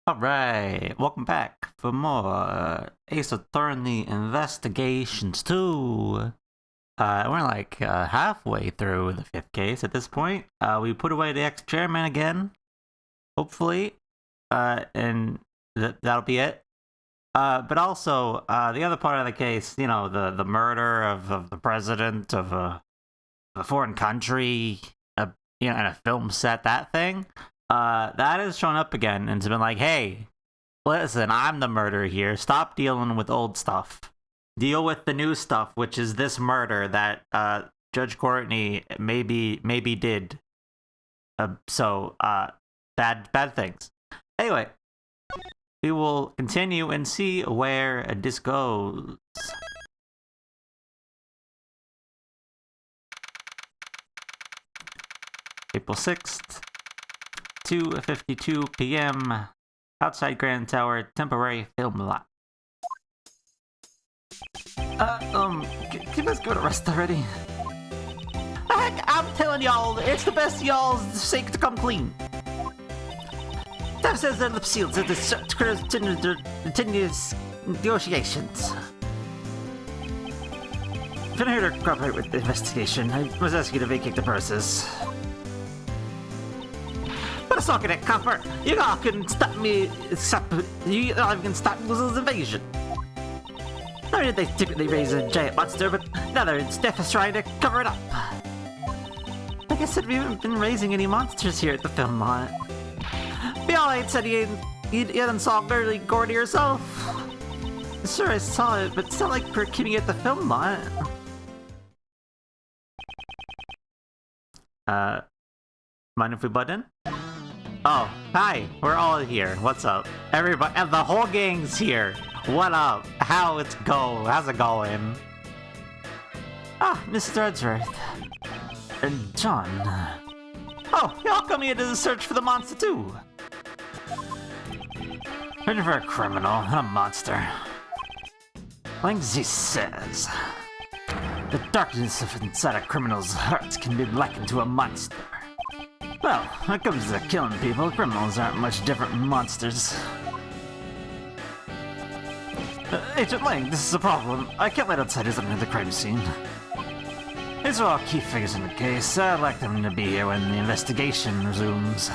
Alright, welcome back for more Ace Attorney Investigations 2. We're like halfway through the 5th case at this point. We put away the ex-chairman again, hopefully, and that'll be it. But also, the other part of the case, you know, the murder of the president of a foreign country, you know, and a film set, that thing. That has shown up again and it's been like, hey, listen, I'm the murderer here. Stop dealing with old stuff. Deal with the new stuff, which is this murder that Judge Courtney maybe did. Bad things. Anyway, we will continue and see where this goes. April 6th. 2:52 p.m. outside Grand Tower temporary film lot. Can you guys go to rest already? Heck, I'm telling y'all, it's the best of y'all's sake to come clean. That says the lip seals at the continuous negotiations. If you're here to cooperate with the investigation, I must ask you to vacate the premises. But it's not gonna copper. You all can stop me. You all can stop Lizzle's invasion. Not only did they typically raise a giant monster, but now they're Steph trying to cover it up. Like I said, we haven't been raising any monsters here at the film lot. Y'all ain't said you hadn't saw barely Gordy yourself. Sure, I saw it, but it's not like we're keeping it at the film lot. Mind if we butt in? Oh, hi, we're all here. What's up? Everybody, and the whole gang's here. What up? How's it going? Ah, Mr. Edgeworth. And John. Oh, y'all come here to search for the monster too. Searching for a criminal, not a monster. Like Z says, the darkness of inside a criminal's heart can be likened to a monster. Well, when it comes to killing people, criminals aren't much different from monsters. Agent Lang, this is a problem. I can't let outsiders enter the crime scene. These are all key figures in the case. I'd like them to be here when the investigation resumes.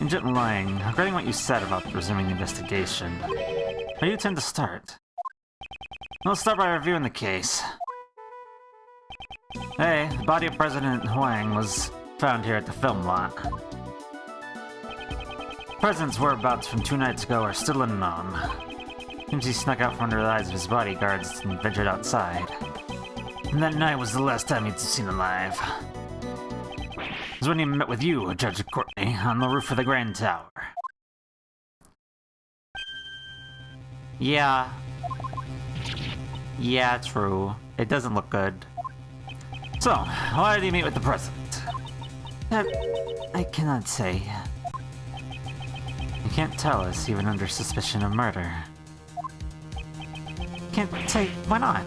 Agent Lang, regarding what you said about resuming the investigation, where do you intend to start? We'll start by reviewing the case. Hey, the body of President Huang was found here at the film lot. The President's whereabouts from 2 nights ago are still unknown. Seems he snuck out from under the eyes of his bodyguards and ventured outside. And that night was the last time he'd been seen alive. It was when he met with you, Judge Courtney, on the roof of the Grand Tower. Yeah, true. It doesn't look good. So, why did you meet with the President? I cannot say. You can't tell us, even under suspicion of murder. Can't say, why not?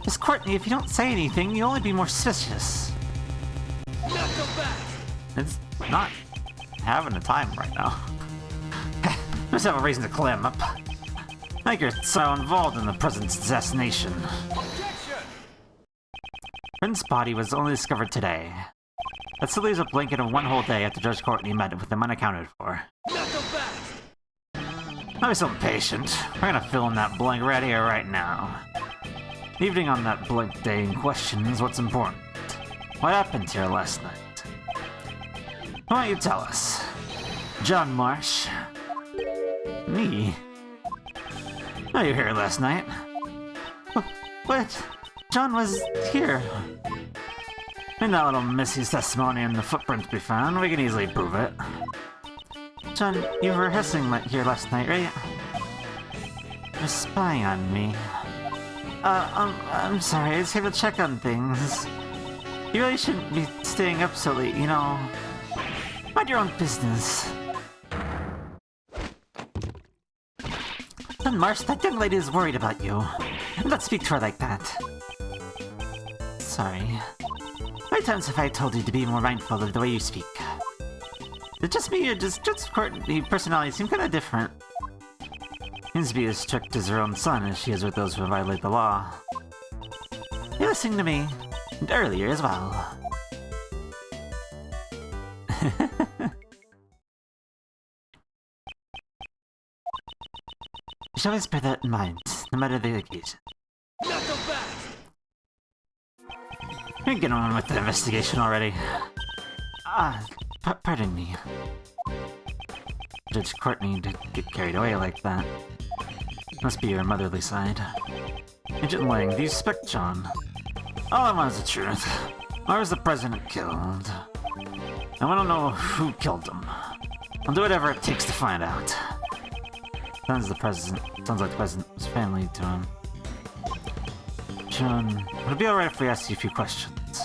Miss Courtney, if you don't say anything, you'll only be more suspicious. It's not having a time right now. Must have a reason to clam up. Like you're so involved in the President's assassination. Prince's body was only discovered today. That still leaves a blanket of 1 whole day after Judge Courtney met with him unaccounted for. Don't be so impatient. We're gonna fill in that blank right here, right now. The evening on that blank day in question is what's important. What happened here last night? Why don't you tell us? John Marsh? Me? Oh, you were here last night? What? John was here. And that little Missy's testimony and the footprints we found, we can easily prove it. John, you were rehearsing here last night, right? You're spying on me. I'm sorry, I just have to check on things. You really shouldn't be staying up so late, you know. Mind your own business. John Marsh, that young lady is worried about you. Don't speak to her like that. Sorry. How many times have I told you to be more mindful of the way you speak? Is it just me, or does Judge Courtney's personality seem kinda different? Seems to be as strict as her own son as she is with those who violate the law. You're listening to me, and earlier as well. You should always bear that in mind, no matter the occasion. You're getting on with the investigation already. Pardon me. Judge Courtney did get carried away like that. Must be your motherly side. Agent Lang, do you suspect John? All I want is the truth. Why was the President killed? I want to know who killed him. I'll do whatever it takes to find out. Sounds like the President was family to him. John, would it be alright if we asked you a few questions?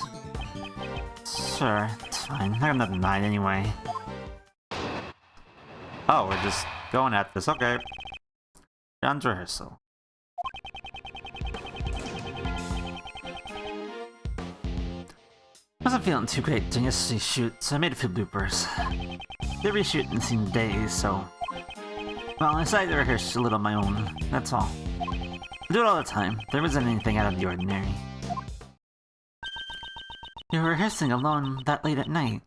Sure, it's fine. I have nothing to hide anyway. Oh, we're just going at this. Okay. John's rehearsal. I wasn't feeling too great during yesterday's shoot, so I made a few bloopers. They reshoot in the same day, so... Well, I decided to rehearse a little on my own, that's all. I do it all the time. There wasn't anything out of the ordinary. You were rehearsing alone that late at night.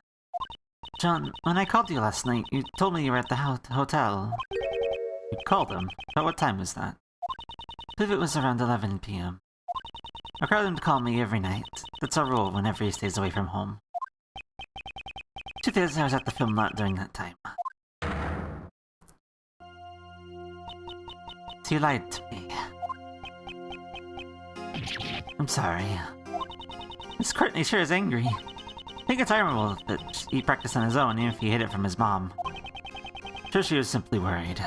John, when I called you last night, you told me you were at the hotel. You called him? At what time was that? I believe it was around 11 p.m. I require him to call me every night. That's our rule whenever he stays away from home. Truth is, I was at the film lot during that time. So you lied to me. I'm sorry. Miss Courtney sure is angry. I think it's admirable that he practiced on his own, even if he hid it from his mom. I'm sure she was simply worried.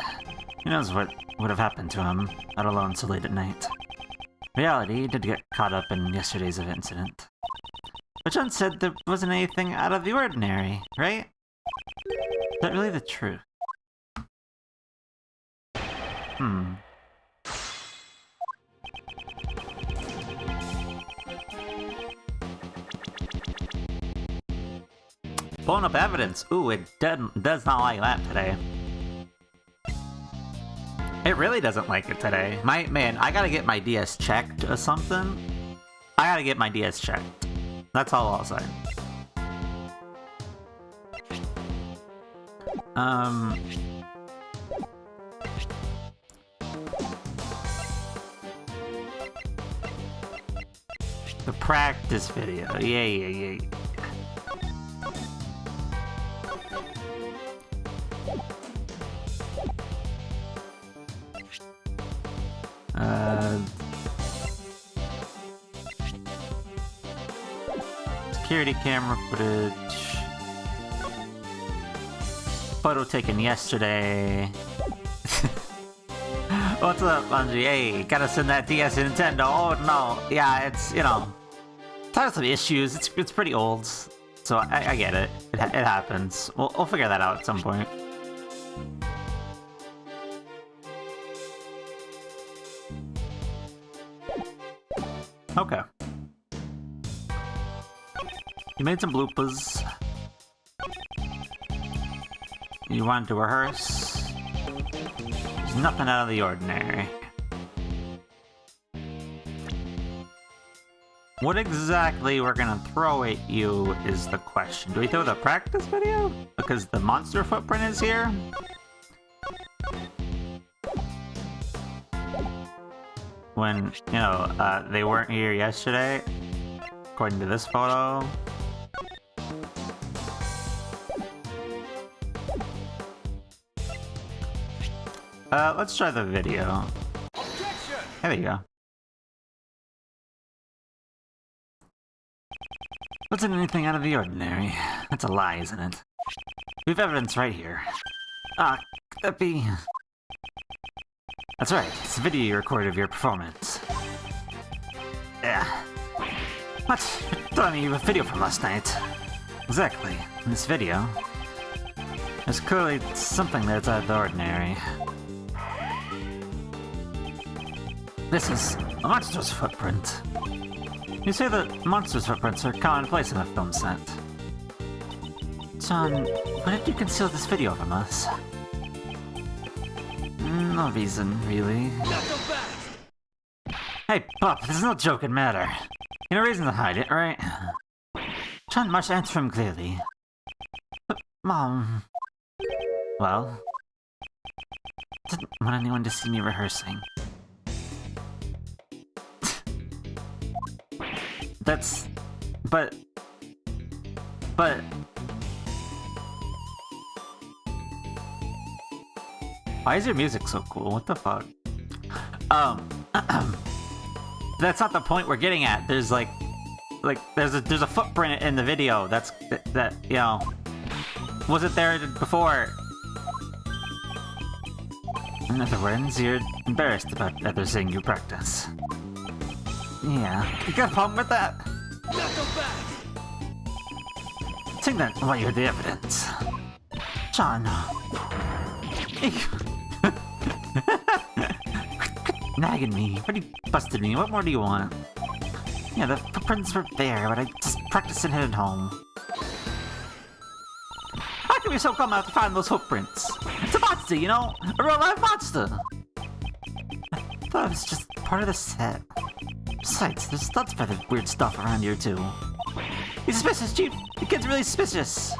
Who knows what would have happened to him, out alone so late at night. In reality, he did get caught up in yesterday's incident. But John said there wasn't anything out of the ordinary, right? Is that really the truth? Pulling up evidence. Ooh, it does not like that today. It really doesn't like it today. Man, I gotta get my DS checked or something. I gotta get my DS checked. That's all I'll say. The practice video. Yeah. Security camera footage. Photo taken yesterday. What's up, Bungie? Hey, gotta send that DS to Nintendo. Oh no. Yeah, it's, you know, it has some issues. It's pretty old. So I get it. It happens. We'll figure that out at some point. Okay. You made some bloopers. You wanted to rehearse. There's nothing out of the ordinary. What exactly we're gonna throw at you is the question. Do we throw the practice video? Because the monster footprint is here? When, you know, they weren't here yesterday, according to this photo. Let's try the video. There you go. Wasn't anything out of the ordinary. That's a lie, isn't it? We've evidence right here. Ah, could that be... That's right, it's a video you recorded of your performance. Yeah. What? You're telling me you have a video from last night? Exactly. In this video, there's clearly something that's out of the ordinary. This is a monster's footprint. You say that monsters' footprints are commonplace in a film set. John, why did you conceal this video from us? No reason, really. Hey, Pup, this is no joking matter. You no reason to hide it, right? John must answer him clearly. But, Mom... Well... Didn't want anyone to see me rehearsing. That's... But... Why is your music so cool? What the fuck? That's not the point we're getting at. There's like there's a footprint in the video that you know wasn't there before. In other words, you're embarrassed about others seeing you practice. Yeah, you got a problem with that? Take that while you had the evidence. John. Nagging me. What you busted me? What more do you want? Yeah, the footprints were there, but I just practiced and headed home. How can we so come out to find those footprints? It's a monster, you know? A real life monster! I thought it was just part of the set. Besides, there's lots of other weird stuff around here too. He's suspicious, Chief! The kid's really suspicious!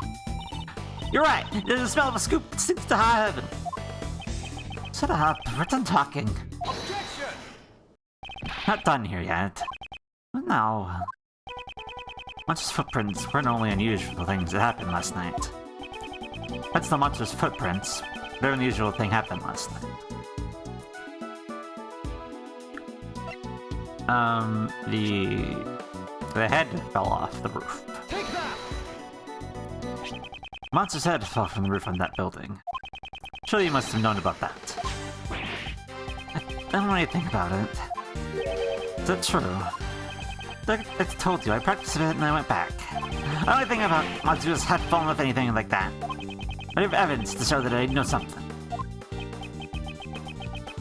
You're right! There's a smell of a scoop that stinks to high heaven! Shut up, we're done talking. Not done here yet. No. Monster's footprints weren't only unusual things that happened last night. That's the monster's footprints. Very unusual thing happened last night. The head fell off the roof. Monster's head fell from the roof on that building. Surely you must have known about that. I don't know anything about it. Is that true? Like I told you, I practiced a bit and I went back. I don't know anything about Monster's head falling off anything like that. I have evidence to show that I know something.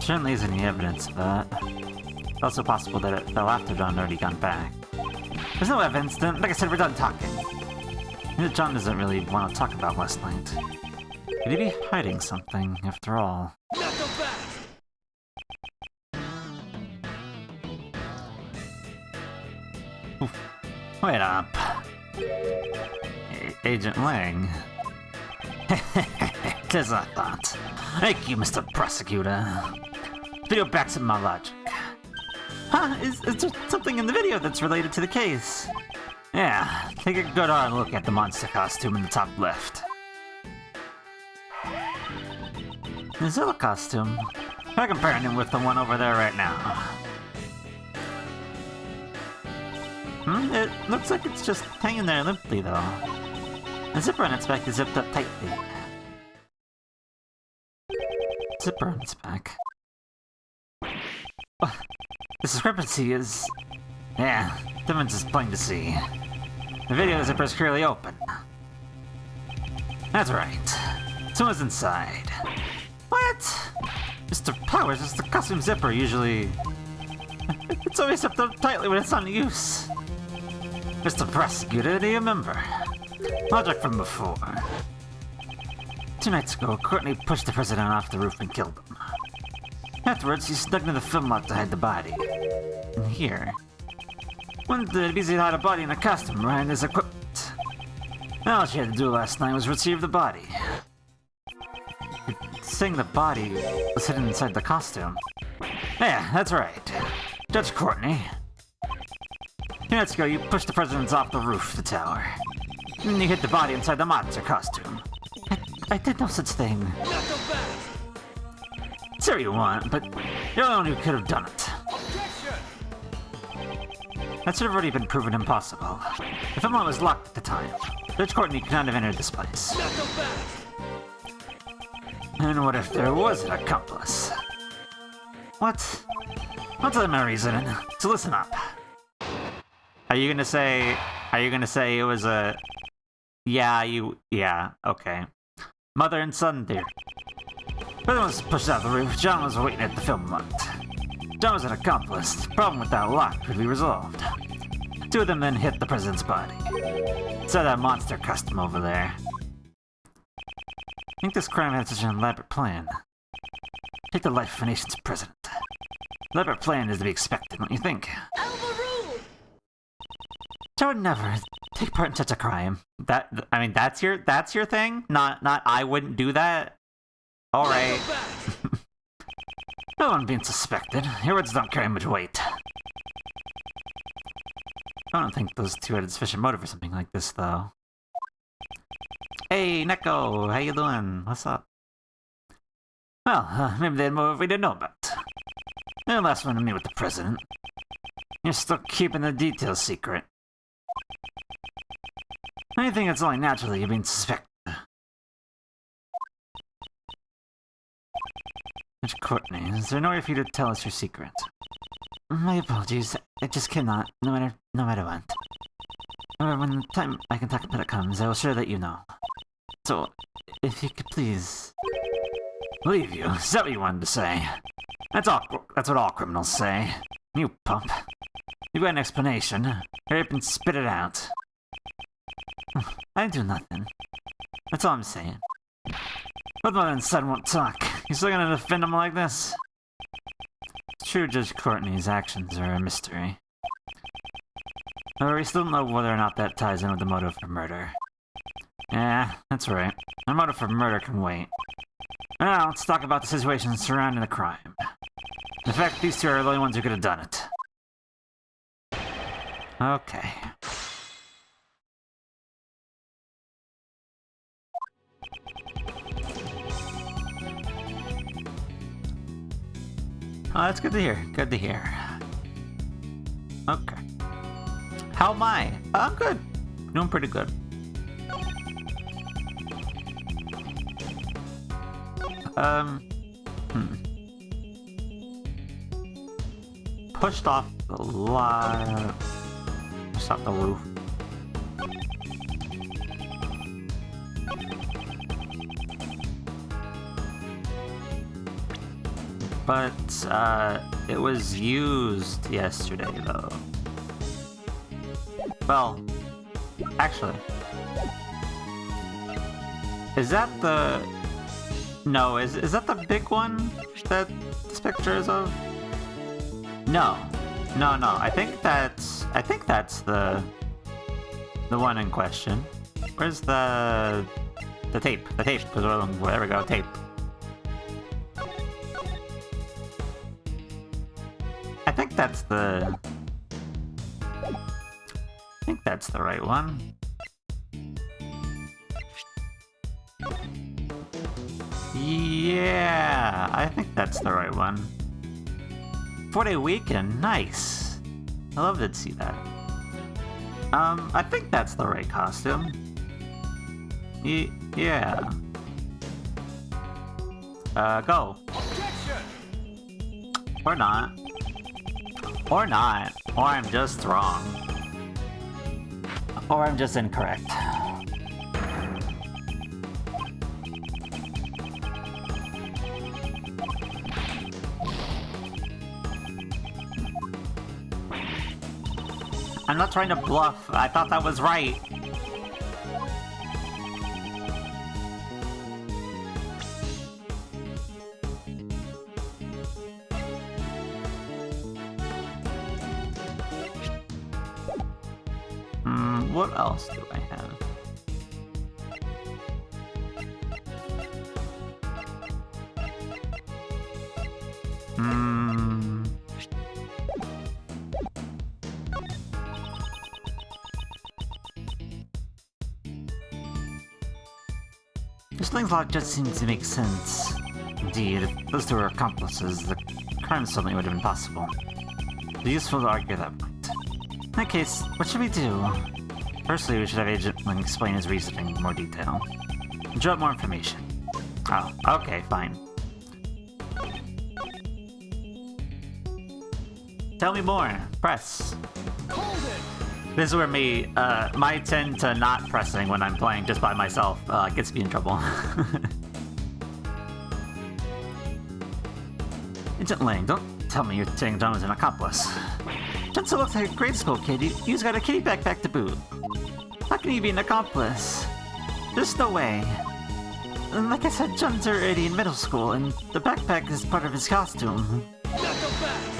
certainly isn't any evidence of that. It's also possible that it fell after John had already gone back. There's no evidence, then. Like I said, we're done talking. John doesn't really want to talk about last night. Could he be hiding something, after all? Not so fast! Wait up. Agent Lang. Tis I thought. Thank you, Mr. Prosecutor. Video backs up my logic. Huh? Is there something in the video that's related to the case? Yeah, take a good hard look at the monster costume in the top left. The Zilla costume? I'm comparing him with the one over there right now. It looks like it's just hanging there limply, though. The zipper on its back is zipped up tightly. Zipper on its back. Well, the discrepancy is... yeah, difference is plain to see. The video zipper is clearly open. That's right. Someone's inside. What? Mr. Powers, it's the costume zipper usually... it's always zipped up tightly when it's not in use. Mr. Prosecutor, do you remember? Logic from before. 2 nights ago, Courtney pushed the president off the roof and killed him. Afterwards, he snuck into the film lot to hide the body. And here... wouldn't it be easy to hide a body in a costume behind his equipment? All she had to do last night was retrieve the body. You're saying the body was hidden inside the costume? Yeah, that's right. Judge Courtney. 2 nights ago, you pushed the president off the roof of the tower. And you hid the body inside the monster costume. I did no such thing. Not so fast! Sure you want, but you're the one who could have done it. Objection! That should have already been proven impossible. The film lot was locked at the time. Judge Courtney could not have entered this place. Not so fast! And what if there was an accomplice? What? I'll tell you my reasoning, so listen up. Are you gonna say it was a... yeah, okay. Mother and son, dear. Brother was pushed out the roof, John was waiting at the film lot. John was an accomplice, the problem with that lock could be resolved. 2 of them then hit the president's body. Inside that monster costume over there. I think this crime had such an elaborate plan. Take the life of a nation's president. Elaborate plan is to be expected, don't you think? Overruled! I would never take part in such a crime. That's your thing? Not I wouldn't do that? Alright. No one being suspected. Your words don't carry much weight. I don't think those 2 had sufficient motive for something like this, though. Hey, Neko! How you doing? What's up? Well, maybe they had motive we didn't know about. You're the last one to meet with the president. You're still keeping the details secret. Anything that's only naturally you're being suspected. Judge Courtney, is there no way for you to tell us your secret? My apologies, I just cannot, no matter what. However, when the time I can talk about it comes, I will sure let you know. So, if you could please... leave you, is that what you wanted to say? That's what all criminals say. You pump. You've got an explanation. Hurry up and spit it out. I didn't do nothing. That's all I'm saying. Both mother and son won't talk. You still gonna defend him like this? It's true Judge Courtney's actions are a mystery. However, we still don't know whether or not that ties in with the motive for murder. Yeah, that's right. The motive for murder can wait. Now, let's talk about the situation surrounding the crime. In fact, these 2 are the only ones who could have done it. Okay. Oh, that's good to hear. Good to hear. Okay. How am I? I'm good. Doing pretty good. Pushed off the lot. Pushed off the roof. But, it was used yesterday, though. Well, actually. Is that the... No, is that the big one that this picture is of? No. No, I think that's the one in question. Where's the tape? The tape, because there we go, tape. I think that's the right one. Yeah, I think that's the right one. 4-day weekend, nice. I love to see that. I think that's the right costume. Yeah. Go. Objection! Or not. Or not. Or I'm just wrong. Or I'm just incorrect. I'm not trying to bluff. I thought that was right. What else do I have? This thing's lot just seems to make sense. Indeed, if those two were accomplices, the crime suddenly would have been possible. It's useful to argue that point. In that case, what should we do? Firstly, we should have Agent Ling explain his reasoning in more detail. And draw up more information. Oh, okay, fine. Tell me more. Press. Hold it! This is where my tend to not pressing when I'm playing just by myself gets me in trouble. Agent Ling, don't tell me you're saying John was an accomplice. Jensen looks like a grade school kid. He's got a kitty backpack to boot. How can he be an accomplice? There's no way. And like I said, John's already in middle school, and the backpack is part of his costume. Not so fast!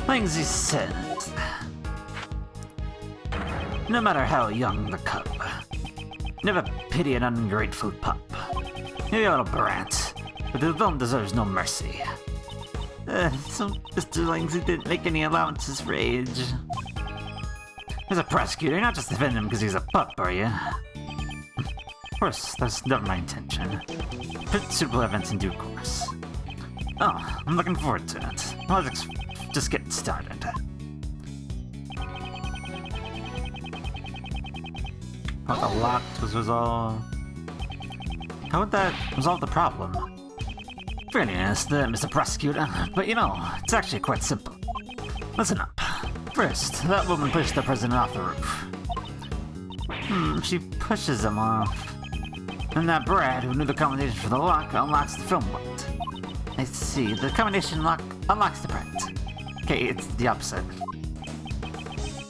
Things he said. No matter how young the cub, never pity an ungrateful pup. Maybe a little brat, but the villain deserves no mercy. So Mr. Langsy didn't make any allowances for age. As a prosecutor, you're not just defending him because he's a pup, are you? Of course, that's never my intention. Put suitable evidence in due course. Oh, I'm looking forward to it. Well, let's just get started. How the lock was resolved. How would that resolve the problem? Fairly honest, Mr. Prosecutor, but you know, it's actually quite simple. Listen up. First, that woman pushed the president off the roof. She pushes him off. And that Brad, who knew the combination for the lock, unlocks the film light. I see, the combination lock unlocks the Brad. Okay, it's the opposite.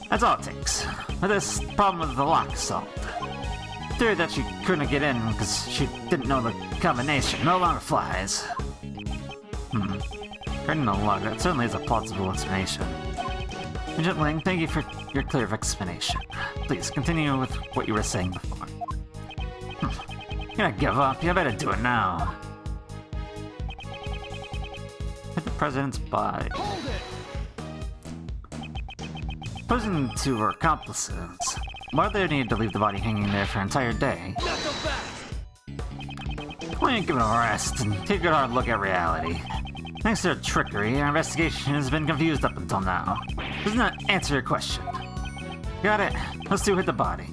That's all it takes. With this problem with the lock solved. The theory that she couldn't get in because she didn't know the combination no longer flies. Regarding the lock, that certainly is a plausible explanation. Agent Ling, thank you for your clear explanation. Please continue with what you were saying before. You're not give up, you better do it now. Hit the president's body. Hold it! Supposing the two were accomplices, why they need to leave the body hanging there for an entire day? Not so fast! Why don't you give it a rest and take a hard look at reality? Thanks to their trickery, our investigation has been confused up until now. Doesn't that answer your question? Got it. Let's do hit the body.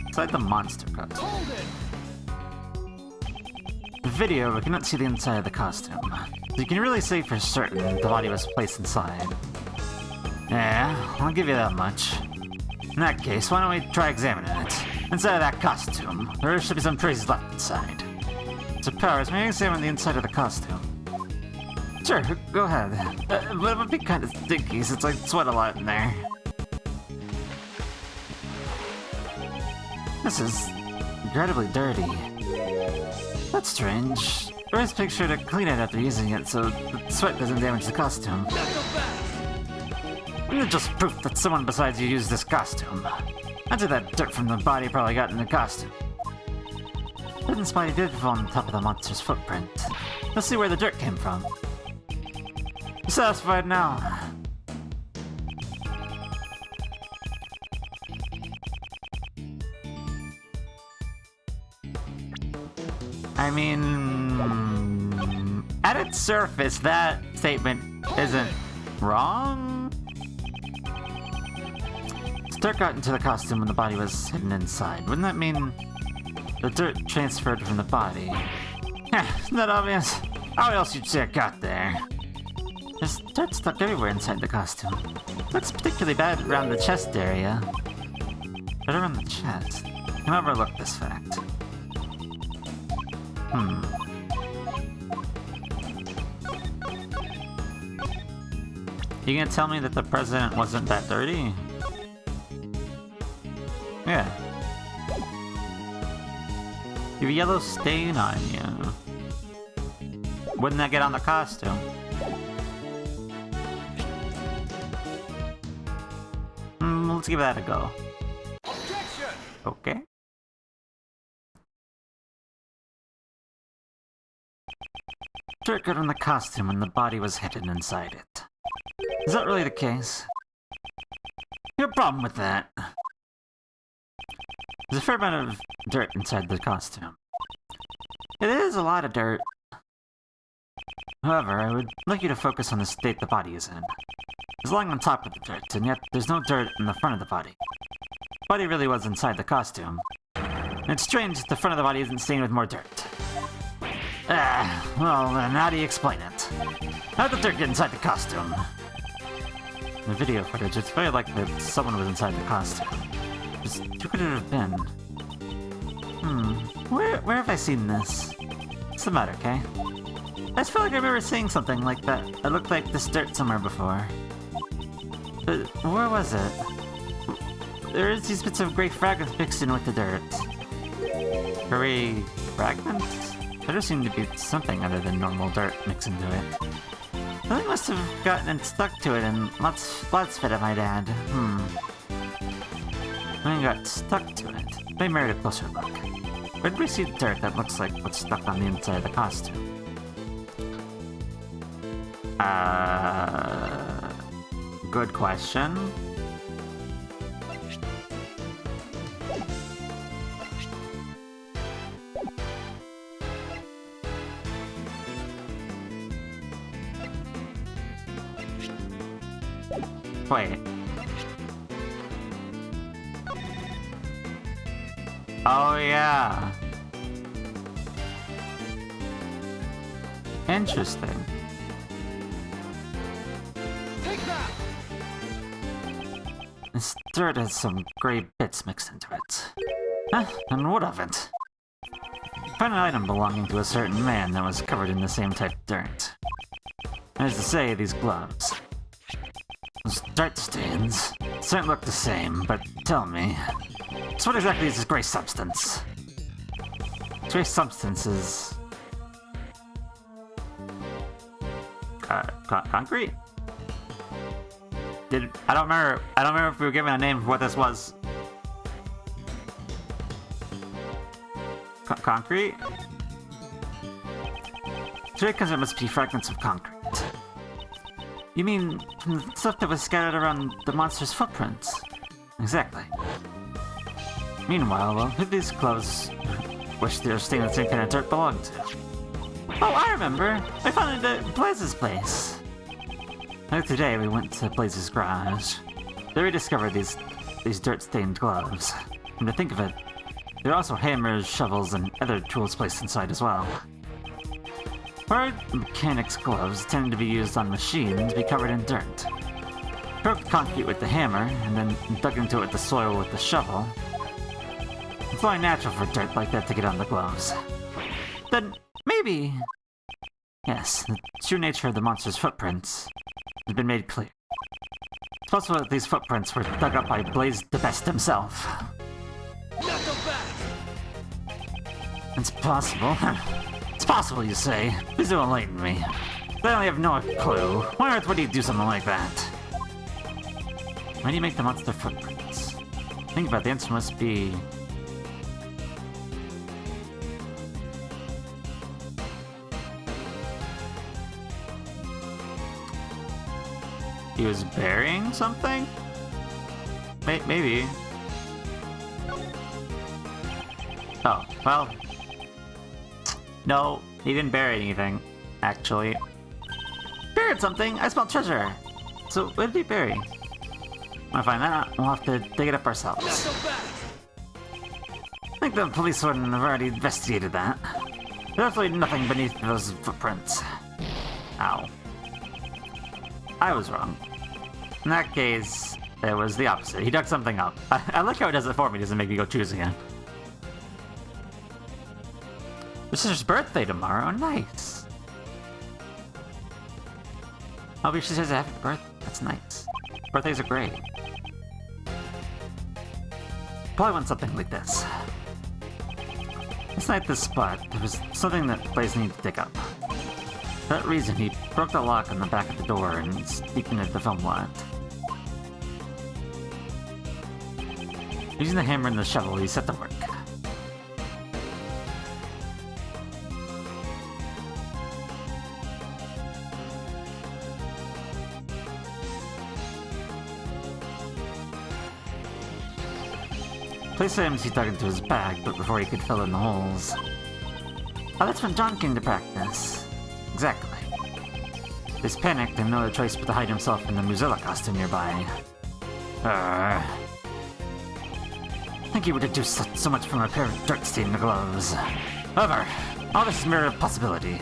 Inside the monster costume. Hold it! The video, we cannot see the inside of the costume. So you can really say for certain the body was placed inside. Yeah, I'll give you that much. In that case, why don't we try examining it? Inside of that costume, there should be some traces left inside. your powers, may I examine the inside of the costume? Sure, go ahead. But it would be kind of stinky since I sweat a lot in there. This is incredibly dirty. That's strange. Always make sure to clean it after using it so the sweat doesn't damage the costume. Not so fast. Isn't it just proof that someone besides you used this costume? I'd say that dirt from the body probably got in the costume. Britain's body did fall on top of the monster's footprint. Let's see where the dirt came from. You satisfied now? I mean, at its surface, that statement isn't wrong. Dirt got into the costume when the body was hidden inside. Wouldn't that mean the dirt transferred from the body? Isn't that obvious? How else you'd say it got there? There's dirt stuck everywhere inside the costume. Looks particularly bad around the chest area. But around the chest. Can overlook this fact. You gonna tell me that the president wasn't that dirty? Yeah. You have a yellow stain on you. Wouldn't that get on the costume? Let's give that a go. Objection. Okay. Dirt got on the costume when the body was hidden inside it. Is that really the case? You have a problem with that? There's a fair amount of dirt inside the costume. It is a lot of dirt. However, I would like you to focus on the state the body is in. It's lying on top of the dirt, and yet there's no dirt in the front of the body. The body really was inside the costume. And it's strange that the front of the body isn't stained with more dirt. Well then, how do you explain it? How did the dirt get inside the costume? In the video footage, it's very likely that someone was inside the costume. Just who could it have been? Where have I seen this? What's the matter, Kay? I just feel like I remember seeing something like that. It looked like this dirt somewhere before. But where was it? There is these bits of gray fragments mixed in with the dirt. Gray fragments? There does seem to be something other than normal dirt mixed into it. Something must have gotten and stuck to it, and lots of blood spit, I might add. Something got stuck to it. They merit a closer look. Where did we see dirt that looks like what's stuck on the inside of the costume? Good question. Wait. Oh yeah. Interesting. Take that. This dirt has some gray bits mixed into it. And what of it? Found an item belonging to a certain man that was covered in the same type of dirt. That is to say, these gloves. Those dirt stains certainly look the same, but tell me, so what exactly is this gray substance? This gray substance is... concrete? I don't remember if we were given a name for what this was. Concrete? Today because it must be fragments of concrete. You mean from the stuff that was scattered around the monster's footprints? Exactly. Meanwhile, well, who these clothes which they're stained with the same kind of dirt belong to? Oh, I remember! I found it at Blaze's place. Like today, we went to Blaze's garage. There we discovered these dirt-stained gloves. And to think of it, there are also hammers, shovels, and other tools placed inside as well. Hard mechanics gloves tend to be used on machines to be covered in dirt. Broke concrete with the hammer, and then dug into it with the soil with the shovel. It's only natural for dirt like that to get on the gloves. Then, maybe. Yes, the true nature of the monster's footprints has been made clear. It's possible that these footprints were dug up by Blaze the Best himself. Not so fast! It's possible. It's possible, you say. Please don't enlighten me. They only have no clue. Why on earth would he do something like that? Why do you make the monster footprints? Think about it, the answer must be... he was burying something? Maybe. Oh, well... no, he didn't bury anything, actually. Buried something! I smelled treasure! So, what did he bury? Wanna find that out? We'll have to dig it up ourselves. Not so fast! I think the police wouldn't have already investigated that. There's absolutely nothing beneath those footprints. Ow. I was wrong. In that case, it was the opposite. He dug something up. I like how he does it for me, doesn't make me go choose again. Your sister's birthday tomorrow, nice. Hope your sister's a happy birthday, that's nice. Birthdays are great. Probably want something like this. It's not this spot, there was something that Blaze needed to dig up. For that reason, he broke the lock on the back of the door and sneaked into the film lot. Using the hammer and the shovel, he set to work. Place items he dug into his bag, but before he could fill in the holes. Oh, that's when John came to practice. Exactly. He's panicked and no other choice but to hide himself in the Mozilla costume nearby. I think he would deduce so much from a pair of dirt-stained gloves. However, all this is mere possibility.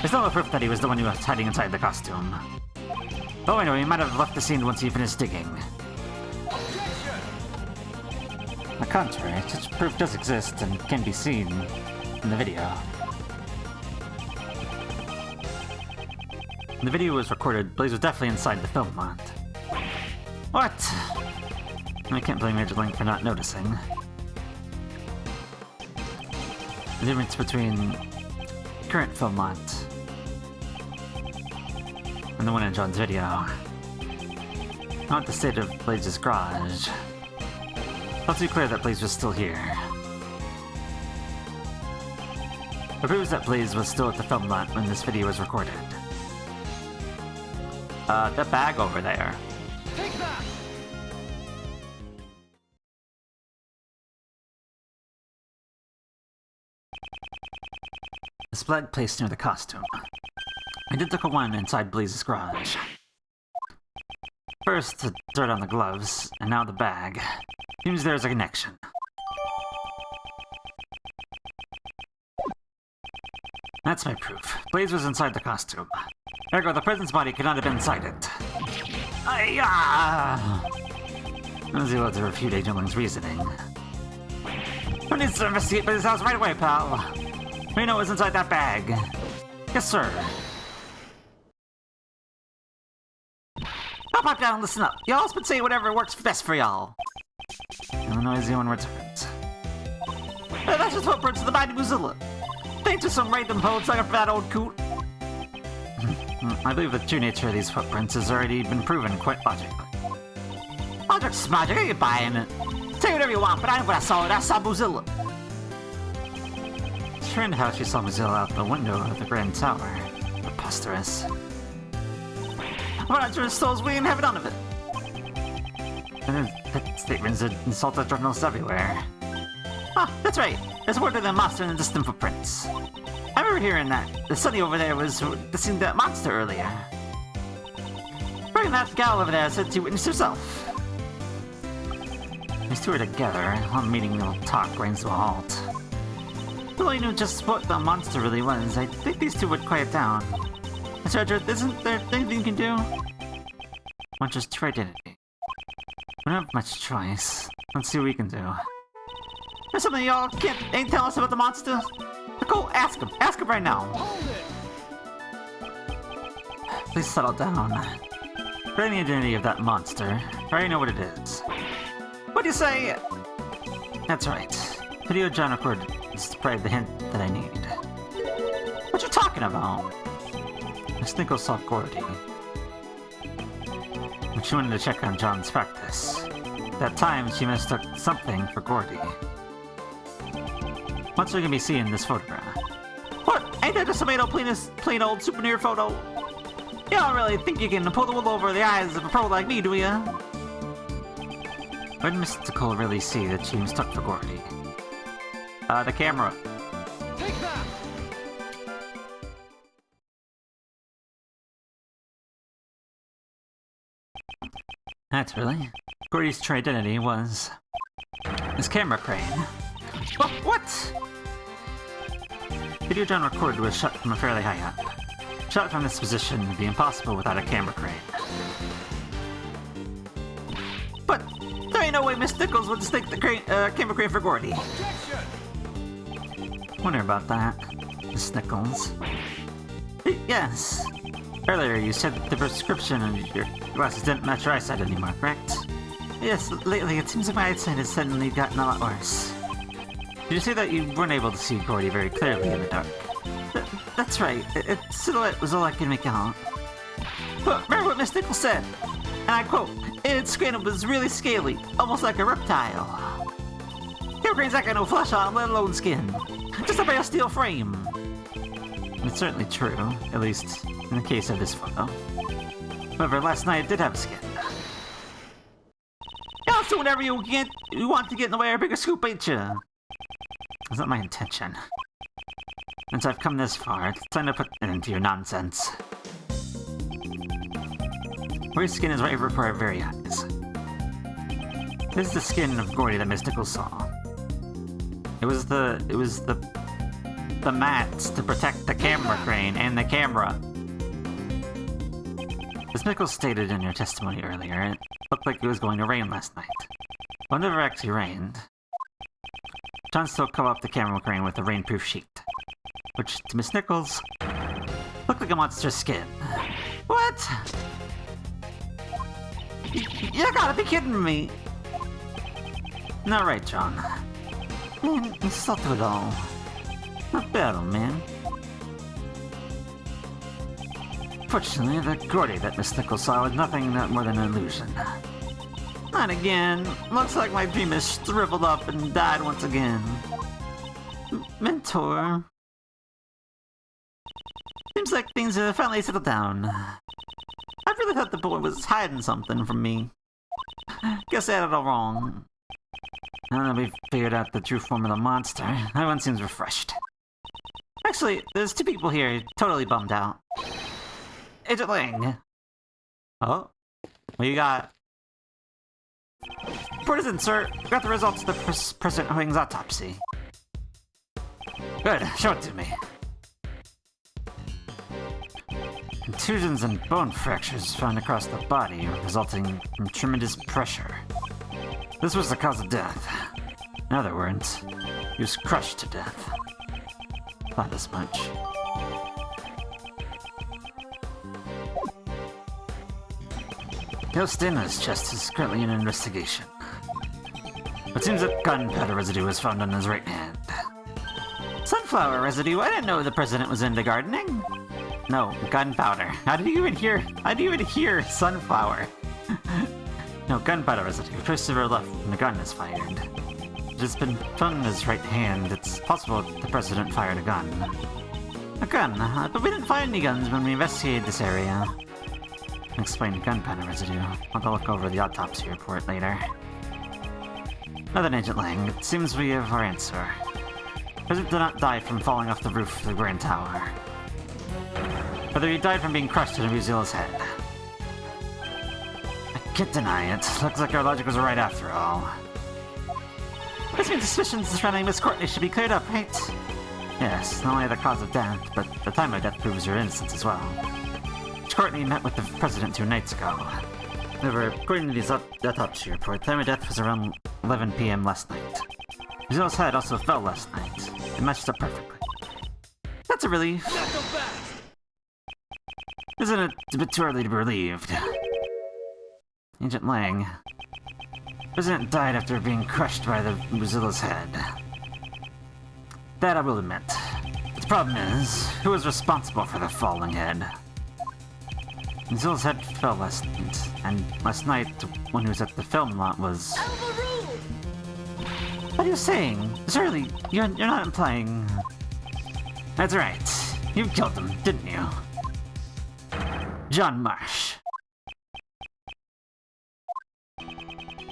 There's no proof that he was the one who was hiding inside the costume. Oh, I know, he might have left the scene once he finished digging. On the contrary, such proof does exist and can be seen in the video. When the video was recorded, Blaze was definitely inside the film lot. What? I can't blame Major Link for not noticing. The difference between the current film lot and the one in John's video. Not the state of Blaze's garage. Let's be clear that Blaze was still here. It proves that Blaze was still at the film lot when this video was recorded. The bag over there. Take that! The flag placed near the costume. Identical one inside Blaze's garage. First, the dirt on the gloves, and now the bag. Seems there's a connection. That's my proof. Blaze was inside the costume. Ergo, the president's body could not have been inside it. I was able to refute Agent Ling's reasoning. Who needs to investigate Blaze's house right away, pal? We know what's inside that bag. Yes, sir. I'll pop down and listen up. Y'all's been saying whatever works best for y'all. And the noisy one returns. That's just footprints of the mighty Mozilla. Ain't just some random poets like for that old coot. I believe the true nature of these footprints has already been proven quite logically. Logic's magic, I ain't buying it. Say whatever you want, but I know what I saw. I saw Mozilla. It's strange how she saw Mozilla out the window of the Grand Tower. Preposterous. We're not sure souls, we didn't have none of it. And that statements that insulted journalists everywhere. Ah, that's right. There's word of the monster in the distant footprints. I remember hearing that. The Sunny over there was seeing that monster earlier. Bring that gal over there said she witnessed herself. These two are together. One meeting they'll talk grinds to a halt. If only knew just what the monster really was, I think these two would quiet down. Mr. Edward, isn't there anything you can do? Want just your identity. We don't have much choice. Let's see what we can do. There's something y'all ain't tell us about the monster? The Cole, ask him! Ask him right now! Hold it! Please settle down. For any identity of that monster, I already know what it is. What'd you say? That's right. Video John recorded is probably the hint that I need. What you talking about? Miss Nichols saw Gordy. When she wanted to check on John's practice. At that time, she mistook something for Gordy. What's we can be seeing this photograph? What? Ain't that just some plain old souvenir photo? You don't really think you can pull the wool over the eyes of a pro like me, do ya? When did Miss Nicole really see that she mistook for Gordy? The camera. Take that! That's really. Gordy's true identity was his camera crane. What? Video John recorded was shot from a fairly high up. Shot from this position would be impossible without a camera crane. But there ain't no way Miss Nichols would mistake the camera crane for Gordy. Objection! Wonder about that, Miss Nichols. Yes. Earlier you said the prescription on your glasses didn't match your eyesight anymore, correct? Yes, lately it seems like my eyesight has suddenly gotten a lot worse. Did you say that you weren't able to see Gordy very clearly in the dark? That's right. Its silhouette was all I could make out. But remember what Miss Nichols said? And I quote, its skin was really scaly, almost like a reptile. Camera crane's not got no flesh on, let alone skin. Just a bare steel frame. It's certainly true, at least in the case of this photo. However, last night it did have skin. You'll do whatever you want to get in the way of a bigger scoop, ain't you? That's not my intention. Once I've come this far, it's time to put an end to your nonsense. Where skin is right before our very eyes. This is the skin of Gordy that Miss Nichols saw. It was the mats to protect the camera crane and the camera. As Nichols stated in your testimony earlier, it looked like it was going to rain last night. Well, it never actually rained. John still covered up the camera crane with a rainproof sheet, which, to Miss Nichols, looked like a monster's skin. What? You gotta be kidding me! Not right, John. Man, you stuck to it all. Not bad, old man. Fortunately, the Gordy that Miss Nichols saw was nothing more than an illusion. Not again. Looks like my dream has shriveled up and died once again. Mentor. Seems like things have finally settled down. I really thought the boy was hiding something from me. Guess I had it all wrong. Now that we've figured out the true form of the monster, everyone seems refreshed. Actually, there's two people here totally bummed out. Agent Ling! Oh? What you got? Report in, sir. Got the results of the President Huang's autopsy. Good, show it to me. Contusions and bone fractures found across the body, resulting from tremendous pressure. This was the cause of death. In other words, he was crushed to death. Thought as much. He'll stay in his chest is currently in investigation. It seems that gunpowder residue was found on his right hand. Sunflower residue? I didn't know the president was into gardening. No, gunpowder. How do you even hear sunflower? No, gunpowder residue. Twists to her left when the gun is fired. It has been found in his right hand. It's possible the president fired a gun. A gun? But we didn't find any guns when we investigated this area. Explain the gunpowder residue. I'll look over the autopsy report later. Another Agent Lang, it seems we have our answer. The president did not die from falling off the roof of the Grand Tower. Whether he died from being crushed in Muzila's head. I can't deny it. Looks like our logic was right after all. This means suspicions surrounding Miss Courtney should be cleared up, right? Yes, not only the cause of death, but the time of death proves her innocence as well. Courtney met with the president 2 nights ago. However, according to the autopsy report, the time of death was around 11 p.m. last night. Muzila's head also fell last night. It matched up perfectly. That's a relief. Not so fast. Isn't it a bit too early to be relieved? Agent Lang. President died after being crushed by the Mozilla's head. That I will admit. But the problem is, who was responsible for the falling head? Mozilla's head fell last night, and last night, the one who was at the film lot was... What are you saying? Surely, you're not implying... That's right. You killed him, didn't you? John Marsh.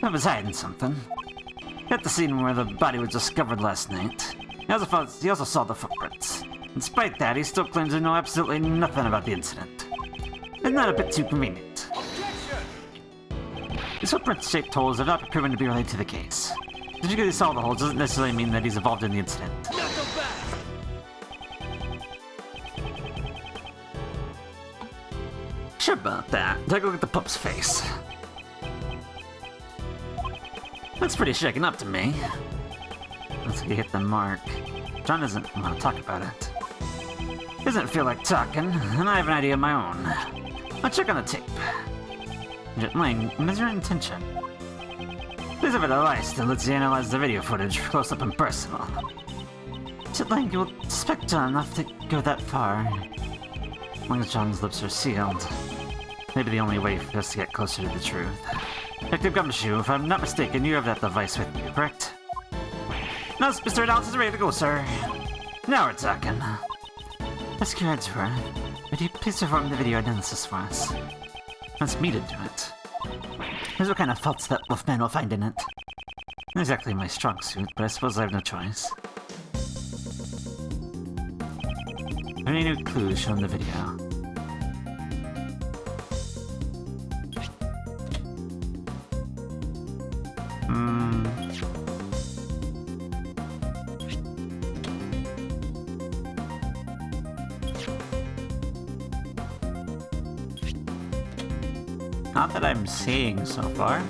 I was hiding something. At the scene where the body was discovered last night. He also saw the footprints. Despite that, he still claims to know absolutely nothing about the incident. Isn't that a bit too convenient? These footprint-shaped holes have not been proven to be related to the case. Just because he saw the holes doesn't necessarily mean that he's involved in the incident. Not so fast. Sure about that. Take a look at the pup's face. Looks pretty shaken up to me. Looks like he hit the mark. John doesn't want to talk about it. Doesn't feel like talking, and I have an idea of my own. I'll check on the tape. Agent Lang, what is your intention? Please have a device that lets you analyze the video footage close up and personal. Agent Lang, you will suspect John enough to go that far. As long as John's lips are sealed. Maybe the only way for us to get closer to the truth. Detective Gumshoe, if I'm not mistaken, you have that device with you, correct? No, Mr. Analysis is ready to go, sir. Now we're talking. Ask your Edgeworth, would you please perform the video analysis for us? Wants me to do it. Here's what kind of faults that Wolfman will find in it. Not exactly my strong suit, but I suppose I have no choice. Any new clues shown in the video? Not that I'm seeing so far.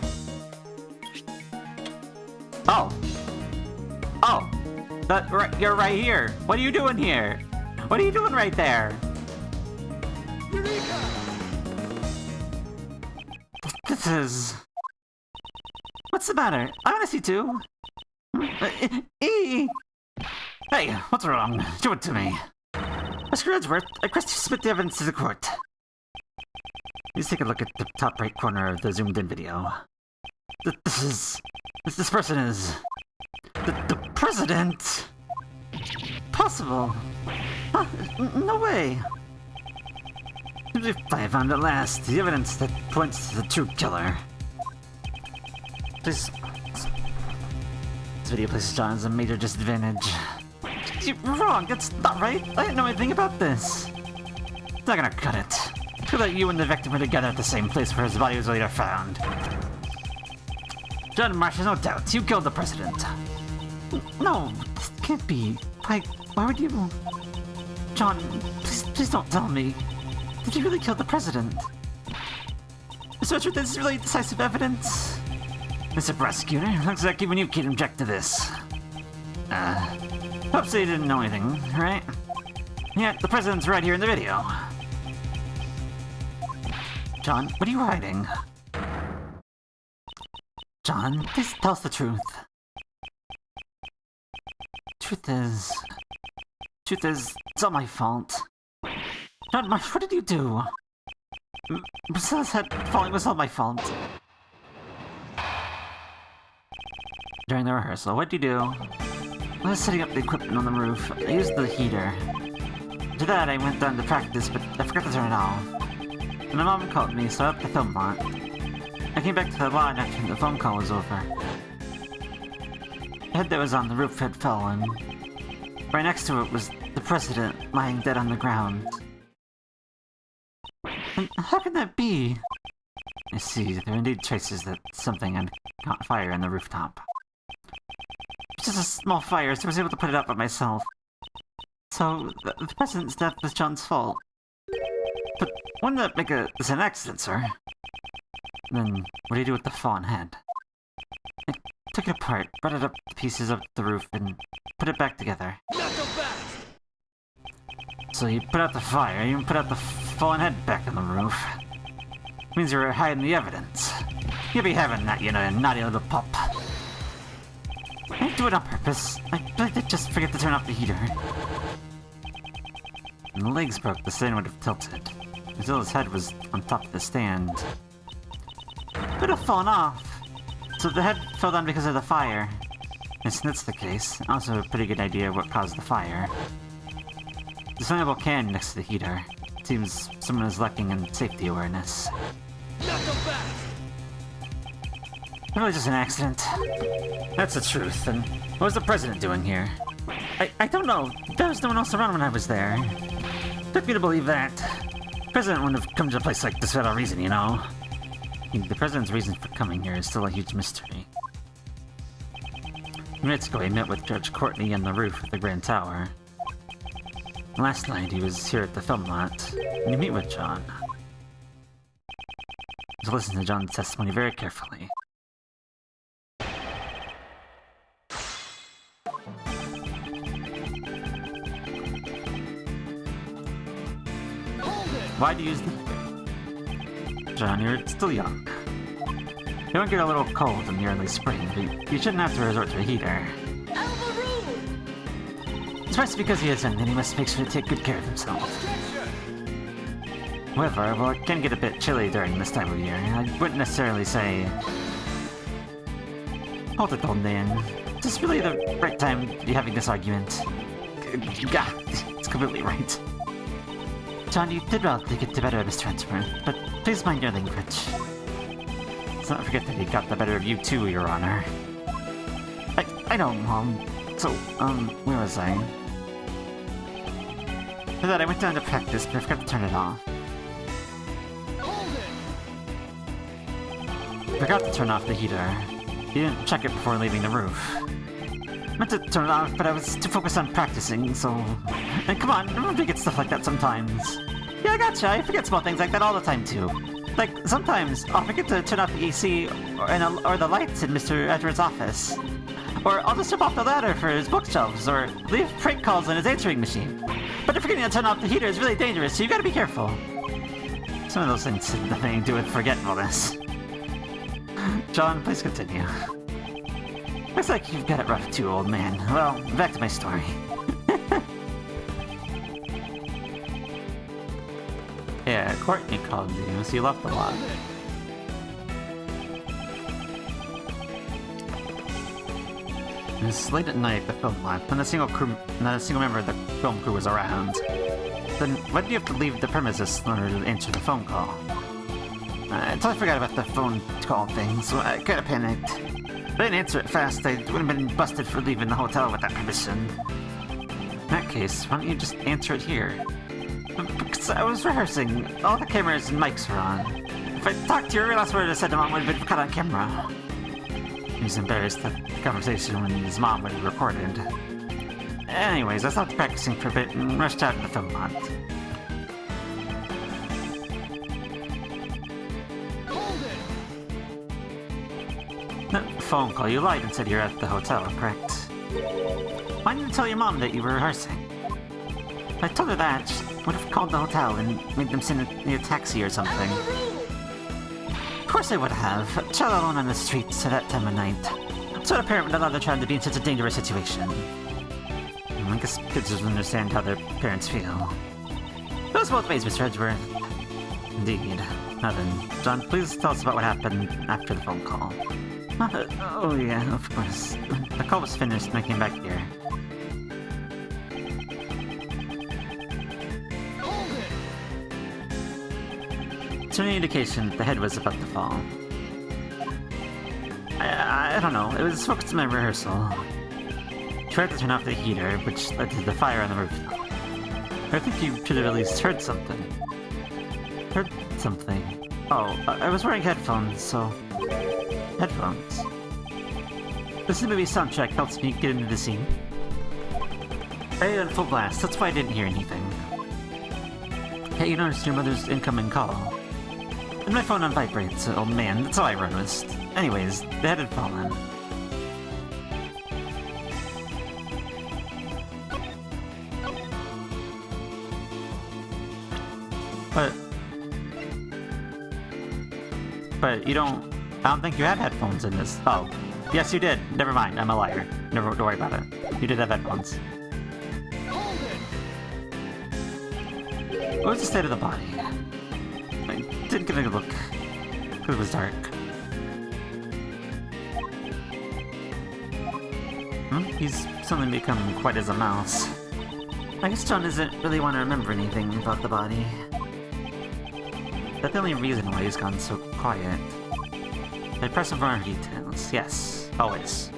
Oh! Oh! You're right here! What are you doing here? What are you doing right there? Eureka! This is... What's the matter? I wanna see too. Hey, what's wrong? Show it to me. Mr. Edgeworth, I request you submit the evidence to the court. Please take a look at the top right corner of the zoomed in video. This person is... The president? Possible. Huh, no way. If I found at last the evidence that points to the true killer. Please... This video places John as a major disadvantage. You're wrong, that's not right. I didn't know anything about this. It's not gonna cut it. Feel that you and the victim were together at the same place where his body was later found. John Marsh, there's no doubt. You killed the president. No, this can't be. Why would you... John, please don't tell me. Did you really kill the president? Mr. Richard, this is really decisive evidence. Mr. Prosecutor, looks like even you can object to this. Hope so you didn't know anything, right? Yeah, the president's right here in the video. John, what are you hiding? John, please tell us the truth. Truth is, it's all my fault. John Marsh, what did you do? Besides that falling was all my fault. During the rehearsal, what'd you do? I was setting up the equipment on the roof. I used the heater. After that, I went down to practice, but I forgot to turn it off. And my mom called me, so I left the film lot. I came back to the lawn after the phone call was over. The head that was on the roof had fallen. Right next to it was the president lying dead on the ground. And how can that be? I see, there are indeed traces that something had caught fire on the rooftop. It's just a small fire, so I was able to put it out by myself. So, the president's death was John's fault. But wouldn't that make this an accident, sir? Then, what do you do with the fallen head? I took it apart, brought it up to pieces of the roof, and put it back together. Not so fast! So you put out the fire, you even put out the fallen head back on the roof. Means you were hiding the evidence. You'll be having that, you naughty little pup. I didn't do it on purpose. I did just forget to turn off the heater. When the legs broke, the stand would have tilted. Until his head was on top of the stand. It would have fallen off. So the head fell down because of the fire. And since that's the case, I also have a pretty good idea of what caused the fire. The flammable can next to the heater. It seems someone is lacking in safety awareness. Not so fast! Probably just an accident. That's the truth, and what was the president doing here? I don't know. There was no one else around when I was there. Took me to believe that. The president wouldn't have come to a place like this without a reason, I mean, the president's reason for coming here is still a huge mystery. Minutes ago, he met with Judge Courtney on the roof of the Grand Tower. Last night, he was here at the film lot, and you meet with John. So listen to John's testimony very carefully. Why do you use the... John, you're still young. You won't get a little cold in the early spring, but you shouldn't have to resort to a heater. Especially because he is young, and he must make sure to take good care of himself. However, well, it can get a bit chilly during this time of year. I wouldn't necessarily say... Hold it, old man. Is this really the right time to be having this argument? Gah, it's completely right. John, you did well to get the better of Mr. Hensworth, but please mind your language. Let's not forget that he got the better of you too, Your Honor. I know, Mom. So, where was I? For that, I went down to practice, but I forgot to turn it off. Forgot to turn off the heater. You didn't check it before leaving the roof. Meant to turn it off, but I was too focused on practicing, so... And come on, everyone forgets stuff like that sometimes. Yeah, I gotcha, I forget small things like that all the time, too. Like, sometimes I'll forget to turn off the AC or the lights in Mr. Edward's office. Or I'll just strip off the ladder for his bookshelves, or leave prank calls on his answering machine. But forgetting to turn off the heater is really dangerous, so you gotta be careful. Some of those things have nothing to do with forgetfulness. John, please continue. Looks like you've got it rough too, old man. Well, back to my story. Yeah, Courtney called you, so you left a lot. It was late at night at the film lot, not a single member of the film crew was around. Then why did you have to leave the premises in order to answer the phone call? I totally forgot about the phone call thing, so I kinda panicked. If I didn't answer it fast, I would have been busted for leaving the hotel without permission. In that case, why don't you just answer it here? Because I was rehearsing. All the cameras and mics were on. If I talked to you, every last word I said to Mom would have been caught on camera. He was embarrassed that the conversation when his mom would have recorded. Anyways, I stopped practicing for a bit and rushed out of the film lot. No, phone call. You lied and said you're at the hotel, correct? Why didn't you tell your mom that you were rehearsing? If I told her that, she would have called the hotel and made them send me a taxi or something. Of course I would have. A child alone on the streets at that time of night. So a parent would allow their child to be in such a dangerous situation. I guess kids just understand how their parents feel. It goes both ways, Mr. Edgeworth. Indeed. Now then, John, please tell us about what happened after the phone call. Oh yeah, of course. The call was finished and I came back here. Is there any indication that the head was about to fall? I don't know. It was focused on my rehearsal. Tried to turn off the heater, which led to the fire on the roof. I think you should have at least heard something. Heard something. Oh, I was wearing headphones, so... Headphones. This movie soundtrack helps me get into the scene. I had it on full blast, that's why I didn't hear anything. Hey, you noticed your mother's incoming call. And my phone on vibrates, oh man, that's all I noticed. Anyways, the head had fallen. But you don't... I don't think you had headphones in this. Oh. Yes, you did. Never mind. I'm a liar. Never don't worry about it. You did have headphones. What was the state of the body? I didn't get a good look. Because it was dark. He's suddenly become quite as a mouse. I guess John doesn't really want to remember anything about the body. That's the only reason why he's gone so quiet. I press him for more details. Yes, always.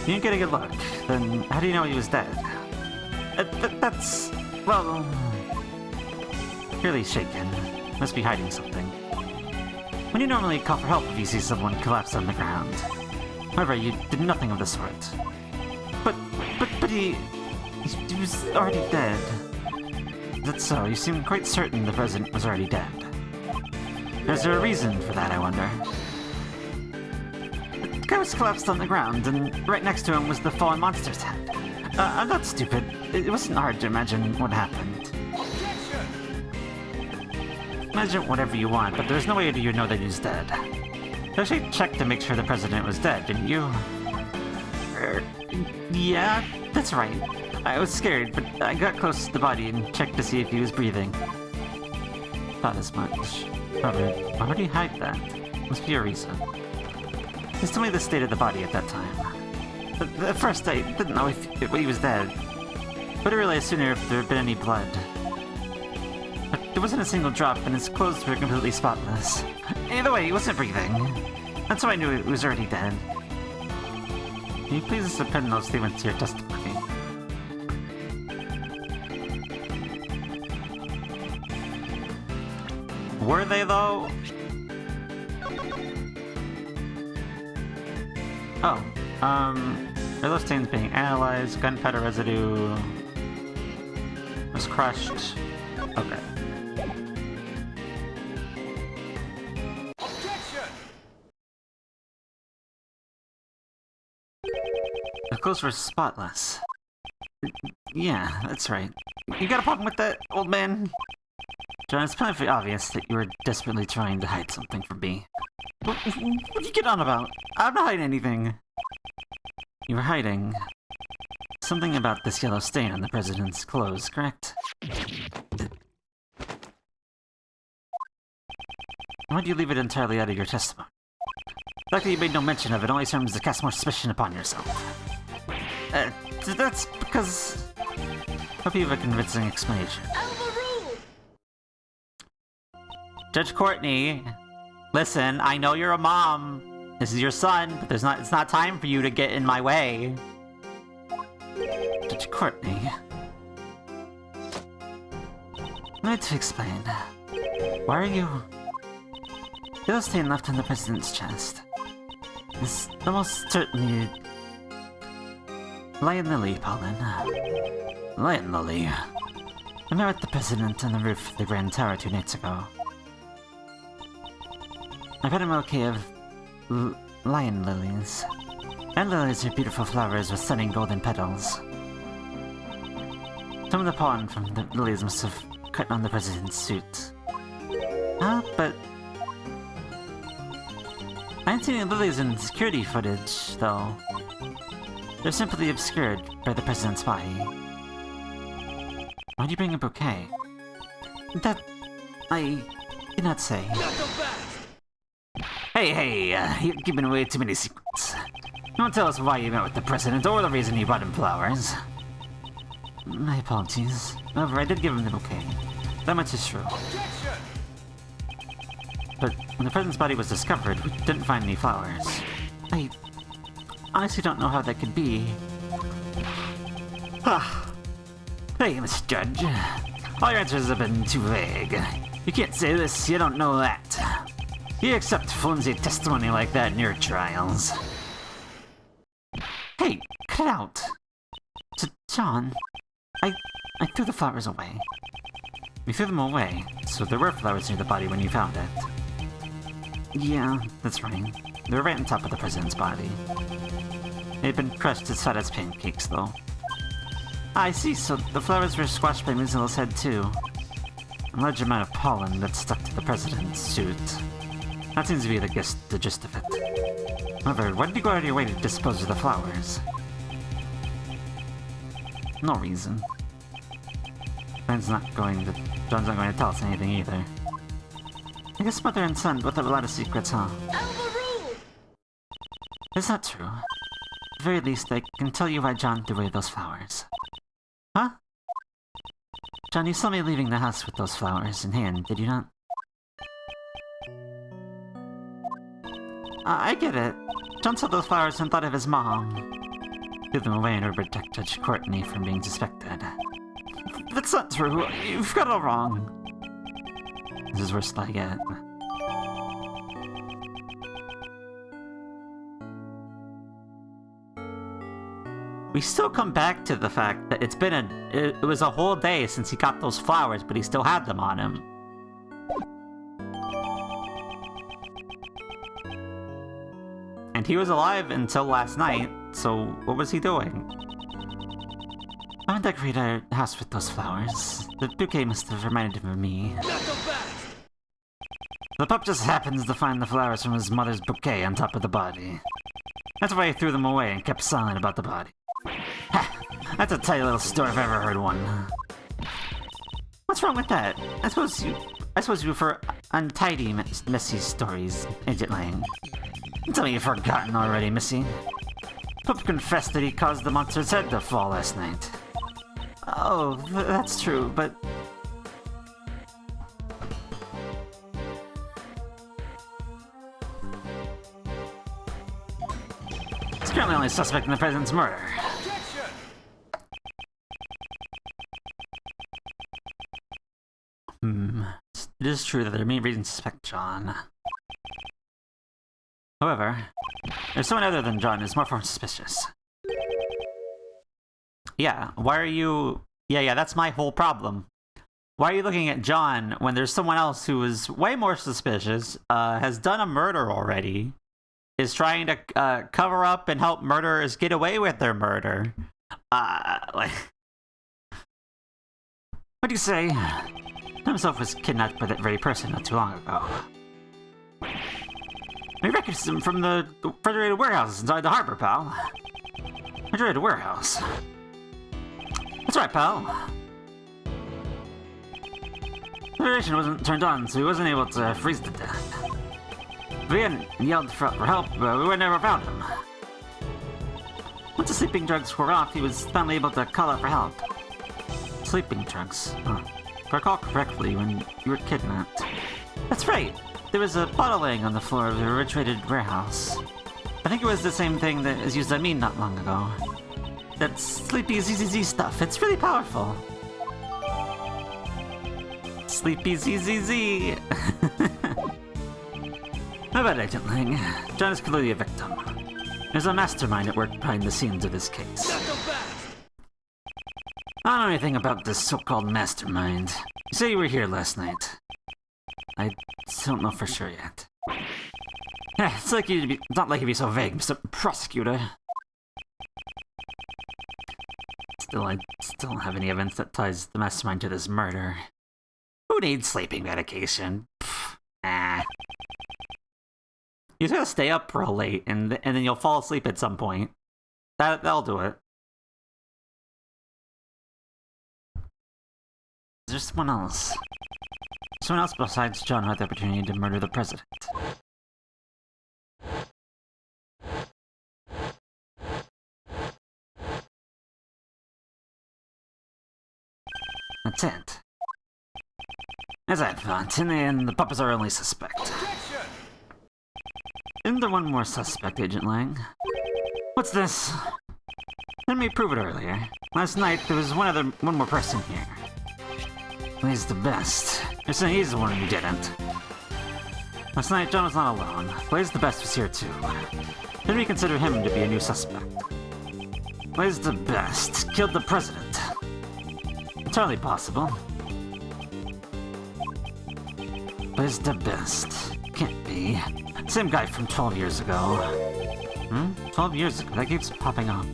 You didn't get a good look. Then how do you know he was dead? That's... well... Clearly shaken. Must be hiding something. When you normally call for help if you see someone collapse on the ground. However, you did nothing of the sort. But he was already dead. That's so. You seem quite certain the president was already dead. Is there a reason for that, I wonder? The guy was collapsed on the ground, and right next to him was the fallen monster's head. I'm not stupid. It wasn't hard to imagine what happened. Imagine whatever you want, but there's no way you know that he's dead. You actually checked to make sure the president was dead, didn't you? Yeah, that's right. I was scared, but I got close to the body and checked to see if he was breathing. Thought as much. However, why would he hide that? Must be a reason. Just tell me the state of the body at that time. At first, I didn't know if he was dead. But I realized sooner if there had been any blood. But there wasn't a single drop, and his clothes were completely spotless. Either way, he wasn't breathing. That's how I knew he was already dead. Can you please append those statements to your testimony? Were they, though? Oh, are those stains being analyzed? Gunpowder residue was crushed. Okay. The clothes were spotless. Yeah, that's right. You got a problem with that, old man? John, it's painfully obvious that you were desperately trying to hide something from me. What did you get on about? I'm not hiding anything. You were hiding something about this yellow stain on the president's clothes, correct? Why do you leave it entirely out of your testimony? The fact that you made no mention of it only serves to cast more suspicion upon yourself. That's because... Hope you have a convincing explanation. Judge Courtney, listen, I know you're a mom. This is your son, but it's not time for you to get in my way. Judge Courtney. I need to explain. Why are you... Yellow stain left on the president's chest. It's almost certainly... Lion Lily pollen. Lion Lily. I met with the president on the roof of the Grand Tower 2 nights ago. I've had a bouquet of lion lilies. Lion lilies are beautiful flowers with stunning golden petals. Some of the pollen from the lilies must have cut on the president's suit. But... I haven't seen any lilies in security footage, though. They're simply obscured by the president's body. Why'd you bring a bouquet? That... I... cannot say. Hey, you're giving away too many secrets. Don't tell us why you met with the president or the reason you bought him flowers. My apologies. However, I did give him the bouquet. That much is true. But when the president's body was discovered, we didn't find any flowers. I honestly don't know how that could be. Hey, Mr. Judge. All your answers have been too vague. You can't say this, you don't know that. You accept flimsy testimony like that in your trials. Hey, cut it out. John, I threw the flowers away. You threw them away, so there were flowers near the body when you found it. Yeah, that's right. They were right on top of the president's body. They'd been crushed as fat as pancakes, though. I see, so the flowers were squashed by Ms. Hill's head, too. large amount of pollen that stuck to the president's suit. That seems to be the gist of it. However, why did you go out of your way to dispose of the flowers? No reason. John's not going to tell us anything either. I guess mother and son both have a lot of secrets, huh? Is that true? At the very least, I can tell you why John threw away those flowers. Huh? John, you saw me leaving the house with those flowers in hand, did you not? I get it. John saw those flowers and thought of his mom. Threw them away in order to protect Judge Courtney from being suspected. That's not true. You've got it all wrong. This is worse than I get. We still come back to the fact that it was a whole day since he got those flowers, but he still had them on him. And he was alive until last night, so what was he doing? I haven't decorated our house with those flowers. The bouquet must have reminded him of me. The pup just happens to find the flowers from his mother's bouquet on top of the body. That's why he threw them away and kept silent about the body. Ha! That's a tight little story if I ever heard one. What's wrong with that? I suppose you prefer untidy, messy stories, Agent Lang. Tell me you've forgotten already, Missy. Pup confessed that he caused the monster's head to fall last night. Oh, that's true, but... He's currently only suspect in the president's murder. It is true that there are many reasons to suspect John. However, there's someone other than John who's more suspicious. Yeah, why are you... Yeah, that's my whole problem. Why are you looking at John when there's someone else who is way more suspicious, has done a murder already, is trying to cover up and help murderers get away with their murder? Like... What do you say? Tom himself was kidnapped by that very person not too long ago. We records him from the refrigerated warehouse inside the harbor, pal. Refrigerated warehouse. That's right, pal. The refrigeration wasn't turned on, so he wasn't able to freeze to death. If we hadn't yelled for help, we would never found him. Once the sleeping drugs were off, he was finally able to call out for help. Sleeping drugs? Huh. If I recall correctly, when you were kidnapped. That's right! There was a bottle laying on the floor of the refrigerated warehouse. I think it was the same thing that was used on me not long ago. That sleepy ZZZ stuff. It's really powerful. Sleepy ZZZ. How about Agent Lang? John is clearly a victim. There's a mastermind at work behind the scenes of this case. I don't know anything about this so-called mastermind. You say you were here last night. I don't know for sure yet. Yeah, it's not like you'd be so vague, Mr. Prosecutor. I still don't have any evidence that ties the mastermind to this murder. Who needs sleeping medication? Pfft, nah. You just gotta stay up real late, and then you'll fall asleep at some point. That'll do it. Is there someone else? Someone else besides John who had the opportunity to murder the president. That's it. As I thought, in the end, the pup is our only suspect. Isn't there one more suspect, Agent Lang? What's this? Let me prove it earlier. Last night, there was one more person here. He's the best. You're saying he's the one who didn't. Last night, John was not alone. Blaze the Best was here too. Then we consider him to be a new suspect. Blaze the Best killed the president. Entirely possible. Blaze the Best. Can't be. Same guy from 12 years ago. 12 years ago? That keeps popping up.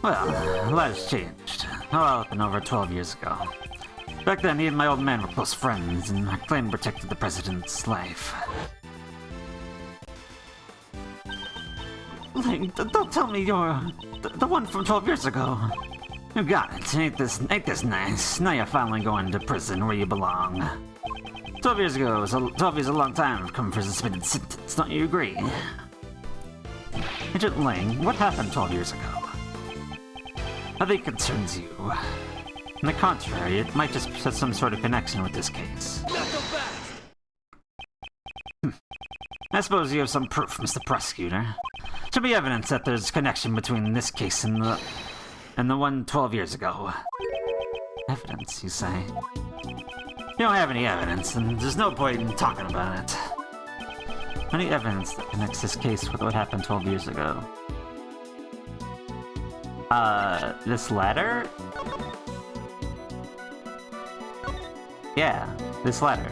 Well, a lot has changed. All happened over 12 years ago. Back then, he and my old man were close friends, and I claim protected the president's life. Like, don't tell me you're the one from 12 years ago. You got it. Ain't this nice? Now you're finally going to prison where you belong. 12 years ago, 12 years is a long time to come for a suspended sentence, don't you agree? Agent Lang, what happened 12 years ago? Nothing concerns you. On the contrary, it might just have some sort of connection with this case. I suppose you have some proof, Mr. Prosecutor. Should be evidence that there's connection between this case and the one 12 years ago. Evidence, you say? You don't have any evidence, and there's no point in talking about it. Any evidence that connects this case with what happened 12 years ago? This letter? Yeah, this letter.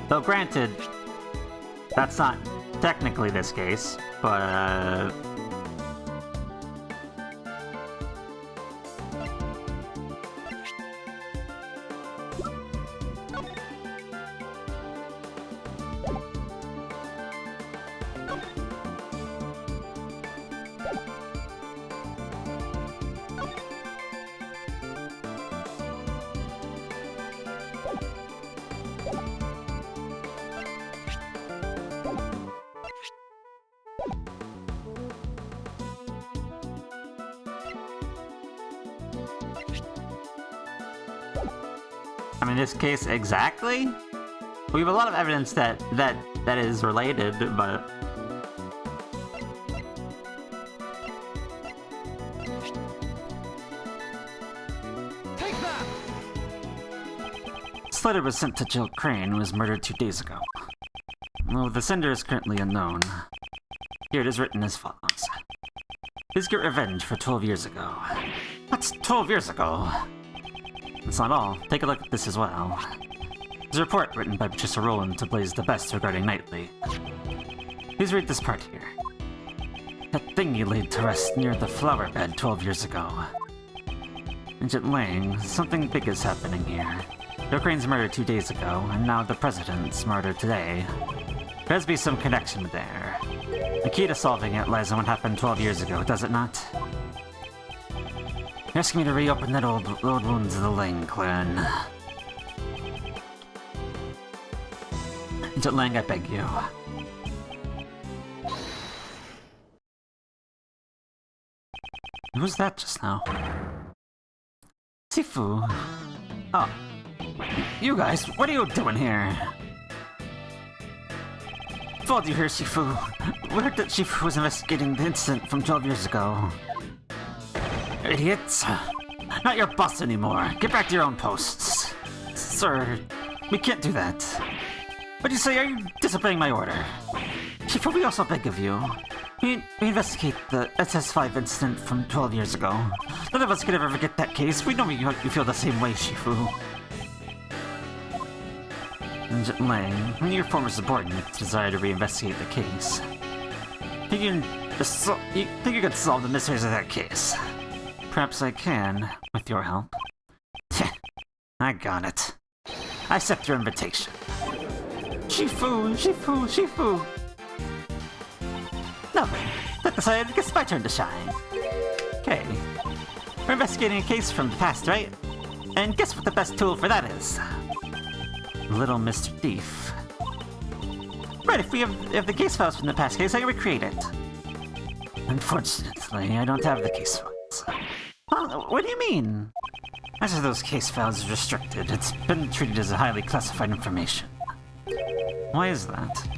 Though granted, that's not technically this case, but I mean, this case exactly? We have a lot of evidence that is related, but Take that! this letter was sent to Jill Crane, who was murdered 2 days ago. Well, the sender is currently unknown. Here it is written as follows. Please get revenge for 12 years ago. What's 12 years ago? That's not all. Take a look at this as well. There's a report written by Patricia Rowland to Blaze the Best regarding Knightley. Please read this part here. That thing you laid to rest near the flower bed 12 years ago. Agent Lang, something big is happening here. Jill Crane's murdered 2 days ago, and now the president's murdered today. There has to be some connection there. The key to solving it lies in what happened 12 years ago, does it not? You're asking me to reopen that old wounds of the Lang clan. Agent Lang, I beg you. Who was that just now? Sifu. Oh. You guys, what are you doing here? Followed you here, Sifu. We heard that Sifu was investigating the incident from 12 years ago. Idiots. Not your boss anymore. Get back to your own posts. Sir, we can't do that. What do you say? Are you disobeying my order? Sifu, we also beg of you. We investigate the SS5 incident from 12 years ago. None of us could ever forget that case. We know you feel the same way, Shifu. Agent Lang, when your former subordinates desire to reinvestigate the case, think you can solve the mysteries of that case? Perhaps I can, with your help. I got it. I accept your invitation. Shifu! Nothing. That decided, I guess it's my turn to shine. Okay. We're investigating a case from the past, right? And guess what the best tool for that is? Little Mr. Thief. Right, if we have the case files from the past case, I can recreate it. Unfortunately, I don't have the case files. Well, what do you mean? After those case files are restricted, it's been treated as highly classified information. Why is that?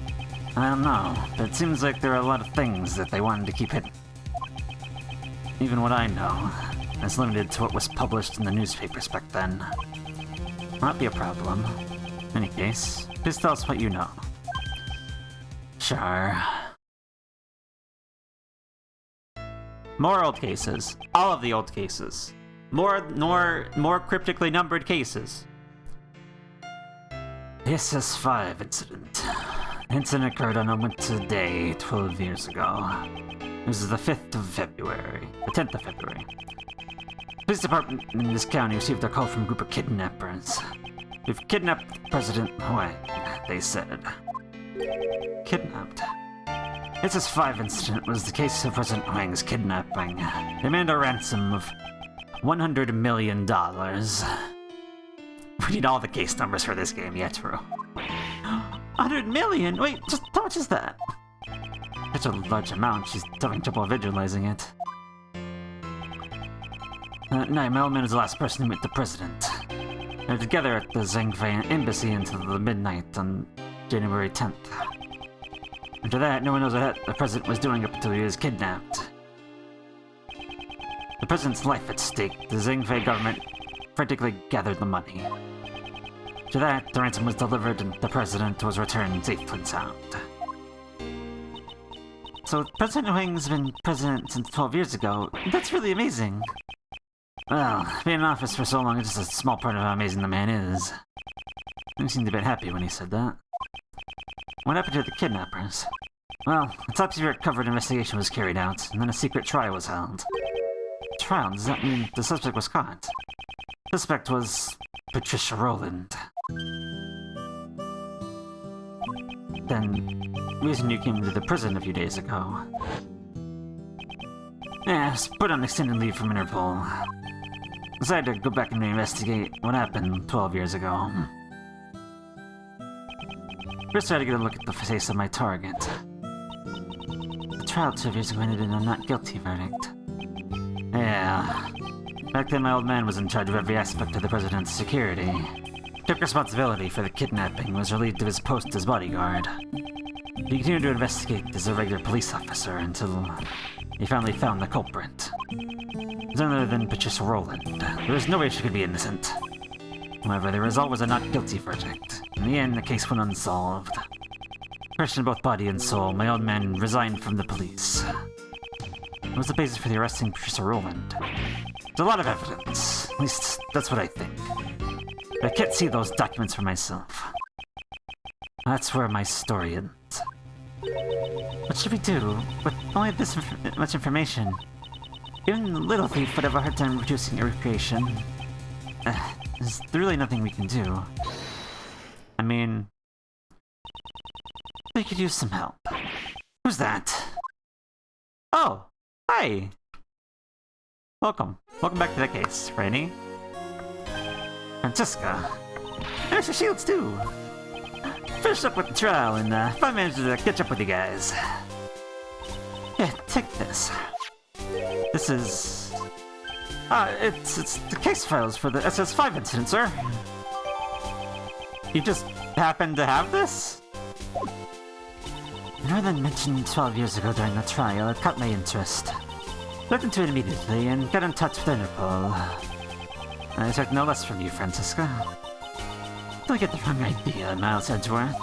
I don't know, but it seems like there are a lot of things that they wanted to keep hidden. Even what I know is limited to what was published in the newspapers back then. Not be a problem. In any case, please tell us what you know. Sure. More old cases. All of the old cases. More cryptically numbered cases. The SS5 incident. The incident occurred on a winter day 12 years ago. It was the 5th of February. The 10th of February. Police department in this county received a call from a group of kidnappers. We've kidnapped President Huang, they said. Kidnapped? This 5 incident was the case of President Huang's kidnapping. They demand a ransom of $100 million. We need all the case numbers for this game, yeah, true. 100 million? Wait, just how much is that? It's a large amount, she's having trouble visualizing it. No, my old man was the last person to meet the president. They were together at the Zhengfei embassy until the midnight on January 10th. After that, no one knows what the president was doing up until he was kidnapped. The president's life at stake, the Zhengfei government frantically gathered the money. After that, the ransom was delivered and the president was returned safe and sound. So President Huang's been president since 12 years ago. That's really amazing. Well, being in office for so long is just a small part of how amazing the man is. He seemed a bit happy when he said that. What happened to the kidnappers? Well, a top-secret-covered investigation was carried out, and then a secret trial was held. Trial? Does that mean the suspect was caught? The suspect was Patricia Rowland. Then, the reason you came to the prison a few days ago. Yeah, I was put on extended leave from Interpol. Decided to go back and investigate what happened 12 years ago. First, I had to get a look at the face of my target. The trial 12 years ago ended in a not guilty verdict. Yeah. Back then, my old man was in charge of every aspect of the president's security. Took responsibility for the kidnapping and was relieved of his post as bodyguard. He continued to investigate as a regular police officer until he finally found the culprit. It was none other than Patricia Rowland. There was no way she could be innocent. However, the result was a not guilty verdict. In the end, the case went unsolved. Crushed in both body and soul, my old man resigned from the police. What was the basis for the arresting Patricia Rowland? There's a lot of evidence. At least, that's what I think. But I can't see those documents for myself. That's where my story ends. What should we do with only this much information? Even the little thief would have a hard time producing a recreation. There's really nothing we can do. I mean, we could use some help. Who's that? Oh, hi! Welcome. Welcome back to the case, Rainy. Francisca. There's your shields, too! Finished up with the trial, and if I managed to catch up with you guys. Yeah, take this. This is... it's the case files for the SS5 incident, sir. You just happened to have this? Northern mentioned 12 years ago during the trial, it caught my interest. Looked into it immediately and got in touch with Interpol. I expect no less from you, Francisca. Don't get the wrong idea, Miles Edgeworth.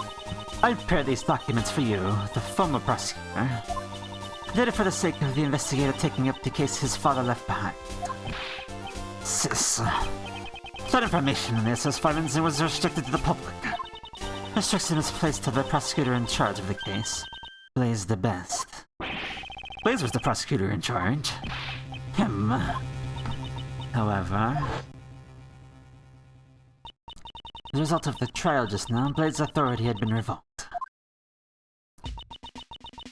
I prepared these documents for you, the former prosecutor. I did it for the sake of the investigator taking up the case his father left behind. Sis. That information in the SS5 incident was restricted to the public. Restriction was placed to the prosecutor in charge of the case, Blaze the Best. Blaze was the prosecutor in charge. Him. However... as a result of the trial just now, Blaze's authority had been revoked.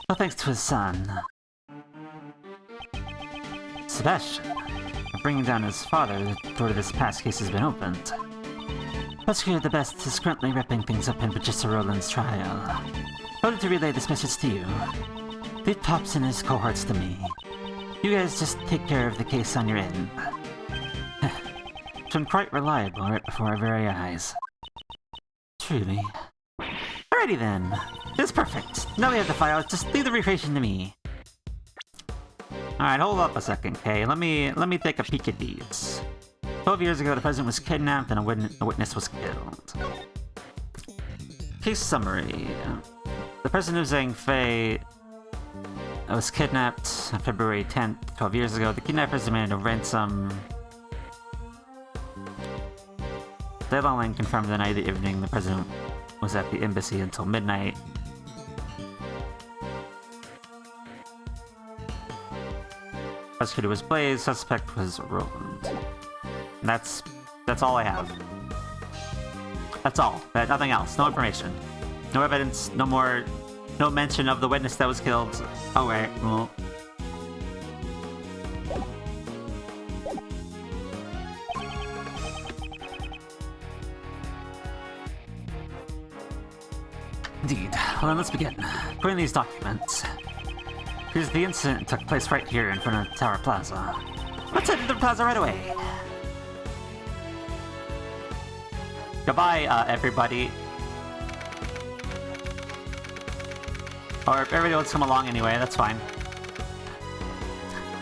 Well, thanks to his son, Sebastian, for bringing down his father, the door to this past case has been opened. Prosecutor the Best is currently wrapping things up in Patricia Rowland's trial. I wanted to relay this message to you. Leave Pops and his cohorts to me. You guys just take care of the case on your end. It's been quite reliable right before our very eyes. Truly. Alrighty then. It's perfect. Now we have the file, just leave the recreation to me. Alright, hold up a second, Kay. Let me take a peek at these. 12 years ago, the president was kidnapped and a witness was killed. Case summary. The president of Zhengfei was kidnapped on February 10th, 12 years ago. The kidnappers demanded a ransom. Deadline confirmed the night of the evening the president was at the embassy until midnight. Prosecutor was Blaze, suspect was Roland. And that's all I have. That's all. Nothing else. No information. No evidence. No more. No mention of the witness that was killed. Oh wait. Well. Indeed. Well, then let's begin. Putting these documents. Because the incident took place right here in front of Tower Plaza. Let's head to the plaza right away. Goodbye, everybody. Or if everybody wants to come along anyway, that's fine.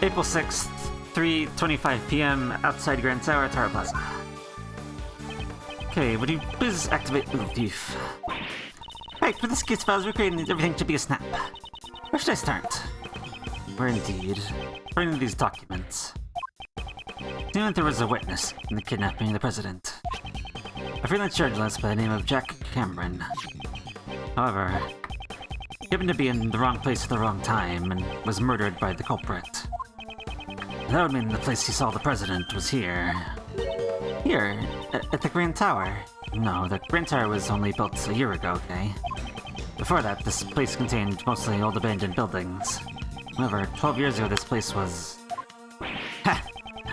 April 6th, 3:25 p.m. outside Grand Tower, Tower Plaza. Okay, would you please activate the thief? Right, for this case files, we're creating everything to be a snap. Where should I start? Where indeed? Bringing these documents. Knew that there was a witness in the kidnapping of the president. A freelance journalist by the name of Jack Cameron. However, he happened to be in the wrong place at the wrong time and was murdered by the culprit. That would mean the place he saw the president was here. Here? At the Grand Tower? No, the Grand Tower was only built a year ago, okay? Before that, this place contained mostly old abandoned buildings. However, 12 years ago this place was... Ha!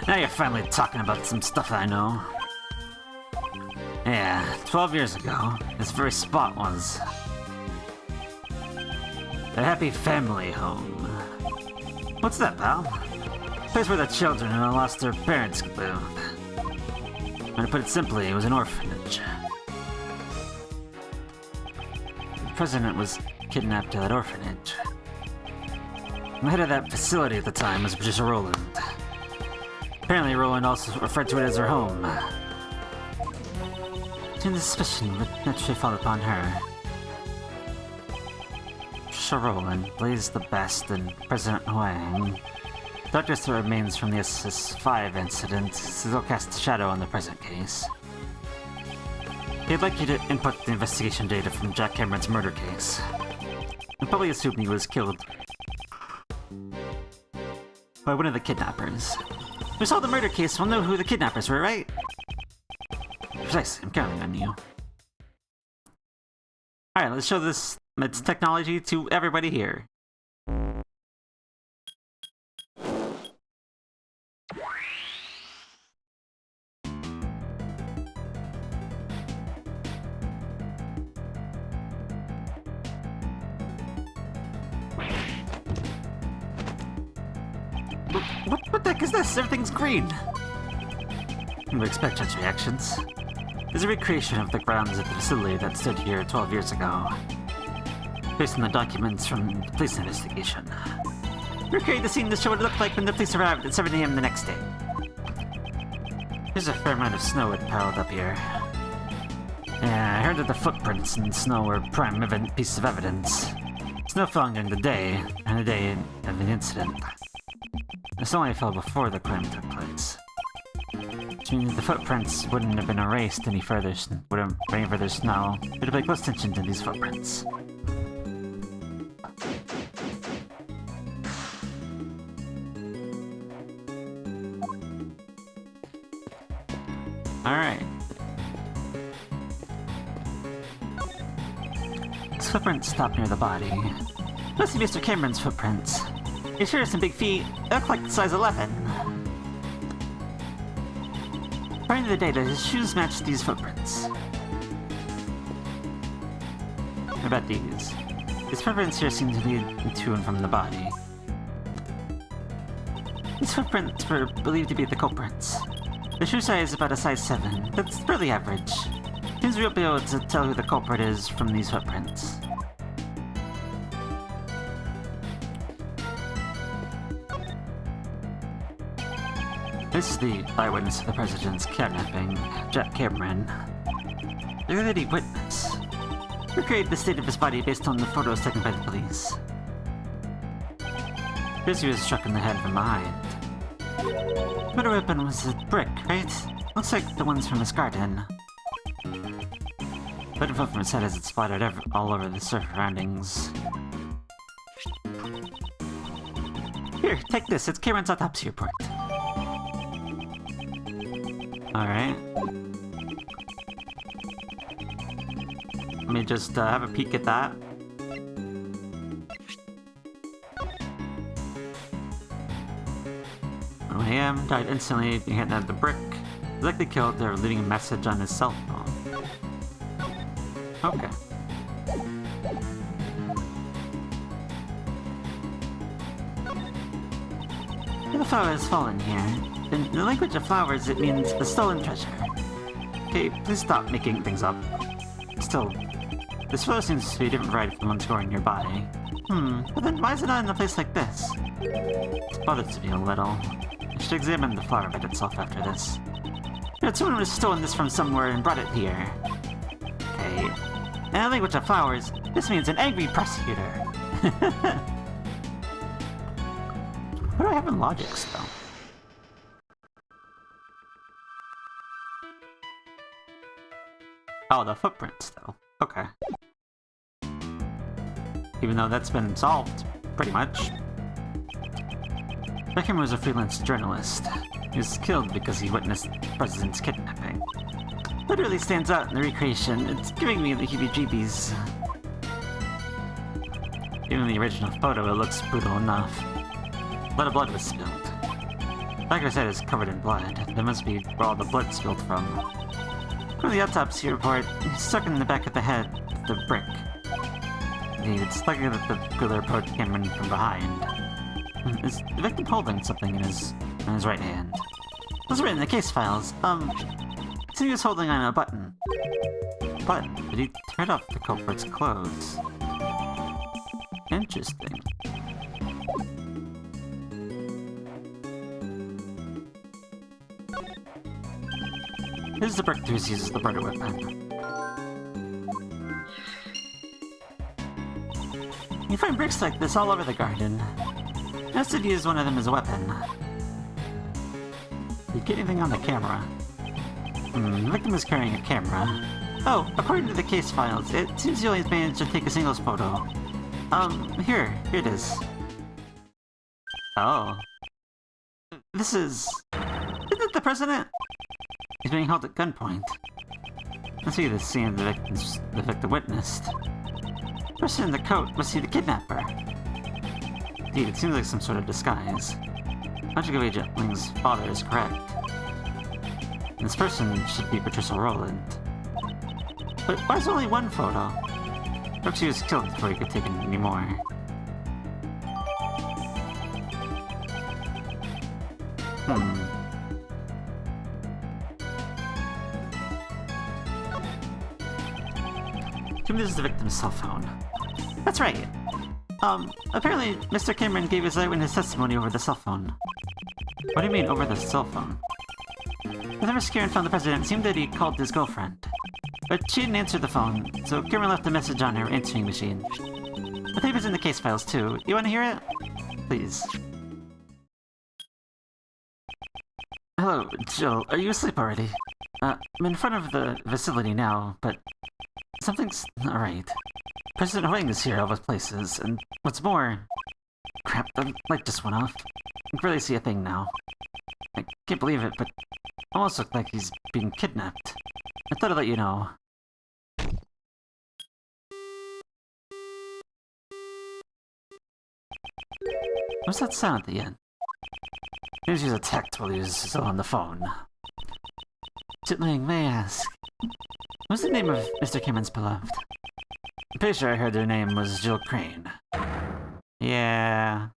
Now you're finally talking about some stuff I know. Yeah, 12 years ago, this very spot was... a happy family home. What's that, pal? Place where the children who lost their parents could live. And to put it simply, it was an orphanage. The president was kidnapped at that orphanage. The head of that facility at the time was Patricia Roland. Apparently, Roland also referred to it as her home. Soon the suspicion would naturally fall upon her. Patricia Roland, Blaze the Best, and President Huang. Doctors the remains from the SS5 incident still cast a shadow on the present case. He'd like you to input the investigation data from Jack Cameron's murder case. And probably assume he was killed by one of the kidnappers. We solve the murder case, we'll know who the kidnappers were, right? Precisely, I'm counting on you. Alright, let's show this its technology to everybody here. What the heck is this? Everything's green! You would expect such reactions. It's a recreation of the grounds of the facility that stood here 12 years ago. Based on the documents from the police investigation. We recreated the scene to show what it looked like when the police arrived at 7 a.m. the next day. There's a fair amount of snow had piled up here. Yeah, I heard that the footprints in the snow were prime pieces of evidence. Snow fell during the day, and the day of the incident. The snow only fell before the crime took place. Which means the footprints wouldn't have been erased any further, wouldn't have any further snow. We'd pay close attention to these footprints. Alright. This footprint stopped near the body. Must be Mr. Cameron's footprints. He sure has some big feet. They look like the size 11. According to the data, his shoes match these footprints. What about these? These footprints here seem to lead to and from the body. These footprints were believed to be the culprits. The shoe size is about a size 7. That's really average. Seems we won't be able to tell who the culprit is from these footprints. This is the eyewitness of the president's kidnapping, Jack Cameron. Look at the witness. We created the state of his body based on the photos taken by the police. Appears he was struck in the head from behind. The murder weapon was a brick, right? Looks like the ones from his garden. Blood and foot from his head as it splattered all over the surroundings. Here, take this. It's Cameron's autopsy report. Alright. Let me just have a peek at that. AM died instantly being hit at the brick. Likely killed after leaving a message on his cell phone. Okay. The flower has fallen here. In the language of flowers, it means a stolen treasure. Okay, please stop making things up. Still, this flower seems to be a different variety from one scoring nearby. But then why is it not in a place like this? It's bothered me a little. I should examine the flower bed itself after this. You know, someone would have stolen this from somewhere and brought it here. Okay. In the language of flowers, this means an angry prosecutor. What do I have in logics, though? Oh, the footprints, though. Okay. Even though that's been solved, pretty much. Beckham was a freelance journalist. He was killed because he witnessed the president's kidnapping. Literally stands out in the recreation. It's giving me the heebie-jeebies. Even in the original photo, it looks brutal enough. A lot of blood was spilled. Like I said, it's covered in blood. That must be where all the blood spilled from. From the autopsy report, he's stuck in the back of the head with the brick. It's likely that the killer approached Cameron from behind. Is the victim holding something in his right hand? It was written in the case files. So he was holding on a button. But he turned off the culprit's clothes. Interesting. Here's the brick to use the murder weapon. You find bricks like this all over the garden. Best to use one of them as a weapon. Did you get anything on the camera? The victim is carrying a camera. Oh, according to the case files, it seems he only managed to take a single photo. Here it is. Oh. This is... Isn't it the president? He's being held at gunpoint. Let's see the scene the victim witnessed. The person in the coat must be the kidnapper. Indeed, it seems like some sort of disguise. Logic of Agent Ling's father is correct. And this person should be Patricia Rowland. But why is there only one photo? Perhaps he was killed before he could take any more. Maybe this is the victim's cell phone. That's right. Apparently, Mr. Cameron gave his eyewitness testimony over the cell phone. What do you mean, over the cell phone? Whenever Cameron found the president, it seemed that he called his girlfriend. But she didn't answer the phone, so Cameron left a message on her answering machine. The tape is in the case files, too. You want to hear it? Please. Hello, Jill. Are you asleep already? I'm in front of the facility now, but... something's not right. President Huang is here, all those places, and what's more... Crap, the light just went off. I can barely see a thing now. I can't believe it, but... almost looked like he's being kidnapped. I thought I'd let you know. What's that sound at the end? Maybe he was attacked while he was still on the phone. Jitling, may I ask? What's the name of Mr. Cameron's beloved? I'm pretty sure I heard their name was Jill Crane. Yeah...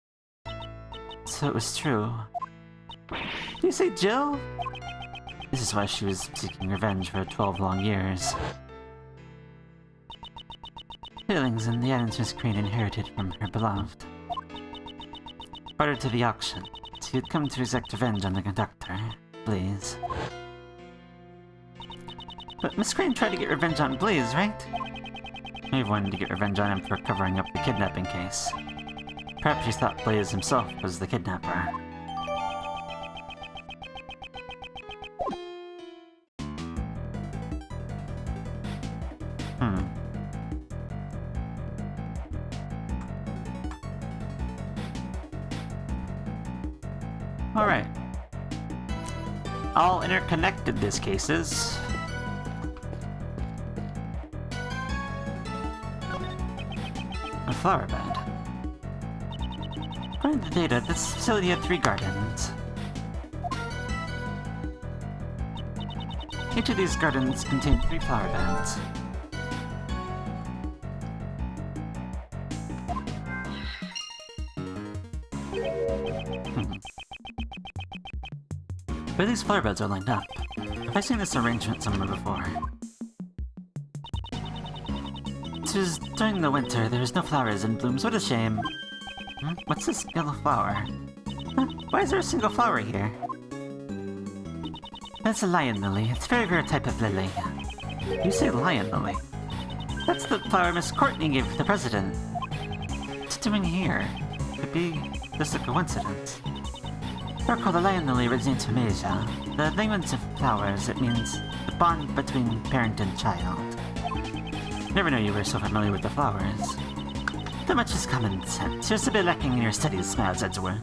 so it was true. Did you say Jill? This is why she was seeking revenge for 12 long years. Feelings and the items Miss Crane inherited from her beloved. Brought her to the auction. She had come to exact revenge on the conductor. Blaze. But Miss Crane tried to get revenge on Blaze, right? Maybe wanted to get revenge on him for covering up the kidnapping case. Perhaps she thought Blaze himself was the kidnapper. alright. All interconnected these cases. A flower bed. According to data, this facility had 3 gardens. Each of these gardens contained 3 flower beds. Where these flower beds are lined up. Have I seen this arrangement somewhere before? It was during the winter, there was no flowers in blooms. What a shame. What's this yellow flower? Why is there a single flower here? That's a lion lily. It's a very rare type of lily. You say lion lily? That's the flower Miss Courtney gave to the president. What's it doing here? Could be just a coincidence. They're called the lion lily originates from Asia. The language of flowers, it means the bond between parent and child. Never knew you were so familiar with the flowers. Too much is common sense. You're a bit lacking in your studies, Miles Edgeworth.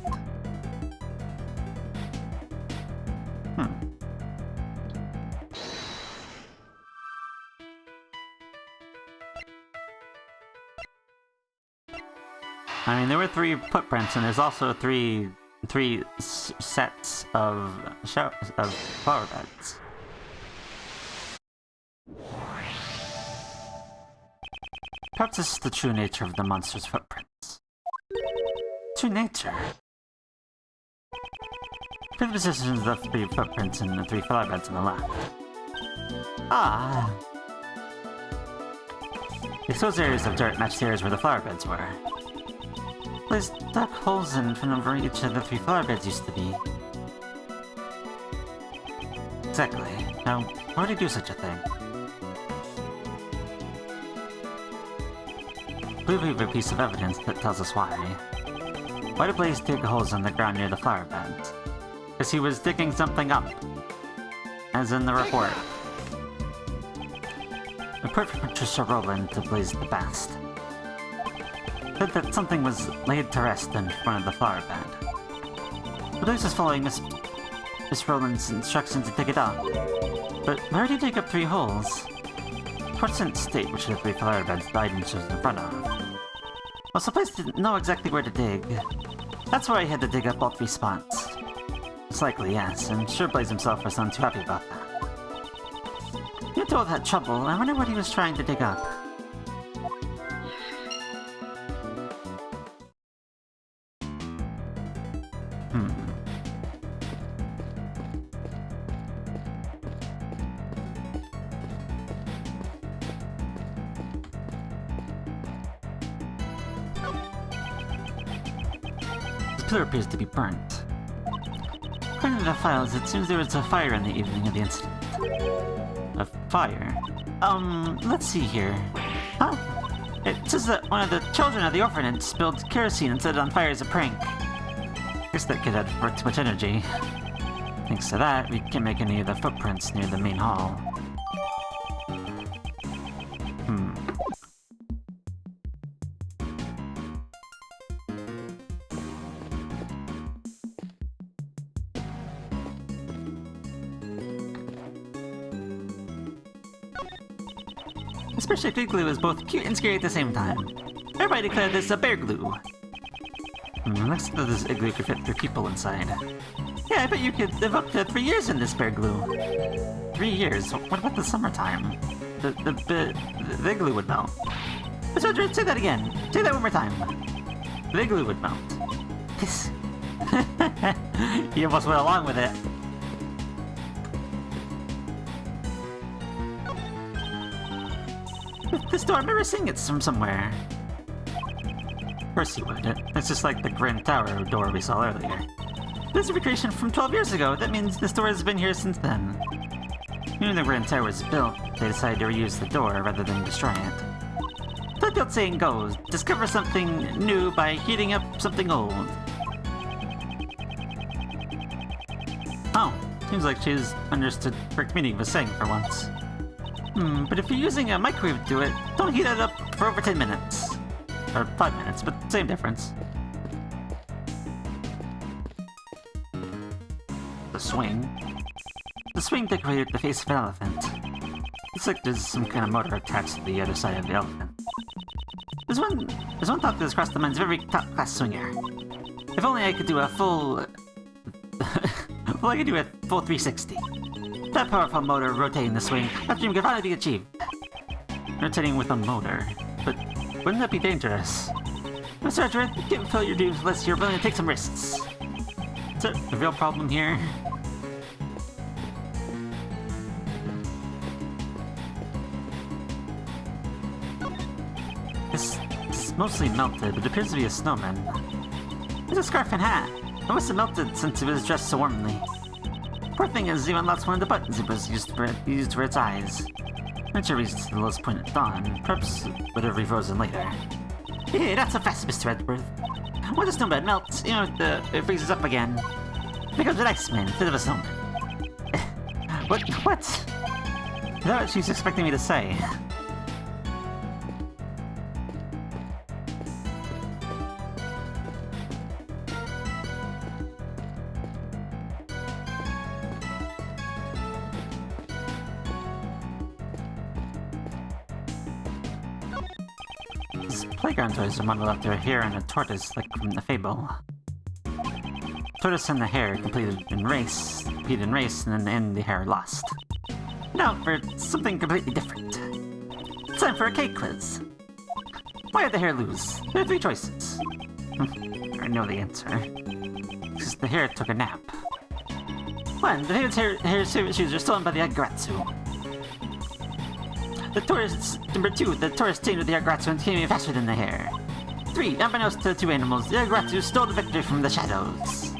I mean, there were 3 footprints, and there's also three sets of flower beds. Perhaps this is the true nature of the monster's footprints. True nature? For the positions of the 3 footprints and the 3 flower beds on the left. Ah! The exposed areas of dirt match the areas where the flower beds were. There's dug holes in front of each of the 3 flower beds used to be. Exactly. Now, why would he do such a thing? I believe we have a piece of evidence that tells us why. Why did Blaze dig holes in the ground near the flower beds? Because he was digging something up. As in the report. Report from Patricia Rowland to Blaze the Best. Said that something was laid to rest in front of the flower bed. Blaze was following Miss Rowland's instructions to dig it up. But where did he dig up 3 holes? Reports didn't state which of the 3 flower beds the item was in front of. Well, so Blaze didn't know exactly where to dig. That's why he had to dig up all 3 spots. Most likely, yes. I'm sure Blaze himself was not too happy about that. He had all that trouble. I wonder what he was trying to dig up. This pillar appears to be burnt. According to the files, it seems there was a fire in the evening of the incident. A fire? Let's see here. Huh? It says that one of the children of the orphanage spilled kerosene and set it on fire as a prank. Guess that kid had far too much energy. Thanks to that, we can't make any of the footprints near the main hall. Especially if Igloo is both cute and scary at the same time. Everybody declared this a bear glue. Looks like this igloo could fit 3 people inside. Yeah, I bet you could live up to 3 years in this bear glue. 3 years? What about the summertime? The igloo would melt. Say that again. Say that one more time. The igloo would melt. This. You almost went along with it. This door, I remember seeing it from somewhere. Of course you would. It's just like the Grand Tower door we saw earlier. This is a recreation from 12 years ago. That means this door has been here since then. When the Grand Tower was built, they decided to reuse the door rather than destroy it. Like the old saying goes, discover something new by heating up something old. Oh, seems like she's understood the correct meaning of a saying for once. But if you're using a microwave to do it, don't heat it up for over 10 minutes. Or 5 minutes, but same difference. the swing. The swing decorated the face of an elephant. Looks like there's some kind of motor attached to the other side of the elephant. There's one thought that has crossed the minds of every top-class swinger. If only I could do a full... if only I could do a full 360. That powerful motor rotating the swing, that dream could finally be achieved. Rotating with a motor. But wouldn't that be dangerous? Mr. Archer, you can't fulfill your dreams unless you're willing to take some risks. Is there a real problem here? This is mostly melted, but it appears to be a snowman. It's a scarf and hat. It must have melted since it was dressed so warmly. Poor thing has even lost one of the buttons it was used for its eyes. Nature reaches the lowest point at dawn. Perhaps it would have refrozen later. Hey, not so fast, Mr. Edgeworth. When the snowman melts, it freezes up again. It becomes an iceman instead of a snowman. What? Is that what she's expecting me to say? Playground toys are modeled after a hare and a tortoise, like from the fable. Tortoise and the hare competed in race, and in the end the hare lost. Now for something completely different. It's time for a cake quiz. Why did the hare lose? There are 3 choices. I know the answer. Because the hare took a nap. 1. The hare's favorite shoes are stolen by the Yagratsu. Number 2, the tortoise chained with the Yagratsu and came in faster than the hare. 3, unbeknownst to the 2 animals, the Yagratsu stole the victory from the shadows.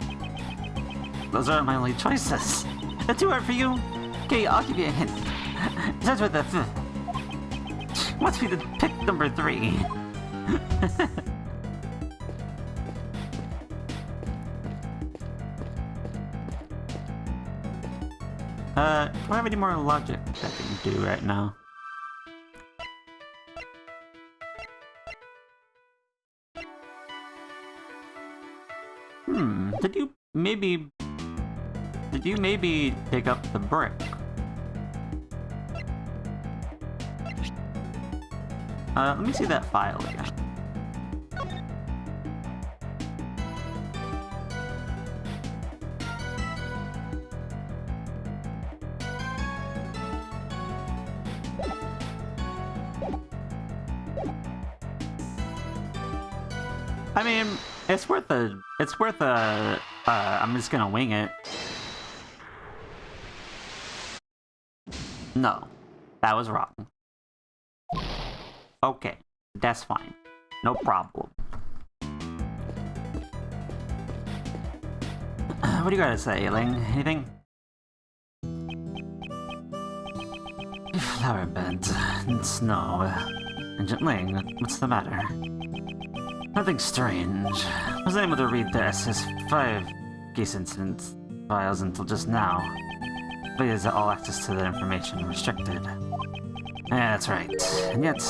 Those are my only choices. The 2 are for you? Okay, I'll give you a hint. It starts with a F. Must be the pick number 3. Do I have any more logic that I can do right now? Did you maybe pick up the brick? Let me see that file again. I mean, it's worth a, I'm just gonna wing it. No, that was wrong. Okay, that's fine. No problem. What do you gotta say, Ling? Anything? Flower beds and snow. Agent Ling, what's the matter? Nothing strange. I wasn't able to read the SS5 case incident files until just now. But is all access to that information restricted? Yeah, that's right. And yet,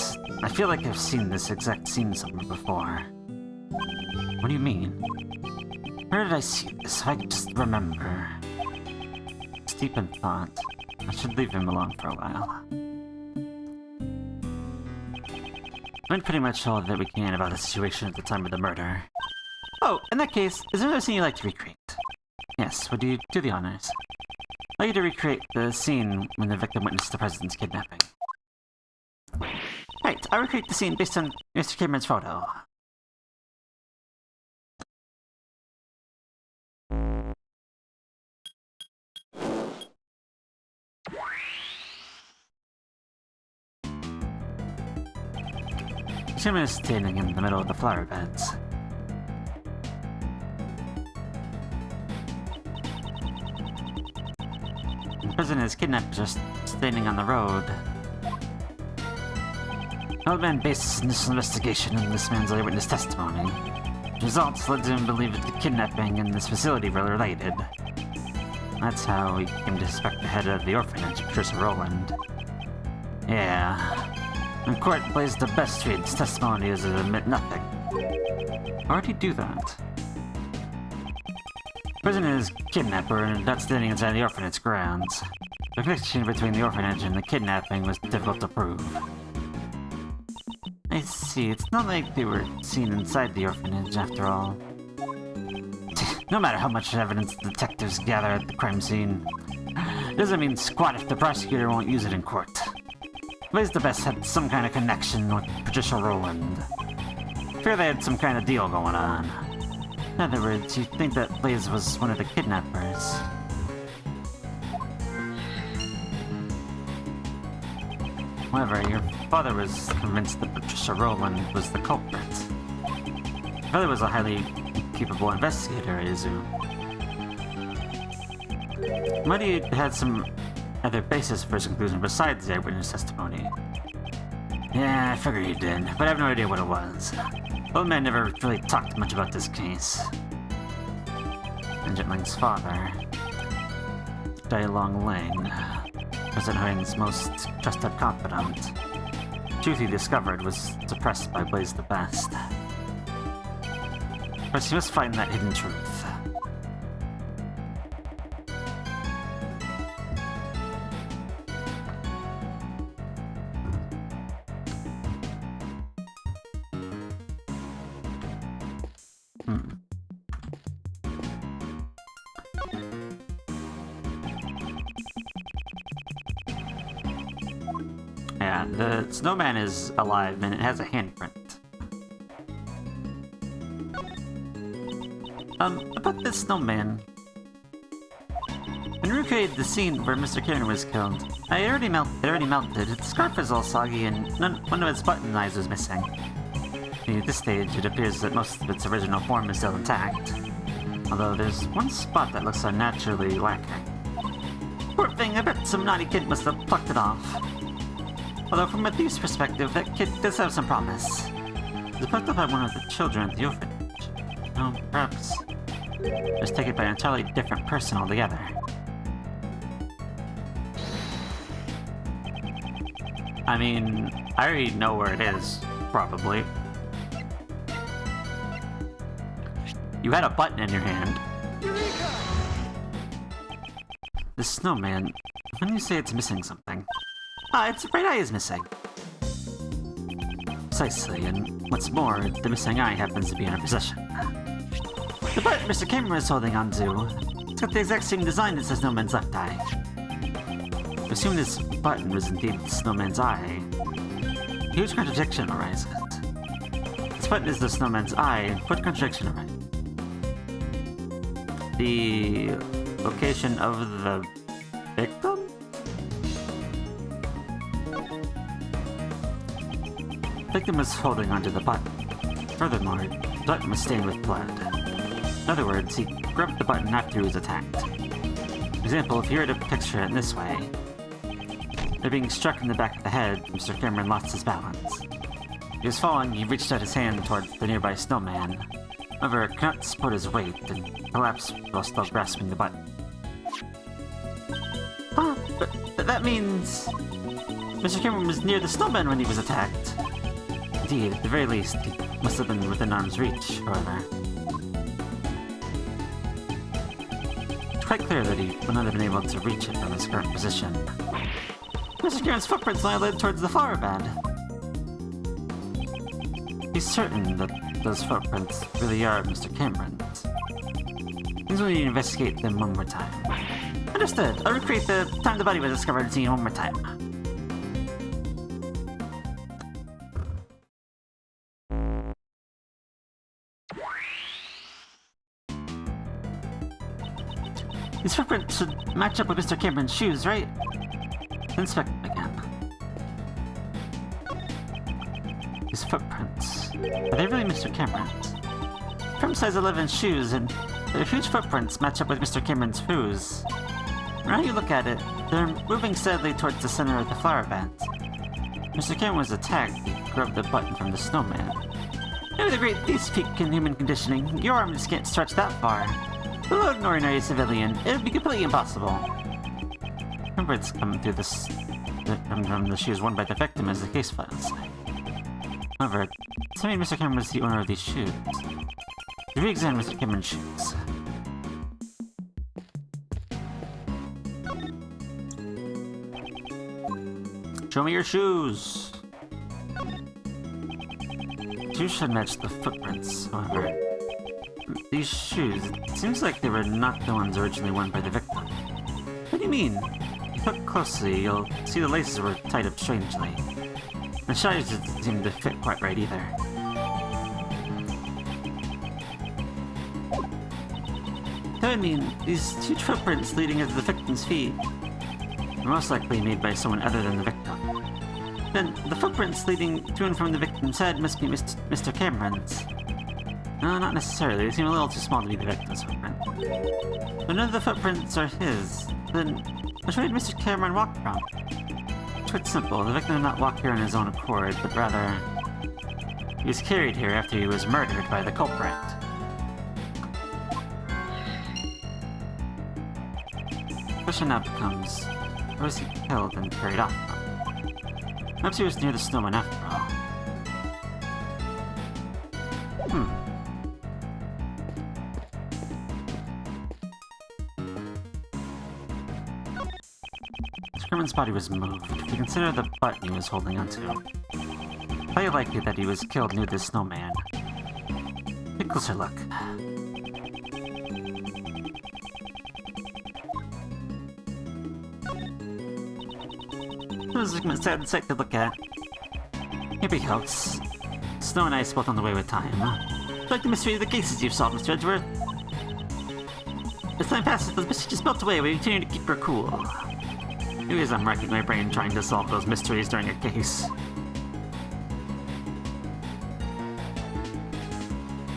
I feel like I've seen this exact scene somewhere before. What do you mean? Where did I see this? If I could just remember. It's deep in thought. I should leave him alone for a while. I learned pretty much all that we can about the situation at the time of the murder. Oh, in that case, is there another scene you'd like to recreate? Yes, would you do the honors? I'd like you to recreate the scene when the victim witnessed the president's kidnapping. Right, I'll recreate the scene based on Mr. Cameron's photo. Cameron is standing in the middle of the flower beds. The president is kidnapped just standing on the road. Old man based his initial investigation on this man's eyewitness testimony. The results led him to believe that the kidnapping and this facility were related. That's how he came to suspect the head of the orphanage, Patricia Rowland. Yeah. And court plays the best to read his testimony as it admit nothing. Why would he do that? Prisoner is kidnapper and not standing inside the orphanage grounds. The connection between the orphanage and the kidnapping was difficult to prove. I see, it's not like they were seen inside the orphanage after all. No matter how much evidence the detectives gather at the crime scene, it doesn't mean squat if the prosecutor won't use it in court. Blaze the Best had some kind of connection with Patricia Rowland. Fear they had some kind of deal going on. In other words, you'd think that Blaze was one of the kidnappers. However, your father was convinced that Patricia Rowland was the culprit. Your father was a highly capable investigator, I assume. Might he had some other basis for his conclusion besides the eyewitness testimony? Yeah, I figured he did, but I have no idea what it was. The old man never really talked much about this case. Agent Lang's father, Dai Long Lang, President Huang's most trusted confidant. The truth he discovered was suppressed by Blaze the Best. But he must find that hidden truth. Yeah, the snowman is alive and it has a handprint. About this snowman. When we recreated the scene where Mr. Cameron was killed, it already melted. Its scarf is all soggy and one of its button eyes was missing. At this stage, it appears that most of its original form is still intact. Although there's one spot that looks unnaturally lacking. Poor thing, I bet some naughty kid must have plucked it off. Although from a thief's perspective, that kid does have some promise. It was plucked up by one of the children at the orphanage. Oh, perhaps it was taken by an entirely different person altogether. I mean, I already know where it is, probably. You had a button in your hand. Eureka! The snowman, when you say it's missing something, its right eye is missing. Precisely, and what's more, the missing eye happens to be in our possession. The button Mr. Cameron is holding onto, it's got the exact same design as the snowman's left eye. Assuming this button was indeed the snowman's eye, a huge contradiction arises. This button is the snowman's eye, what contradiction arises? The location of the victim? The victim was holding onto the button. Furthermore, the button was stained with blood. In other words, he grabbed the button after he was attacked. For example, if you were to picture it this way, after being struck in the back of the head, Mr. Cameron lost his balance. He was falling, he reached out his hand towards the nearby snowman. However, could not support his weight and collapsed while still grasping the button. Huh, but that means Mr. Cameron was near the snowman when he was attacked. Indeed, at the very least, he must have been within arm's reach, however. It's quite clear that he would not have been able to reach it from his current position. Mr. Cameron's footprints only led towards the flower bed. He's certain that those footprints really are Mr. Cameron's. Things will need to investigate them one more time. Understood. I'll recreate the time the body was discovered scene one more time. These footprints should match up with Mr. Cameron's shoes, right? Inspect them again. These footprints. Are they really Mr. Cameron's? From size 11 shoes, and their huge footprints match up with Mr. Cameron's shoes. Now you look at it, they're moving steadily towards the center of the flower beds. Mr. Cameron was attacked, he grabbed the button from the snowman. Maybe the great thief's peak in human conditioning, your arm just can't stretch that far. Below an ordinary civilian, it would be completely impossible. Remember, it's coming through this from the shoes worn by the victim, as the case files. However, assuming Mr. Cameron was the owner of these shoes, we re-examine Mr. Cameron's shoes. Show me your shoes! Shoes should match the footprints, however. These shoes, it seems like they were not the ones originally worn by the victim. What do you mean? If you look closely, you'll see the laces were tied up strangely. The shines didn't seem to fit quite right either. I mean, these huge footprints leading into the victim's feet were most likely made by someone other than the victim. Then, the footprints leading to and from the victim's head must be Mr. Cameron's. No, not necessarily. They seem a little too small to be the victim's footprint. But none of the footprints are his. Then, which way did Mr. Cameron walk from? It's quite simple. The victim did not walk here on his own accord, but rather, he was carried here after he was murdered by the culprit. The question now becomes, where was he killed and carried off from? Perhaps he was near the snowman after all. Cameron's body was moved. If you consider the button he was holding onto, highly likely that he was killed near the snowman. Take a closer look. It was a sad sight to look at. Maybe helps. Snow and ice both on the way with time. Like the mystery of the cases you've solved, Mr. Edgeworth. As time passes, those mysteries melt away, we continue to keep her cool. Maybe as I'm racking my brain trying to solve those mysteries during a case.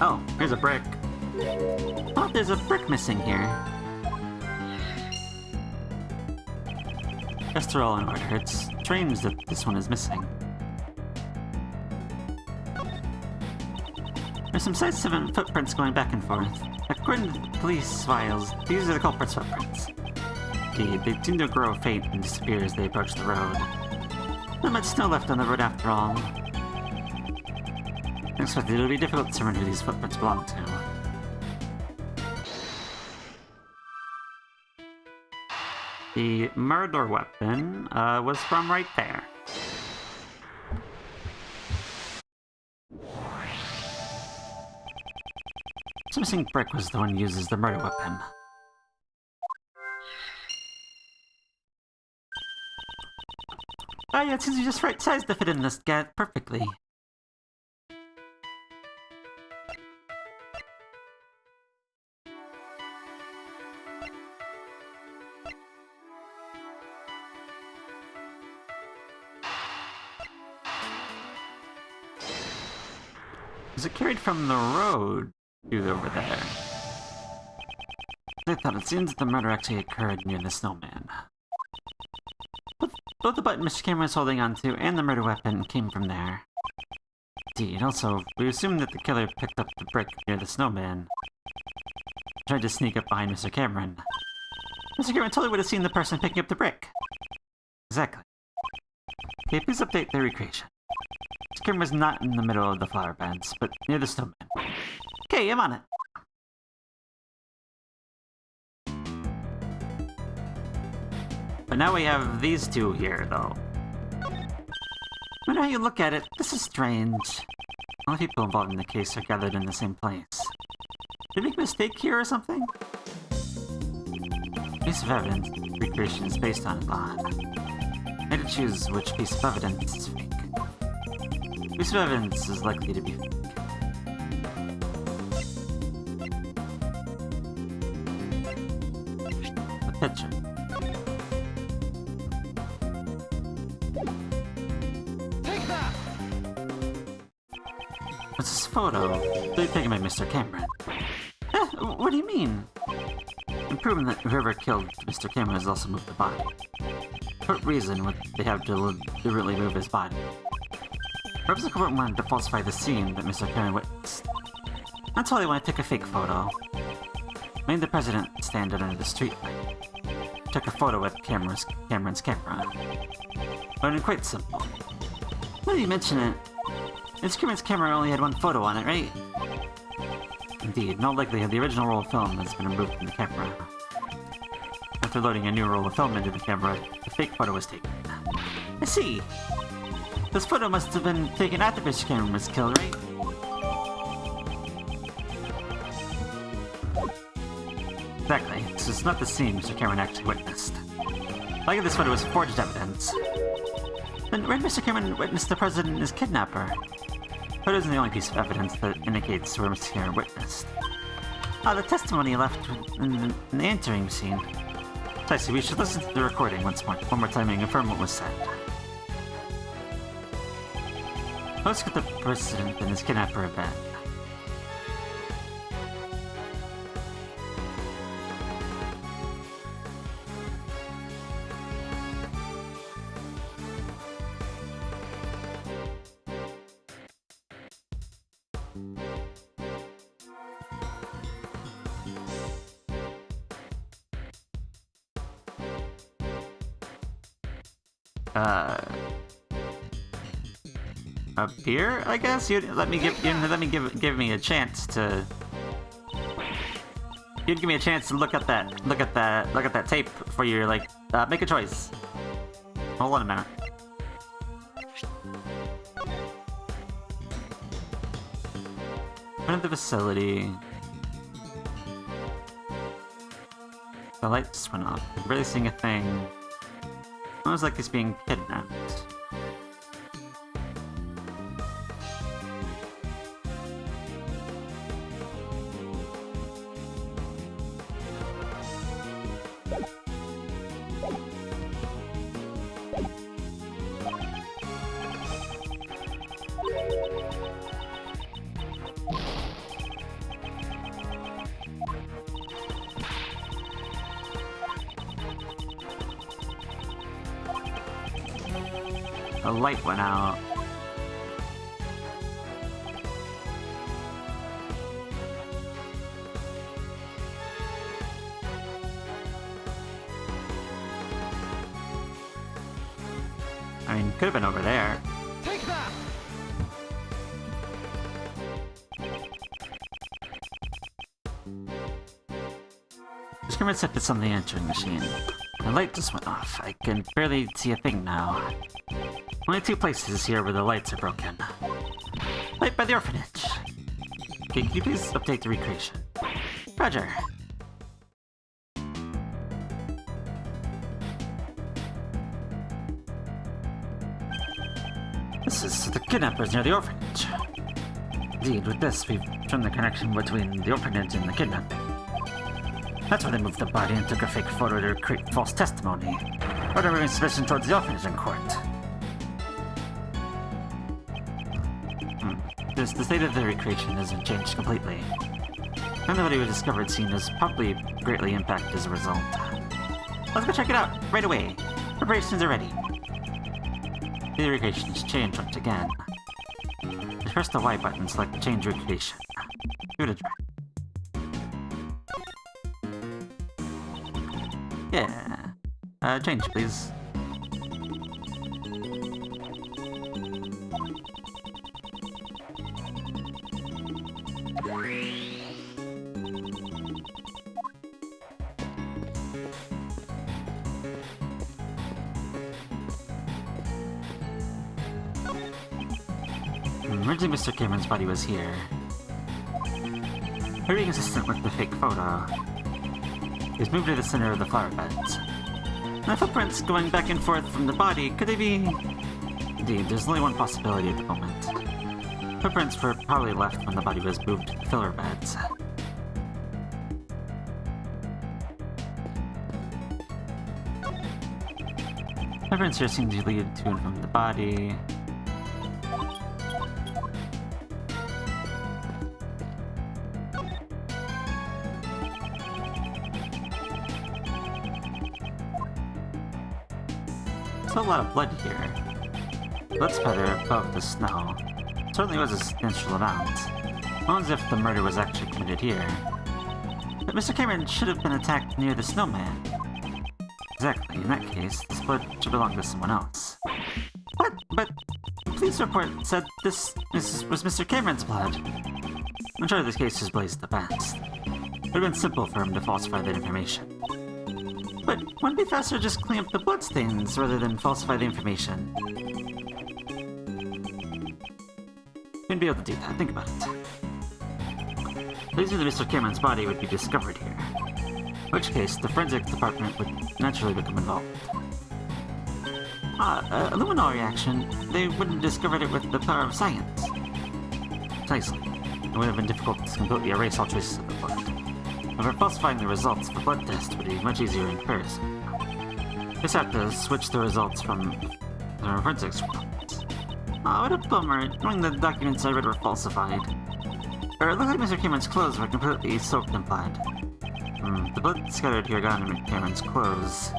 Oh, here's a brick. Oh, there's a brick missing here. Tests are all in order. It's strange that this one is missing. There's some side-7 footprints going back and forth. According to the police files, these are the culprit's footprints. They seem to grow faint and disappear as they approach the road. Not much snow left on the road after all. I expect it'll be difficult to determine who these footprints belong to. The murder weapon was from right there. This missing brick was the one used as the murder weapon. Oh yeah, it seems you're just right size to fit in this gat perfectly. Was it carried from the road to over there? I thought it seems that the murder actually occurred near the snowman. Both the button Mr. Cameron was holding onto and the murder weapon came from there. Indeed, also, we assume that the killer picked up the brick near the snowman. Tried to sneak up behind Mr. Cameron. Mr. Cameron totally would have seen the person picking up the brick. Exactly. Okay, please update the recreation. Mr. Cameron was not in the middle of the flower beds, but near the snowman. Okay, I'm on it. But now we have these two here, though. No matter how you look at it, this is strange. All the people involved in the case are gathered in the same place. Did we make a mistake here or something? Piece of evidence recreation is based on Lon. I had to choose which piece of evidence is fake. Piece of evidence is likely to be fake. The picture. What's this photo? Clearly taken by Mr. Cameron. What do you mean? I'm proving that whoever killed Mr. Cameron has also moved the body. For what reason would they have to deliberately move his body? Perhaps the culprit wanted to falsify the scene that Mr. Cameron witnessed. That's why they want to take a fake photo. Made the president stand under the street light. Took a photo with Cameron's camera. But it's quite simple. Now that you mention it, Mr. Cameron's camera only had one photo on it, right? Indeed, in all likelihood, the original roll of film has been removed from the camera. After loading a new roll of film into the camera, the fake photo was taken. I see. This photo must have been taken after Mr. Cameron was killed, right? Exactly. This is not the scene Mr. Cameron actually witnessed. Like this photo was forged evidence. Then where did Mr. Cameron witness the president and his kidnapper? The photo isn't the only piece of evidence that indicates where Mr. Cameron witnessed. The testimony left in the answering machine. So I see we should listen to the recording one more time and confirm what was said. Let's get the president and his kidnapper a bed. Up here, I guess. You'd let me give me a chance to. You'd give me a chance to look at that tape before you're like, make a choice. Hold on a minute. Front of the facility. The lights went off. I'm barely seeing a thing. Almost like he's being kidnapped. A light went out. I mean, could have been over there. Take that! The screamer set this on the answering machine. The light just went off. I can barely see a thing now. Only two places here where the lights are broken. Light by the orphanage. Okay, can you please update the recreation? Roger. This is the kidnappers near the orphanage. Indeed, with this, we've shown the connection between the orphanage and the kidnapping. That's why they moved the body and took a fake photo to create false testimony, or to bring suspicion towards the orphanage in court. The state of the recreation hasn't changed completely. Anybody who discovered scene is probably greatly impacted as a result. Let's go check it out, right away. Preparations are ready. The recreation has changed once again. Just press the Y button and select Change Recreation. Give it a try. Yeah. Change, please. Originally, Mr. Cameron's body was here. Very consistent with the fake photo. He was moved to the center of the flower beds. And the footprints going back and forth from the body, could they be... Indeed, there's only one possibility at the moment. Footprints were probably left when the body was moved to the flower beds. Footprints here seem to lead to and from the body. There's a lot of blood here. Blood spatter above the snow. Certainly was a substantial amount. Not as if the murder was actually committed here. But Mr. Cameron should have been attacked near the snowman. Exactly, in that case, this blood should belong to someone else. What? But the police report said this was Mr. Cameron's blood. I'm sure this case is blazed the best. It would have been simple for him to falsify that information. But wouldn't it be faster to just clean up the bloodstains rather than falsify the information? Wouldn't be able to do that, think about it. Losing Mr. Cameron's body would be discovered here. In which case, the forensics department would naturally become involved. A luminol reaction, they wouldn't have discovered it with the power of science. Precisely. It would have been difficult to completely erase all traces of the blood. However, falsifying the results of the blood test would be much easier in comparison. Just have to switch the results from the forensics reports. Oh, what a bummer, knowing the documents I read were falsified. Or it looked like Mr. Cameron's clothes were completely soaked in blood. The blood scattered here got into Cameron's clothes.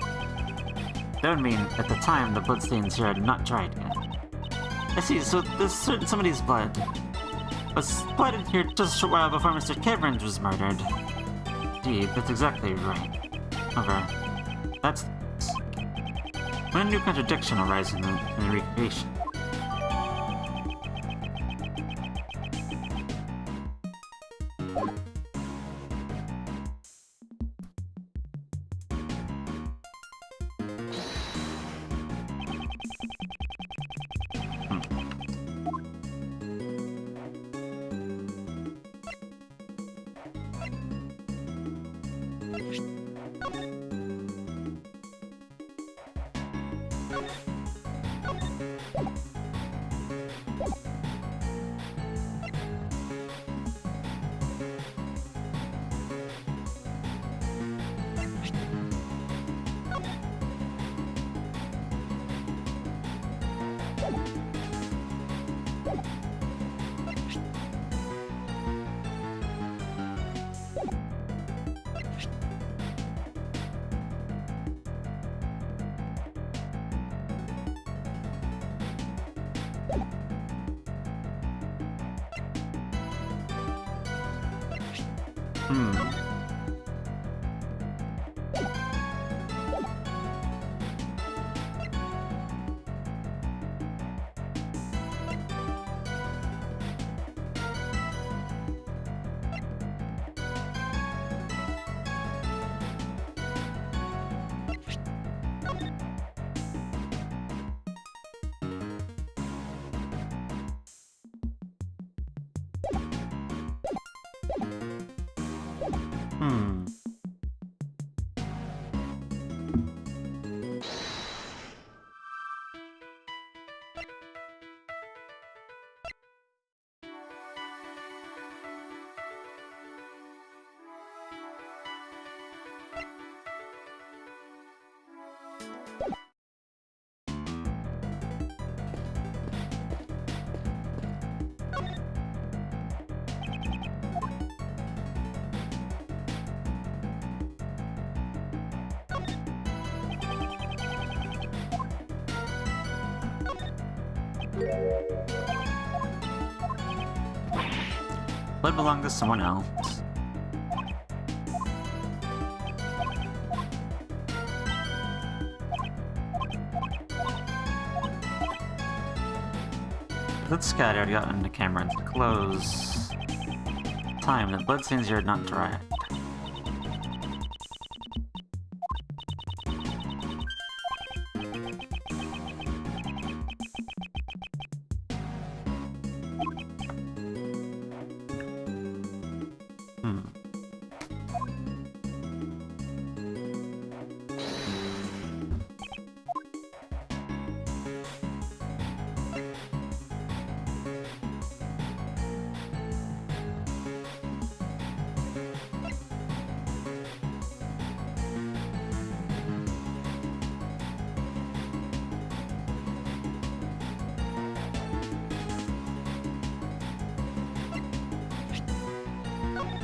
That would mean, at the time, the bloodstains here had not dried yet. I see, so there's somebody's blood was splattered here just a short while before Mr. Cameron was murdered. Indeed, that's exactly right. However, that's when a new contradiction arises in the recreation. Blood belonged to someone else. Blood scattered got into Cameron's clothes. Time, the bloodstains here had not dried.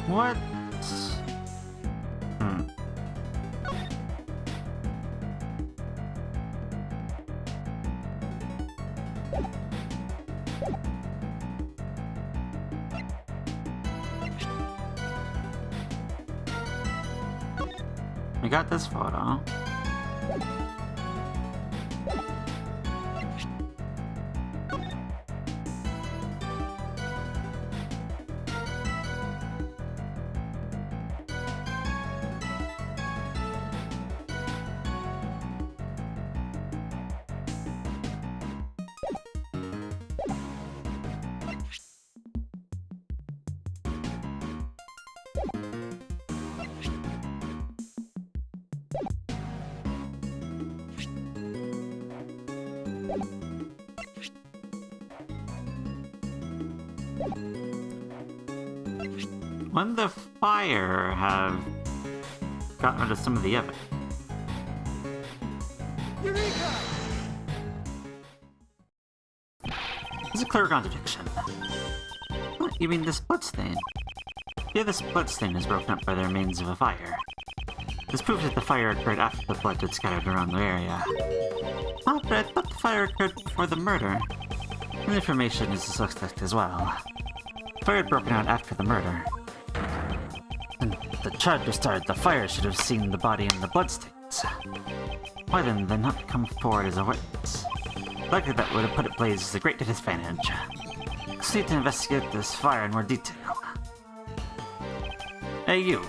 What? We got this photo. When the fire have gotten rid of some of the evidence. Eureka! There's a clear contradiction. What, you mean this bloodstain? Yeah, this bloodstain is broken up by the remains of a fire. This proves that the fire occurred after the blood had scattered around the area. Oh, but I thought the fire occurred before the murder. And the information is suspect as well. The fire had broken out after the murder. And if the charge was started, the fire should have seen the body and the bloodstains. Why then did they not come forward as a witness? Likely that would have put it blaze to a great disadvantage. Let's need to investigate this fire in more detail. Hey, you.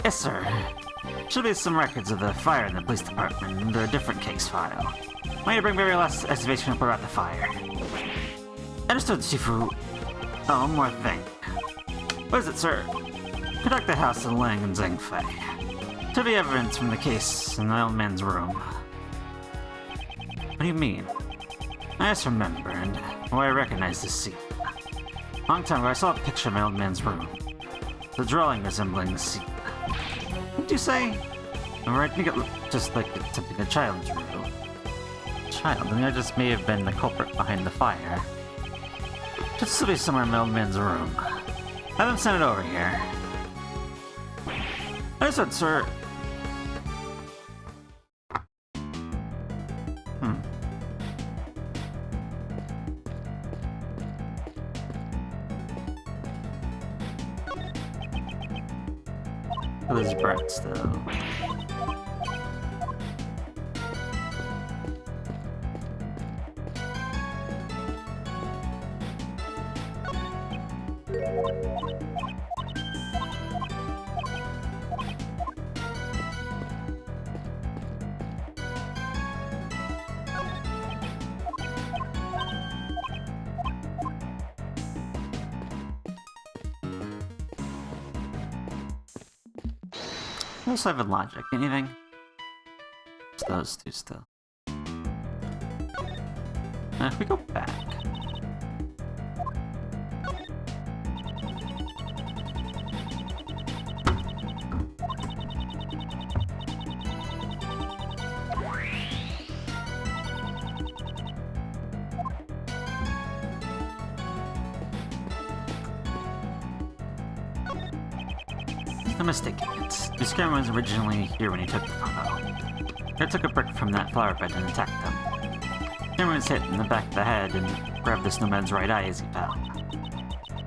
Yes, sir. Should be some records of the fire in the police department under a different case file. Why you bring very last excavation report about the fire? Understood, Shifu. Oh, one more thing. What is it, sir? Conduct the house in Lang and Zhengfei. Should be evidence from the case in the old man's room. What do you mean? I just remembered. Oh, I recognize this scene. Long time ago, I saw a picture of my old man's room. The drawing resembling the scene. What did you say? I think it looked just like something a child drew. Child? Then I just may have been the culprit behind the fire. Should still be somewhere in my old man's room. Have them send it over here. Understood, sir. There's Brett still. What's have in logic? Anything? It's those two still. Now if we go back. I'm mistaken. This camera was originally here when he took the photo. I took a brick from that flower bed and attacked him. Cameron was hit in the back of the head and grabbed this nomad's right eye as he fell.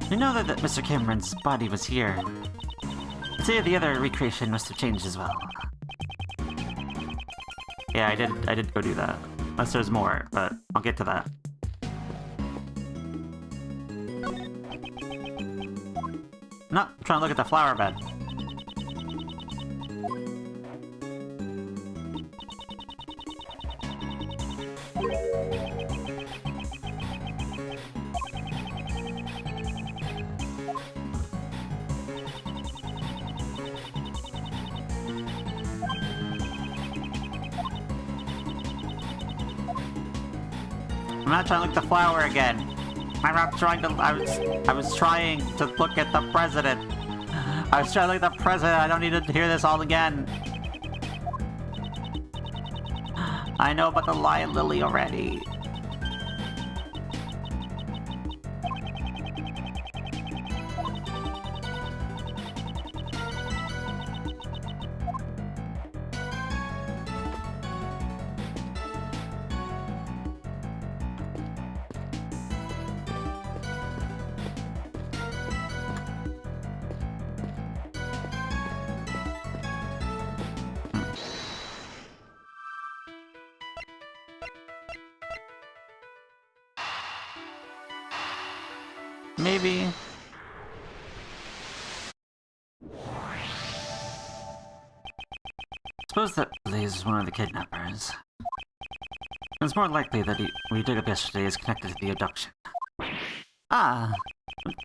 We know that Mr. Cameron's body was here. I'd say the other recreation must have changed as well. Yeah, I did go do that. Unless there's more, but I'll get to that. No, I'm trying to look at the flower bed. I'm not trying to look at the flower again. I'm not trying to. I was trying to look at the president. I was trying to look at the president. I don't need to hear this all again. I know about the lion lily already. Maybe. Suppose that Blaze is one of the kidnappers. It's more likely that we did up yesterday is connected to the abduction. Ah!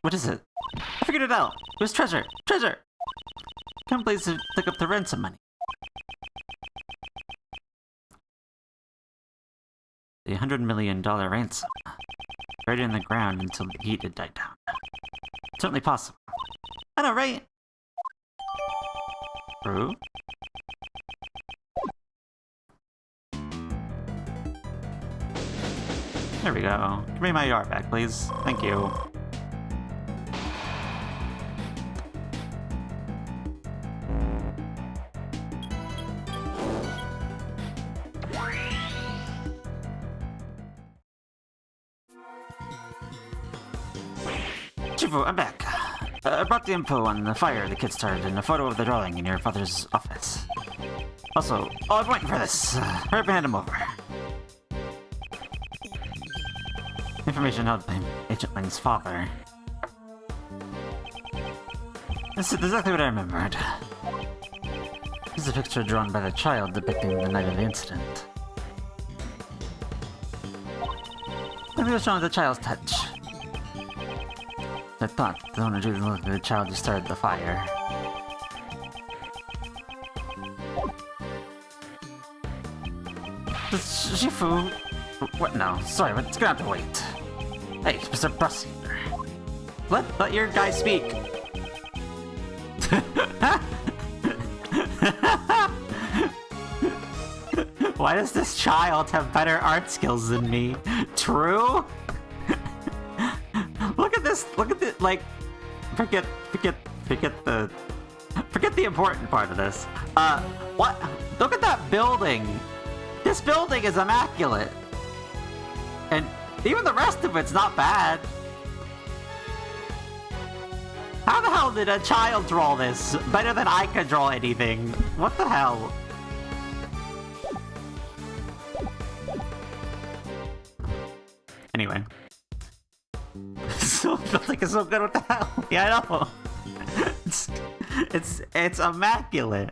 What is it? I figured it out! It was treasure! Treasure! Come Blaze to pick up the ransom money. The $100 million ransom. buried in the ground until the heat had died down. Certainly possible. I know, right? True. There we go. Give me my yard back, please. Thank you. Chifu, I'm back. I brought the info on the fire the kid started and a photo of the drawing in your father's office. Also, I'm waiting for this. Hurry up and hand him over. Information held by Agent Ling's father. This is exactly what I remembered. This is a picture drawn by the child depicting the night of the incident. Maybe it was drawn with the child's touch. I thought the owner drew the look of the child who started the fire. Shifu... What? No, sorry, but it's gonna have to wait. Hey, Mr. Prosecutor. Let your guy speak. Why does this child have better art skills than me? True? Look at this, like, forget the important part of this. What? Look at that building. This building is immaculate. And even the rest of it's not bad. How the hell did a child draw this better than I could draw anything? What the hell? Anyway. So the building is so good, what the hell? Yeah, I know. It's immaculate.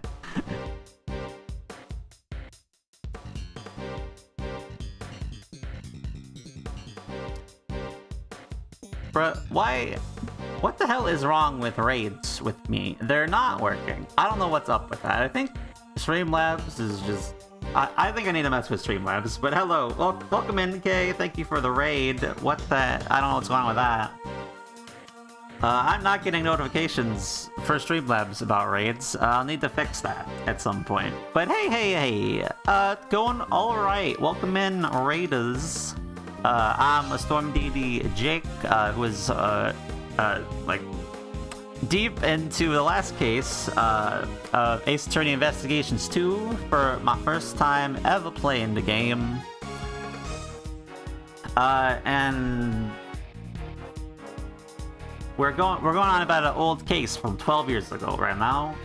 Bruh, why? What the hell is wrong with raids with me? They're not working. I don't know what's up with that. I think Streamlabs is just... I think I need to mess with Streamlabs. But hello, welcome in, Kay. Thank you for the raid. What the... I don't know what's going on with that. I'm not getting notifications for Streamlabs about raids. I'll need to fix that at some point. But hey. Going alright. Welcome in, raiders. I'm a Storm Deity Jake, who is, like, deep into the last case, of Ace Attorney Investigations 2 for my first time ever playing the game. And we're going on about an old case from 12 years ago right now.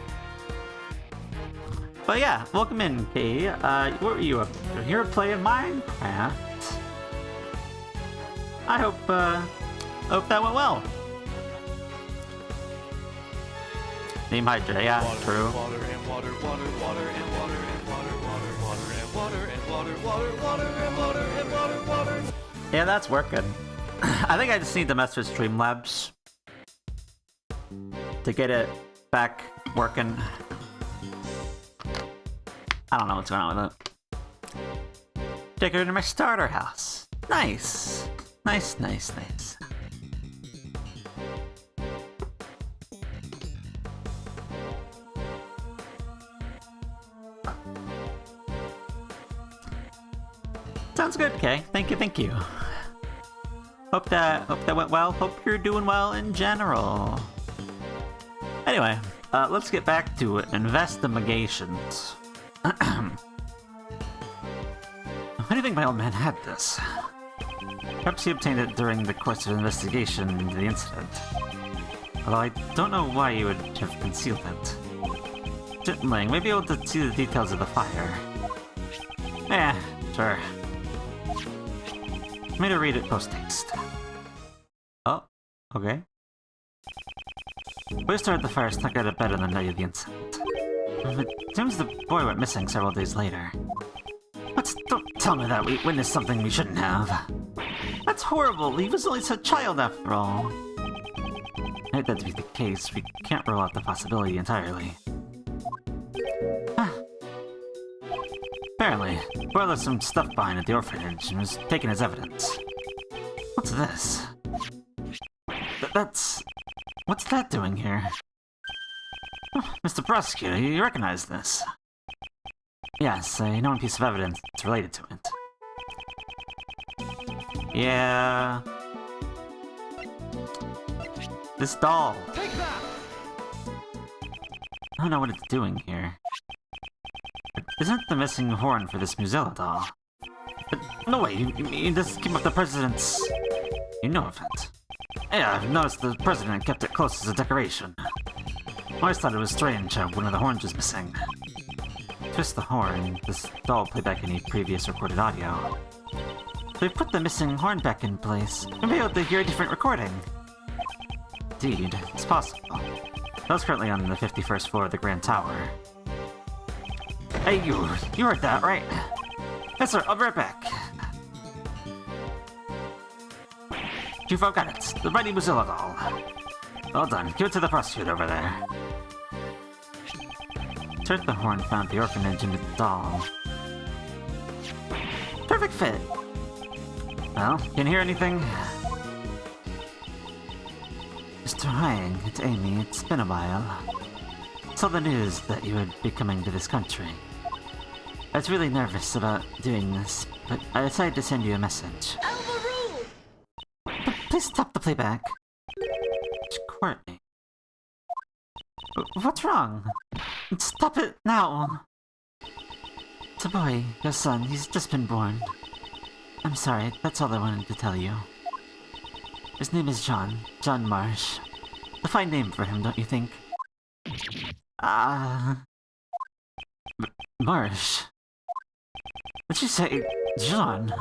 But yeah, welcome in, Kay. What were you up to? You're playing Minecraft. I hope that went well. Name Hydra, yeah, Water, true. water and water, water, water and water and water, water, water and water and water, water, water and water and water, water. Yeah, that's working. I think I just need to mess with Streamlabs to get it back working. I don't know what's going on with it. Decorated my starter house. Nice. Nice. Sounds good, Kay. Thank you. Hope that went well. Hope you're doing well in general. Anyway, let's get back to investigations. Why do you think my old man had this? Perhaps he obtained it during the course of investigation into the incident. Although I don't know why he would have concealed it. Certainly, we may be able to see the details of the fire. Yeah, sure. I'm going to read it post-haste. Oh, okay. We started the fire stuck out of bed on the night of the incident. It seems the boy went missing several days later. But don't tell me that we witnessed something we shouldn't have. That's horrible. He was only a child after all. I hate that to be the case. We can't rule out the possibility entirely. Apparently, the boy left some stuff behind at the orphanage and was taken as evidence. What's this? That's... What's that doing here? Mr. Prosecutor, you recognize this? Yes, a known piece of evidence that's related to it. Yeah... This doll. Take that! I don't know what it's doing here. But isn't the missing horn for this Muzilla doll? But no way, you mean this came off the president's... You know of it. Yeah, I've noticed the president kept it close as a decoration. I always thought it was strange how one of the horns was missing. Twist the horn, this doll played back any previous recorded audio. If we put the missing horn back in place, we'll be able to hear a different recording. Indeed, it's possible. I was currently on the 51st floor of the Grand Tower. Hey, you heard that, right? Yes, sir, I'll be right back. You've got it, the mighty Mozilla doll. Well done, give it to the prosecutor over there. Insert the horn found the orphanage into the doll. Perfect fit! Well, can you hear anything? Mr. Hying, it's Amy, it's been a while. Saw the news that you would be coming to this country. I was really nervous about doing this, but I decided to send you a message. Please stop the playback. It's Courtney. What's wrong? Stop it now! It's a boy, your son, he's just been born. I'm sorry, that's all I wanted to tell you. His name is John Marsh. A fine name for him, don't you think? Marsh? Did you say John?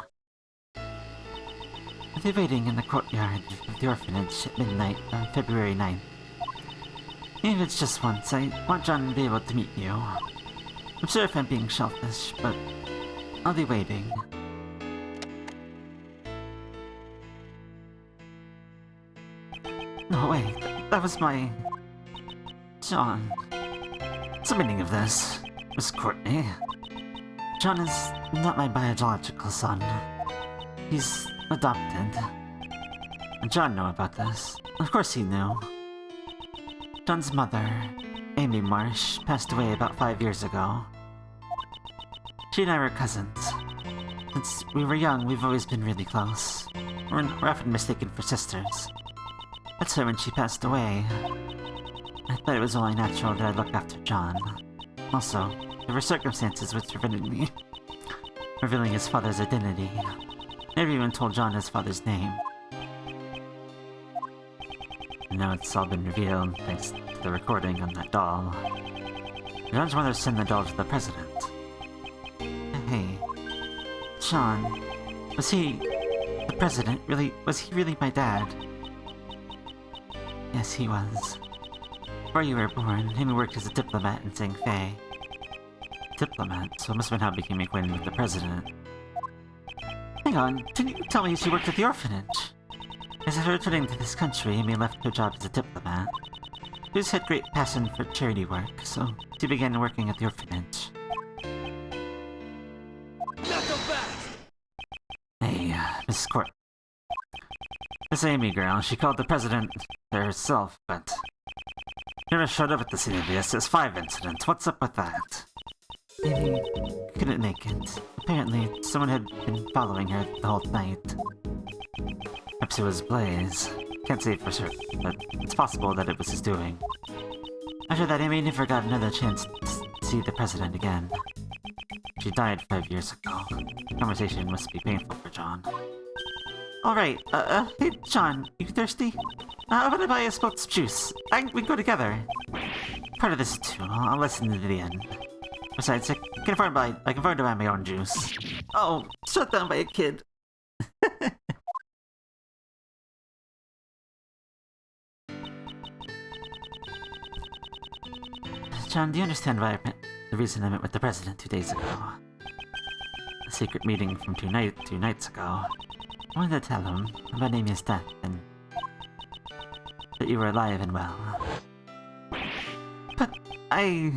They're waiting in the courtyard of the orphanage at midnight on February 9th. Even if it's just once, I want John to be able to meet you. I'm sure if I'm being selfish, but I'll be waiting. No, wait, that was my... John. What's the meaning of this, Miss Courtney? John is not my biological son. He's adopted. And John knew about this. Of course he knew. John's mother, Amy Marsh, passed away about 5 years ago. She and I were cousins. Since we were young, we've always been really close. We're often mistaken for sisters. That's why when she passed away, I thought it was only natural that I look after John. Also, there were circumstances which prevented me revealing his father's identity. I never even told John his father's name. And now it's all been revealed thanks to the recording on that doll. John's mother sent the doll to the president. Hey, John, was he... the president really... was he really my dad? Yes, he was. Before you were born, Amy worked as a diplomat in Sang Fei. Diplomat, so it must have been how I became acquainted with the president. Hang on, didn't you tell me she worked at the orphanage? As after returning to this country, Amy left her job as a diplomat. She just had great passion for charity work, so she began working at the orphanage. Hey, Miss Court. This Amy girl, she called the president herself, but... never showed up at the scene of the SS5 incident. What's up with that? Amy couldn't make it. Apparently, someone had been following her the whole night. Perhaps it was Blaze. Can't say for certain, but it's possible that it was his doing. After that, Amy never got another chance to see the president again. She died 5 years ago. The conversation must be painful for John. Alright, hey John, you thirsty? I'm gonna buy us both some juice. We can go together. Part of this too, I'll listen to the end. Besides, I can afford to buy my own juice. Oh, shut down by a kid. John, do you understand why the reason I met with the president 2 days ago? A secret meeting from two nights ago. I wanted to tell him about Amy's death and that you were alive and well. But I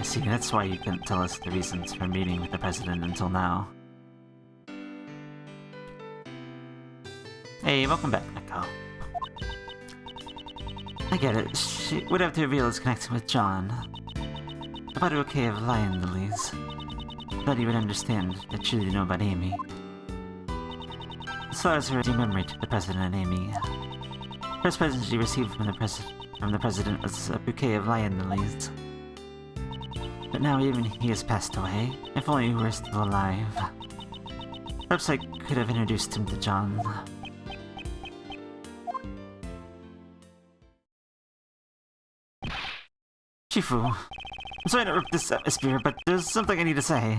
see, that's why you couldn't tell us the reasons for meeting with the president until now. Hey, welcome back, Nico. I get it. She would have to reveal his connection with John. About the okay of lion lilies. Thought he would understand that truly know about Amy. As far as her memory to the President and Amy. First present she received from the President was a bouquet of lion lilies. But now even he has passed away. If only he were still alive. Perhaps I could have introduced him to John. Shifu, I'm sorry to rip this atmosphere, but there's something I need to say.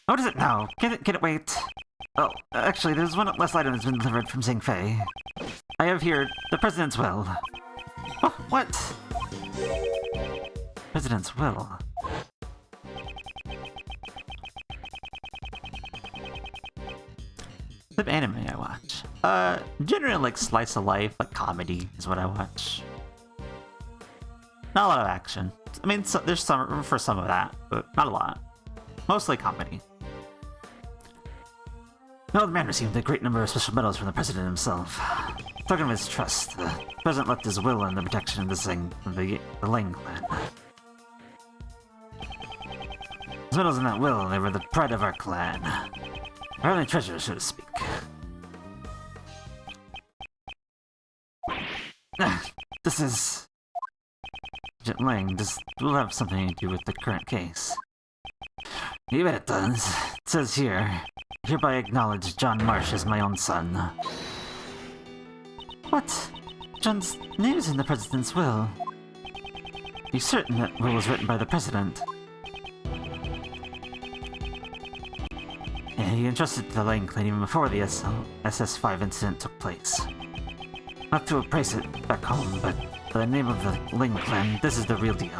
What is it now? Can it wait? Oh, actually, there's one last item that's been delivered from Zingfei. I have here the President's will. Oh, what? President's will? The anime I watch. Generally like slice of life, like comedy is what I watch. Not a lot of action. I mean, there's some for some of that, but not a lot. Mostly comedy. The old man received a great number of special medals from the President himself. Talking of his trust, the President left his will in the protection of the Ling clan. His medals in that will, they were the pride of our clan. Our only treasure, so to speak. This is... Ling, this will have something to do with the current case. You bet it does. It says here, hereby acknowledge John Marsh as my own son. What? John's name is in the President's will. Are you certain that will was written by the President? Yeah, he entrusted to the Ling clan even before the SS5 incident took place. Not to appraise it back home, but by the name of the Ling clan, this is the real deal.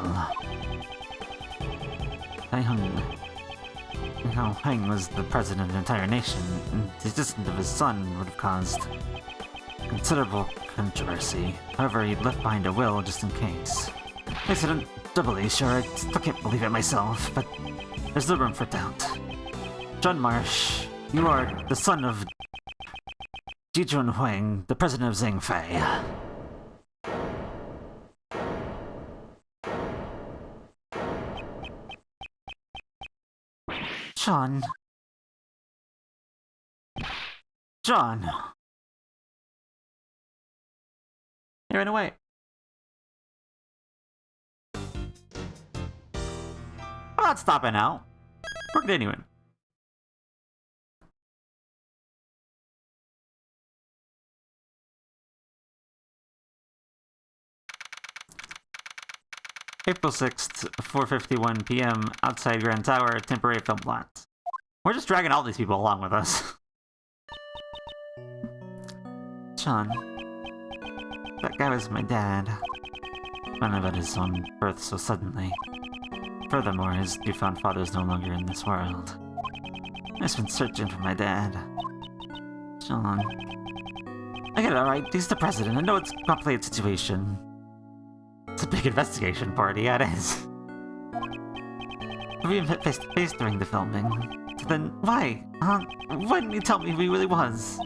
Hang was the president of the entire nation, and the existence of his son would have caused considerable controversy. However, he left behind a will just in case. I said I'm doubly sure, I still can't believe it myself, but there's no room for doubt. John Marsh, you are the son of Jijun Huang, the president of Zingfei. John. John. He ran away. I'm not stopping out. We're continuing. April 6th, 4:51 p.m. outside Grand Tower, temporary film lot. We're just dragging all these people along with us. John. That guy was my dad. Found out about his own birth so suddenly. Furthermore, his newfound father is no longer in this world. I've just been searching for my dad. John. I get it, alright. He's the president. I know it's a complicated situation. It's a big investigation party, yeah, it is. We met face to face during the filming. So then, why? Why didn't you tell me who he really was?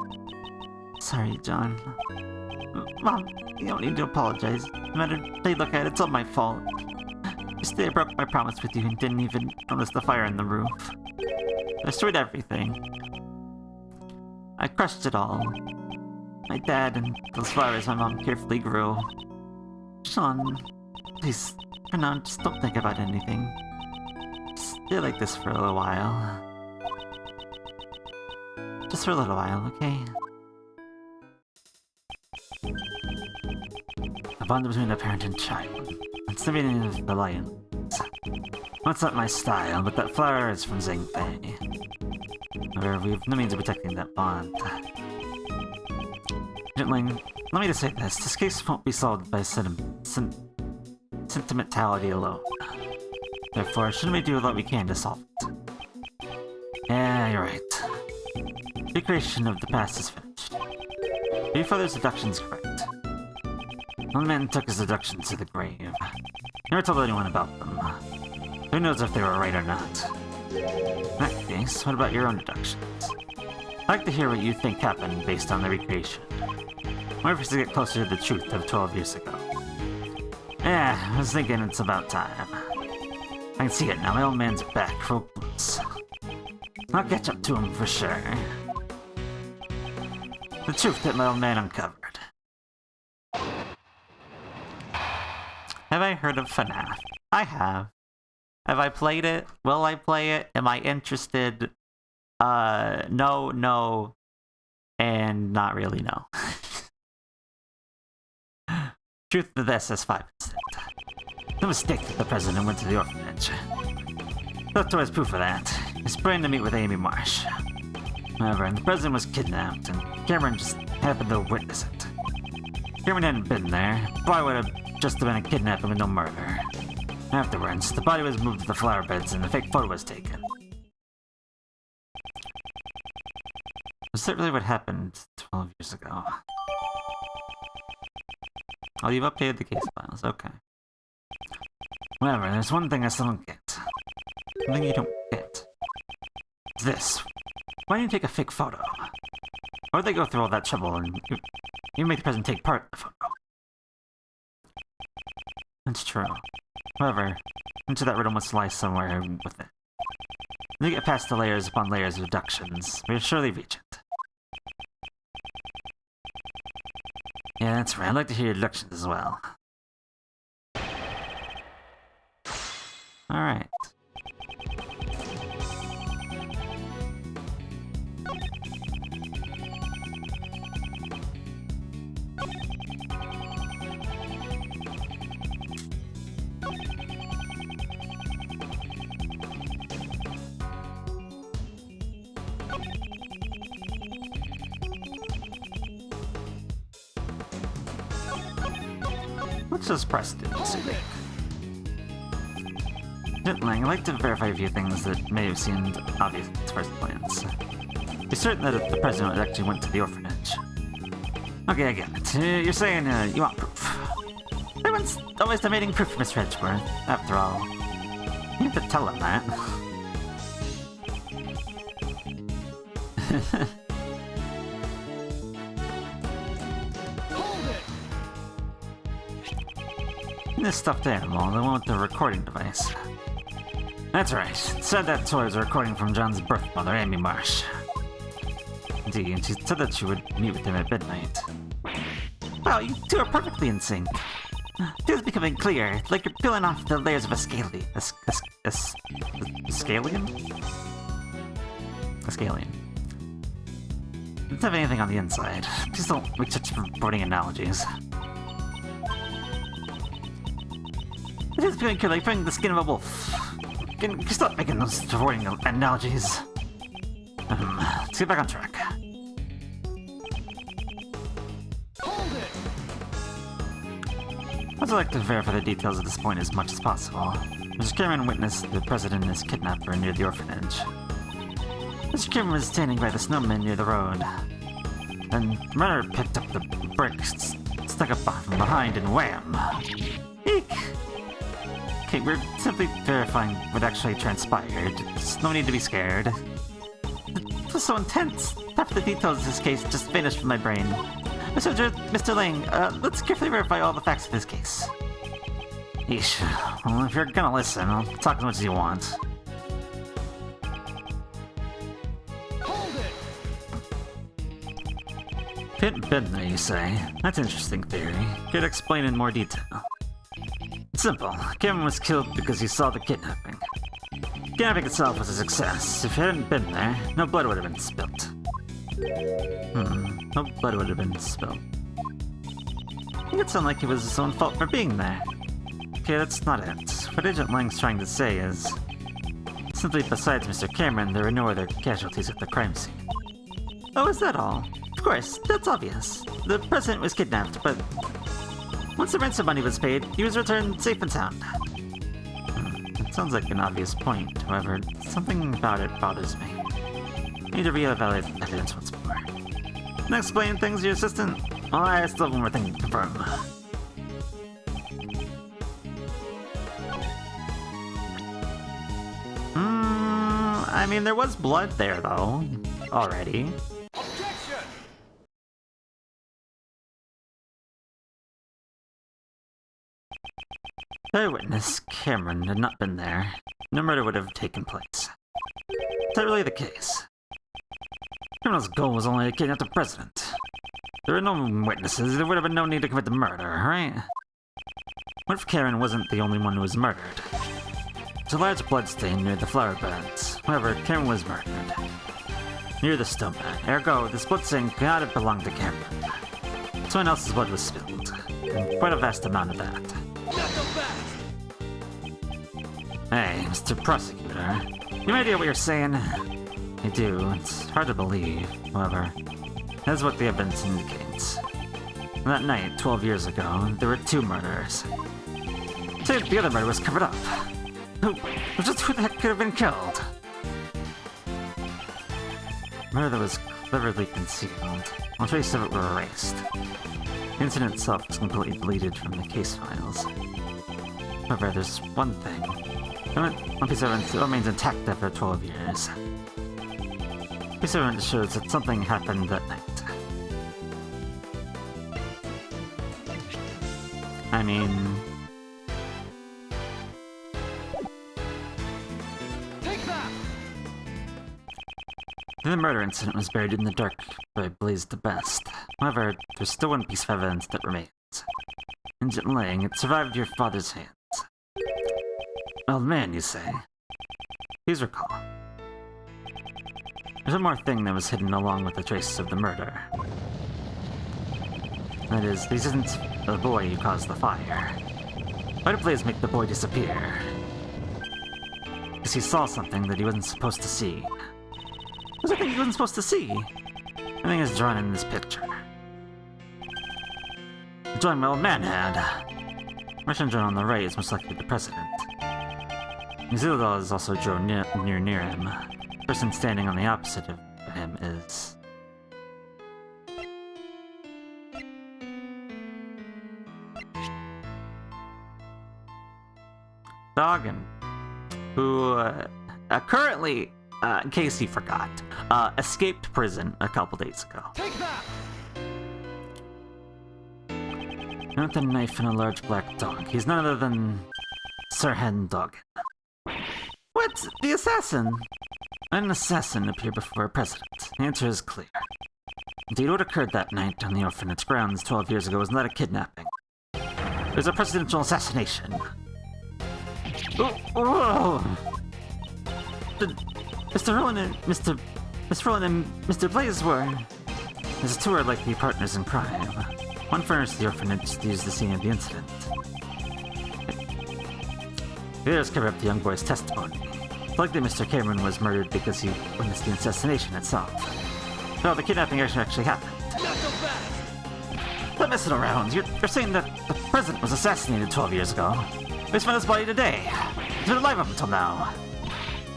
Sorry, John. Mom, you don't need to apologize. No matter how you look at it, it's all my fault. Yesterday I broke my promise with you and didn't even notice the fire in the roof. I destroyed everything. I crushed it all. My dad and those flowers my mom carefully grew. Sean, please, for now, just don't think about anything. Just stay like this for a little while. Just for a little while, okay? The bond between a parent and child. It's the meaning of the lions. Well, it's not my style, but that flower is from Zingfei. However, we have no means of protecting that bond. Ling, let me just say this case won't be solved by sentimentality alone. Therefore, shouldn't we do what we can to solve it? Yeah, you're right. The creation of the past is finished. Your father's deduction's correct. One man took his deductions to the grave. Never told anyone about them. Who knows if they were right or not? In that case, what about your own deductions? I'd like to hear what you think happened based on the recreation. I'm anxious to get closer to the truth of 12 years ago. Yeah, I was thinking it's about time. I can see it now, my old man's back, full blues. I'll catch up to him for sure. The truth that my old man uncovered. Have I heard of FNAF? I have. Have I played it? Will I play it? Am I interested? No, and not really no. Truth of the SS5 incident. The mistake that the president went to the orphanage. Doctor has proof of that. He's praying to meet with Amy Marsh. However, the president was kidnapped, and Cameron just happened to witness it. Cameron hadn't been there. Probably would have just been a kidnapping with no murder. Afterwards, the body was moved to the flower beds and the fake photo was taken. Was that really what happened 12 years ago? Oh, you've updated the case files, okay. However, there's one thing I still don't get. One thing you don't get. It's this. Why didn't you take a fake photo? Why would they go through all that trouble and you make the president take part in the photo? That's true. However, into that riddle must lie somewhere with it. When you get past the layers upon layers of deductions, we'll surely reach it. Yeah, that's right. I'd like to hear your deductions as well. Alright. Let's just press it and see. I'd like to verify a few things that may have seemed obvious at first glance. Be certain that the president actually went to the orphanage. Okay, I get it. You're saying you want proof. Everyone's always demanding proof, Mr. Edgeworth. After all, you have to tell him that. This stuffed animal, the one with the recording device. That's right. It said that toy was a recording from John's birth mother, Amy Marsh. Indeed, and she said that she would meet with him at midnight. Wow, you two are perfectly in sync. Things becoming clear, like you're peeling off the layers of a scallion. A scallion? A scallion. It doesn't have anything on the inside. Please don't make such boring analogies. It is feeling like putting the skin of a wolf. Can you stop making those avoiding analogies? Let's get back on track. I'd like to verify the details at this point as much as possible. Mr. Cameron witnessed the president and his kidnapper near the orphanage. Mr. Cameron was standing by the snowman near the road. Then the murderer picked up the brick, stuck up from behind, and wham! Eek! Okay, we're simply verifying what actually transpired. There's no need to be scared. It was so intense. Half the details of this case just vanished from my brain. Mr. Ling, let's carefully verify all the facts of this case. Yeesh. Well, if you're gonna listen, I'll talk as much as you want. Hadn't been there, you say? That's an interesting theory. Could explain in more detail. Simple. Cameron was killed because he saw the kidnapping. Kidnapping itself was a success. If he hadn't been there, no blood would have been spilt. No blood would have been spilt. I think it sounded like it was his own fault for being there. Okay, that's not it. What Agent Lang's trying to say is... simply besides Mr. Cameron, there were no other casualties at the crime scene. Oh, is that all? Of course, that's obvious. The president was kidnapped, but... once the ransom money was paid, he was returned safe and sound. It sounds like an obvious point, however, something about it bothers me. I need to reevaluate the evidence once more. Can I explain things to your assistant? Oh, I still have one more thing to confirm. I mean, there was blood there, though. Already. Eyewitness Cameron had not been there. No murder would have taken place. Is that really the case? Cameron's goal was only to kidnap the president. There were no witnesses. There would have been no need to commit the murder, right? What if Karen wasn't the only one who was murdered? There's a large bloodstain near the flower beds. However, Karen was murdered. Near the snowman. Ergo, this bloodstain could not have belonged to Cameron. Someone else's blood was spilled. And quite a vast amount of that. Hey, Mr. Prosecutor. You have any idea what you're saying? I do. It's hard to believe, however. That's what the evidence indicates. On that night, 12 years ago, there were 2 murders. Say the other murder was covered up. Just who the heck could have been killed? Murder that was cleverly concealed. All traces of it were erased. The incident itself was completely deleted from the case files. However, there's one thing. One piece of evidence remains intact after 12 years. Piece of evidence shows that something happened that night. I mean... Take that! The murder incident was buried in the dark by Blaze the Best. However, there's still one piece of evidence that remains. Engine laying, it survived your father's hands. Old man, you say? Please recall. There's one more thing that was hidden along with the traces of the murder. That is, this isn't the boy who caused the fire. Why did Blaze make the boy disappear? Because he saw something that he wasn't supposed to see. What was the thing he wasn't supposed to see? Everything is drawn in this picture. The drawing my old man had. The Russian drawn on the right is most likely the president. Zildal is also drawn near him. The person standing on the opposite of him is... Doggin, who currently, in case you forgot, escaped prison a couple days ago. Take that! With a knife and a large black dog. He's none other than Sirhan Doggin. What? The assassin? An assassin appeared before a president. The answer is clear. Indeed, what occurred that night on the orphanage grounds 12 years ago was not a kidnapping. It was a presidential assassination. Whoa! Mr. Roland and Mr. Blaze were... As two are likely partners in crime. One furnished the orphanage to use the scene of the incident. The others cover up the young boy's testimony. It's likely Mr. Cameron was murdered because he witnessed the assassination itself. No, the kidnapping actually happened. Quit messing around. You're saying that the president was assassinated 12 years ago. We found his body today. He's been alive up until now.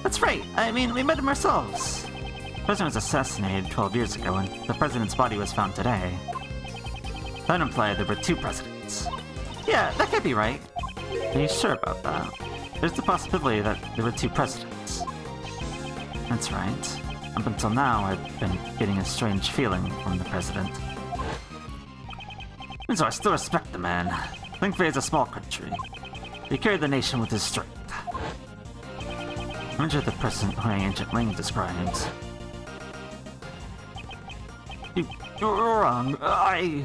That's right. I mean, we met him ourselves. The president was assassinated 12 years ago, and the president's body was found today. That implied there were 2 presidents. Yeah, that can't be right. Are you sure about that? There's the possibility that there were 2 presidents. That's right. Up until now, I've been getting a strange feeling from the president. And so I still respect the man. Lingfei is a small country. He carried the nation with his strength. Imagine the president Huang Ancient Ling describes. You're wrong. I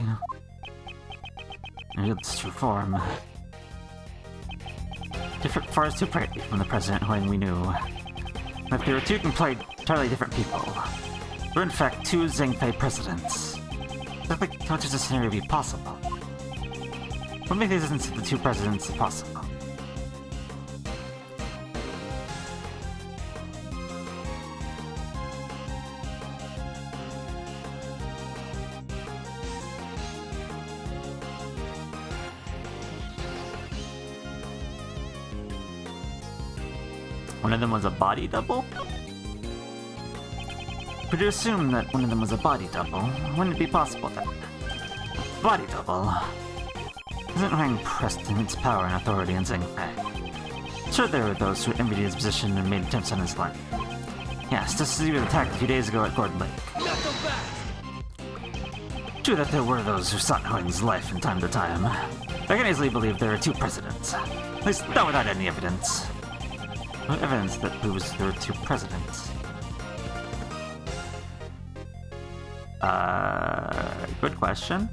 revealed its true form. Different far too brightly from the President Huang we knew. If there were 2 entirely different people, we're in fact 2 Zhengfei presidents. How much does this scenario be possible? What makes the existence of the 2 presidents possible? One of them was a body double? Could you assume that one of them was a body double? Wouldn't it be possible then? Body double? Isn't Huang pressed in its power and authority in Zhengfei? Sure, there were those who envied his position and made attempts on his life. Yes, just as he was attacked a few days ago at Gordon Lake. True that there were those who sought Huang's life from time to time. I can easily believe there are 2 presidents. At least not without any evidence. No evidence that there were two presidents. Good question.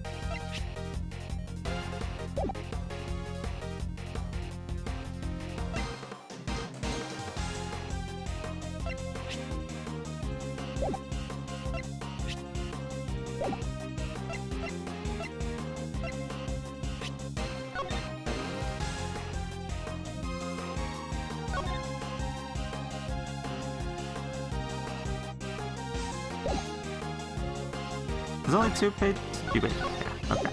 There's only two pages? Two pages, yeah, okay.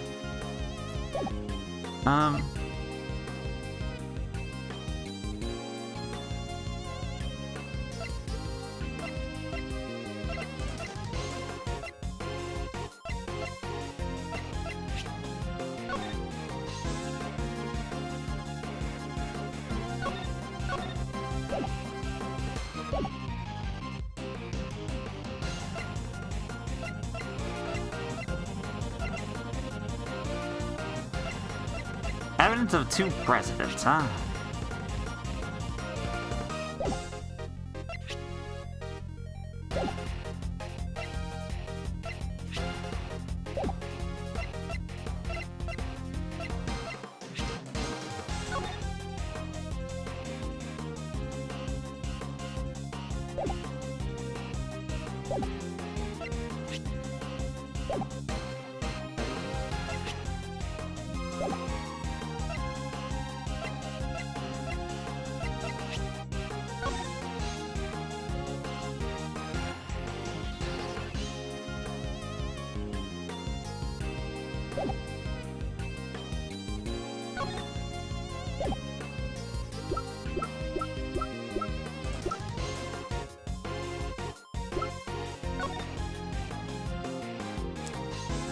Evidence of two presidents, huh?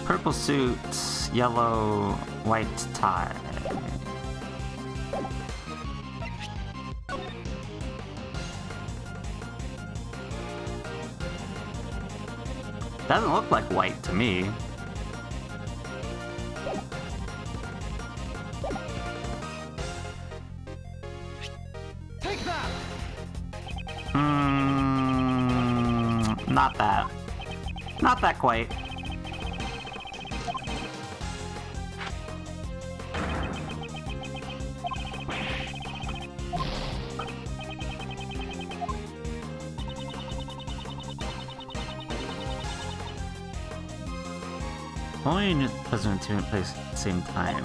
Purple suit, yellow, white tie. Doesn't look like white to me. Take that! Not that. Not that quite. Only unit president two in place at the same time.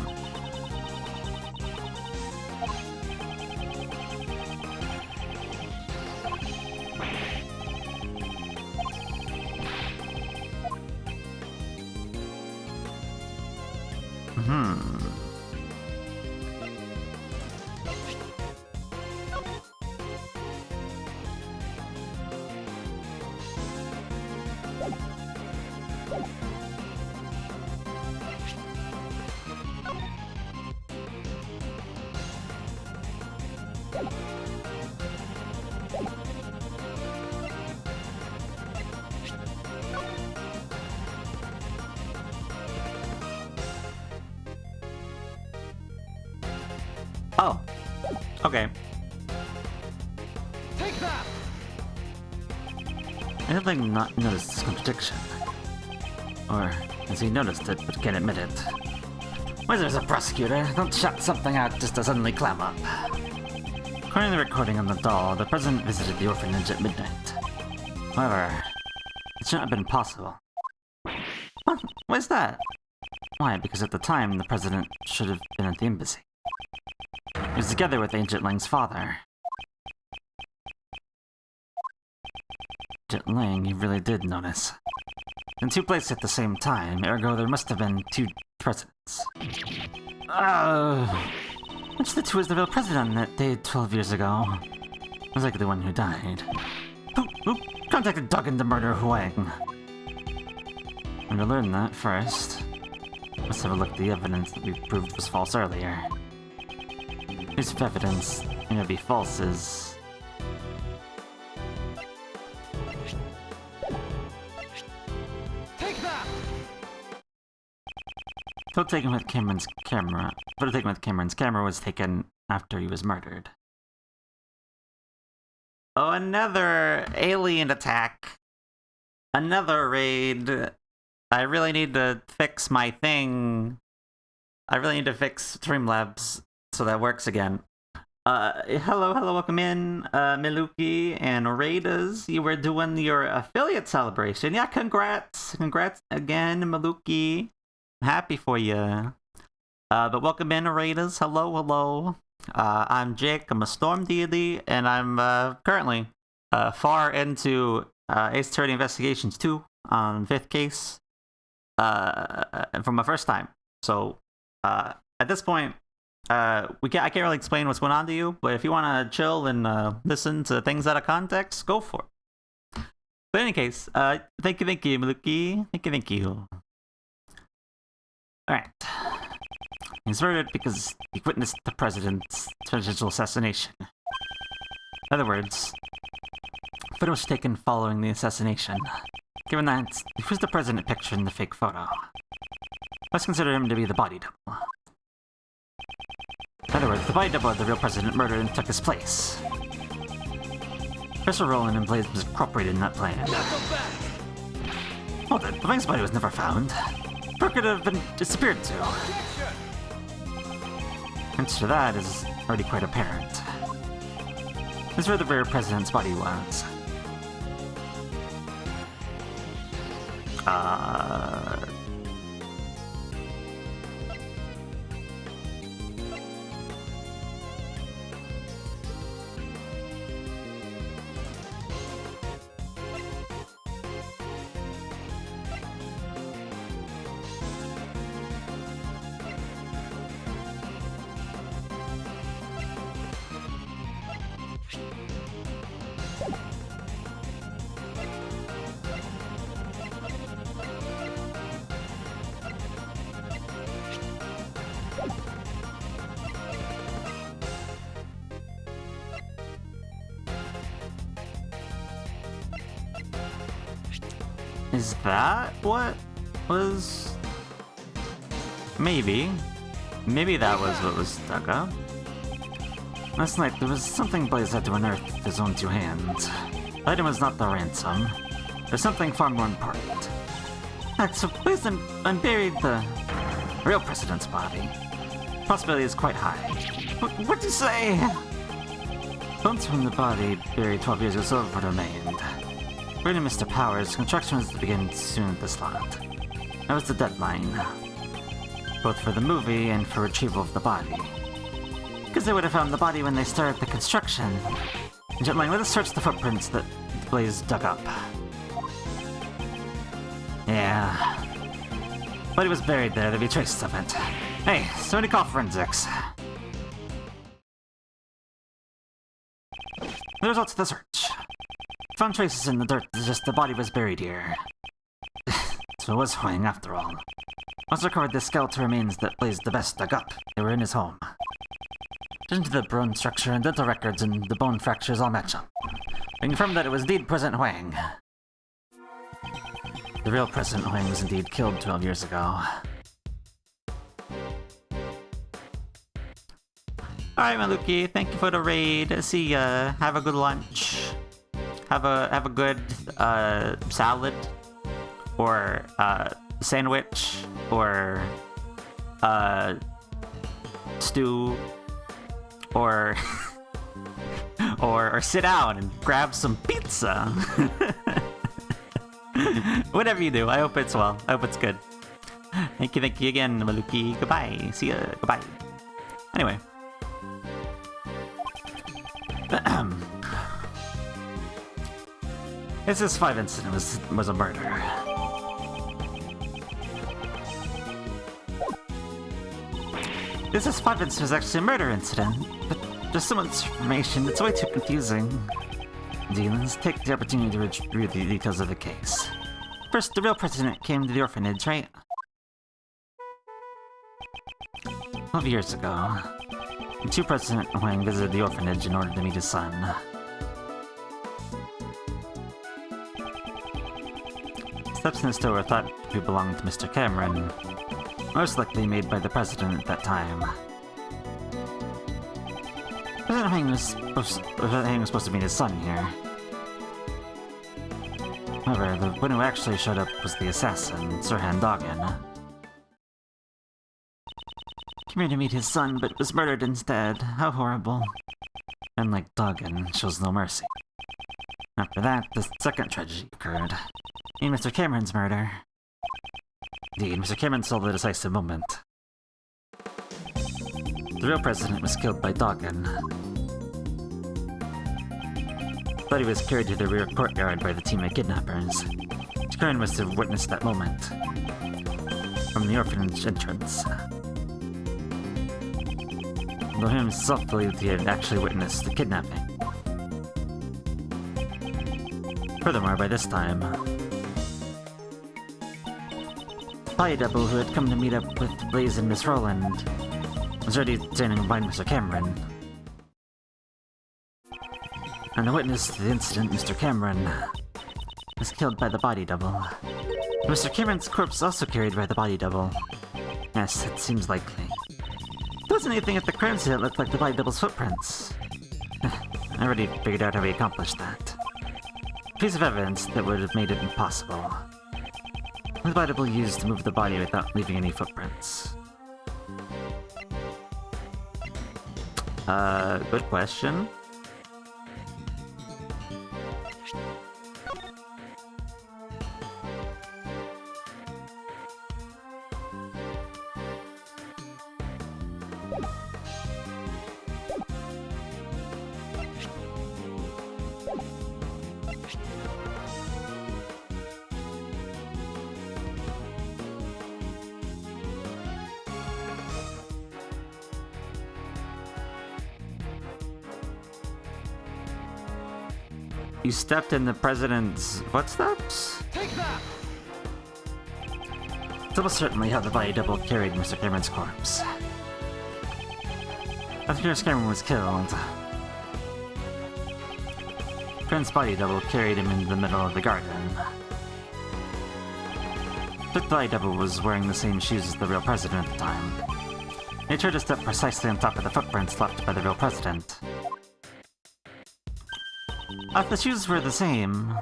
Oh. Okay. Take that! I don't think not noticed this contradiction. Or has he noticed it but can't admit it? Wizard's a prosecutor. Don't shout something out just to suddenly clam up. According to the recording on the doll, the president visited the orphanage at midnight. However, it shouldn't have been possible. What? Why is that? Why? Because at the time, the president should have been at the embassy. He was together with Agent Lang's father. Agent Lang, you really did notice. In two places at the same time, ergo there must have been two presidents. Which of the two was the real president on that day 12 years ago? It was like the one who died. Who contacted Duggan to murder Huang? And to learn that first, let's have a look at the evidence that we proved was false earlier. Piece of evidence may be false is... Take that! Photo taken with Cameron's camera was taken after he was murdered. Oh, another alien attack. Another raid. I really need to fix my thing. I really need to fix Streamlabs so that works again. Hello, welcome in, Miluki and Raiders. You were doing your affiliate celebration. Yeah, congrats again, Miluki. I'm happy for you. But welcome in, Raiders. Hello. I'm Jake. I'm a Storm Deity, and I'm currently far into Ace Attorney Investigations 2 on 5th case for my first time. So at this point, I can't really explain what's going on to you, but if you want to chill and listen to things out of context, go for it. But in any case, thank you, Miluki. Thank you. Alright. He's murdered because he witnessed the president's presidential assassination. In other words, photo was taken following the assassination. Given that he was the president pictured in the fake photo, let's consider him to be the body double. In other words, the body double of the real president murdered and took his place. Christopher Rowland and Blaze was incorporated in that plan. Hold it, the Bank's body was never found. Where could it have been disappeared to? Answer to that is already quite apparent. This is where the real president's body was. Is that what was... Maybe that was what was dug up. Last night, there was something Blaze had to unearth with his own 2 hands. The item was not the ransom. There's something far more important. So Blaze unburied the real president's body. Possibility is quite high. What'd you say? Bones from the body buried 12 years ago still remained. According to Mr. Powers, construction was to begin soon at this lot. That was the deadline, both for the movie and for retrieval of the body. Because they would have found the body when they started the construction. Gentlemen, let us search the footprints that Blaze dug up. Yeah. Body was buried there, there'd be traces of it. Hey, somebody call forensics. The results of the search. Found traces in the dirt, it's just the body was buried here. So it was Huang after all. Once recovered the skeletal remains that Blaze the Best dug up. They were in his home. Into the bone structure and dental records and the bone fractures all match up. We confirmed that it was indeed President Huang. The real President Huang was indeed killed 12 years ago. Alright, Maluki, thank you for the raid. See ya. Have a good lunch. Have a good salad, or sandwich, or stew, or or sit down and grab some pizza. Whatever you do, I hope it's well. I hope it's good. Thank you again, Maluki. Goodbye. See ya. Goodbye. Anyway. This 5 incident was a murder. This 5 incident was actually a murder incident, but there's so much information, it's way too confusing. Let's take the opportunity to review the details of the case. First, the real president came to the orphanage, right? 12 years ago, the 2 President Huang visited the orphanage in order to meet his son. Steps in the store were thought to belong to Mr. Cameron, most likely made by the president at that time. President was supposed to meet his son here. However, the one who actually showed up was the assassin, Sirhan Dogan. Came here to meet his son, but was murdered instead. How horrible. Unlike Dogan, shows no mercy. After that, the second tragedy occurred. In Mr. Cameron's murder. Indeed, Mr. Cameron saw the decisive moment. The real president was killed by Dogan. The body was carried to the rear courtyard by the team of kidnappers. Cameron must have witnessed that moment from the orphanage entrance. Though he himself believed he had actually witnessed the kidnapping. Furthermore, by this time, the body double who had come to meet up with Blaze and Miss Rowland was already standing behind Mr. Cameron. And a witness to the incident, Mr. Cameron, was killed by the body double. Mr. Cameron's corpse also carried by the body double. Yes, it seems likely. There wasn't anything at the crime scene that looked like the body double's footprints. I already figured out how he accomplished that. A piece of evidence that would have made it impossible. The body double used to move the body without leaving any footprints. Good question. You stepped in the president's footsteps? Take that! That was certainly how the body double carried Mr. Cameron's corpse. After Mr. Cameron was killed, Prince's body double carried him into the middle of the garden. The body double was wearing the same shoes as the real president at the time. He tried to step precisely on top of the footprints left by the real president. If the shoes were the same,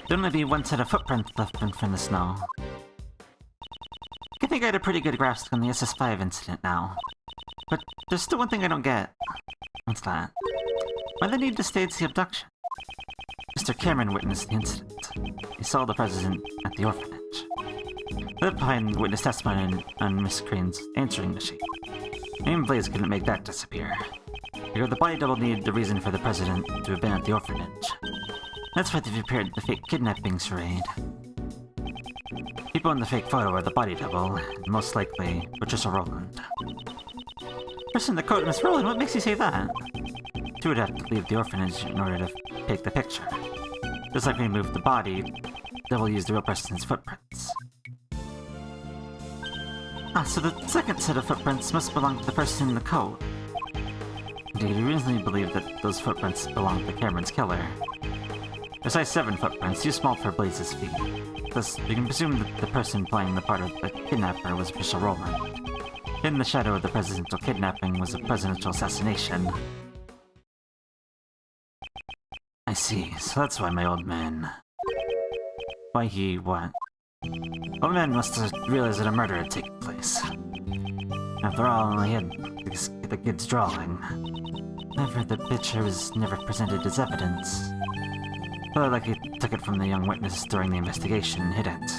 there'd only be one set of footprints left from the snow. I think I had a pretty good grasp on the SS5 incident now. But there's still one thing I don't get. What's that? Why the need to stage the abduction? Mr. Cameron witnessed the incident. He saw the president at the orphanage. Left behind witness testimony on Miss Crane's answering machine. Even Blaze couldn't make that disappear. Because the body double needed the reason for the president to have been at the orphanage. That's why they've prepared the fake kidnapping charade. People in the fake photo are the body double, and most likely Patricia Rowland. Person in the coat of Miss Rowland, what makes you say that? She would have to leave the orphanage in order to take the picture. Just like when he moved the body, double used the real person's footprints. Ah, so the second set of footprints must belong to the person in the coat. Indeed, we reasonably believe that those footprints belong to Cameron's killer. They're size 7 footprints, too small for Blaze's feet. Thus, we can presume that the person playing the part of the kidnapper was Patricia Rowland. In the shadow of the presidential kidnapping was a presidential assassination. I see, so that's why my old man... Why he what? Old man must have realized that a murder had taken place. After all, he had the kid's drawing. However, the picture was never presented as evidence. Well, like he took it from the young witness during the investigation and hid it.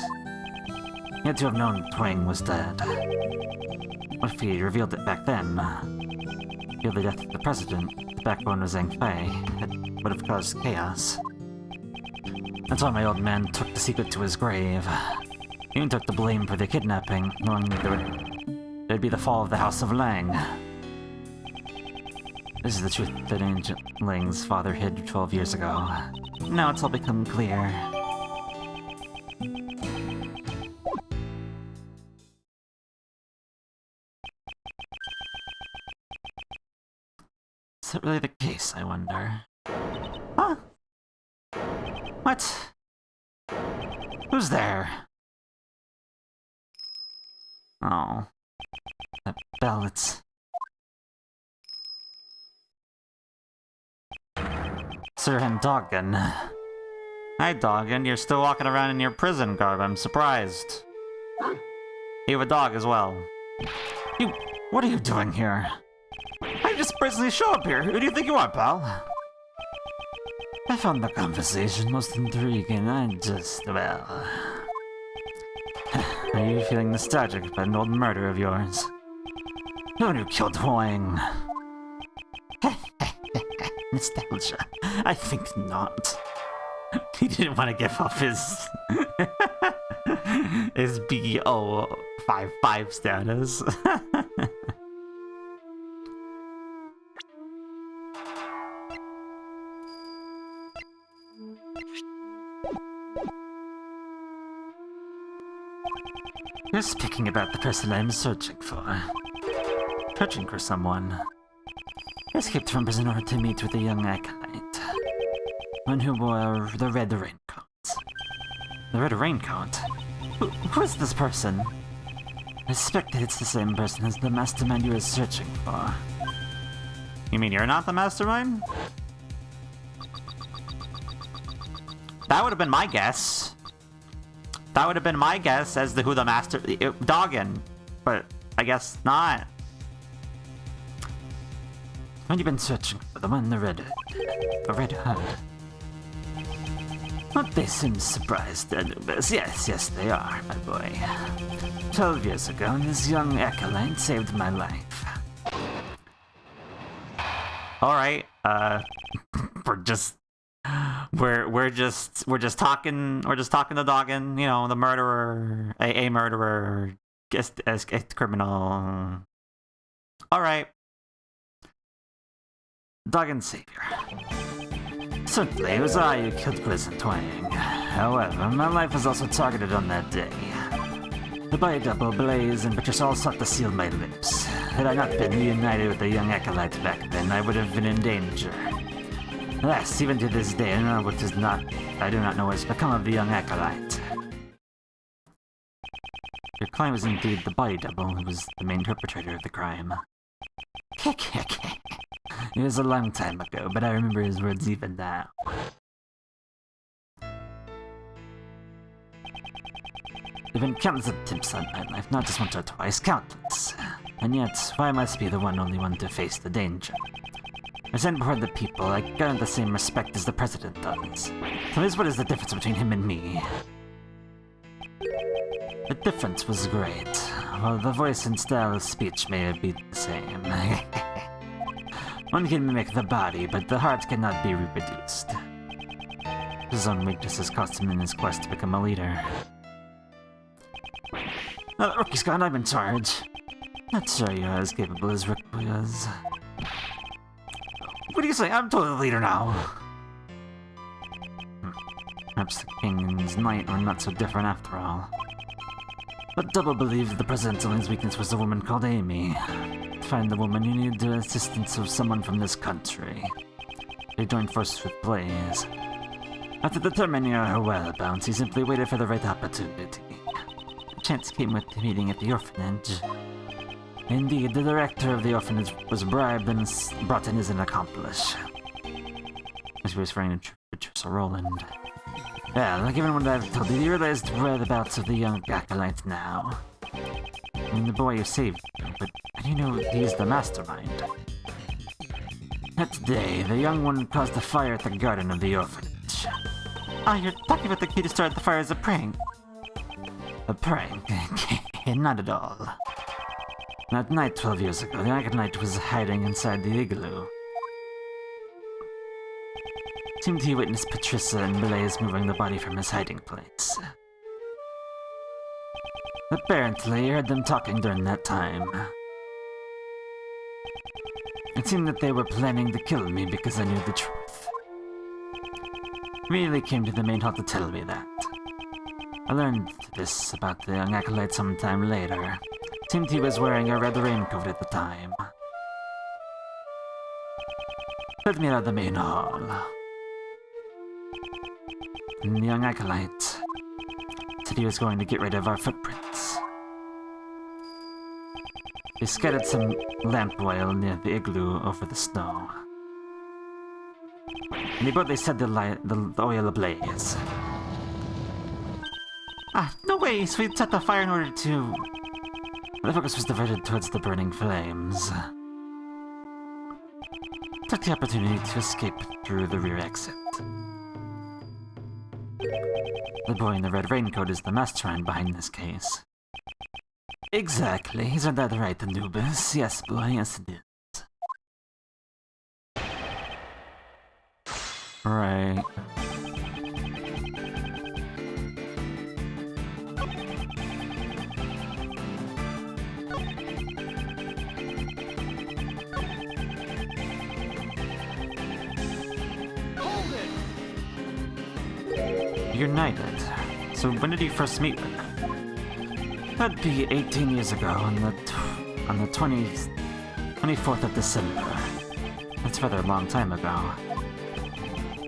He had to have known Twang was dead. What if he revealed it back then? Revealed the death of the president, the backbone of Zhang Fei, would have caused chaos. That's why my old man took the secret to his grave. He even took the blame for the kidnapping, knowing that there'd be the fall of the House of Lang. This is the truth that Ancient Lang's father hid 12 years ago. Now it's all become clear. Is that really the case, I wonder? Huh? What? Who's there? Oh. That bell, it's Sir and Doggin. Hi, Doggin. You're still walking around in your prison garb. I'm surprised. You have a dog as well. What are you doing here? I just presently show up here. Who do you think you are, pal? I found the conversation most intriguing. Well... Are you feeling nostalgic about an old murder of yours? The one who killed Huang. Nostalgia? I think not. He didn't want to give up his... his BO55 status. You're speaking about the person I'm searching for. Searching for someone. I escaped from prison in order to meet with a young acolyte. One who wore the red raincoat. The red raincoat? Who is this person? I suspect that it's the same person as the mastermind you were searching for. You mean you're not the mastermind? That would have been my guess. That would have been my guess as to who the master... Doggin. But I guess not. When you've been searching for the one in the red hood. Don't they seem surprised, Anubis? Yes, they are, my boy. 12 years ago, this young acolyte saved my life. Alright, we're just talking to Doggin, you know, the murderer, a murderer, as criminal. Alright. Doggin's savior. Certainly, it was I who killed President Twang. However, my life was also targeted on that day. The body double, Blaze, and Patricia all sought to seal my lips. Had I not been reunited with the young acolyte back then, I would have been in danger. Alas, even to this day, I do not know what has become of the young acolyte. Your client was indeed the body double who was the main perpetrator of the crime. It was a long time ago, but I remember his words even now. There have been countless attempts on my life, not just once or twice, countless. And yet, why must I be the only one to face the danger? I stand before the people, I garner the same respect as the president does. So what is the difference between him and me? The difference was great. While the voice and style of speech may be the same. One can mimic the body, but the heart cannot be reproduced. His own weaknesses cost him in his quest to become a leader. Now that Rookie's gone, I'm in charge. Not sure you're as capable as Rook was. What do you say? I'm totally the leader now. Perhaps the king and his knight were not so different after all. But Double believed the president's only weakness was a woman called Amy. To find the woman, you needed the assistance of someone from this country. They joined forces with Blaze. After determining her whereabouts, he simply waited for the right opportunity. A chance came with the meeting at the orphanage. Indeed, the director of the orphanage was bribed and brought in as an accomplice. As he was referring to Patricia Roland. Well, given what I've told you, you realize the whereabouts of the young acolyte now. I mean, the boy you saved, but how do you know he's the mastermind? That day, the young one caused a fire at the garden of the orphanage. Ah, you're talking about the kid who started the fire as a prank. A prank? Not at all. That night 12 years ago, the acolyte was hiding inside the igloo. It seemed he witnessed Patricia and Blaze moving the body from his hiding place. Apparently, he heard them talking during that time. It seemed that they were planning to kill me because I knew the truth. Immediately came to the main hall to tell me that. I learned this about the young acolyte sometime later. It seemed he was wearing a red raincoat at the time. Led me out of the main hall. And the young acolyte said he was going to get rid of our footprints. He scattered some lamp oil near the igloo over the snow. and they boldly set the oil ablaze. Ah, no way! So we set the fire in order to... The focus was diverted towards the burning flames. Took the opportunity to escape through the rear exit. The boy in the red raincoat is the mastermind behind this case. Exactly, isn't that right, Anubis? Yes, boy, yes it is. Right. United. So when did you first meet with her? That'd be 18 years ago, on the 24th of December. That's rather a long time ago.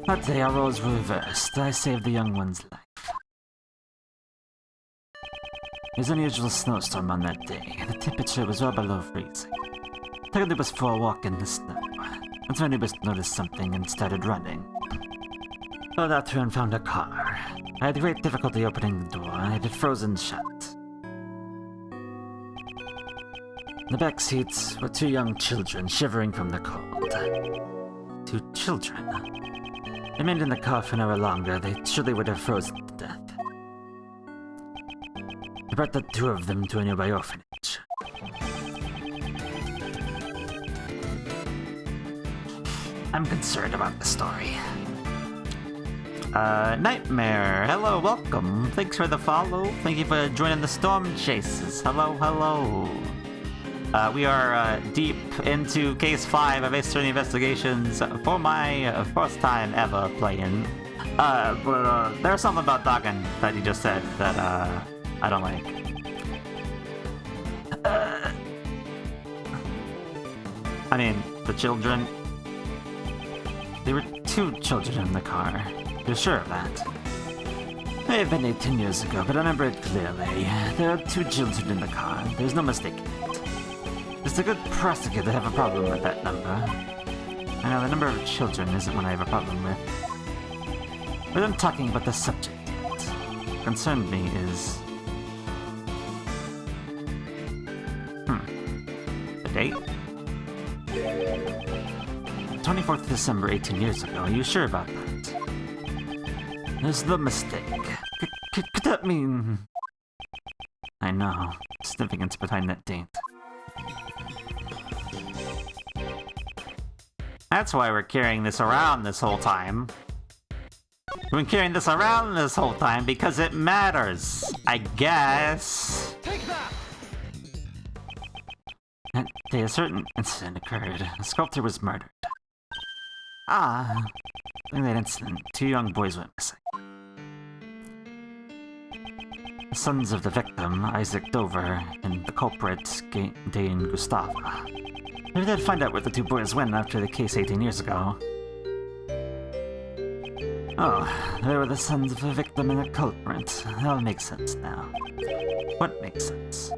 That day our roles were reversed. I saved the young one's life. It was an unusual snowstorm on that day. The temperature was well below freezing. I took Anubis for a walk in the snow. That's when Anubis noticed something and started running. Fell out through and found a car. I had great difficulty opening the door. I had it frozen shut. In the back seats were two young children shivering from the cold. Two children? They remained in the car for an hour longer. They surely would have frozen to death. I brought the two of them to a nearby orphanage. I'm concerned about the story. Nightmare, hello, welcome. Thanks for the follow. Thank you for joining the storm chases. Hello, hello. We are deep into Case 5 of Ace Attorney Investigations for my first time ever playing. But there's something about Dagon that you just said that I don't like. I mean, the children. There were two children in the car. You're sure of that? It may have been 18 years ago, but I remember it clearly. There are two children in the car. There's no mistaking it. It's a good precedent to have a problem with that number. I know the number of children isn't one I have a problem with. But I'm talking about the subject. What concerned me is... The date? 24th of December, 18 years ago. Are you sure about that? There's the mistake. Could that mean... I know. Significance behind that date. That's why we're carrying this around this whole time. We've been carrying this around this whole time because it matters, I guess. Take that! That day, a certain incident occurred. A sculptor was murdered. During that incident, two young boys went missing. The sons of the victim, Isaac Dover, and the culprit, Dane Gustava. We did find out where the two boys went after the case 18 years ago. Oh, they were the sons of the victim and the culprit. That all makes sense now. What makes sense?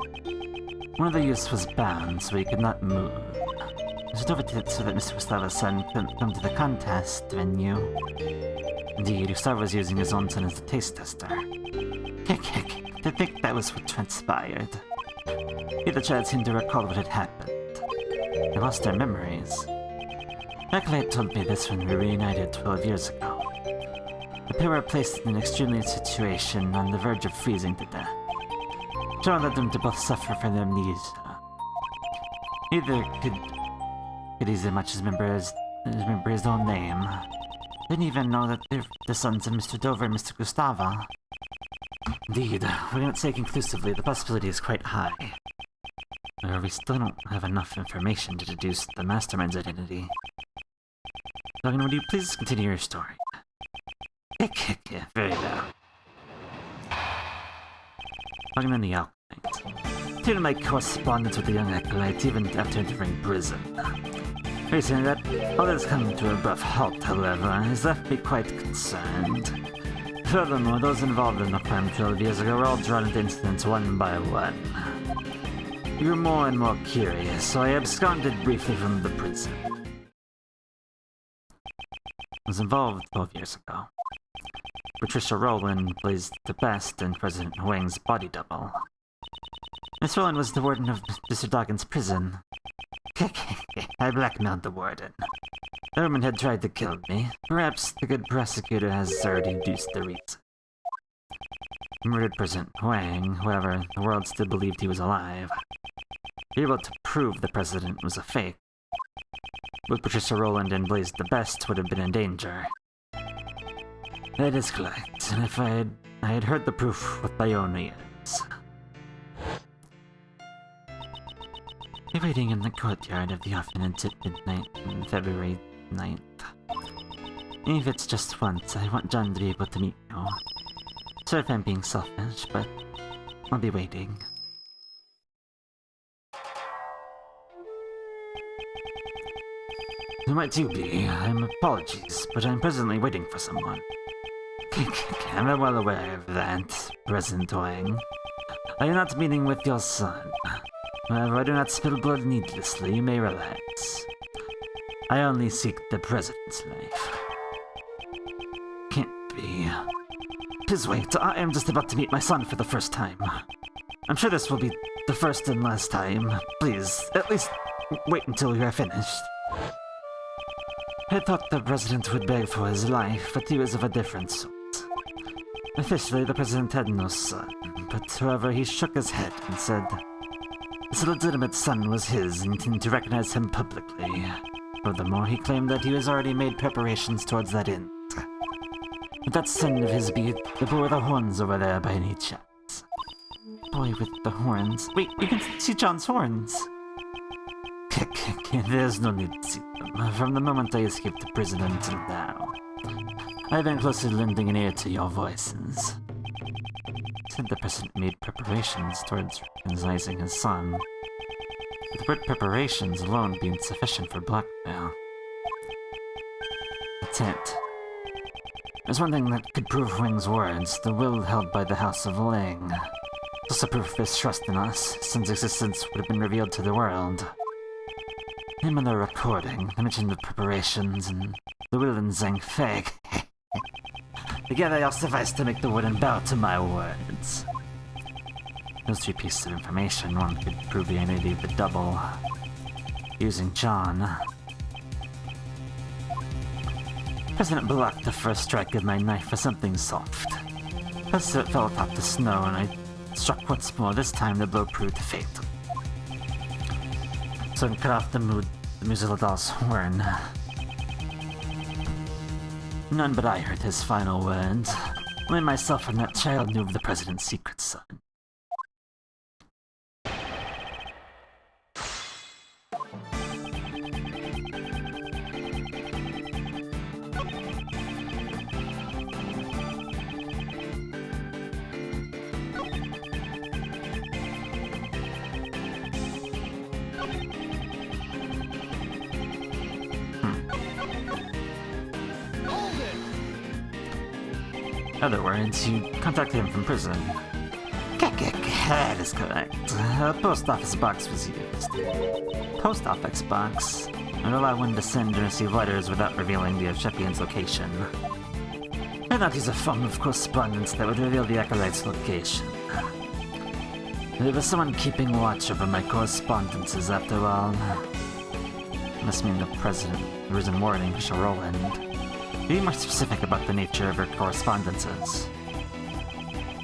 One of the youths was bound, so he could not move. Mr. Dover did it so that Mr. Gustava's son couldn't come to the contest venue. Indeed, Gustavo was using his own son as a taste tester. Kick. I think that was what transpired. Neither child seemed to recall what had happened. They lost their memories. Luckily, had told me this when we reunited 12 years ago. The pair were placed in an extreme situation on the verge of freezing to death. John led them to both suffer from amnesia. Neither could easily much as remember his own name. Didn't even know that they're the sons of Mr. Dover and Mr. Gustava. Indeed, we cannot say conclusively. The possibility is quite high. However, we still don't have enough information to deduce the mastermind's identity. Logan, would you please continue your story? Yeah, very well. Logan and the Alchemite. Continued my correspondence with the young acolyte even after entering prison. Facing that, all that has come to a abrupt halt, however, has left me quite concerned. Furthermore, those involved in the crime 12 years ago were all drawn into incidents one by one. We grew more and more curious, so I absconded briefly from the prison. was involved 12 years ago. Patricia Rowland plays the best in President Huang's body double. Miss Rowland was the warden of Mr. Doggin's prison. I blackmailed the warden. The woman had tried to kill me. Perhaps the good prosecutor has already deduced the reason. He murdered President Huang, however, the world still believed he was alive. Be able to prove the president was a fake. Both Patricia Rowland and Blaze the Best would have been in danger. That is correct, and if I had heard the proof with my own ears. Be waiting in the courtyard of the orphanage at midnight on February 9th. Even if it's just once, I want John to be able to meet you. Sorry if I'm being selfish, but I'll be waiting. Who might you be? Apologies, but I'm presently waiting for someone. I'm well aware of that, President Wang. I am not meeting with your son. However, I do not spill blood needlessly, you may relax. I only seek the President's life. Can't be. Please wait, I am just about to meet my son for the first time. I'm sure this will be the first and last time. Please, at least wait until we are finished. I thought the President would beg for his life, but he was of a different sort. Officially, the President had no son, but however, he shook his head and said his legitimate son was his and intended to recognize him publicly. Furthermore, he claimed that he has already made preparations towards that end. Would that son of his be the boy with the horns over there by any chance? Boy with the horns? Wait, you can see John's horns! There's no need to see them. From the moment I escaped the prison until now, I've been closely lending an ear to your voices. Said the President made preparations towards recognizing his son. With the word preparations alone being sufficient for blackmail. That's it. There's one thing that could prove Wing's words, the will held by the House of Ling. Just a proof of his trust in us, since existence would have been revealed to the world. Him and the recording, I mentioned the preparations, and the will and Zhang Fei. Together they'll suffice to make the wooden bow to my words. Those three pieces of information, one could prove the identity of the double. Using John. President blocked the first strike of my knife with something soft. Plus it fell atop the snow and I struck once more. This time the blow proved fatal. So I cut off the Muziladal's horn. None but I heard his final words. Only myself and that child knew of the President's secret son. In other words, you contacted him from prison. That is correct. A post office box was used. Post office box would allow one to send and receive letters without revealing the recipient's location. Why not use a form of correspondence that would reveal the acolyte's location? There was someone keeping watch over my correspondences after all. Must mean the President, the risen warning, Rowland. Be more specific about the nature of her correspondences.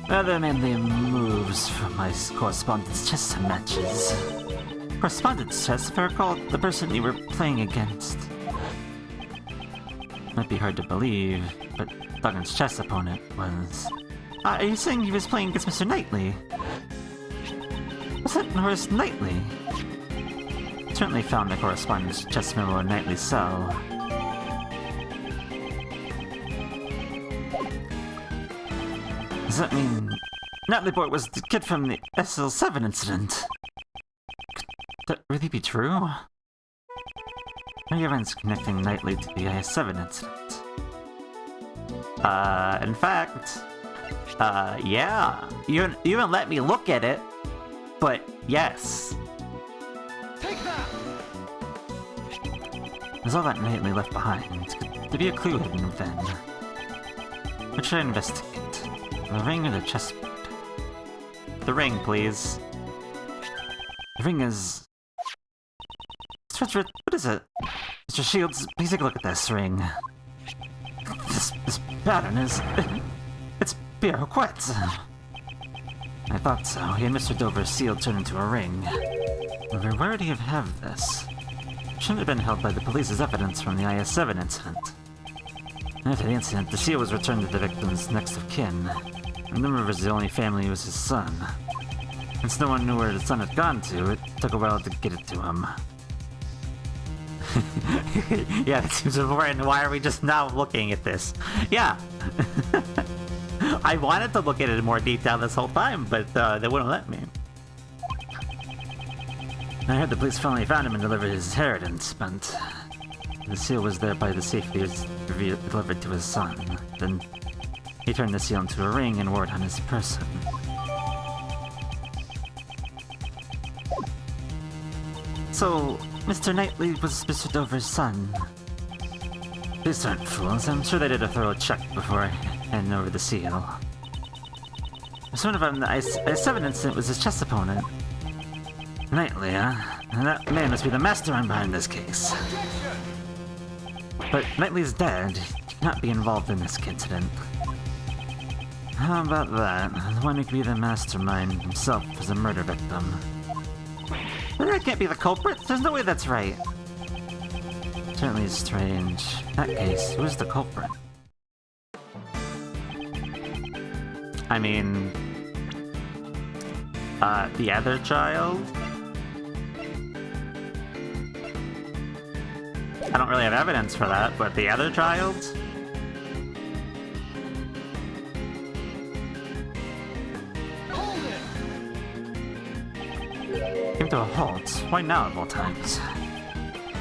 Rather mainly moves from my correspondence chess matches. Correspondence chess, if I recall, the person you were playing against. Might be hard to believe, but Duggan's chess opponent was... are you saying he was playing against Mr. Knightley? Was that Horace Knightley? Certainly found the correspondence chess memo in Knightley's cell. Does that mean Natalie Boy was the kid from the SL7 incident? Could that really be true? Are your events connecting Knightley to the IS-7 incident? In fact, yeah. You didn't let me look at it, but yes. Take that! There's all that Knightley left behind. Could to be a clue hidden within. What should I investigate? The ring or the chessboard? The ring, please. The ring is... What is it? Mr. Shields, please take a look at this ring. This pattern is... It's Pierre-Quet's. I thought so. He and Mr. Dover's seal turned into a ring. However, where would he have this? Shouldn't have been held by the police as evidence from the IS-7 incident. After the incident, the seal was returned to the victim's next of kin. And the Rivers' only family was his son. Since no one knew where the son had gone to, it took a while to get it to him. Yeah, that seems important. Why are we just now looking at this? Yeah. I wanted to look at it in more detail this whole time, but they wouldn't let me. I heard the police finally found him and delivered his inheritance, but the seal was there by the safety it was delivered to his son. Then he turned the seal into a ring and wore it on his person. So, Mr. Knightley was Mr. Dover's son. These aren't fools. I'm sure they did a thorough check before handing over the seal. So one of them, the I-7 incident was his chess opponent. Knightley, huh? And that man must be the mastermind behind this case. But Knightley's dead. He cannot be involved in this incident. How about that? The one who could be the mastermind himself was a murder victim. But that can't be the culprit. There's no way that's right. Certainly strange. In that case, who's the culprit? I mean... the other child? I don't really have evidence for that, but the other child? Came to a halt. Why now of all times?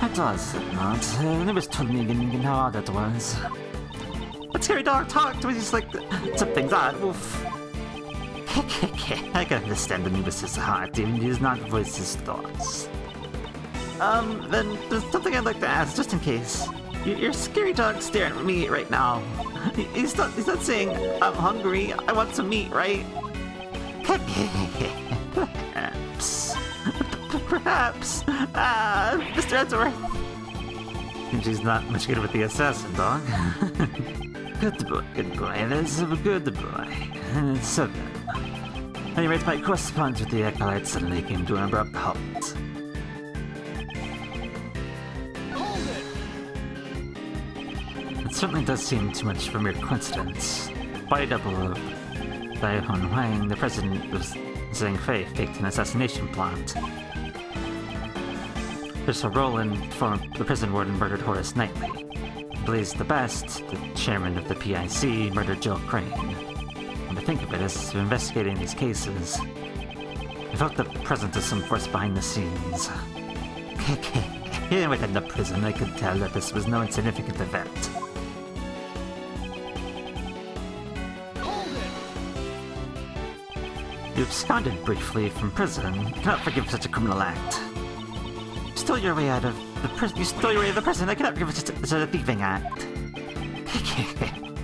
It does, it not. Neighbors told me again how odd that was. But Scary Dog talked when he's like, something's odd, oof. I can understand the Nibus's heart, even he does not voice his thoughts. Then there's something I'd like to ask, just in case. Your Scary Dog staring at me right now. He's not saying, I'm hungry, I want some meat, right? Perhaps. Mr. Edgeworth. She's not much good with the assassin, dog. Good boy, that's a good boy. So then. Anyways, my correspondence with the acolyte suddenly came to an abrupt halt. It certainly does seem too much of a mere coincidence. Body double of Bai Hon Huang, the president of Zhang Fei, faked an assassination plot. Crystal Rowland, the prison warden, murdered Horace Knightley. Blaze the Best, the chairman of the PIC, murdered Jill Crane. And to think of it, as we're investigating these cases, I felt the presence of some force behind the scenes. Even within the prison, I could tell that this was no insignificant event. You absconded briefly from prison. You cannot forgive such a criminal act. You stole your way out of the prison. You stole your way out of the prison. I cannot forgive such a thieving act.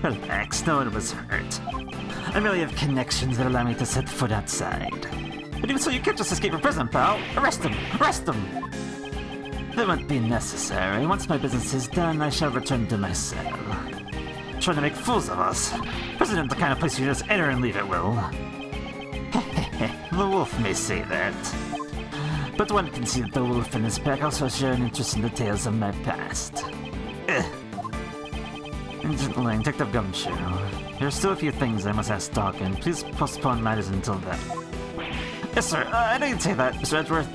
Relax, no one was hurt. I merely have connections that allow me to set foot outside. But even so, you can't just escape from prison, pal. Arrest him! Arrest him! That won't be necessary. Once my business is done, I shall return to my cell. Trying to make fools of us. Prison isn't the kind of place you just enter and leave at will. The wolf may say that. But one can see that the wolf and his pack also share an interest in the tales of my past. Gently, Detective Gumshoe. There are still a few things I must ask Doc, and please postpone matters until then. Yes, sir. I know you'd say that, Mr. Edgeworth.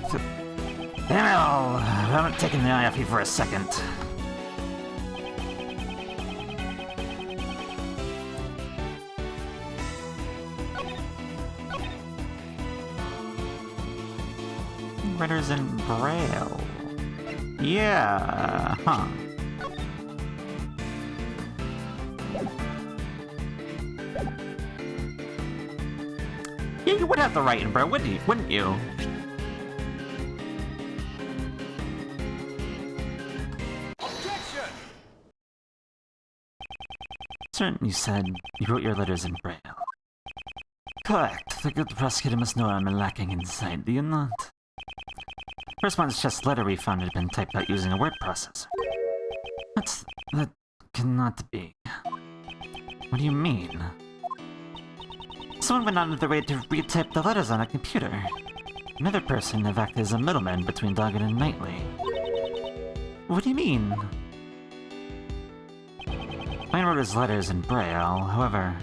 Damn it all. I haven't taken the eye off you for a second. Letters in Braille. Yeah, huh. Yeah, you would have to write in Braille, wouldn't you? certain you said you wrote your letters in Braille? Correct. The good prosecutor must know I'm lacking in sight, do you not? First one's just letter we found had been typed out using a word processor. That cannot be. What do you mean? Someone went out of their way to retype the letters on a computer. Another person have acted as a middleman between Doggett and Knightley. What do you mean? Mine wrote his letters in Braille, however,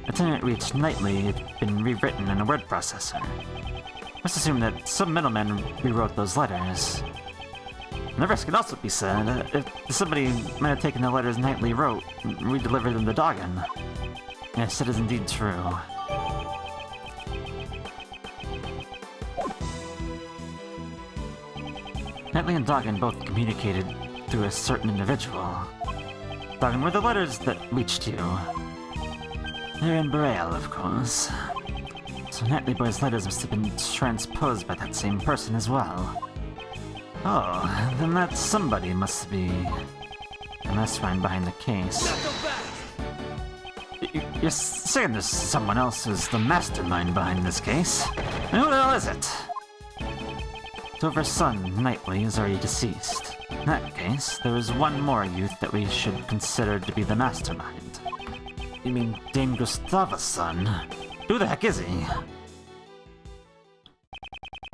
the time it reached Knightley, it had been rewritten in a word processor. Let's assume that some middleman rewrote those letters. And the rest could also be said if somebody might have taken the letters Knightley wrote and redelivered them to Doggett. Yes, it is indeed true. Knightley and Doggett both communicated through a certain individual. Doggett, were the letters that reached you? They're in Braille, of course. So Knightley Boy's letters must have been transposed by that same person as well. Oh, then that somebody must be the mastermind behind the case. You're saying there's someone else who's the mastermind behind this case? And who the hell is it? Dover's son, Knightley, is already deceased. In that case, there is one more youth that we should consider to be the mastermind. You mean Dame Gustava's son? Who the heck is he?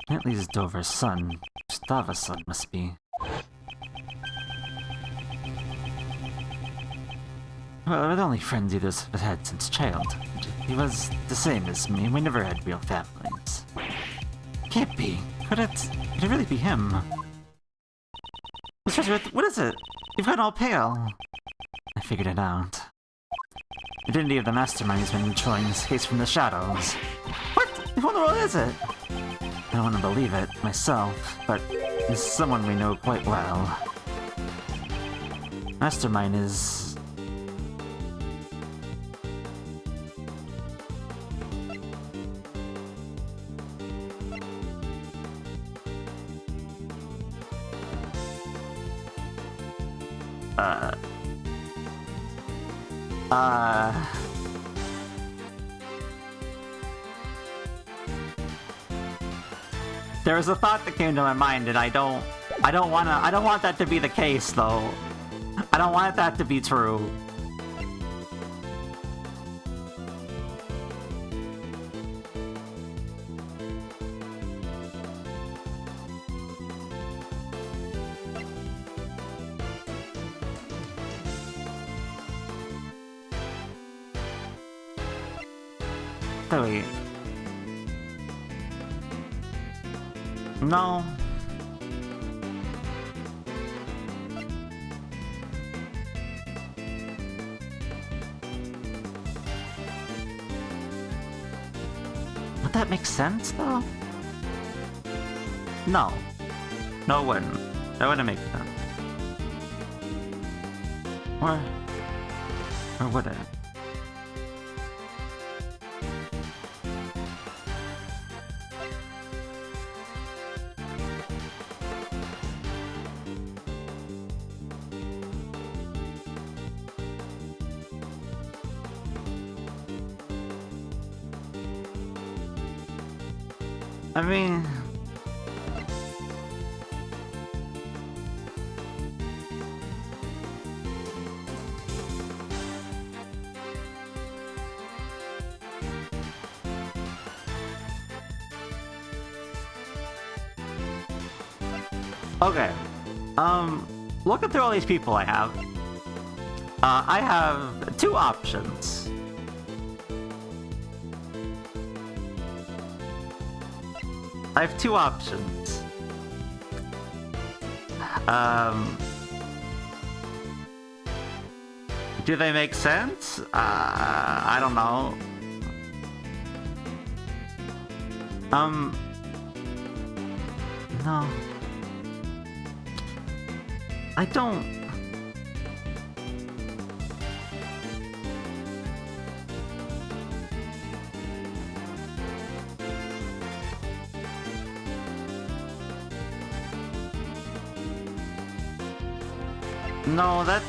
Knightley's Dover's son. Gustava's son must be. Well, we're the only friends either of us had since childhood. He was the same as me. We never had real families. Can't be. Could it really be him? What is it? You've gone all pale. I figured it out. The identity of the mastermind has been controlling this case from the shadows. What? Who in the world is it? I don't want to believe it myself, but it's someone we know quite well. Mastermind is... There was a thought that came to my mind, and I don't want that to be the case, though. I don't want that to be true. Wait. No. Would that make sense, though? No. No, it wouldn't. That wouldn't make sense. Or would it? I mean... Okay. Looking through all these people I have, I have two options. I have two options. Do they make sense? I don't know. No. I don't... No, that...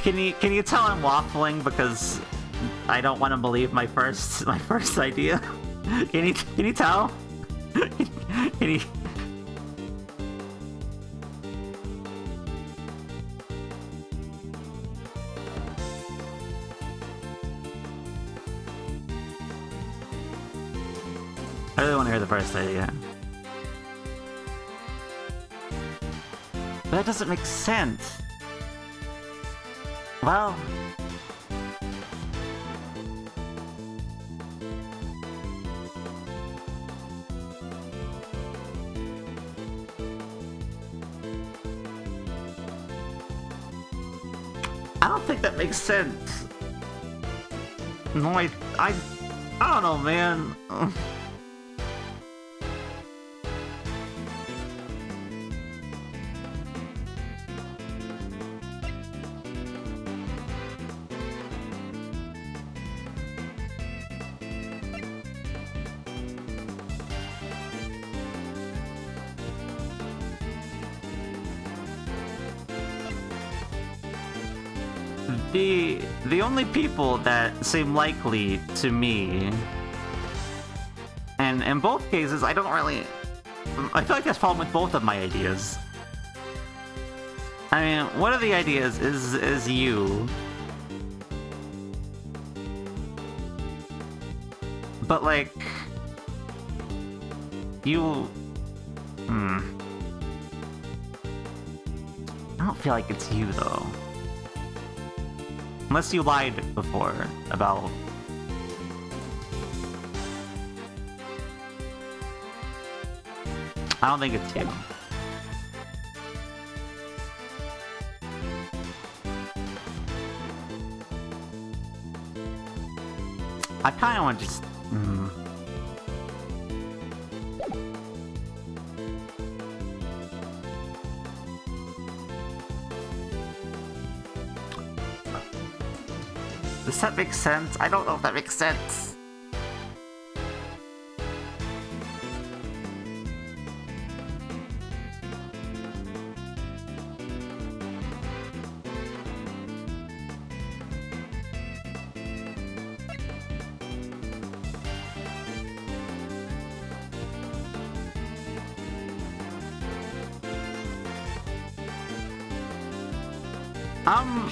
Can you tell I'm waffling because I don't want to believe my first idea? Can you tell? Can you? I really want to hear the first idea. That doesn't make sense. Well... I don't think that makes sense. No, I don't know, man. The only people that seem likely to me, and in both cases, I don't really... I feel like there's a problem with both of my ideas. I mean, one of the ideas is you. But, like... You... I don't feel like it's you, though. Unless you lied before about... I don't think it's you. I kinda want to just... Does that make sense? I don't know if that makes sense.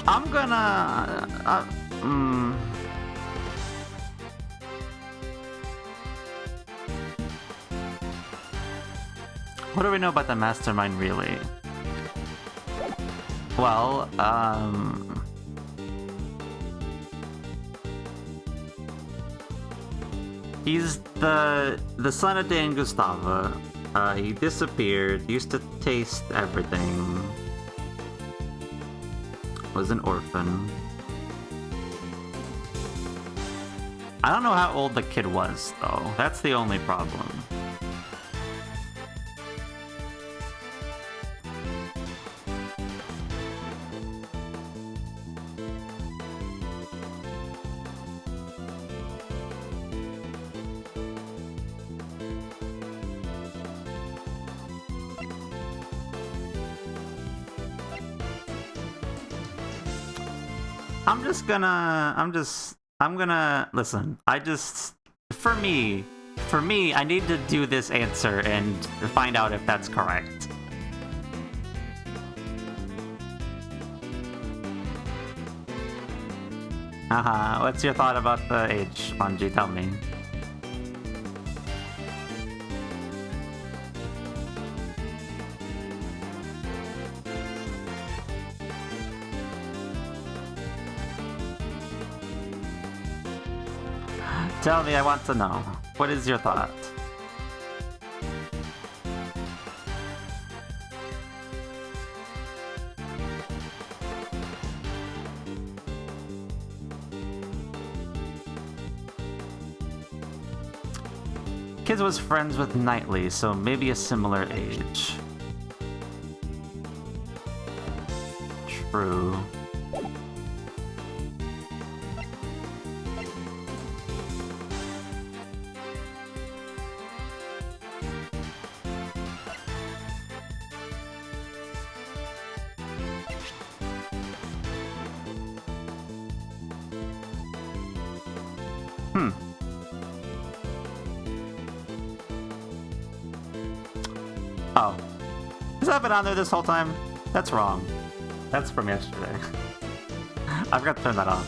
I'm gonna... What do we know about the mastermind, really? Well, he's the son of Dan Gustava. He disappeared, used to taste everything. Was an orphan. I don't know how old the kid was, though. That's the only problem. I'm gonna, listen, for me, I need to do this answer and find out if that's correct. What's your thought about the age, Manji? Tell me. Tell me, I want to know. What is your thought? Kids was friends with Knightley, so maybe a similar age. True. Oh. Has that been on there this whole time? That's wrong. That's from yesterday. I forgot to turn that on.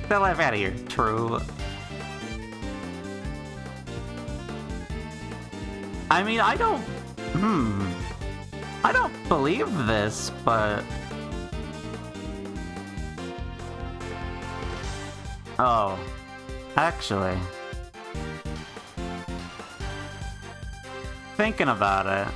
Get the life out of here. True. I mean, I don't believe this, but... Oh. Actually. Thinking about it.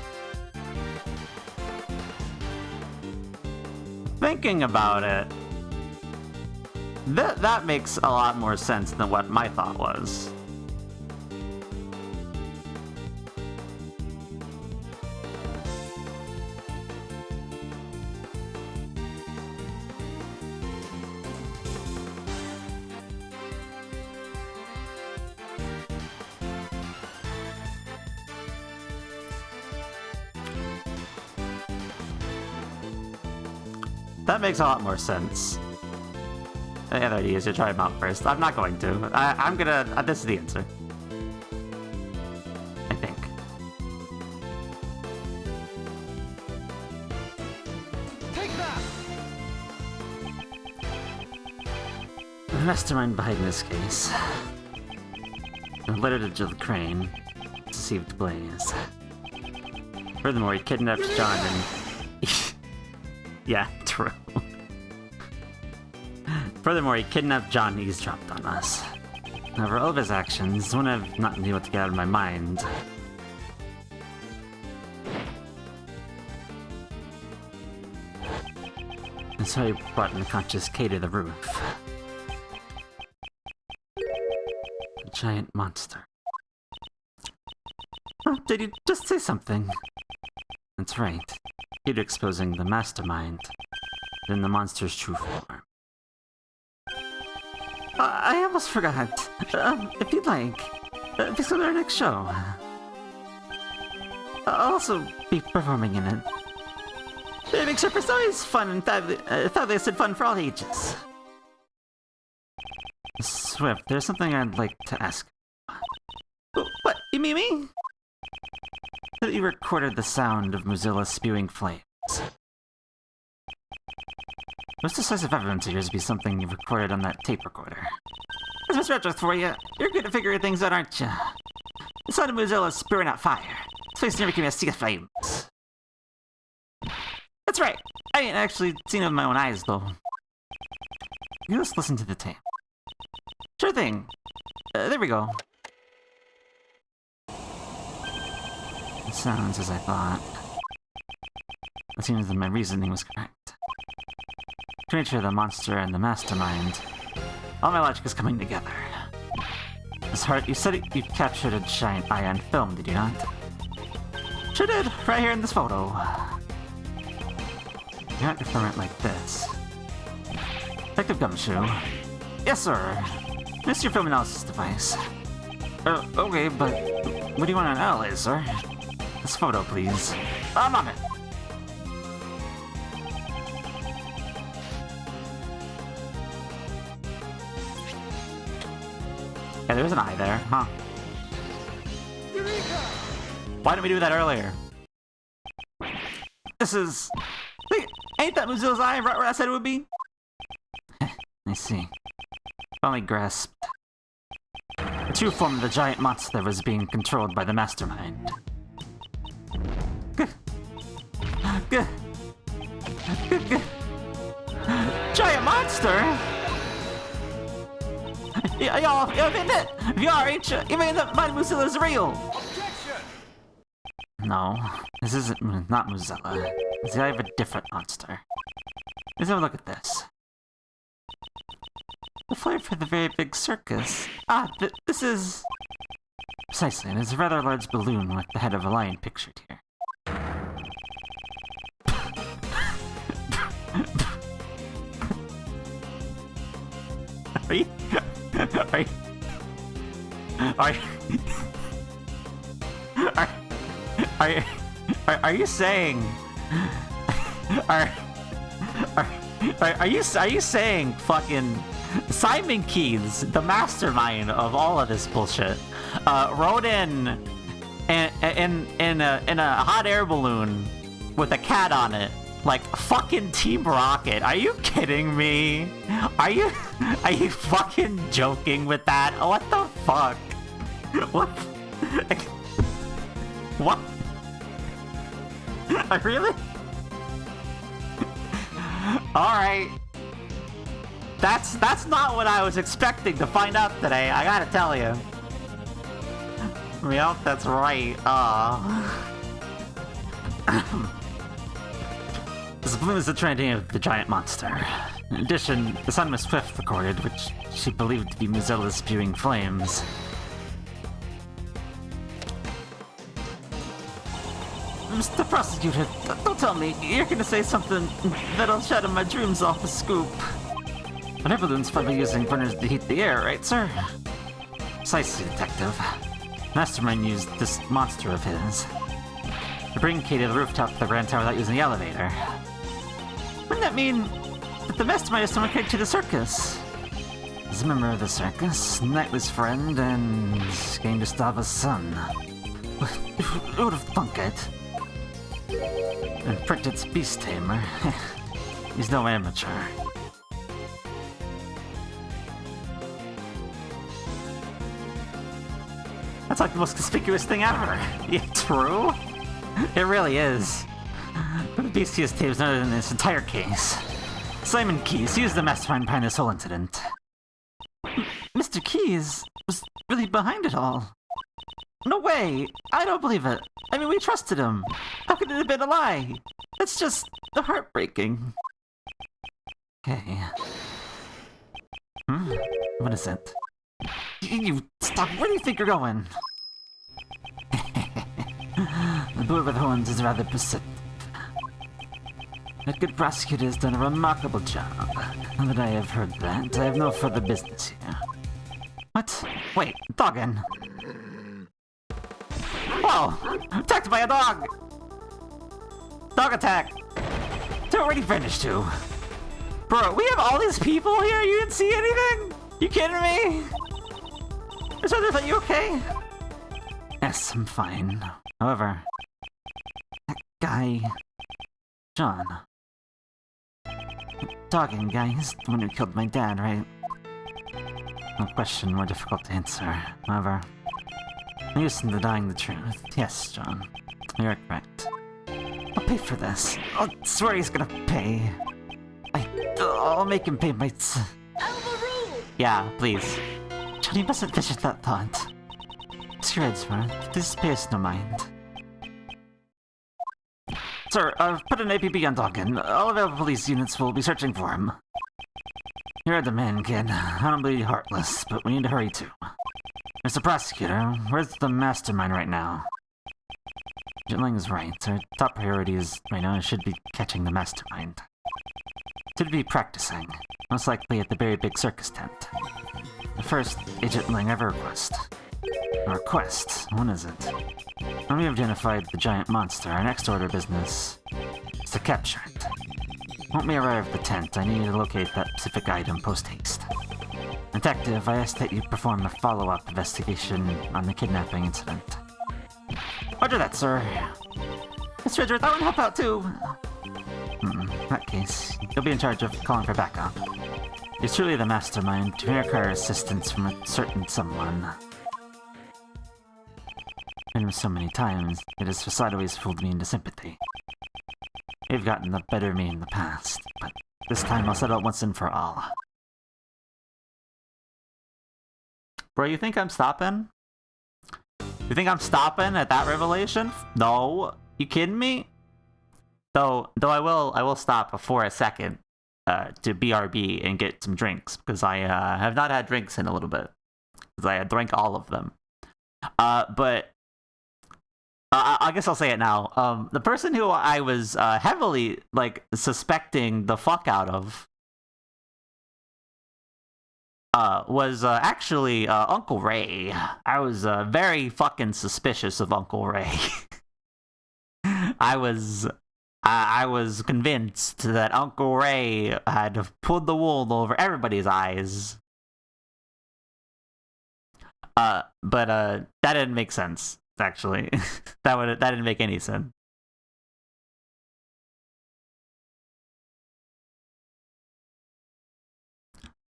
That makes a lot more sense than what my thought was. That makes a lot more sense. The other idea is to try them out first. I'm not going to. I'm gonna... this is the answer. I think. Take that! The mastermind behind this case. Unrelated to the crane. Deceived Blaze. Furthermore, he kidnapped John and... Yeah, true. Furthermore, he kidnapped John and eavesdropped on us. However, all of his actions wouldn't have not been able to get out of my mind. And so he brought an unconscious K to the roof. A giant monster. Oh, did you just say something? That's right. You're exposing the mastermind, then the monster's true form. I almost forgot. If you'd like, please come to our next show. I'll also be performing in it. It makes your personalities fun and fabulous and fun for all ages. Swift, there's something I'd like to ask. What? You mean me? That you recorded the sound of Mozilla spewing flames. Most decisive evidence appears to be something you recorded on that tape recorder. That's Mr. Retro for you. You're good at figuring things out, aren't you? The sound of Mozilla spewing out fire. This place never came to see the flames. That's right. I ain't actually seen it with my own eyes, though. You just listen to the tape. Sure thing. There we go. It sounds as I thought. It seems that my reasoning was correct. To nature the monster and the mastermind, all my logic is coming together. Miss Hart, you said you captured a giant eye on film, did you not? Sure did, right here in this photo. You have to film it like this. Detective Gumshoe. Yes, sir. This is your film analysis device. Okay, but what do you want to analyze, sir? This photo, please. I'm on it. Yeah, there's an eye there, huh? Eureka! Why didn't we do that earlier? This is... Wait, ain't that Mozilla's eye right where I said it would be? I see. Finally grasped. The true form of the giant monster was being controlled by the mastermind. Giant monster? Y'all, you mean that? VRH, you mean that my Mozilla is real? Objection! No, this isn't not Mozilla. It's the eye of a different monster. Let's have a look at this. The flyer for the very big circus. This is... Precisely, there's a rather large balloon with the head of a lion pictured here. Are you... Are you... Are you saying... Are you saying fucking Simon Keys, the mastermind of all of this bullshit, wrote in a hot air balloon with a cat on it, like fucking Team Rocket? Are you kidding me? Are you fucking joking with that? What the fuck? What? What? Really? Alright. That's not what I was expecting to find out today, I gotta tell you. Yep, that's right. This balloon is the trending of the giant monster. In addition, the son Miss Swift recorded, which she believed to be Mozilla spewing flames. Mr. Prosecutor, don't tell me you're gonna say something that'll shatter my dreams off the scoop. But air balloons probably using burners to heat the air, right, sir? Precisely, Detective. Mastermind used this monster of his to bring Katie to the rooftop of the Grand Tower without using the elevator. Wouldn't that mean that the Mastermind is someone connected to the circus? As a member of the circus, Knightley's friend, and came to stop his son. Who would have thunk it? And Pritchett's beast tamer. He's no amateur. That's like the most conspicuous thing ever. Yeah, true. It really is. But the beastiest tape is none in this entire case. Simon Keys, he was the mastermind behind this whole incident. Mr. Keys was really behind it all. No way! I don't believe it. I mean, we trusted him. How could it have been a lie? It's just heartbreaking. Okay. What is it? You stop! Where do you think you're going? The boy with horns is rather perceptive. A good prosecutor has done a remarkable job. Now that I have heard that, I have no further business here. What? Wait, doggin. Whoa! Attacked by a dog! Dog attack! They're already finished too. Bro, we have all these people here? You didn't see anything? You kidding me? Is that you okay? Yes, I'm fine. However, that guy, John. Dogging guy, he's the one who killed my dad, right? No question, more difficult to answer. However, I'm used to denying the truth. Yes, John. You're correct. I'll pay for this. I swear he's gonna pay. I'll make him pay my... Yeah, please. John, you mustn't fidget that thought. It's your head's worth. Please pay us no mind. Sir, I've put an APB on Dawkins. All available police units will be searching for him. You're the man, kid. I don't believe you're heartless, but we need to hurry too. Mr. Prosecutor, where's the mastermind right now? Jitling is right. Our top priority is right now should be catching the mastermind. Should be practicing, most likely at the very big circus tent. The first Agent Ling ever request. A request? When is it? When we have identified the giant monster, our next order of business is to capture it. When we arrive at the tent, I need to locate that specific item post-haste. Detective, I ask that you perform a follow-up investigation on the kidnapping incident. Roger that, sir. Mr. Richard, that would help out too. In that case, you'll be in charge of calling for backup. He's truly the mastermind. To require assistance from a certain someone. Met him so many times, it has always fooled me into sympathy. You've gotten the better of me in the past, but this time I'll settle it once and for all. Bro, you think I'm stopping? You think I'm stopping at that revelation? No. You kidding me? Though I will stop for a second to BRB and get some drinks, because I have not had drinks in a little bit. Because I drank all of them. But I guess I'll say it now. The person who I was heavily suspecting the fuck out of was actually Uncle Ray. I was very fucking suspicious of Uncle Ray. I was convinced that Uncle Ray had pulled the wool over everybody's eyes. But that didn't make sense. Actually, that didn't make any sense.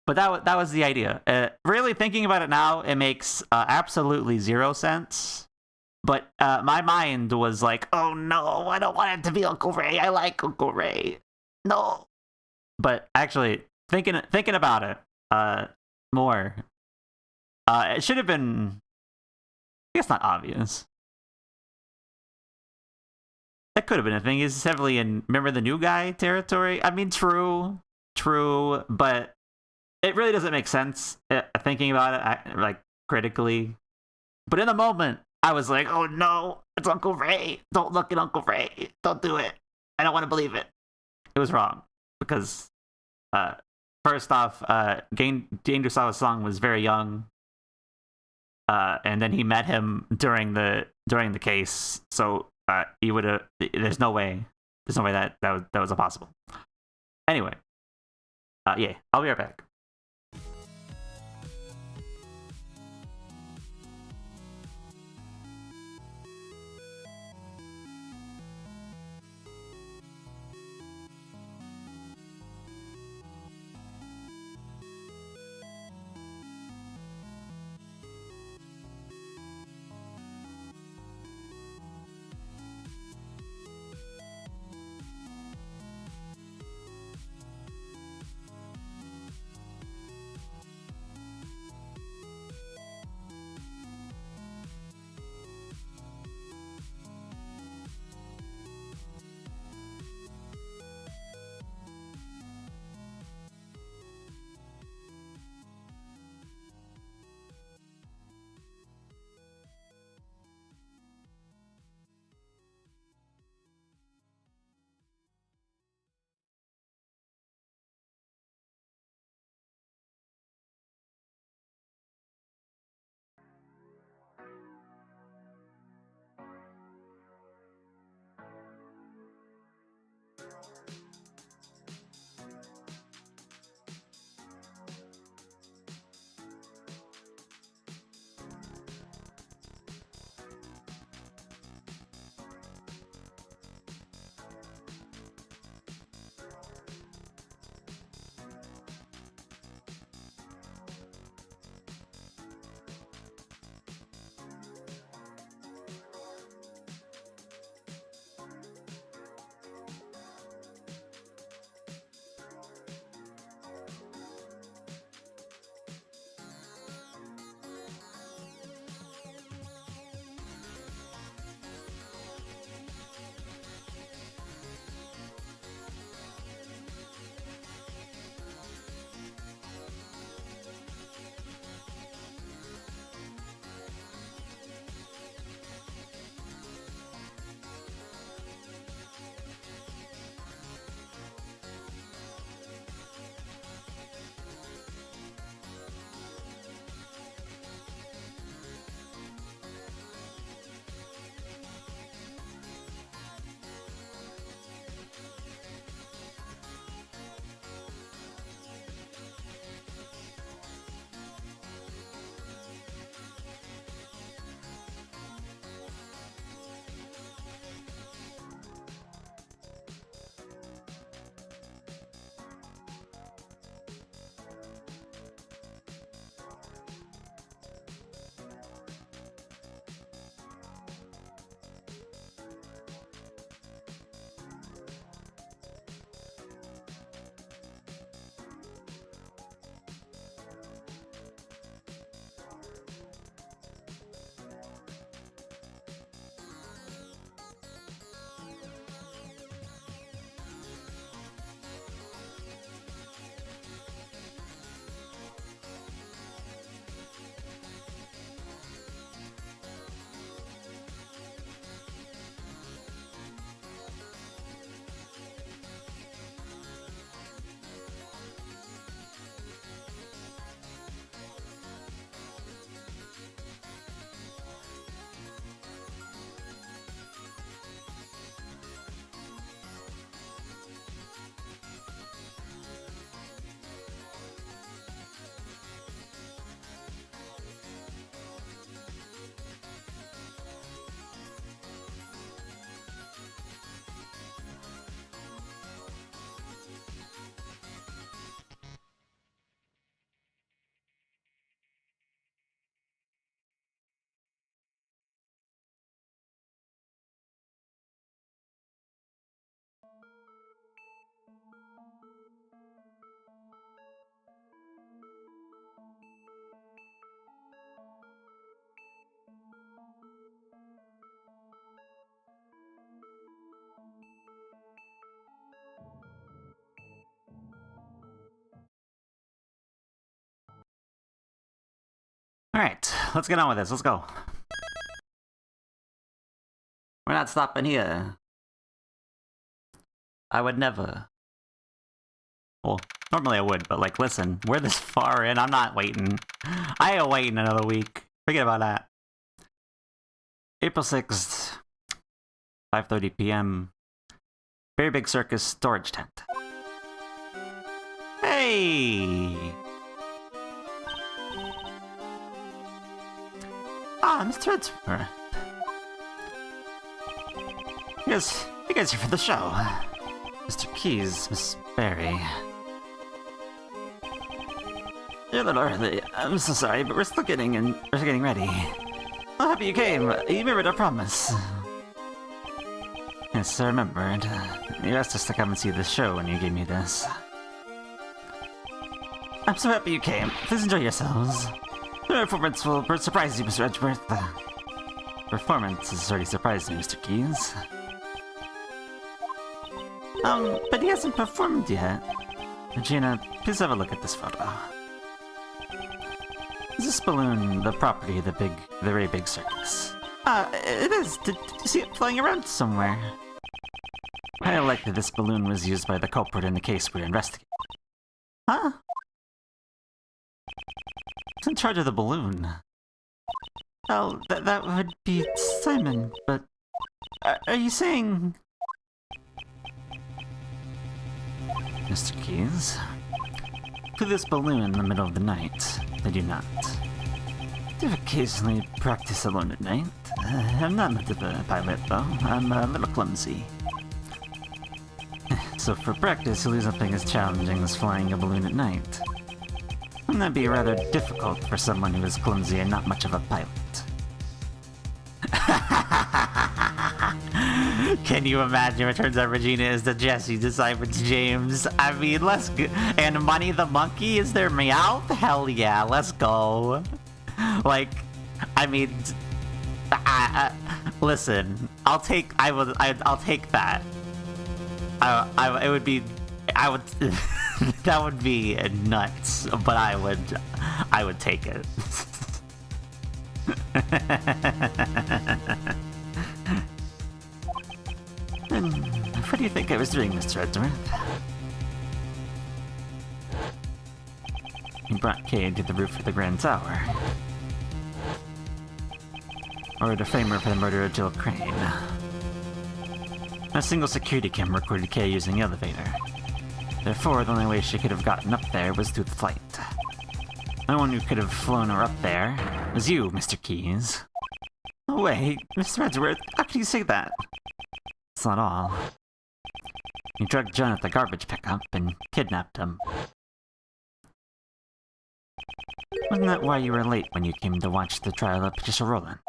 But that was the idea. Really thinking about it now, it makes absolutely zero sense. But my mind was like, "Oh no, I don't want it to be Uncle Ray. I like Uncle Ray. No." But actually, thinking about it more, it should have been. I guess not obvious. That could have been a thing. He's heavily in remember the new guy territory. I mean, true, but it really doesn't make sense thinking about it like critically. But in the moment, I was like, "Oh no, it's Uncle Ray! Don't look at Uncle Ray! Don't do it! I don't want to believe it." It was wrong because first off, Jane Dusawa's song was very young, and then he met him during the case, so he would have. There's no way that was impossible. Anyway, yeah, I'll be right back. Alright, let's get on with this. Let's go. We're not stopping here. I would never. Well, normally I would, but like, listen, we're this far in. I'm not waiting. I ain't waiting another week. Forget about that. April 6th, 5:30 p.m. Very Big Circus storage tent. Hey! Ah, Mr. Edsworth. You guys here for the show. Mr. Keys, Miss Berry. You're a little early. I'm so sorry, but we're still getting ready. I'm happy you came. You remembered our promise. Yes, I remembered. You asked us to come and see the show when you gave me this. I'm so happy you came. Please enjoy yourselves. The performance will surprise you, Mr. Edgeworth. The performance has already surprised me, Mr. Keys. But he hasn't performed yet. Regina, please have a look at this photo. Is this balloon the property of the very big circus? It is. Did you see it flying around somewhere? Highly likely this balloon was used by the culprit in the case we're investigating. Huh? Who's in charge of the balloon? Well, that would be Simon, but... Are you saying... Mr. Keys? To this balloon in the middle of the night, I do not. I do occasionally practice alone at night. I'm not much of a pilot, though. I'm a little clumsy. So for practice, you'll do something as challenging as flying a balloon at night. Wouldn't that be rather difficult for someone who is clumsy and not much of a pilot? Can you imagine what turns out Regina is the Jesse to Simon's James? I mean, let's go. And Money the Monkey is their Meowth? Hell yeah, let's go. Like, I mean, listen, I'll take that. It would be, that would be nuts, but I would take it. What do you think I was doing, Mr. Edgeworth? You brought Kay to the roof of the Grand Tower. Or to frame her for the murder of Jill Crane. A single security camera recorded Kay using the elevator. Therefore, the only way she could have gotten up there was through the flight. No one who could have flown her up there was you, Mr. Keys. No way, Mr. Edgeworth, how could you say that? That's not all. You drugged John at the garbage pickup and kidnapped him. Wasn't that why you were late when you came to watch the trial of Patricia Rowland?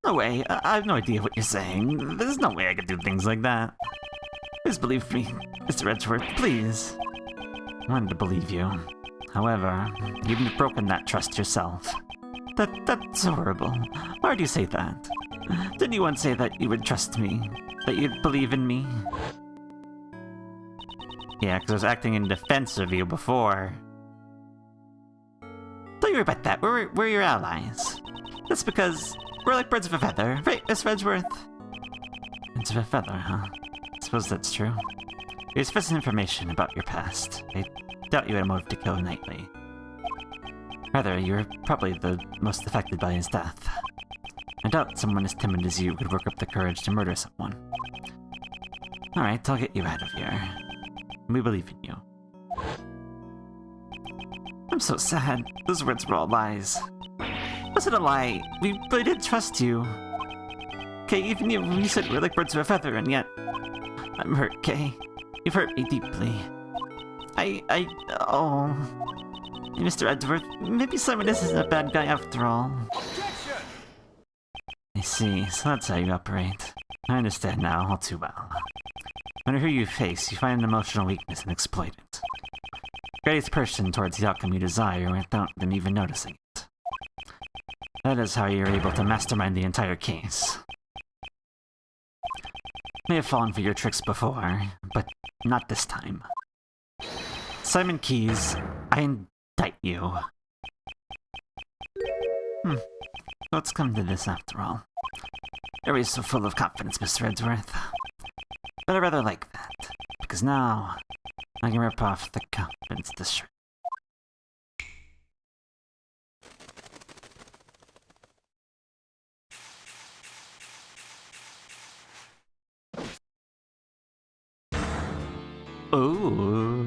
No way, I have no idea what you're saying. There's no way I could do things like that. Please believe me, Mr. Edgeworth, please. I wanted to believe you. However, you've broken that trust yourself. That's horrible. Why do you say that? Didn't you once say that you would trust me? That you'd believe in me? Yeah, because I was acting in defense of you before. Don't worry about that. We're your allies. That's because we're like birds of a feather, right, Miss Edgeworth? Birds of a feather, huh? I suppose that's true. There's specific information about your past. I doubt you had a motive to kill Knightley. Rather, you're probably the most affected by his death. I doubt someone as timid as you could work up the courage to murder someone. Alright, I'll get you out of here. We believe in you. I'm so sad. Those words were all lies. Was it a lie? We really did trust you. Kay, even you said we're like birds of a feather, and yet... I'm hurt, Kay. You've hurt me deeply. Oh... Mr. Edgeworth, maybe Simon isn't a bad guy after all. Objection! I see, so that's how you operate. I understand now all too well. No matter who you face, you find an emotional weakness and exploit it. Greatest person towards the outcome you desire without them even noticing it. That is how you're able to mastermind the entire case. May have fallen for your tricks before, but not this time. Simon Keys, I indict you. Let's come to this after all. You're always so full of confidence, Mr. Edgeworth. But I rather like that, because now I can rip off the confidence this shirt. Ooh.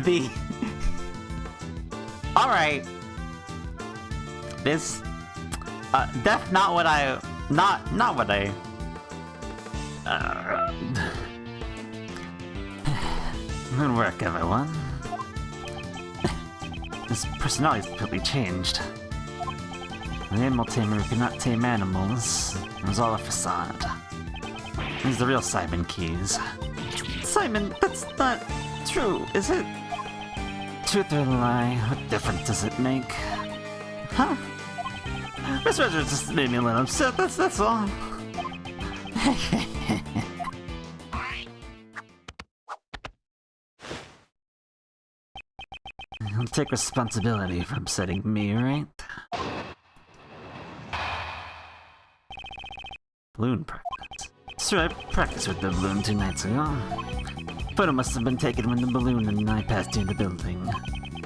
the all right, this def not what I good work, everyone. His personality's completely changed. The animal tamer who could not tame animals. It was all a facade. He's the real Simon Keys. Simon, that's not true, is it? Truth or lie, what difference does it make? Huh? Miss Roger just made me a little upset, that's all. You'll take responsibility for upsetting me, right? Balloon practice. Sir, I practiced with the balloon 2 nights ago. Photo must have been taken when the balloon and I passed near the building.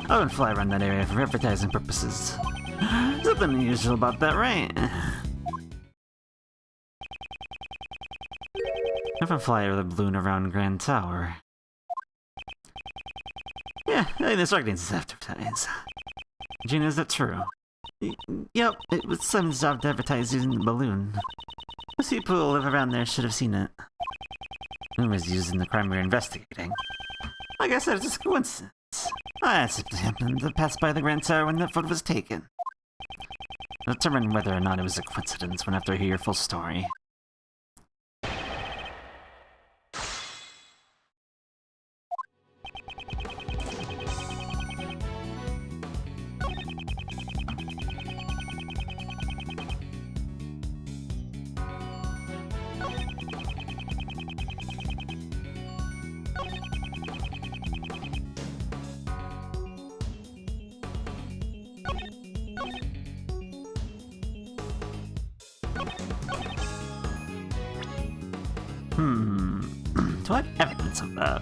I wouldn't fly around that area for advertising purposes. Something unusual about that, right? Never fly with a balloon around Grand Tower. Yeah, I think this organizes advertise. Gina, is that true? Yep, it was Simon's job to advertise using the balloon. Most people who live around there should have seen it. It was used in the crime we were investigating. Like I said, it's just a coincidence. I simply happened to pass by the Grand Tower when that photo was taken. I'll determine whether or not it was a coincidence when after I hear your full story. Do I have evidence of that?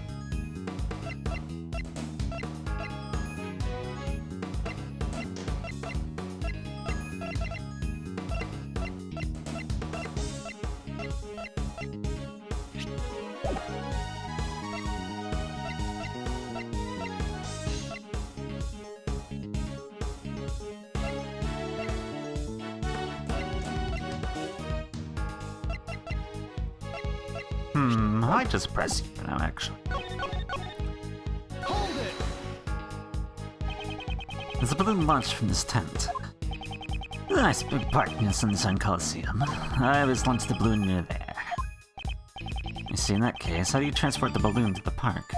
I might just press you for now, actually. Hold it! There's a balloon launched from this tent. There's a nice big park near the Sunshine Coliseum. I always launch the balloon near there. You see, in that case, how do you transport the balloon to the park?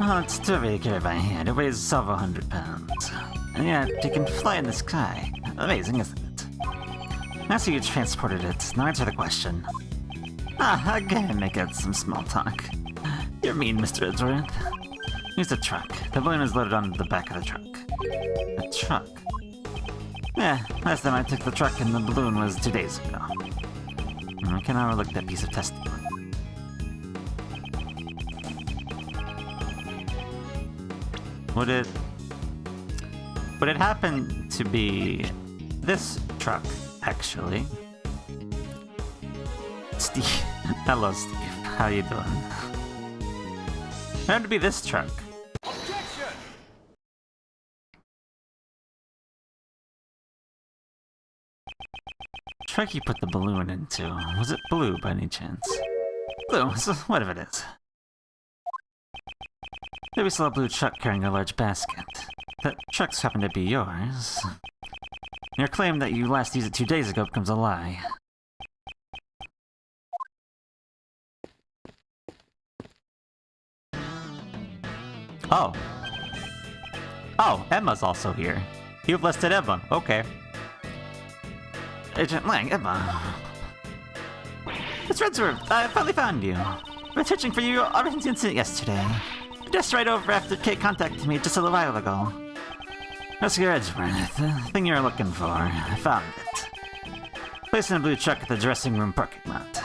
Oh, it's too heavy to carry by hand. It weighs several hundred pounds. And yet, you can fly in the sky. Amazing, isn't it? Now see you transported it. Now answer the question. Again, make it some small talk. You're mean, Mr. Edgeworth. Here's the truck. The balloon is loaded onto the back of the truck. A truck? Yeah, last time I took the truck and the balloon was 2 days ago. I can overlook that piece of testimony. Would it happen to be this truck, actually? Steve. Hello, Steve. How you doing? It had to be this truck. Objection! Truck you put the balloon into, was it blue by any chance? Blue, so whatever it is. There we saw a blue truck carrying a large basket. That truck's happened to be yours. Your claim that you last used it 2 days ago becomes a lie. Oh. Oh, Emma's also here. You've listed Emma. Okay. Agent Lang, Emma. Mr. Redsworth, I finally found you. I've been searching for you ever since the incident yesterday. Just right over after Kate contacted me just a little while ago. Mr. Redsworth, the thing you were looking for, I found it. Placed in a blue truck at the dressing room parking lot.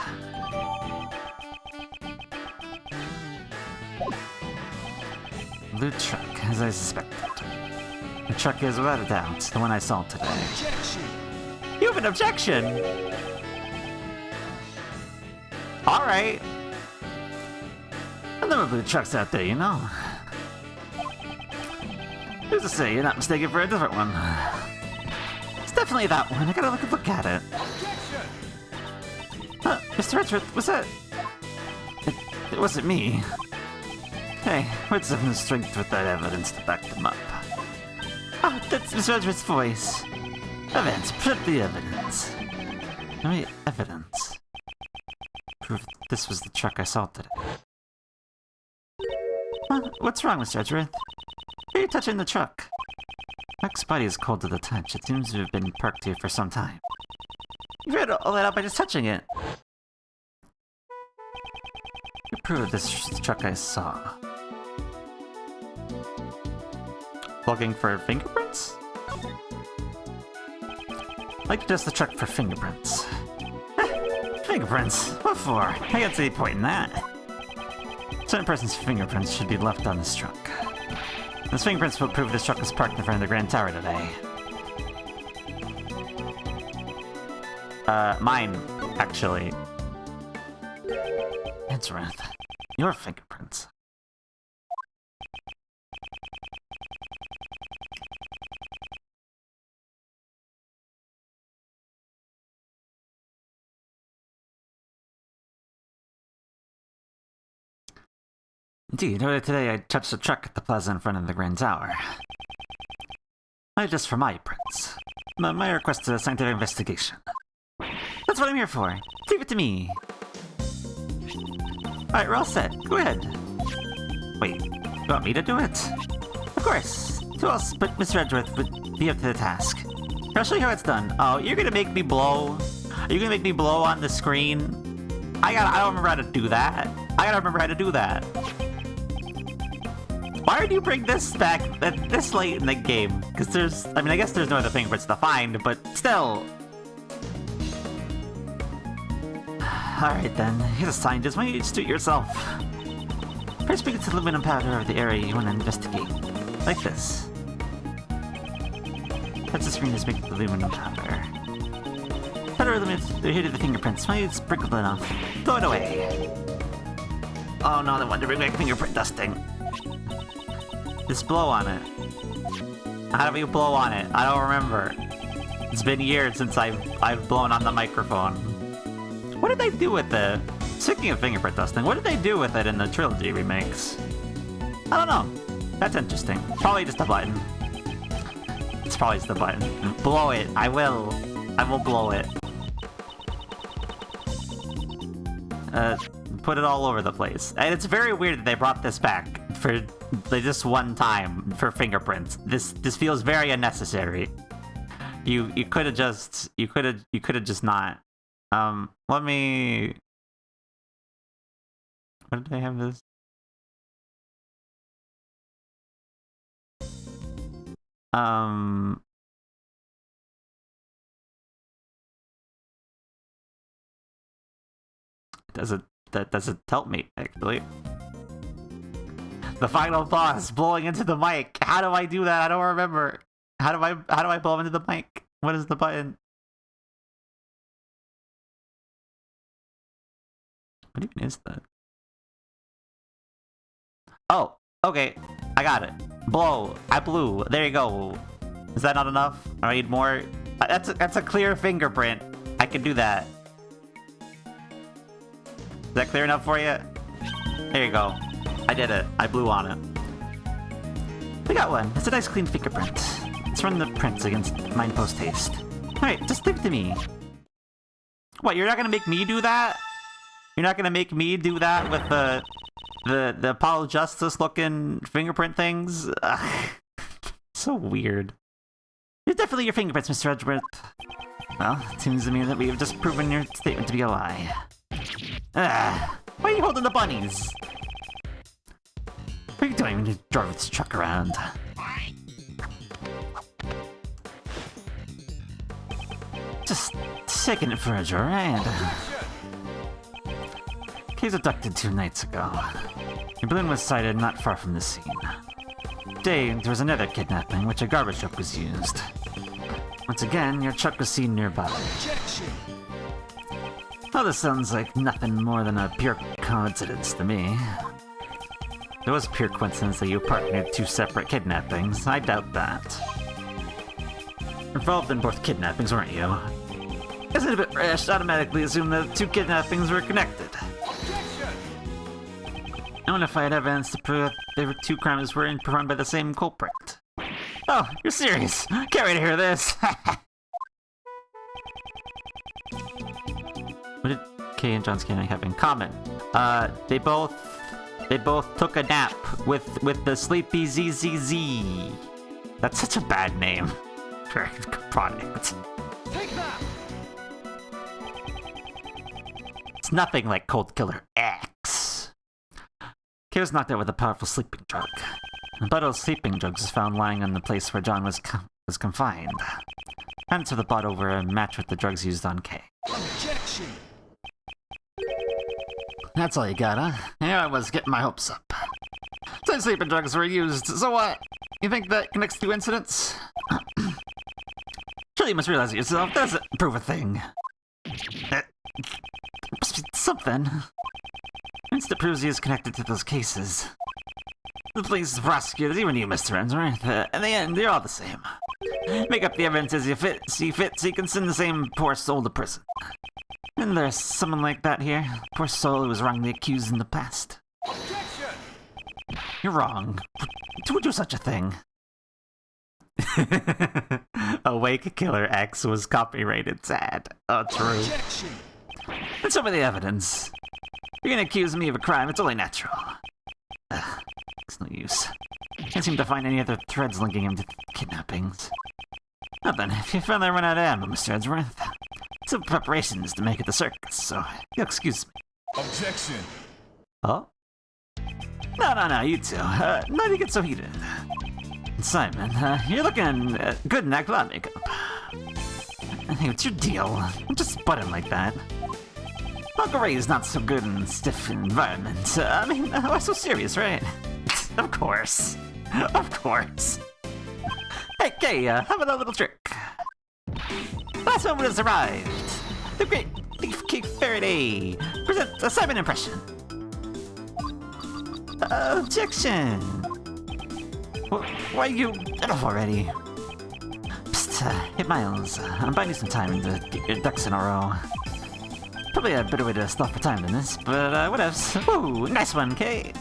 Blue truck, as I suspected. The truck is without a doubt the one I saw today. Objection! You have an objection? Alright. There are blue trucks out there, you know. Who's to say you're not mistaken for a different one? It's definitely that one. I gotta look at it. Objection! Mr. Redworth, was that... It wasn't me. Hey, words have no strength with that evidence to back them up. Oh, that's Mr. Redworth's voice. Evidence, put the evidence. I mean, evidence. Proof this was the truck I saw today. What's wrong, Mr. Edgeworth? Why are you touching the truck? Truck's body is cold to the touch. It seems to have been parked here for some time. You read all that out by just touching it. You prove this truck I saw. Looking for fingerprints? I'd like to test the truck for fingerprints. Fingerprints? What for? I can't see any point in that. Certain person's fingerprints should be left on this truck. Those fingerprints will prove this truck was parked in front of the Grand Tower today. Mine, actually. Edgeworth, your fingerprints. Indeed, earlier today I touched a truck at the plaza in front of the Grand Tower. Not just for my prints. My request is a scientific investigation. That's what I'm here for. Leave it to me. Alright, we're all set. Go ahead. Wait, you want me to do it? Of course. Who else but Mr. Edgeworth would be up to the task? I'll show you how it's done. Oh, you're gonna make me blow? Are you gonna make me blow on the screen? I don't remember how to do that. I gotta remember how to do that. Why would you bring this back at this late in the game? Because there's... I mean, I guess there's no other fingerprints to find, but still. Alright then, you're the scientist. Why don't you just do it yourself? First speak to the aluminum powder of the area you want to investigate. Like this. Touch the screen to speak to the aluminum powder. Powder eliminates the hit of the fingerprints. Why don't you sprinkle it off? Throw it away. Oh no, they want to bring back fingerprint dusting. Just blow on it. How do we blow on it? I don't remember. It's been years since I've blown on the microphone. What did they do with the... Speaking of fingerprint dusting, what did they do with it in the trilogy remakes? I don't know. That's interesting. Probably just a button. It's probably just a button. Blow it. I will. I will blow it. Put it all over the place. And it's very weird that they brought this back for just one time for fingerprints. This feels very unnecessary. You could have just not. Let me... What did I have this? That doesn't help me, actually. The final boss, blowing into the mic. How do I do that? I don't remember. How do I blow into the mic? What is the button? What even is that? Oh, okay. I got it. Blow. I blew. There you go. Is that not enough? I need more. That's a clear fingerprint. I can do that. Is that clear enough for you? There you go. I did it. I blew on it. We got one. It's a nice clean fingerprint. Let's run the prints against mine post haste. Alright, just leave it to me. What, you're not gonna make me do that? You're not gonna make me do that with the Apollo Justice looking fingerprint things? Ugh. So weird. It's definitely your fingerprints, Mr. Edgeworth. Well, it seems to me that we have just proven your statement to be a lie. Why are you holding the bunnies? What are you doing when you drive this truck around? Just taking it for a joyride. Kay was abducted 2 nights ago. Your balloon was sighted not far from the scene. Today, there was another kidnapping, which a garbage truck was used. Once again, your truck was seen nearby. Well, this sounds like nothing more than a pure coincidence to me. It was pure coincidence that you partnered 2 separate kidnappings. I doubt that. Involved in both kidnappings, weren't you? Isn't it a bit rash to automatically assume that 2 kidnappings were connected? I wonder if I had evidence to prove that there were 2 crimes were performed by the same culprit. Oh, you're serious? Can't wait to hear this! What did Kay and John's kidnapping have in common? They both took a nap with the Sleepy ZZZ. That's such a bad name for a product. Take that! It's nothing like Cold Killer X. Kay was knocked out with a powerful sleeping drug. A bottle of sleeping drugs was found lying on the place where John was confined. Contents of the bottle were a match with the drugs used on Kay. Objection! That's all you got, huh? Here I was getting my hopes up. 10 sleeping drugs were used, so what? You think that connects 2 incidents? Surely you must realize it yourself. That doesn't prove a thing. Must be something. It proves he is connected to those cases. The police, the prosecutors, even you, Mr. Hemsworth. In the end, you're all the same. Make up the evidence as you see fit, so you can send the same poor soul to prison. Isn't there someone like that here? Poor soul who was wrongly accused in the past. Objection! You're wrong. Who would do such a thing? Awake Killer X was copyrighted. Sad. Oh, true. Objection! Let's show me the evidence. You're gonna accuse me of a crime, it's only natural. It's no use. Can't seem to find any other threads linking him to kidnappings. Well then, if you finally run out of ammo, Mr. Edgeworth, some preparations to make it to circus, so you'll excuse me. Objection! Oh? No, you two. Not to get so heated. Simon, you're looking good in that cloud makeup. Hey, what's your deal? Don't just button like that. Uncle Ray is not so good in stiff environments. I mean, why so serious, right? Of course. Of course. Hey, Kay, how about a little trick? Last moment has arrived. The great Beefcake Faraday presents a Simon impression. Objection. Why are you enough already? Psst, hey Miles, I'm buying you some time to get your ducks in a row. Probably a better way to stop for time than this, but whatevs. Woo, nice one, Kay.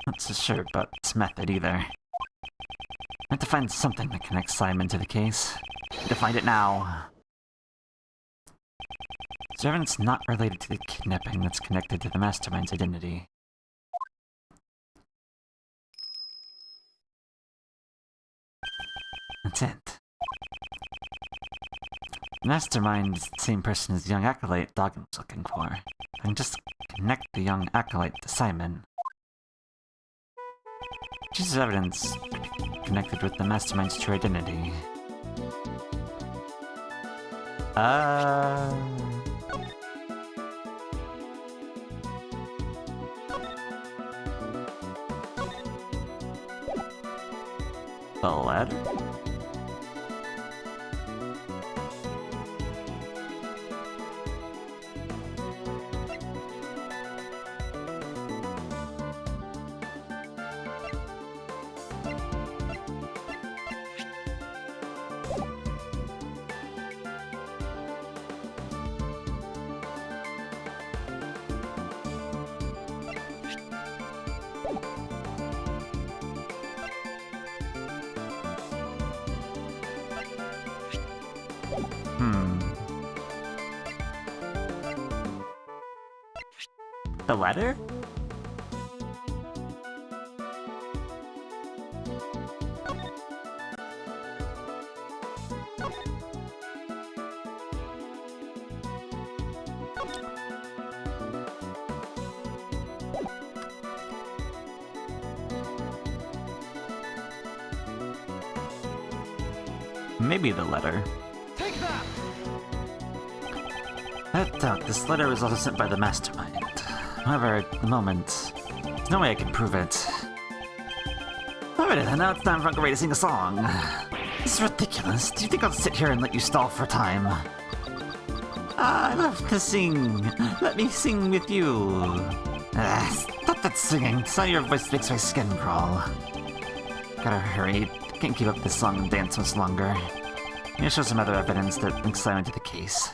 Not so sure about this method either. I have to find something that connects Simon to the case. Need to find it now. Is there evidence not related to the kidnapping that's connected to the mastermind's identity? That's it. Mastermind is the same person as the young acolyte Doggin was looking for. I can just connect the young acolyte to Simon. This is evidence connected with the mastermind's true identity. The ladder? The ladder? Maybe the letter. Take that! I doubt this letter was also sent by the mastermind. However, at the moment, there's no way I can prove it. Alright, now it's time for Uncle Ray to sing a song. This is ridiculous. Do you think I'll sit here and let you stall for time? I love to sing. Let me sing with you. Stop that singing. Sound your voice makes my skin crawl. Gotta hurry. Can't keep up this song and dance much longer. I'll show some other evidence that links Simon to the case.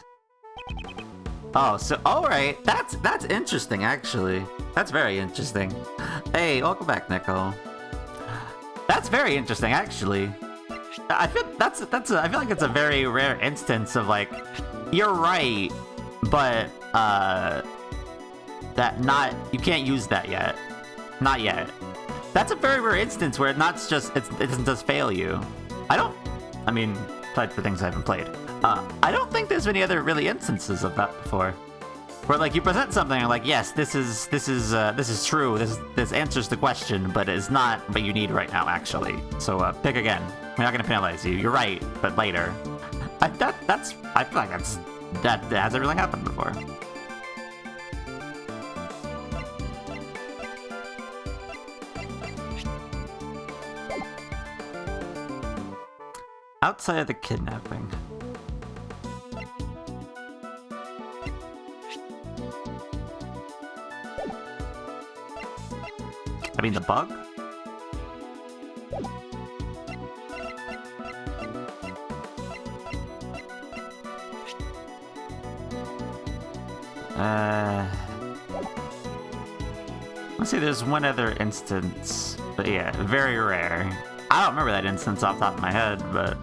Oh, so alright. That's interesting, actually. That's very interesting. Hey, welcome back, Nico. That's very interesting, actually. I feel I feel like it's a very rare instance of like, you're right, but you can't use that yet. Not yet. That's a very rare instance where it doesn't just fail you. I mean, aside for things I haven't played. I don't think there's many other really instances of that before. Where like you present something and like, yes, this is true. This answers the question, but it's not what you need right now, actually. So pick again. We're not gonna penalize you. You're right, but later. I feel like that hasn't really happened before. Outside of the kidnapping. I mean the bug? Let's see, there's one other instance, but yeah, very rare. I don't remember that instance off the top of my head, but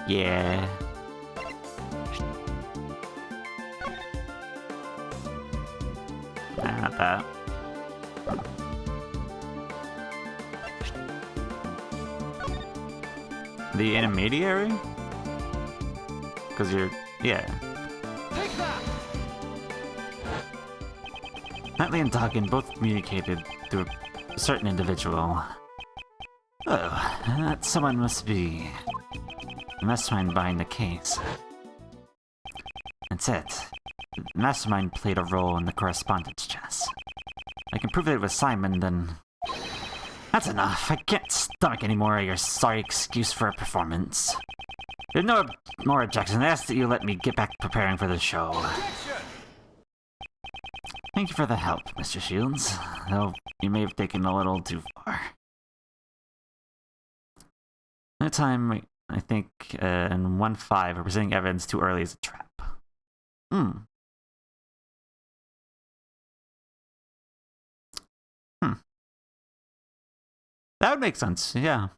yeah. Nah, not that. The intermediary? Because you're... yeah. Take that! Knightley and Dawkins both communicated through a certain individual. Oh, that someone must be the mastermind behind the case. That's it. The mastermind played a role in the correspondence chess. I can prove it was Simon, then... That's enough. I can't stomach any more of your sorry excuse for a performance. There's no more objection. I ask that you let me get back preparing for the show. Thank you for the help, Mr. Shields, though you may have taken a little too far. Another time, I think, in 1.5, we're presenting evidence too early as a trap. That would make sense, yeah.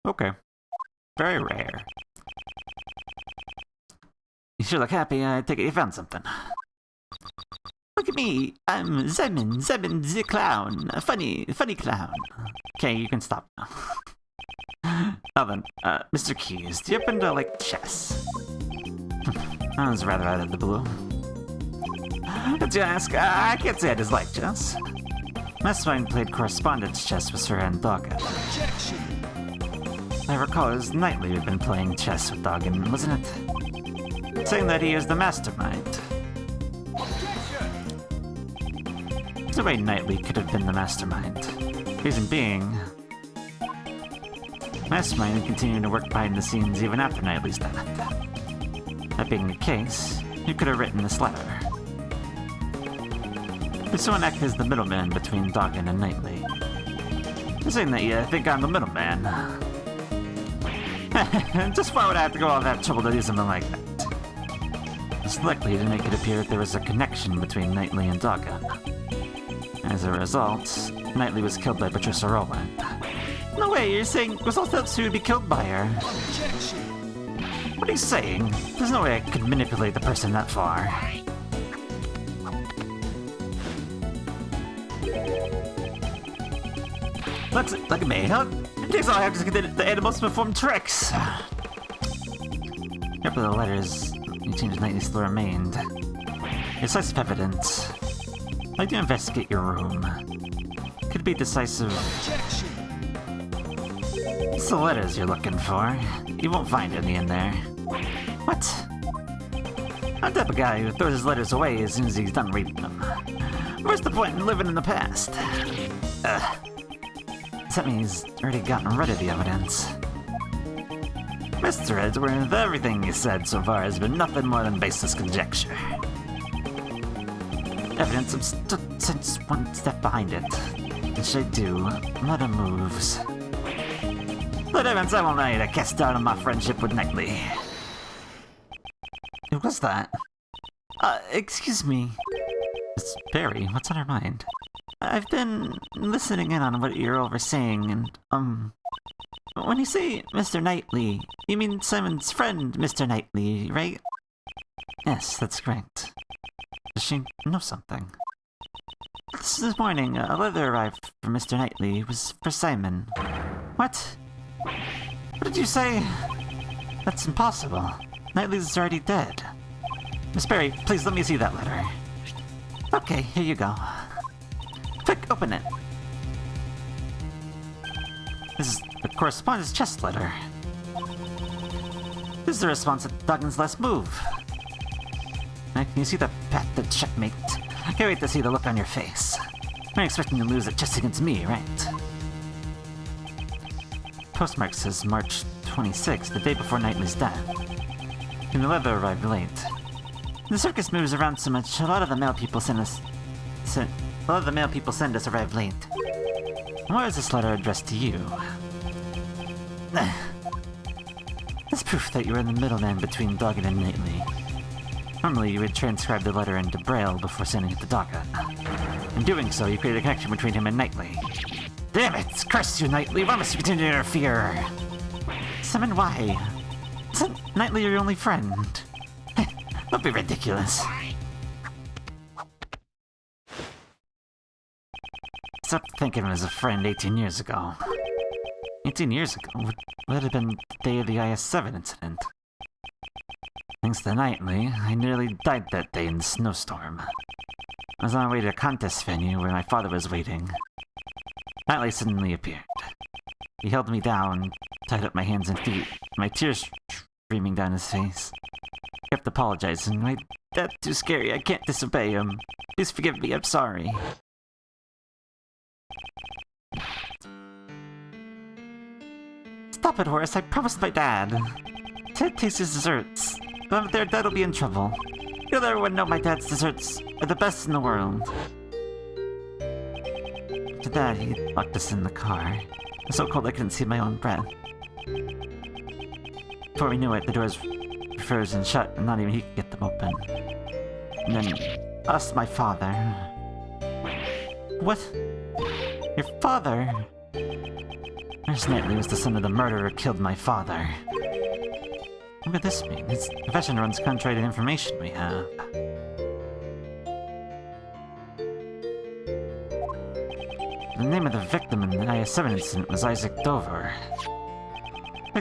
Okay. Very rare. You sure look happy. I take it you found something. Look at me. I'm Zemin the clown. A funny clown. Okay, you can stop now. Now then, Mr. Keys, do you happen to like chess? That was rather out of the blue. Did you ask? I can't say I dislike chess. Mastermind played correspondence chess with Sir and Dawkins. I recall it was Knightley who'd been playing chess with Dawkins, wasn't it? Saying that he is the mastermind. There's no way Knightley could have been the mastermind. Reason being, Mastermind is continuing to work behind the scenes even after Knightley's death. That being the case, who could have written this letter? If someone acted as the middleman between Dawkins and Knightley. You're saying that you think I'm the middleman. Just why would I have to go all that trouble to do something like that? It's likely to make it appear that there was a connection between Knightley and Dawkins. As a result, Knightley was killed by Patricia Rowland. No way, you're saying results that she would be killed by her. What are you saying? There's no way I could manipulate the person that far. Look at me, huh? It takes all I have to get the animals to perform tricks. After the letters, you changed Knightley still remained. Decisive evidence. I'd like to investigate your room. Could it be decisive? It's the letters you're looking for. You won't find any in there. What? I'm the type of guy who throws his letters away as soon as he's done reading them. Where's the point in living in the past? Does that mean he's already gotten rid of the evidence? Mr. Edgeworth, everything you said so far has been nothing more than baseless conjecture. Evidence, I'm since one step behind it. Which I do. Not a moves. But evidence I won't allow to cast doubt on my friendship with Knightley. Who was that? Excuse me. It's Barry. What's on her mind? I've been listening in on what you're overseeing, and, when you say Mr. Knightley, you mean Simon's friend, Mr. Knightley, right? Yes, that's correct. Does she know something? This morning, a letter arrived from Mr. Knightley. It was for Simon. What? What did you say? That's impossible. Knightley's already dead. Miss Barry, please let me see that letter. Okay, here you go. Quick, open it. This is the correspondence chest letter. This is the response to Duggan's last move. Can you see the path to checkmate? I can't wait to see the look on your face. I'm expecting to lose it just against me, right? Postmark says March 26th, the day before Knightley's death. And the letter arrived late. The circus moves around so much, a lot of the mail people send us arrive late. Why is this letter addressed to you? That's proof that you were the middleman between Duggan and Knightley. Normally, you would transcribe the letter into Braille before sending it to Duggan. In doing so, you created a connection between him and Knightley. Damn it! Curse you, Knightley! Why must you continue to interfere? Simon, why? Isn't Knightley your only friend? Don't be ridiculous. Stop thinking of him as a friend 18 years ago. 18 years ago? Would have been the day of the IS-7 incident. Thanks to Knightley, I nearly died that day in the snowstorm. I was on my way to a contest venue where my father was waiting. Knightley suddenly appeared. He held me down, tied up my hands and feet, my tears streaming down his face. He kept apologizing. My dad's too scary, I can't disobey him. Please forgive me, I'm sorry. Stop it, Horace, I promised my dad. Ted tastes his desserts. If their dad will be in trouble. You'll let everyone know my dad's desserts are the best in the world. After that, he locked us in the car. It was so cold I couldn't see my own breath. Before we knew it, the doors were frozen shut, and not even he could get them open. And then, us, my father. What? Your father? Nurse Knightley was the son of the murderer who killed my father. What could this mean? His profession runs contrary to the information we have. The name of the victim in the IS-7 incident was Isaac Dover.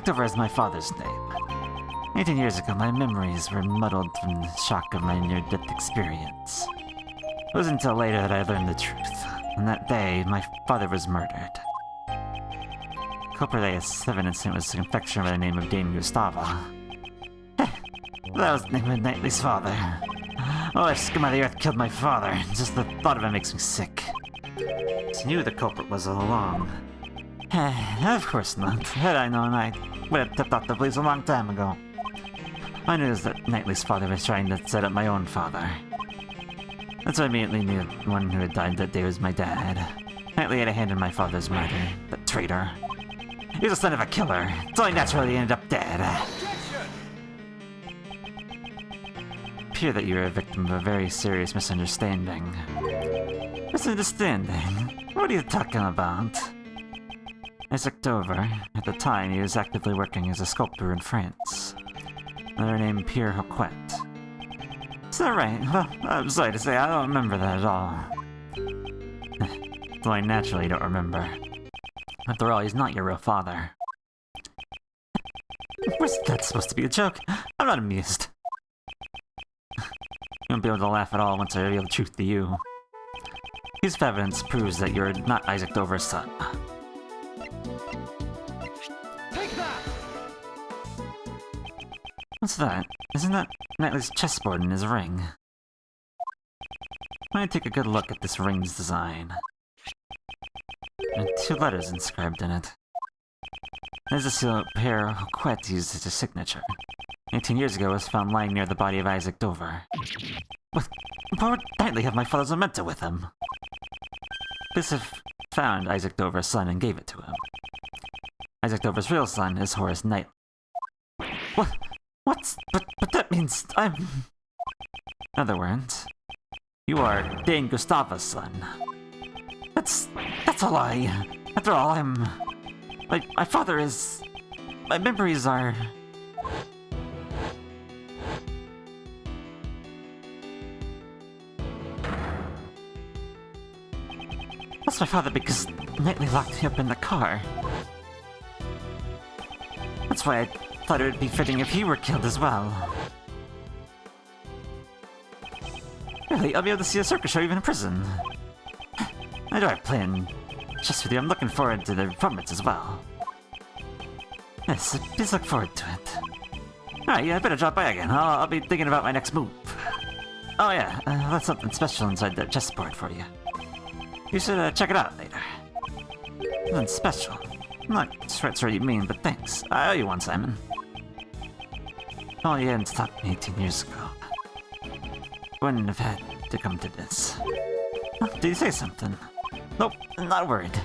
Dover is my father's name. 18 years ago, my memories were muddled from the shock of my near-death experience. It wasn't until later that I learned the truth. On that day, my father was murdered. The culprit of the IS-7 incident was a confectioner by the name of Dame Gustava. That was the name of Knightley's father. Oh, if scum of the earth killed my father. Just the thought of it makes me sick. I knew the culprit was all along. Of course not. Had I known, I would have tipped off the police a long time ago. I knew that Knightley's father was trying to set up my own father. That's why I immediately knew the one who had died that day was my dad. Knightley had a hand in my father's murder. The traitor. He was the son of a killer. It's only natural he ended up dead. It appeared that you were a victim of a very serious misunderstanding. Misunderstanding? What are you talking about? Isaac Dover. At the time, he was actively working as a sculptor in France. Another named Pierre Hoquet. Is that right? Well, I'm sorry to say, I don't remember that at all. Well, I naturally don't remember. After all, he's not your real father. Was that supposed to be a joke? I'm not amused. You won't be able to laugh at all once I reveal the truth to you. Piece of evidence proves that you're not Isaac Dover's son. What's that? Isn't that Knightley's chessboard in his ring? Let me take a good look at this ring's design. There are 2 letters inscribed in it. There's a seal Père Houquet used as a signature. 18 years ago, it was found lying near the body of Isaac Dover. What would Knightley have my father's memento with him? Police have found Isaac Dover's son and gave it to him. Isaac Dover's real son is Horace Knightley. But that means I'm... In other words, you are Dane Gustava's son. That's a lie. After all, my father is... My memories are... That's my father because Knightley locked me up in the car. That's why I thought it would be fitting if he were killed as well. Really, I'll be able to see a circus show even in prison. I don't have a plan just with you. I'm looking forward to the performance as well. Yes, please look forward to it. Alright, yeah, I better drop by again. I'll be thinking about my next move. Oh yeah, that's something special inside the chessboard for you. You should check it out later. Something special. I'm not sure what you mean, but thanks. I owe you one, Simon. Oh, you hadn't stopped me 18 years ago. Wouldn't have had to come to this. Oh, did you say something? Nope, not worried.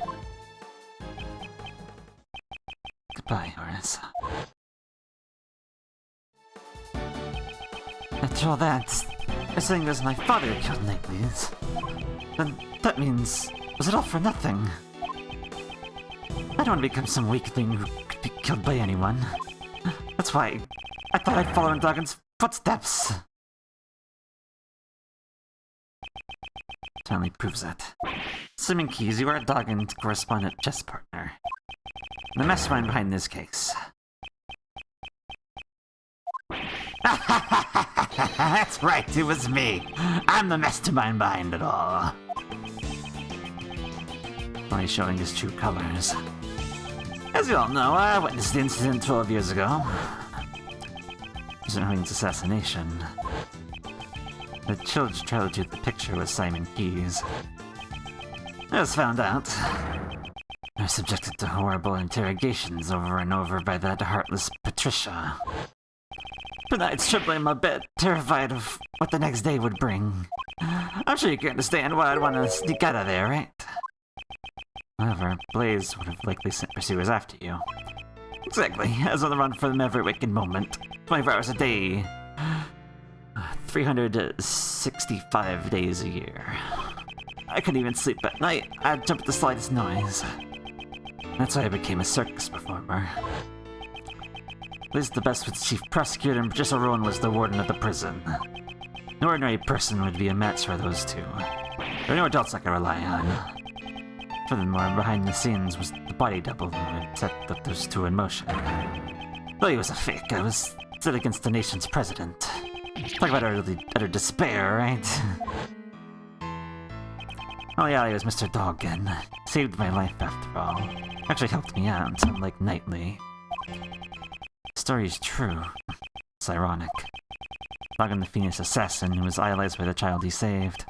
Goodbye, Horace. After all that, you're saying it was my father who killed Knightley's. Then that means, was it all for nothing? I don't want to become some weakling who could be killed by anyone. That's why I thought I'd follow in Doggin's footsteps. Finally proves it. Assuming Keys, you are Doggin's correspondent chess partner. The mastermind behind this case. That's right, it was me. I'm the mastermind behind it all. Only showing his true colors. As you all know, I witnessed the incident 12 years ago. Eisenhower's assassination. The children's trilogy of the picture was Simon Keys. I was found out. I was subjected to horrible interrogations over and over by that heartless Patricia. But nights trembling in my bed, terrified of what the next day would bring. I'm sure you can understand why I'd want to sneak out of there, right? However, Blaze would have likely sent pursuers after you. Exactly, I was on the run for them every waking moment, 24 hours a day, 365 days a year. I couldn't even sleep at night, I'd jump at the slightest noise. That's why I became a circus performer. Liz the best was chief prosecutor and Patricia Rowan was the warden of the prison. No ordinary person would be a match for those two. There were no adults I could rely on. Furthermore, behind the scenes was the body double who had set up those two in motion. Though he was a fake, I was set against the nation's president. Talk about utter despair, right? Oh yeah, he was Mr. Doggen. Saved my life after all. Actually helped me out, unlike Knightley. The story is true. It's ironic. Doggen the Phoenix assassin who was idolized by the child he saved.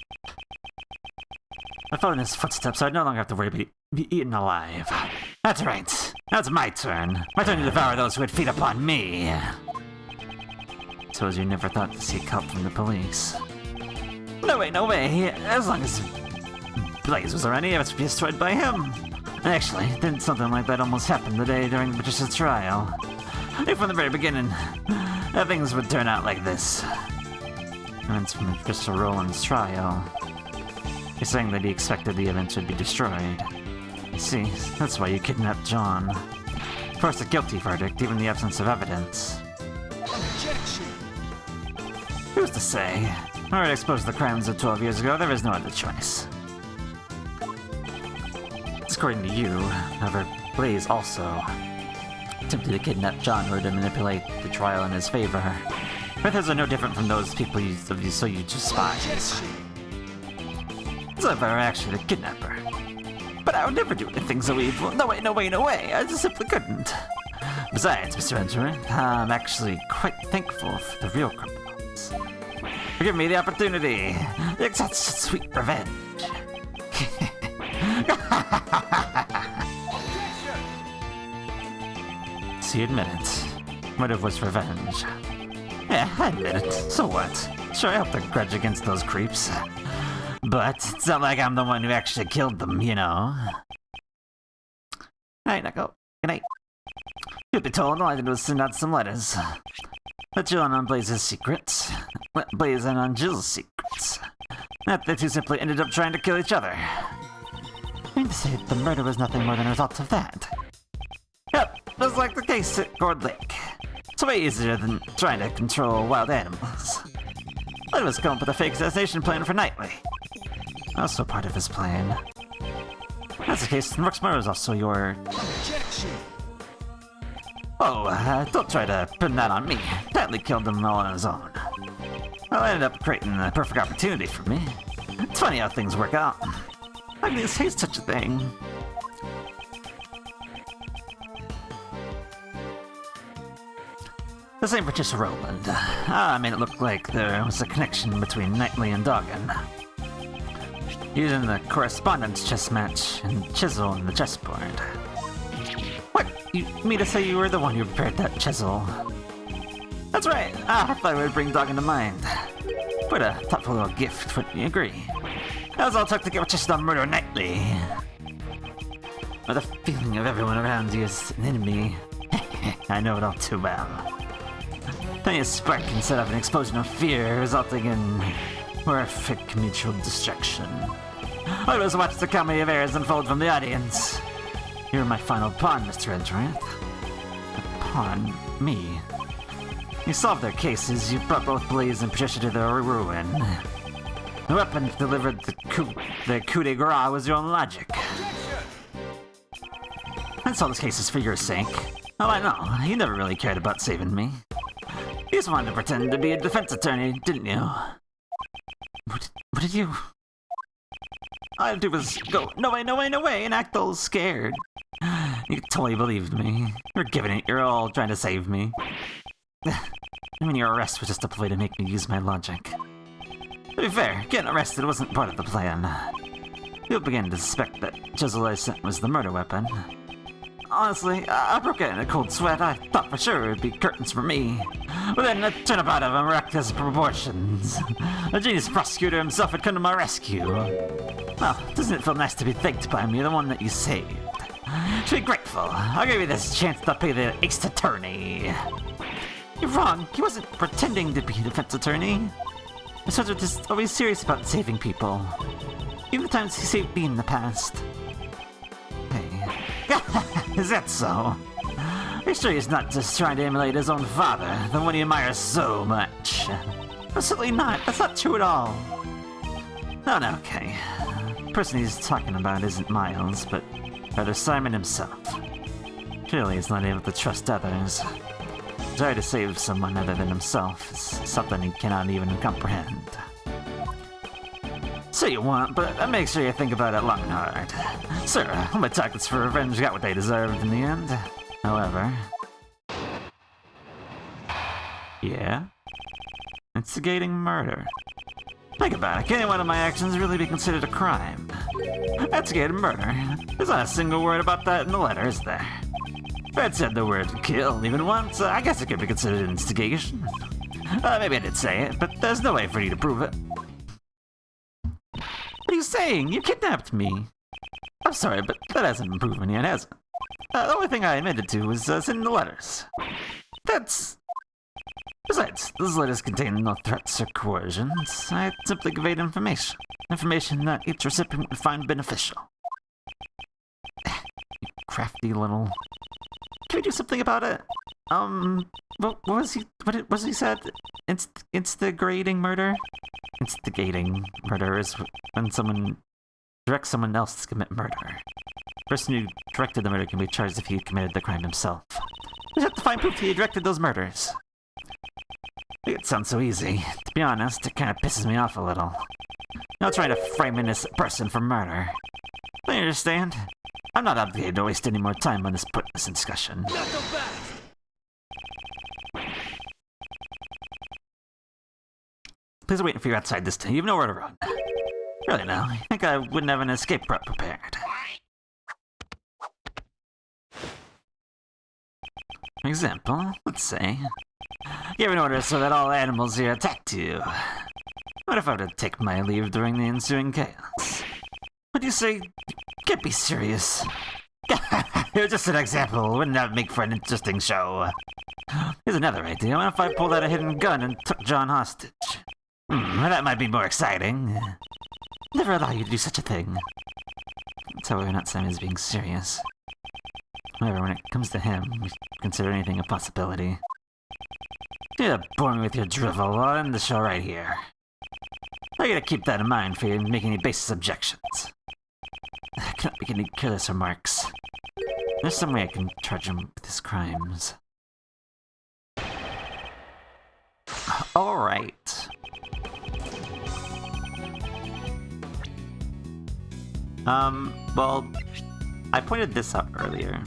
I followed in his footsteps, so I'd no longer have to worry about be eaten alive. That's right. Now it's my turn. My turn to devour those who would feed upon me. Suppose you never thought to seek help from the police. No way, no way. As long as Blaze was around, he was destroyed by him. Actually, didn't something like that almost happen the day during Patricia's trial? I knew from the very beginning that things would turn out like this. Events from Patricia Rowland's trial. You're saying that he expected the event should be destroyed. You see, that's why you kidnapped John. Forced a guilty verdict, even in the absence of evidence. Objection! Who's to say? I already exposed the crimes of 12 years ago, there is no other choice. According to you, however, Blaze also attempted to kidnap John in order to manipulate the trial in his favor. Methods are no different from those people you so you just spies. So if I were actually the kidnapper. But I would never do anything so evil. No way, no way, no way. I just simply couldn't. Besides, Mr. Benjamin, I'm actually quite thankful for the real criminals. For giving me the opportunity to exact such sweet revenge. So you admit it. Motive was revenge. Yeah, I admit it. So what? Sure, I held a grudge against those creeps. But it's not like I'm the one who actually killed them, you know? Alright, now go. Good night. You'll be told all I did was send out some letters. Let you in on Blaze's secrets. Let Blaze in on Jill's secrets. That the two simply ended up trying to kill each other. I mean to say the murder was nothing more than a result of that. Yep, just like the case at Gourd Lake. It's way easier than trying to control wild animals. Let us come up with a fake assassination plan for Knightley. Also part of his plan. That's the case, Rook's murder is also your... Objection! Oh, don't try to pin that on me. Knightley killed him all on his own. Well, I ended up creating the perfect opportunity for me. It's funny how things work out. I mean, say such a thing. The same for just Roland. I made it look like there was a connection between Knightley and Doggan. Using the correspondence chess match and chisel in the chessboard. What? You mean to say you were the one who prepared that chisel? That's right. I thought it would bring Doggan to mind. What a thoughtful little gift, wouldn't you agree? That was all it took to get just on murder Knightley. With the feeling of everyone around you as an enemy. I know it all too well. Then a spark can set off an explosion of fear, resulting in horrific mutual destruction. I was watch the comedy of errors unfold from the audience. You're my final pawn, Mr. Edgeworth. A pawn? Me? You solved their cases, you brought both Blaze and Patricia to their ruin. The weapon that delivered the coup de grace was your own logic. I solved these cases for your sake. Oh, I know, you never really cared about saving me. You just wanted to pretend to be a defense attorney, didn't you? What did you... All I had to do was go, no way, no way, no way, and act all scared. You totally believed me. You're giving it your all, trying to save me. I mean, your arrest was just a ploy to make me use my logic. To be fair, getting arrested wasn't part of the plan. You'll begin to suspect that chisel I sent was the murder weapon. Honestly, I broke out in a cold sweat. I thought for sure it would be curtains for me. But then it turned up out of miraculous proportions. A genius prosecutor himself had come to my rescue. Well, doesn't it feel nice to be thanked by me, the one that you saved? To be grateful, I'll give you this chance to pay the ace attorney. You're wrong. He wasn't pretending to be a defense attorney. His sons are just always serious about saving people. Even the times he saved me in the past. Hey. Is that so? Are you sure he's not just trying to emulate his own father, the one he admires so much? Absolutely not. That's not true at all. Oh, no, okay. The person he's talking about isn't Miles, but rather Simon himself. Clearly he's not able to trust others. Desire to save someone other than himself is something he cannot even comprehend. Say you want, but make sure you think about it long and hard. Sir, all my targets for revenge got what they deserved in the end. However... Yeah? Instigating murder. Think about it, can any one of my actions really be considered a crime? Instigated murder. There's not a single word about that in the letter, is there? If I'd said the word kill even once, I guess it could be considered instigation. Maybe I did say it, but there's no way for you to prove it. What are you saying? You kidnapped me. I'm sorry, but that hasn't been proven yet, has it? The only thing I admitted to was sending the letters. That's... Besides, those letters contain no threats or coercions. I simply conveyed information. Information that each recipient would find beneficial. You crafty little... Can we do something about it? What was he said? Instigating murder? Instigating murder is when someone directs someone else to commit murder. The person who directed the murder can be charged if he committed the crime himself. We have to find proof he directed those murders. It sounds so easy. To be honest, it kind of pisses me off a little. Not trying to frame an innocent person for murder. I understand. I'm not obligated to waste any more time on this pointless discussion. Now go back! Please wait for you outside this time. You have nowhere to run. Really now, I think I wouldn't have an escape route prepared. For example, let's say you have an order so that all animals here attacked you. What if I were to take my leave during the ensuing chaos? What do you say? Can't be serious. It was just an example. Wouldn't that make for an interesting show? Here's another idea. What if I pulled out a hidden gun and took John hostage? That might be more exciting. Never allow you to do such a thing. That's how we're not saying he's being serious. However, when it comes to him, we consider anything a possibility. You're boring with your drivel. I'll end the show right here. I gotta keep that in mind for you making any baseless objections. I cannot make any careless remarks. There's some way I can charge him with his crimes. Alright. Well, I pointed this out earlier.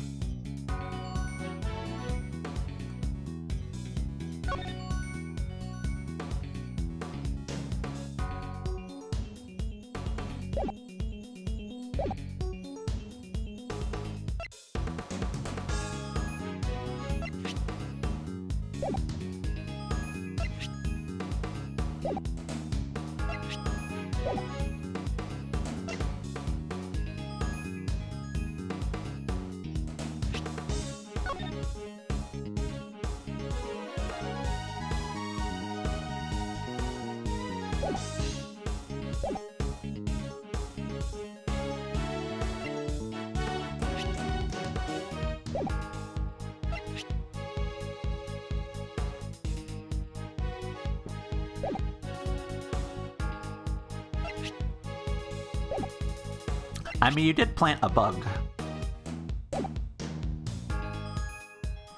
I mean, you did plant a bug.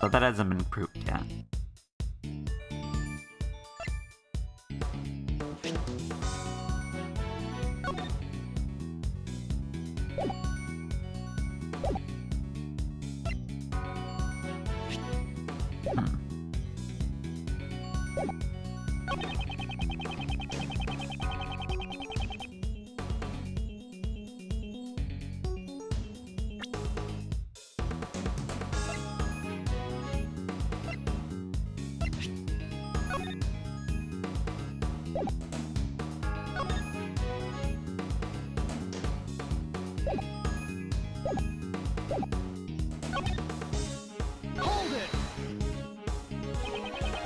But that hasn't been proved yet.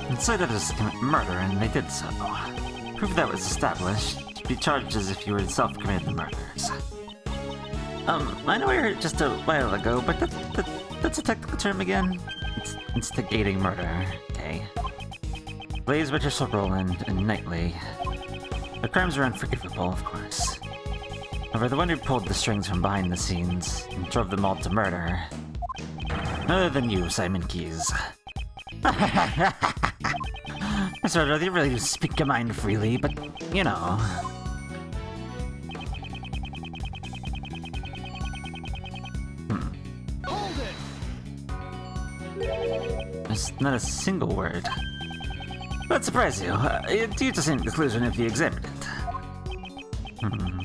Decided to commit murder, and they did so. Proof that was established, to be charged as if you were self-committed the murders. I know we heard just a while ago, but that's a technical term again? It's instigating murder, okay. Blaze, Richardson, Roland, and Knightley. The crimes are unforgivable, of course. However, the one who pulled the strings from behind the scenes and drove them all to murder. None other than you, Simon Keyes. Mr. Riddle, you really do speak your mind freely, but, you know... Hold it! There's not a single word. That surprise you. It due to the same conclusion if you examined it.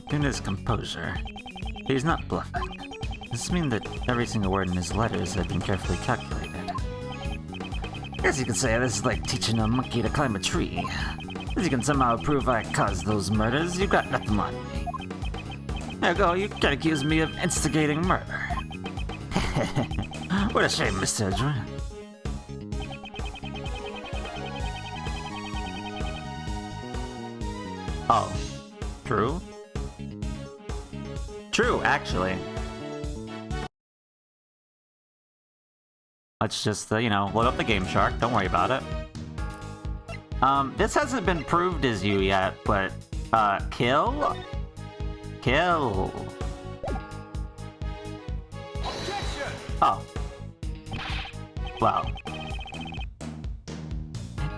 Given his composure, he's not bluffing. Does this mean that every single word in his letters had been carefully calculated? I guess you could say this is like teaching a monkey to climb a tree. If you can somehow prove I caused those murders, you've got nothing on me. There you go, you can't accuse me of instigating murder. What a shame, Mr. Edgeworth. Oh. True? True, actually. Let's just, you know, load up the Game Shark. Don't worry about it. This hasn't been proved as you yet, but, kill? Kill. Objection! Oh. Well.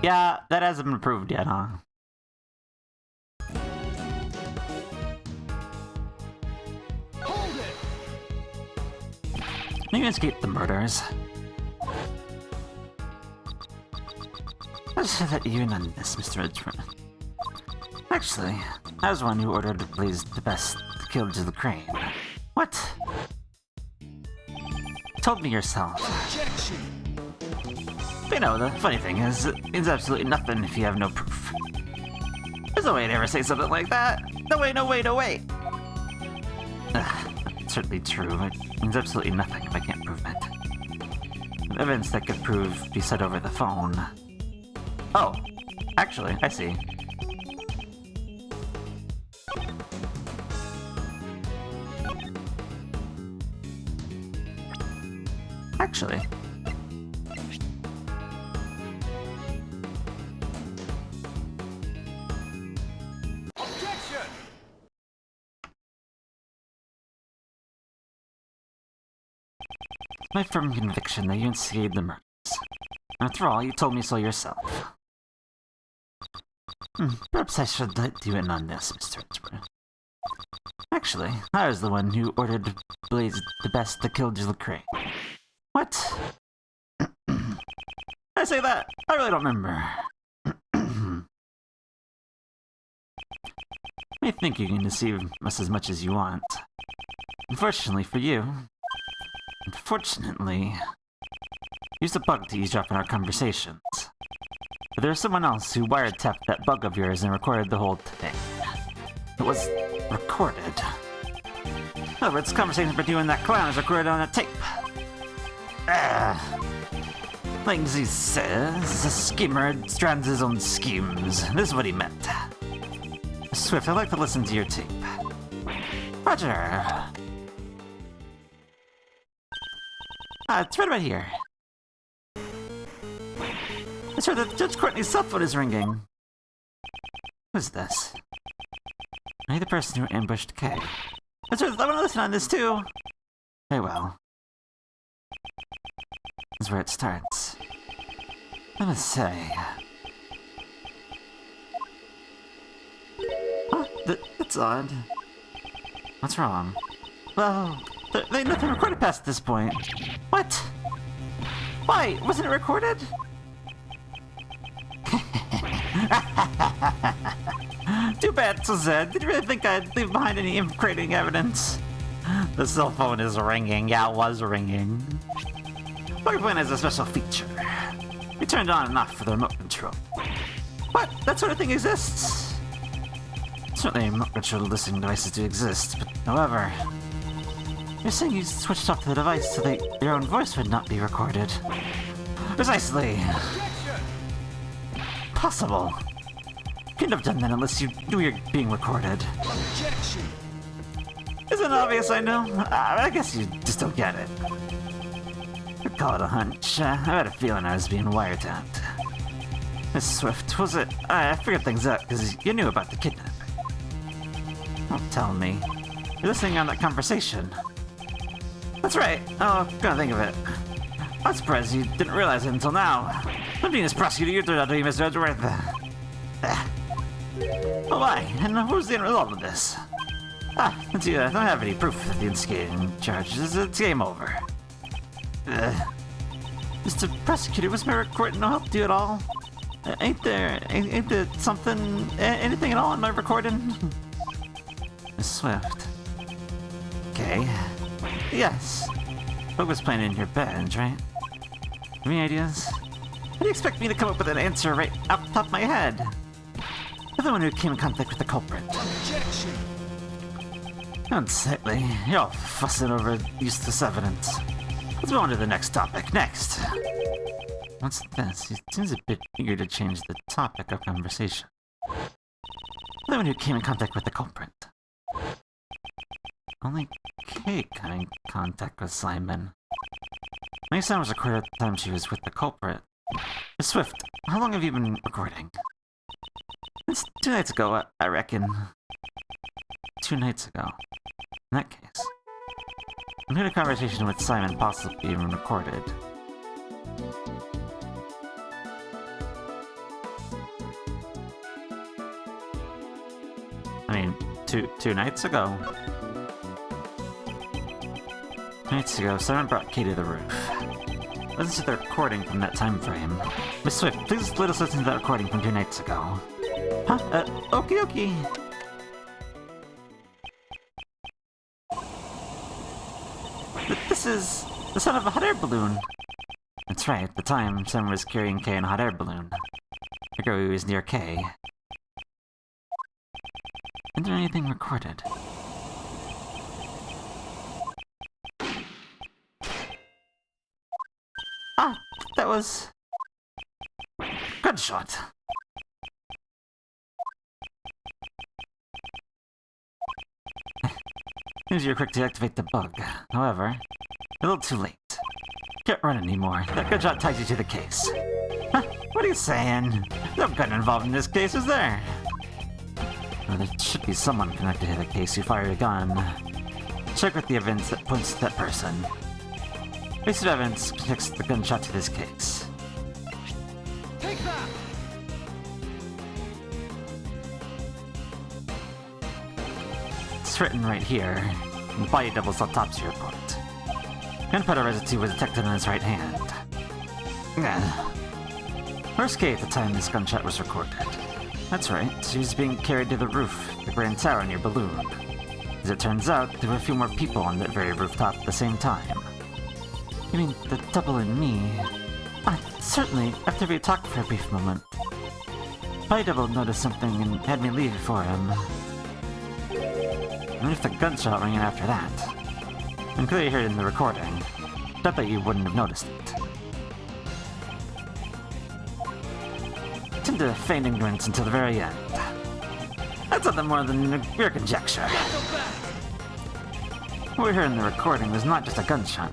Yeah, that hasn't been proved yet, huh? Hold it! You can escape the murders. Let's let you in on this, Mr. Edgeworth. Actually, I was the one who ordered Blaze the best to kill the crane. What? Told me yourself. Objection! But you know, the funny thing is, it means absolutely nothing if you have no proof. There's no way to ever say something like that. No way, no way, no way. It's certainly true. It means absolutely nothing if I can't prove it. Evidence that could prove be said over the phone. Oh, actually, I see. Actually. Objection! My firm conviction that you instigated the murders. After all, you told me so yourself. Perhaps I should let you in on this, Mr. Edgeworth. Actually, I was the one who ordered Blaze the best to kill Jill Crane. What? I say that? I really don't remember. You think you can deceive us as much as you want. Unfortunately for you, use a bug to eavesdrop in our conversations. But there's someone else who wiretapped that bug of yours and recorded the whole thing. It was recorded. In other words, conversations between you and that clown is recorded on a tape. Things he says, a schemer strands his own schemes. This is what he meant. Swift, I'd like to listen to your tape. Roger. It's right about here. It's right that Judge Courtney's cell phone is ringing. Who's this? Are you the person who ambushed Kay? That's right, I want to listen on this too. Very well. This is where it starts. Let me say. That's odd. What's wrong? Well, there's nothing recorded past this point. What? Why? Wasn't it recorded? Too bad, Suzette. Did you really think I'd leave behind any incriminating evidence? The cell phone is ringing. Yeah, it was ringing. Pokerpoint has a special feature. We turned it on and off for the remote control. What? That sort of thing exists? Certainly remote control listening devices do exist, but however... You're saying you switched off the device so that your own voice would not be recorded. Precisely. Possible. You couldn't have done that unless you knew you're being recorded. Objection! Isn't it obvious, I know? I guess you just don't get it. I'd call it a hunch. I had a feeling I was being wiretapped. Miss Swift, was it? I figured things out because you knew about the kidnapping. Don't tell me. You're listening on that conversation. That's right. Oh, gonna think of it. I'm surprised you didn't realize it until now. I'm being this prosecutor you turned out to be Mr. Edgeworth. Oh my, and what was the end result of this? Let's see, I don't have any proof of the instigating charges. It's game over. Mr. Prosecutor, was my recording no help to you at all? Ain't there something, anything at all in my recording? Miss Swift. Okay. Yes. Bug was playing in your bed, right? Any ideas? How do you expect me to come up with an answer right off the top of my head? You're the one who came in contact with the culprit. Objection! Unsightly. You're all fussing over useless evidence. Let's move on to the next topic. Next. What's this? He seems a bit eager to change the topic of conversation. You're the one who came in contact with the culprit. Only Kate got in contact with Simon. My sound was recorded at the time she was with the culprit. Miss Swift, how long have you been recording? It's 2 nights ago, I reckon. 2 nights ago. In that case, I heard a conversation with Simon possibly even recorded. I mean, two nights ago. 2 nights ago, Simon brought Kay to the roof. Listen to the recording from that time frame. Miss Swift, please let us listen to that recording from 2 nights ago. Huh? Okie dokie. This is the son of a hot air balloon. That's right, at the time, someone was carrying K in a hot air balloon. The girl who was near K. Isn't there anything recorded? Ah, that was... gunshot. Seems you're quick to activate the bug. However, a little too late. Can't run anymore. That gunshot ties you to the case. Huh? What are you saying? No gun involved in this case, is there? Well, there should be someone connected to the case who fired a gun. Check with the evidence that points to that person. Base of evidence connects the gunshot to this case. Take that! It's written right here. The body doubles autopsy report. Gunpowder residue was detected on his right hand. Where's Kay at the time this gunshot was recorded? That's right, she was being carried to the roof, the Grand Tower near Balloon. As it turns out, there were a few more people on that very rooftop at the same time. You mean the double and me? Certainly, after we talked for a brief moment. Body double noticed something and had me leave for him. What if the gunshot rang in after that? I'm clearly heard in the recording. Not that you wouldn't have noticed it. Tend to feign ignorance until the very end. That's nothing more than mere conjecture. What we heard in the recording was not just a gunshot.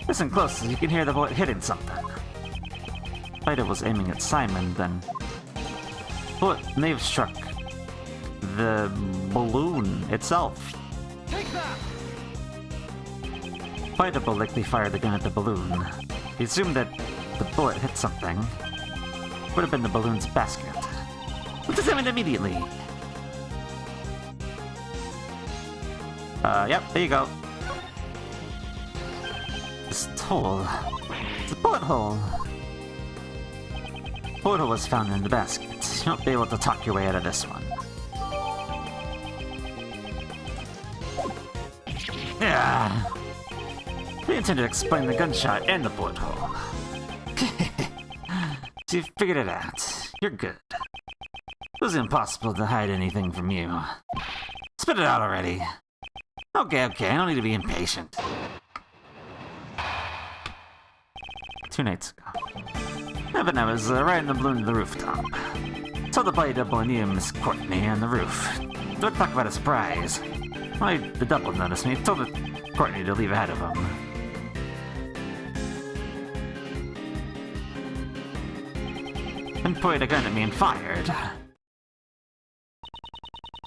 Listen closely, you can hear the bullet hitting something. Fighter was aiming at Simon, then... bullet may have struck the balloon itself. Take that! Fighter likely fired the gun at the balloon. He assumed that the bullet hit something. Would have been the balloon's basket. Let's examine it immediately. Yep, there you go. This hole. It's a bullet hole. Bullet hole was found in the basket. You won't be able to talk your way out of this one. Yeah. We intend to explain the gunshot and the bullet hole. So you figured it out. You're good. It was impossible to hide anything from you. Spit it out already. Okay, I don't need to be impatient. 2 nights ago. Evan, I was riding the balloon to the rooftop. Saw the body double and you and Miss Courtney on the roof. Don't talk about a surprise. Well, the double noticed me, told Courtney to leave ahead of him. Then pointed a gun at me and fired. Why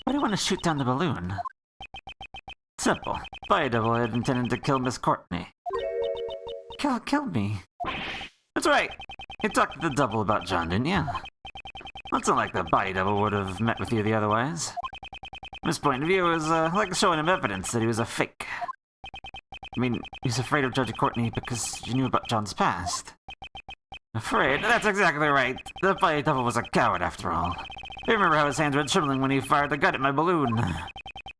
do you want to shoot down the balloon? Simple. Body double had intended to kill Miss Courtney. Killed me. That's right. You talked to the double about John, didn't you? That's not like the body double would have met with you the otherwise. From his point of view, it was like showing him evidence that he was a fake. I mean, he was afraid of judging Courtney because you knew about John's past. Afraid? That's exactly right. The body double was a coward after all. I remember how his hands were trembling when he fired the gun at my balloon.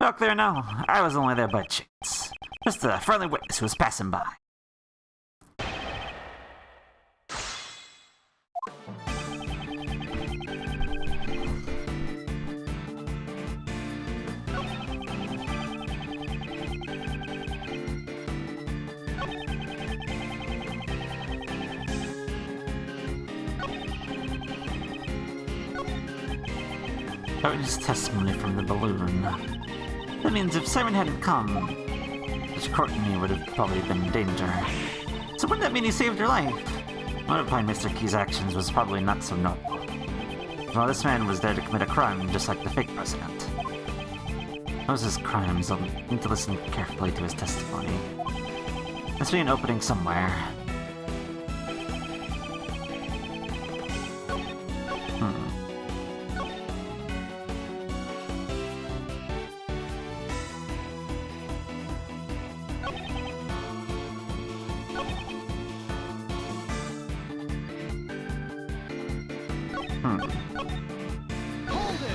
All clear now. I was only there by chance. Just a friendly witness who was passing by. Courtney's testimony from the balloon. That means if Simon hadn't come, Courtney would have probably been in danger. So wouldn't that mean he saved her life? Modifying Mr. Key's actions was probably not so noble. Well, this man was there to commit a crime just like the fake president. What was his crimes? I'll need to listen carefully to his testimony. Must be an opening somewhere. Hold it!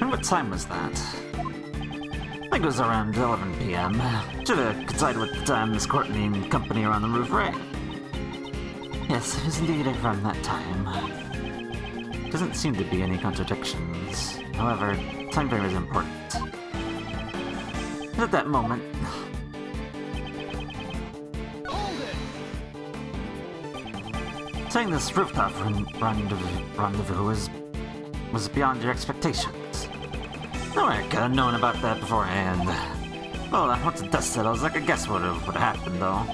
And what time was that? I think it was around 11 p.m. Should have coincided with the time Miss Courtney and company are on the roof, right? Yes, it was indeed around that time. Doesn't seem to be any contradictions. However, time frame is important. At that moment, Hold it! saying this rooftop rendezvous was beyond your expectations. No, I could have known about that beforehand. Well, once the dust settles, I could guess what would have happened, though.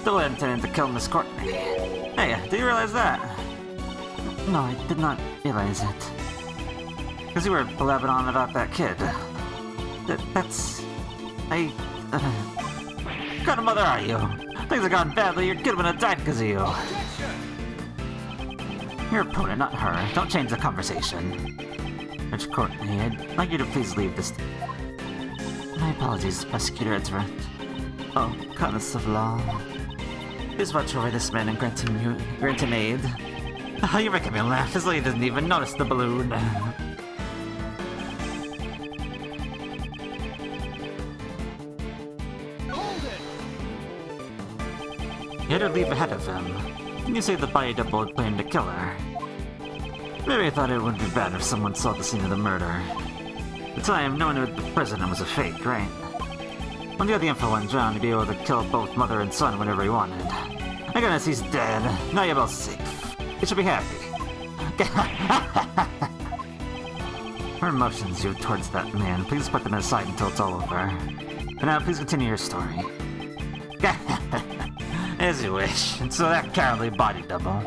Still intending to kill Miss Courtney. Hey, do you realize that? No, I did not realize it. Because you were blabbing on about that kid. That's... What kind of mother are you? Things have gone badly, your kid would have died because of you. Your opponent, not her. Don't change the conversation. Judge Courtney, I'd like you to please leave this... My apologies, Prosecutor Edgeworth. Oh, goddess of law. Please watch over this man and grant him aid. Oh, you're making me laugh. This lady doesn't even notice the balloon. Hold it! You had her leave ahead of him. And you say the body double had planned to kill her. Maybe I thought it would be bad if someone saw the scene of the murder. At the time, no one knew the president was a fake, right? When you had the info on John to be able to kill both mother and son whenever he wanted. Thank goodness he's dead. Now you're both safe. You should be happy. Her emotions you towards that man, please put them aside until it's all over. And now, please continue your story. As you wish. And so that cowardly body double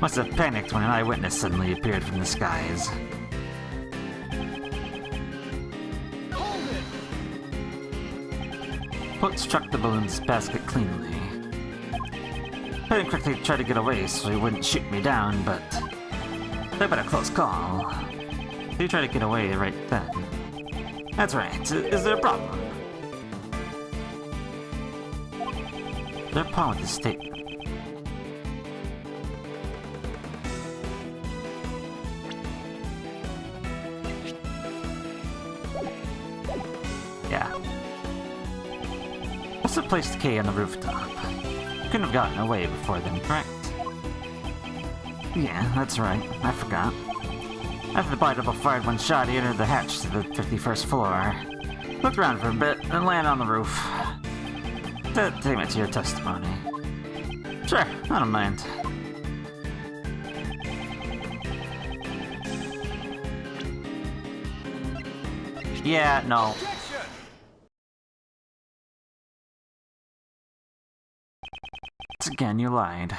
must have panicked when an eyewitness suddenly appeared from the skies. Hold it! Pote struck the balloon's basket cleanly. I didn't quickly try to get away so he wouldn't shoot me down, but they've been a close call. He tried to get away right then. That's right. Is there a problem? Their problem with this statement. Yeah. What's the place to K on the rooftop? Couldn't have gotten away before then, correct? Yeah, that's right. I forgot. After the body double fired one shot, he entered the hatch to the 51st floor. Looked around for a bit, and landed on the roof. Take me to your testimony. Sure, I don't mind. Yeah, no. Once again, you lied.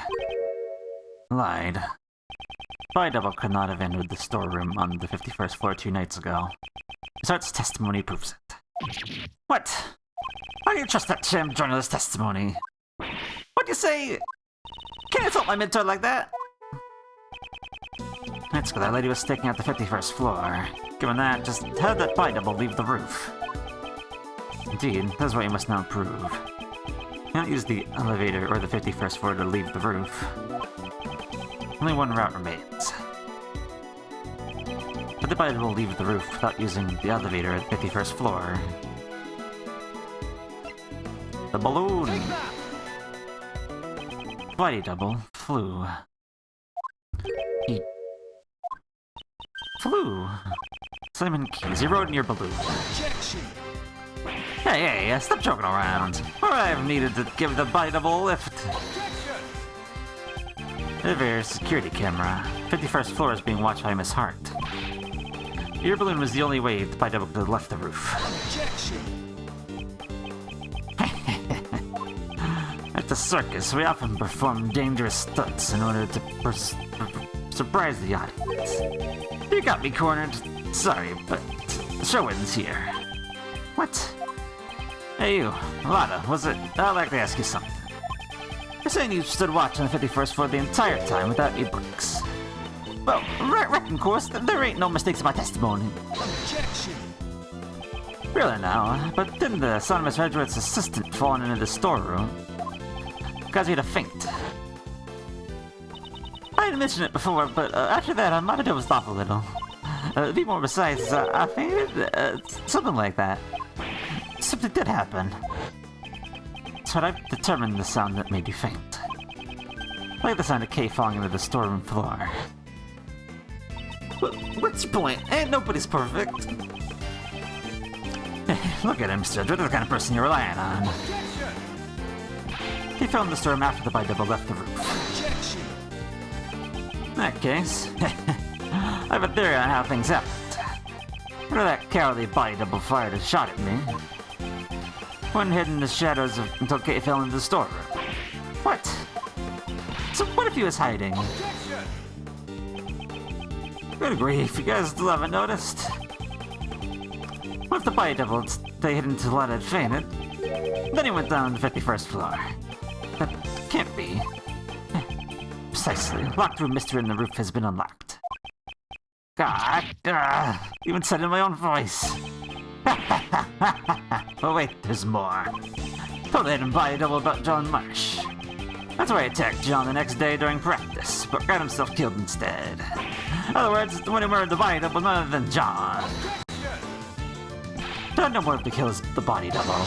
Lied. Body double could not have entered the storeroom on the 51st floor 2 nights ago. Sart's testimony proves it. What? How do you trust that sham journalist's testimony? What'd you say? Can't insult my mentor like that! That's good, that lady was staking out the 51st floor. Given that, just how did that body double leave the roof? Indeed, that's what you must now prove. You can't use the elevator or the 51st floor to leave the roof. Only one route remains. But the body will leave the roof without using the elevator at the 51st floor. The balloon! Body double flew. He flew. Simon Keys, you rode in your balloon. Hey, stop joking around. Or I've needed to give the body double a lift. Elevator security camera. 51st floor is being watched by Miss Hart. Your balloon was the only way the body double could have left the roof. At the circus, we often perform dangerous stunts in order to surprise the audience. You got me cornered. Sorry, but the show ends here. What? Hey you, Lada, was it? I'd like to ask you something. You're saying you stood watching the 51st floor the entire time without any breaks. Well, right, of course, there ain't no mistakes about testimony. Really now, but didn't the son of Miss Edgeworth's assistant fall into the storeroom? Because he had a faint. didn't mention it before, but after that, I might have dozed off a little. To be more precise, I fainted, something like that. Something did happen. So I've determined the sound that made you faint. Like the sound of Kay falling into the storeroom floor. What's your point? Ain't nobody's perfect. Look at him, Mr. Edward, the kind of person you're relying on. He fell in the storeroom after the body double left the roof. In that case, I have a theory on how things happened. Where that cowardly body double fired a shot at me. One hid in the shadows until Kate fell into the storeroom. What? So what if he was hiding? Good grief, you guys still haven't noticed? What if the body double stayed hidden until I had fainted? Then he went down to the 51st floor. That can't be. Precisely. Locked room mystery in the roof has been unlocked. God, even said it in my own voice. Oh wait, there's more. Told the hidden body double about John Marsh. That's why he attacked John the next day during practice, but got himself killed instead. In other words, the one who murdered the body double was none other than John. John no more to kill the body double.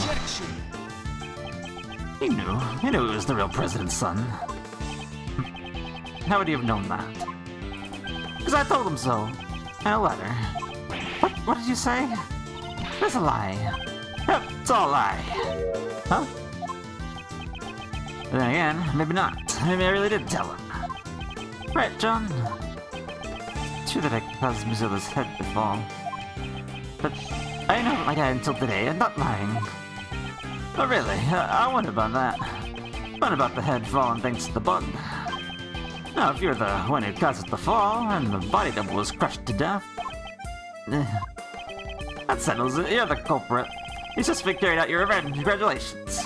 He knew he was the real president's son. How would he have known that? Because I told him so. In a letter. What did you say? That's a lie. Yep, it's all a lie. Huh? Then again, maybe not. Maybe I really did tell him. Right, John? It's true that I caused Mozilla's head to fall. But I didn't know about my dad until today. I'm not lying. Oh really? I wonder about that. What about the head falling thanks to the bug? Now, if you're the one who caused it to fall, and the body double was crushed to death... that settles it. You're the culprit. You successfully carried out your revenge. Congratulations.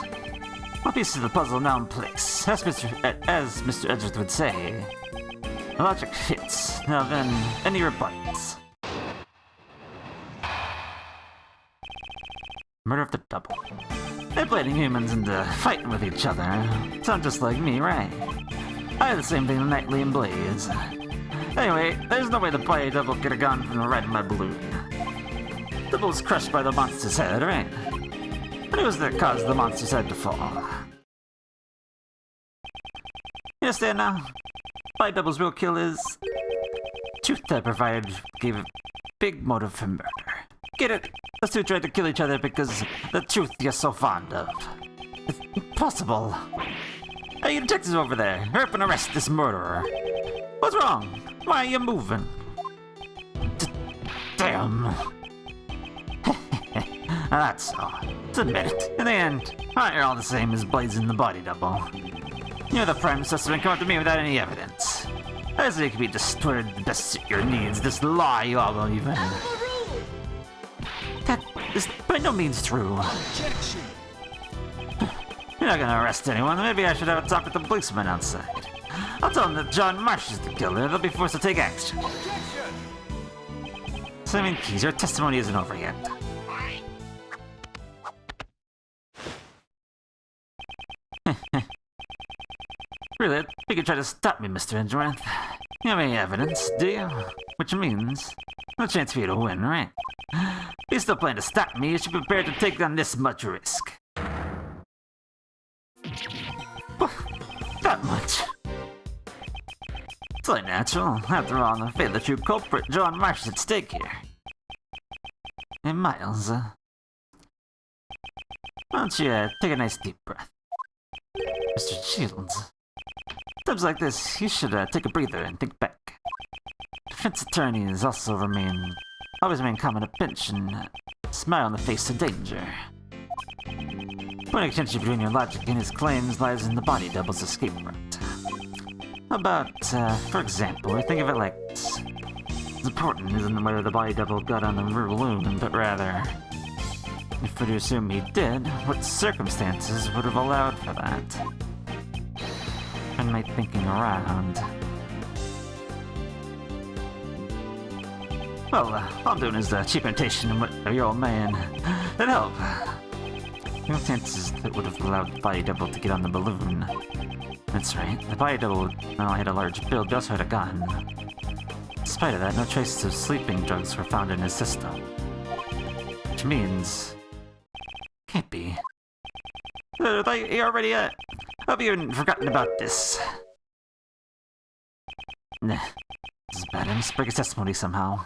One piece of the puzzle now in place. As Mr. Edgeworth would say. The logic fits. Now then, any rebuttals? Murder of the double. Manipulating humans into fighting with each other. Sound just like me, right? I had the same thing nightly in Blaze. Anyway, there's no way the body double could have gone from right in my balloon. The double was crushed by the monster's head, right? But it was that caused the monster's head to fall. You understand now? Body double's real kill is... truth that provided gave a big motive for murder. Get it? Those two tried to kill each other because the truth you're so fond of. It's impossible. Hey, you detectives over there, hurry up and arrest this murderer. What's wrong? Why are you moving? Damn. That's all. Let's admit it. In the end, aren't you all the same as blazing the body double? You're the prime suspect, come up to me without any evidence. As it can be distorted to best suit your needs, this lie you all believe in. That is by no means true. You're not gonna arrest anyone. Maybe I should have a talk with the policeman outside. I'll tell them that John Marsh is the killer. They'll be forced to take action. Simon Keys, your testimony isn't over yet. Really? You could try to stop me, Mr. Edgeworth. You have any evidence, do you? Which means, no chance for you to win, right? If you still plan to stop me, you should be prepared to take on this much risk. That much? It's only natural. After all, the fate of the true culprit, John Marsh, is at stake here. Hey, Miles, why don't you take a nice deep breath? Mr. Shields. Times like this, you should take a breather and think back. Defense attorneys also always remain calm in a pinch and smile in the face of danger. The only contention between your logic and his claims lies in the body double's escape route. How about, for example, we think of it like this. What's important isn't whether the body double got on the balloon, but rather, if we assume he did, what circumstances would have allowed for that? And my thinking around. Well, all I'm doing is a cheap imitation of your old man. That'd help. Circumstances that would have allowed the body double to get on the balloon. That's right. The body double not only had a large build, but also had a gun. In spite of that, no traces of sleeping drugs were found in his system. Which means... can't be. You already, hope you haven't forgotten about this. Nah. This is bad. I must break his testimony somehow.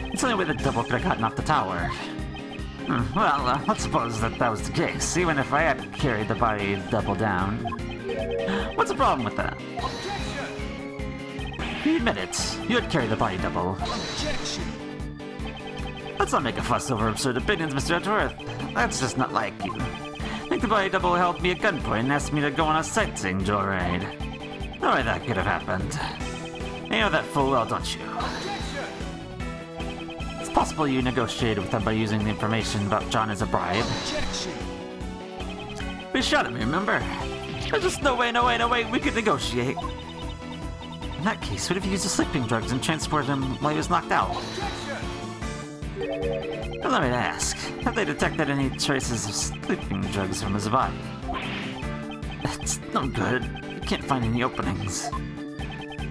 It's the only way the double could have gotten off the tower. Well, let's suppose that was the case, even if I had carried the body double down. What's the problem with that? You admit it. You had carried the body double. Let's not make a fuss over absurd opinions, Mr. Edgeworth. That's just not like you. I think the body double held me at gunpoint and asked me to go on a sightseeing joyride. No way that could have happened. You know that full well, don't you? It's possible you negotiated with them by using the information about John as a bribe. We shot him, remember? There's just no way we could negotiate. In that case, what if you used the sleeping drugs and transported him while he was knocked out? Well, let me ask, have they detected any traces of sleeping drugs from his body? That's no good. You can't find any openings.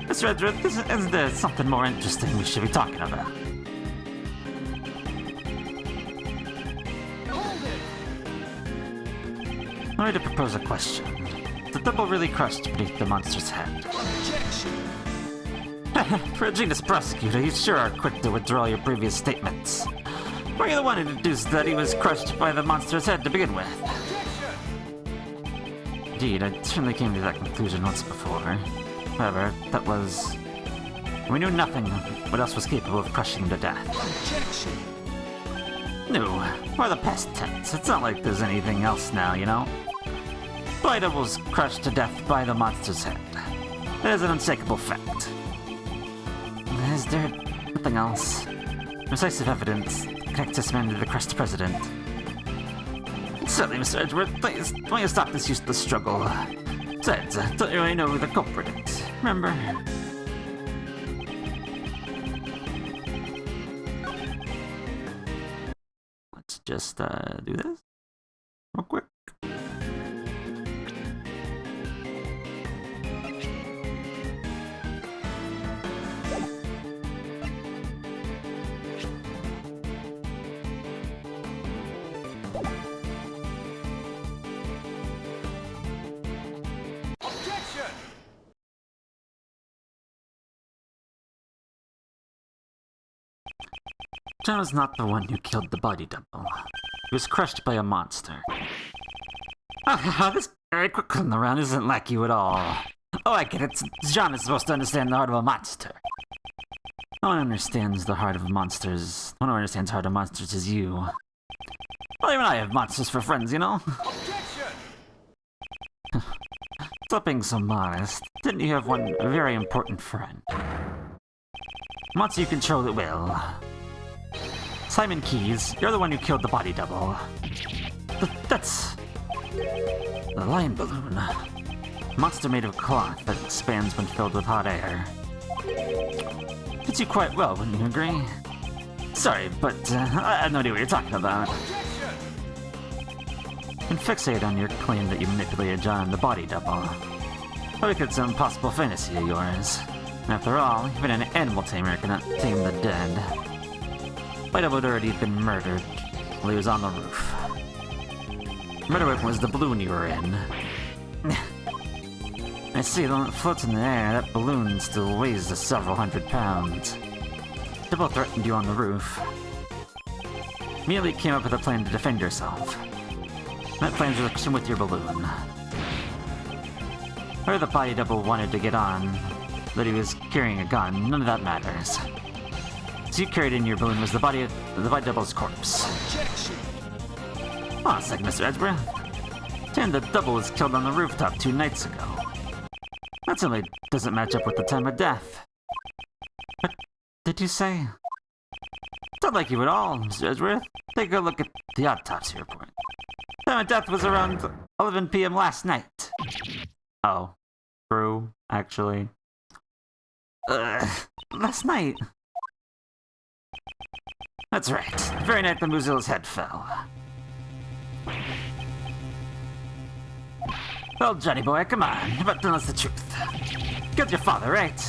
Mr. Edgeworth, isn't there something more interesting we should be talking about? I'm ready to propose a question. The double really crushed beneath the monster's head. For a genius prosecutor, you sure are quick to withdraw your previous statements. Were you the one who deduced that he was crushed by the monster's head to begin with? Indeed, I certainly came to that conclusion once before. However, that was... we knew nothing what else was capable of crushing him to death. No, or the past tense. It's not like there's anything else now, you know? Bida was crushed to death by the monster's head. That is an unshakable fact. Is there nothing else? Decisive evidence connects this man to the crushed president. Certainly, Mr. Edgeworth, please, why you stop this useless struggle? Besides, don't you really know who the culprit is, remember? Let's just, do this real quick. John was not the one who killed the body double. He was crushed by a monster. This very quick turn around isn't like you at all. Oh, I get it. John is supposed to understand the heart of a monster. No one understands the heart of monsters. No one understands the heart of monsters is you. Well, even I have monsters for friends, you know? Stop being so modest. Didn't you have one very important friend? Monster you control at will. Simon Keys, you're the one who killed the body double. That's... the lion balloon. Monster made of cloth that expands when filled with hot air. Fits you quite well, wouldn't you agree? Sorry, but I have no idea what you're talking about. And fixate on your claim that you manipulated John the body double. I think it's an impossible fantasy of yours. After all, even an animal tamer cannot tame the dead. Bida had already been murdered while he was on the roof. Murder weapon was the balloon you were in. I see, though it floats in the air, that balloon still weighs several hundred pounds. Double threatened you on the roof. Immediately came up with a plan to defend yourself. That plan's relation with your balloon. Where the body double wanted to get on, that he was carrying a gun, none of that matters. So you carried in your balloon was the body double's corpse. Hold on a sec, Mr. Edgeworth. And the double was killed on the rooftop 2 nights ago. That certainly doesn't match up with the time of death. What did you say? Not like you at all, Mr. Edgeworth. Take a look at the autopsy report. Time of death was around 11 p.m. last night. Oh, true, actually. Last night. That's right. The very night the Muzilla's head fell. Well, Johnny boy, come on. But tell us the truth. Killed your father, right?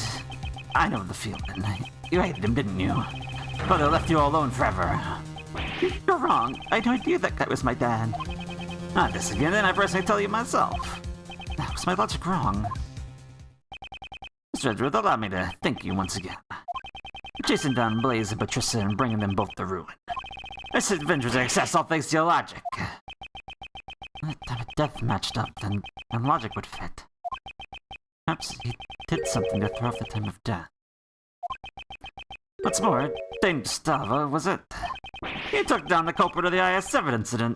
I know the feeling. You hated him, didn't you? Father left you all alone forever. You're wrong. I had no idea that guy was my dad. Not this again, then I personally tell you myself. That was my logic wrong. Mr. Edgeworth, allow me to thank you once again. Chasing down Blaze and Patricia and bringing them both to ruin. This adventure's a success all thanks to your logic. That time of death matched up, then logic would fit. Perhaps he did something to throw off the time of death. What's more, Dane Gustava was it. He took down the culprit of the IS-7 incident.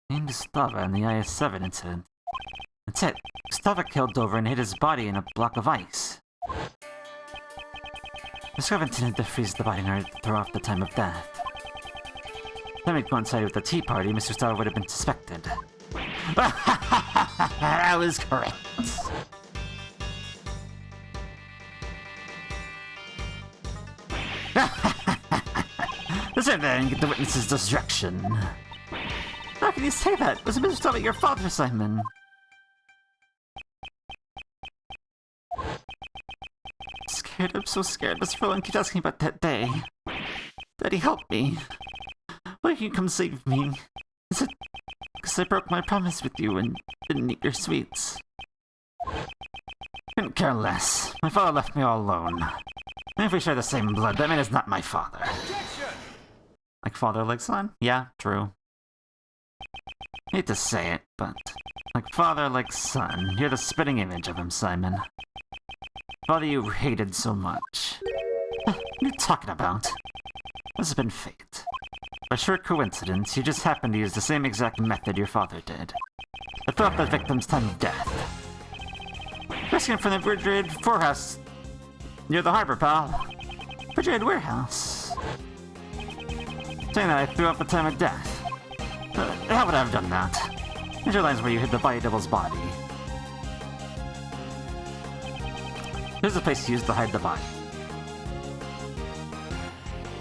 Dane Gustava and the IS-7 incident. That's it. Gustava killed Dover and hid his body in a block of ice. Gustava intended to freeze the body in order to throw off the time of death. If that had coincided with the tea party, Mr. Gustava would have been suspected. I was correct. Let's sit there and get the witness's destruction. How can you say that? Was Mr. Gustava your father, Simon? Scared, I'm so scared. Mr. Roland keeps asking about that day. Daddy, help me. Why can't you come save me? Is it because I broke my promise with you and didn't eat your sweets? Couldn't care less. My father left me all alone. And if we share the same blood, that man is not my father. Objection! Like father, like son? Yeah, true. Hate to say it, but like father, like son, you're the spitting image of him, Simon. Father you hated so much. What are you talking about? This has been fate. By sheer coincidence, you just happened to use the same exact method your father did. To throw off the victim's time of death. Rescuing from the refrigerated warehouse near the harbor, pal. Refrigerated warehouse. Saying that I threw off the time of death. How would I have done that? Here's your lines where you hid the body double's body. Here's the place used to hide the body.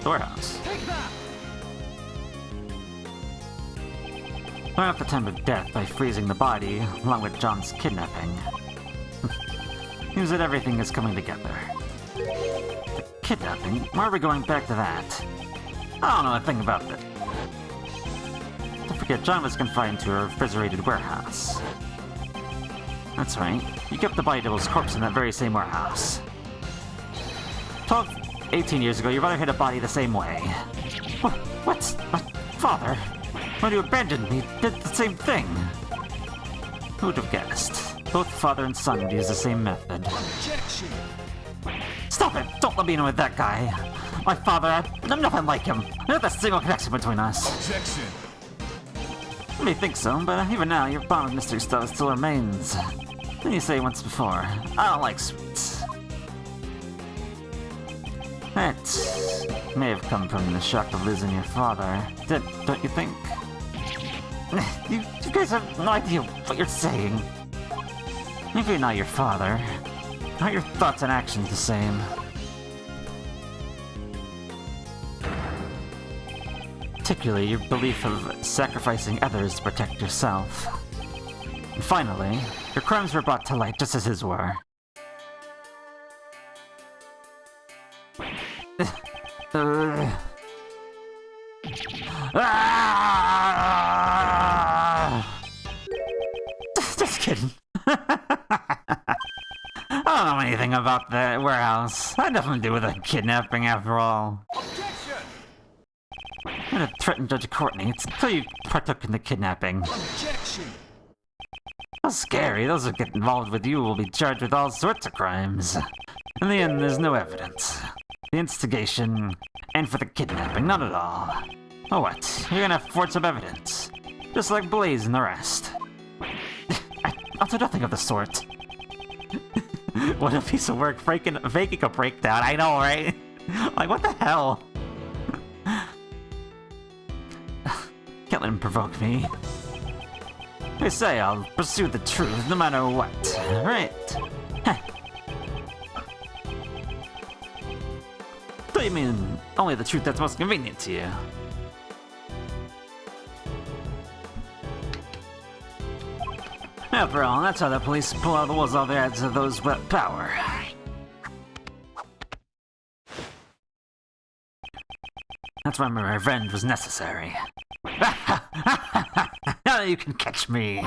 The warehouse. Take that! Throwing off the time of death by freezing the body, along with John's kidnapping. Seems that everything is coming together. The kidnapping? Why are we going back to that? I don't know a thing about it. Don't forget, John was confined to a refrigerated warehouse. That's right. You kept the body double's corpse in that very same warehouse. 18 years ago, your father hid a body the same way. What? Father? When you abandoned me, did the same thing. Who'd have guessed? Both father and son would use the same method. Objection! Stop it! Don't let me in with that guy! My father, I'm nothing like him. There's not a single connection between us. Objection! You may think so, but even now, your bond with Mr. Gustavo still remains. Didn't you say once before, I don't like sweets? That may have come from the shock of losing your father, don't you think? You guys have no idea what you're saying. If you're not your father, aren't your thoughts and actions the same? Particularly your belief of sacrificing others to protect yourself. And finally, your crimes were brought to light just as his were. Just kidding. I don't know anything about the warehouse. Had nothing to do with the kidnapping after all. Objection! I'm gonna threaten Judge Courtney until you partook in the kidnapping. Objection! How scary. Those who get involved with you will be charged with all sorts of crimes. In the end, there's no evidence. The instigation, and for the kidnapping, none at all. Oh what? You're gonna forge some evidence. Just like Blaze and the rest. I'll do nothing of the sort. What a piece of work faking a breakdown, I know, right? Like, what the hell? Can't let him provoke me. They say I'll pursue the truth no matter what, right? What do you mean, only the truth that's most convenient to you? After all, that's how the police pull out the walls off the heads of those with power. That's why my revenge was necessary. Now that you can catch me.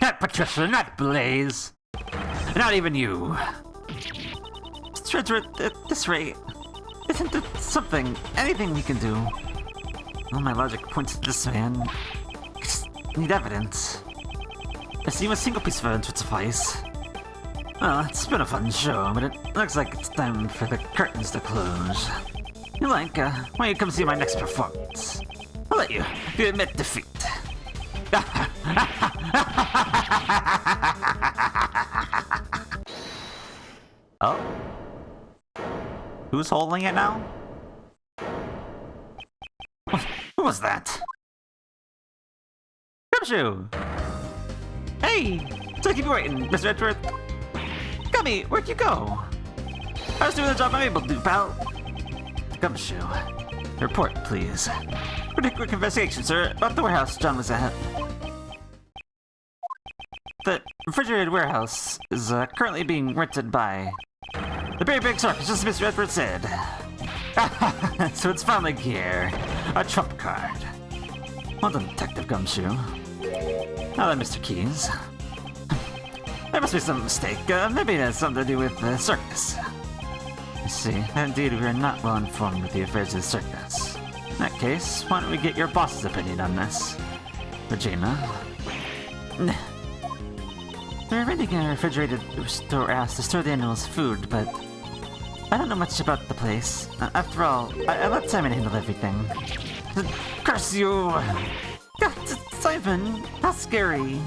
Not Patricia, not Blaze. Not even you. Mr. at this rate, isn't there anything we can do? All my logic points to this man. I just need evidence. I see a single piece of evidence would suffice. Well, it's been a fun show, but it looks like it's time for the curtains to close. You like, why don't you come see my next performance? I'll let you, if you admit defeat. Oh? Who's holding it now? Who was that? Gumshoe! Hey! So keep you waiting, Mr. Edgeworth. Gummy, where'd you go? I was doing the job I'm able to do, pal. Gumshoe. Report, please. Pretty quick investigation, sir. About the warehouse John was at. The refrigerated warehouse is currently being rented by the very big circus, just as Mr. Edward said. So it's finally here. A trump card. Well done, Detective Gumshoe. Now then, Mr. Keys. There must be some mistake. Maybe it has something to do with the circus. I see. Indeed, we are not well informed with the affairs of the circus. In that case, why don't we get your boss's opinion on this? Regina. We're renting a refrigerated storehouse to store the animals' food, but I don't know much about the place. After all, I let Simon handle everything. Curse you! God, Simon, how scary!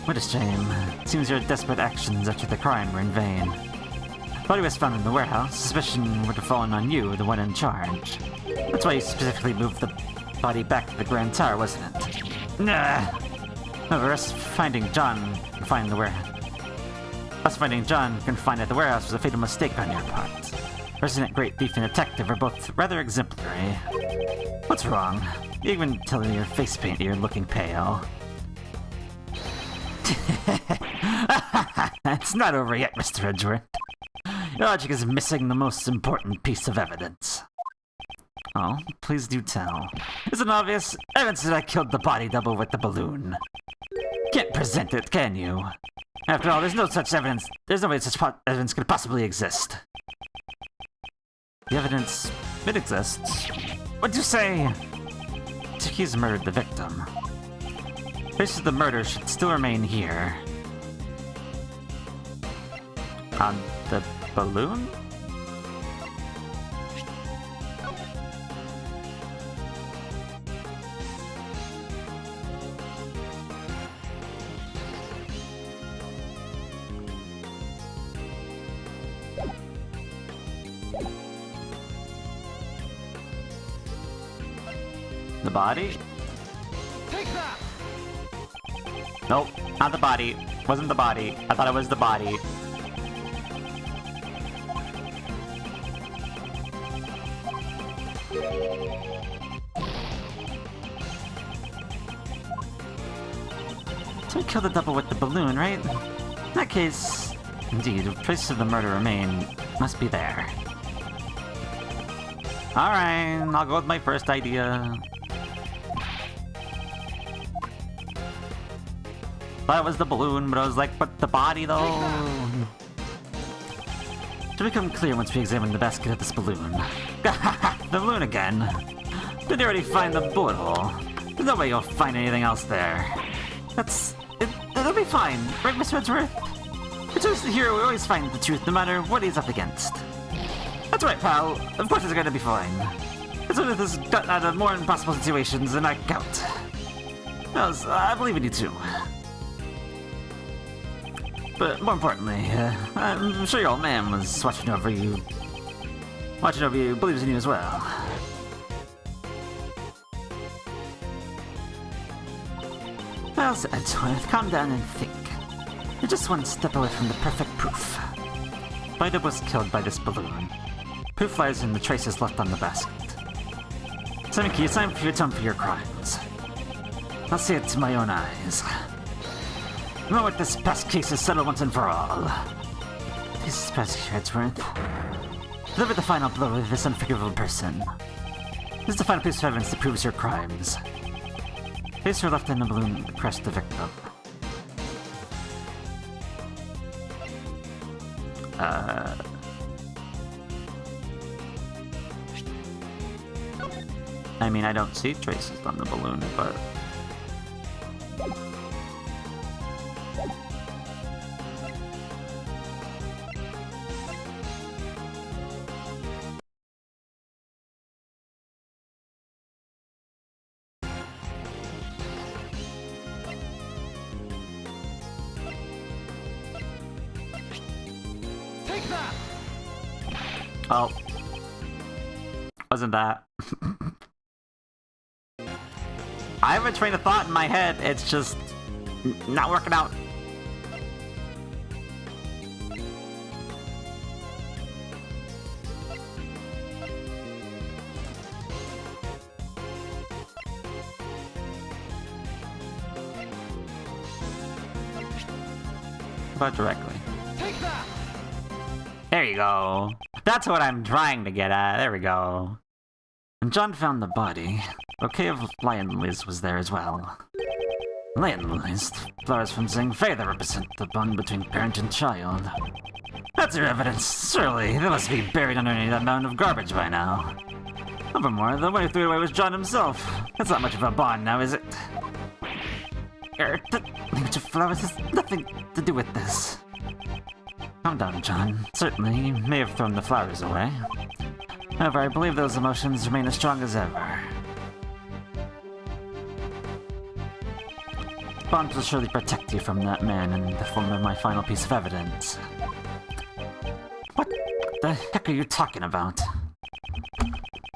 What a shame. It seems your desperate actions after the crime were in vain. The body was found in the warehouse. Suspicion would have fallen on you, the one in charge. That's why you specifically moved the body back to the Grand Tower, wasn't it? Nah! However, us finding John confined at the warehouse was a fatal mistake on your part. Resident Great Thief and Detective are both rather exemplary. What's wrong? You even tell your face paint you're looking pale. It's not over yet, Mr. Edgeworth. Your logic is missing the most important piece of evidence. Oh, please do tell. Isn't it obvious? Evidence that I killed the body double with the balloon. Can't present it, can you? After all, there's no such evidence. There's no way such evidence could possibly exist. The evidence, it exists. What'd you say? Tiki's murdered the victim. Traces of the murder should still remain here. On the balloon? The body? Take that! Nope, not the body. Wasn't the body. I thought it was the body. So we killed the double with the balloon, right? In that case, indeed, if traces of the murder remain, must be there. Alright, I'll go with my first idea. That was the balloon, but I was like, but the body though? To become clear once we examine the basket of this balloon. The balloon again. Did you already find the bullet hole? There's no way you'll find anything else there. It'll be fine, right, Mr. Edgeworth? It's always the hero who always finds the truth no matter what he's up against. That's right, pal. Of course it's gonna be fine. Edgeworth has gotten out of more impossible situations than I count. I believe in you too. But more importantly, I'm sure your old man was watching over you Watching over you believes in you as well. Well said, Edgeworth. Calm down and think. You're just one step away from the perfect proof. Vtuber was killed by this balloon. Proof lies in the traces left on the basket. Samiki, it's time for you to atone for your crimes. I'll see it to my own eyes. The moment this past case is settled once and for all. This is past here, Edgeworth. Deliver the final blow of this unforgivable person. This is the final piece of evidence that proves your crimes. Place her left in the balloon to crush the victim. I mean, I don't see traces on the balloon, but... Take that! Oh. Wasn't that? I have a train of thought in my head, it's just not working out. But directly. Take that! There you go. That's what I'm trying to get at. There we go. When John found the body, a bouquet of lion lilies was there as well. Lion lilies, flowers from Zing Fei that represent the bond between parent and child. That's your evidence. Surely, they must be buried underneath that mountain of garbage by now. Furthermore, the one who threw it away was John himself. That's not much of a bond now, is it? The language of flowers has nothing to do with this. Calm down, John. Certainly, you may have thrown the flowers away. However, I believe those emotions remain as strong as ever. Bond will surely protect you from that man in the form of my final piece of evidence. What the heck are you talking about?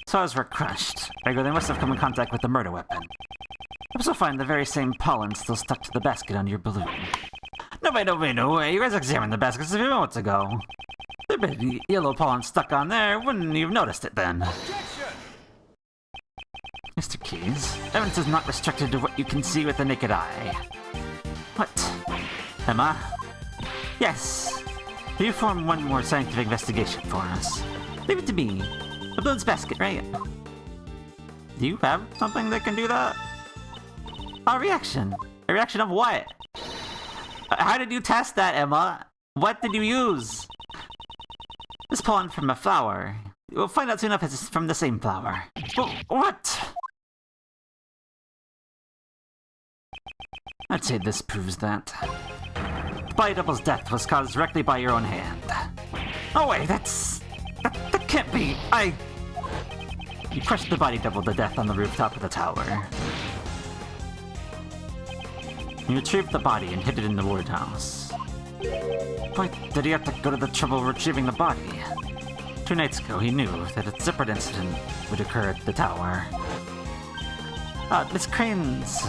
Flowers were crushed. Ergo, they must have come in contact with the murder weapon. I also find the very same pollen still stuck to the basket on your balloon. No way. You guys examined the baskets a few moments ago. There'd been yellow pollen stuck on there, wouldn't you have noticed it then? Objection! Mr. Keys, evidence is not restricted to what you can see with the naked eye. What? Emma? Yes. Will you form one more scientific investigation for us? Leave it to me. The balloon's basket, right? Do you have something that can do that? A reaction. A reaction of what? How did you test that, Emma? What did you use? This pollen from a flower. We'll find out soon enough if it's from the same flower. What? I'd say this proves that. Vtuber's death was caused directly by your own hand. Oh wait, that can't be. You crushed the body double to death on the rooftop of the tower. You retrieved the body and hid it in the ward house. Why did he have to go to the trouble of retrieving the body? 2 nights ago, he knew that a separate incident would occur at the tower. Miss Crane's...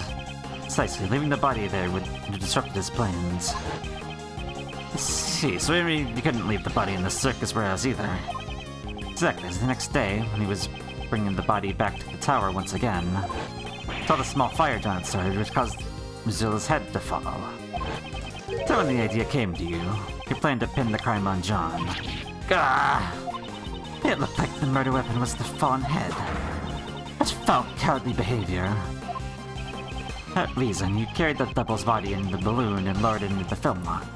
Precisely, leaving the body there would disrupt his plans. I see, so you couldn't leave the body in the circus warehouse either. Exactly, the next day, when he was bringing the body back to the tower once again, saw the small fire John started, which caused Mizulla's head to fall. So when the idea came to you, you planned to pin the crime on John. Gah! It looked like the murder weapon was the fallen head. Such foul, cowardly behavior. For that reason, you carried the double's body in the balloon and lowered it into the film lot.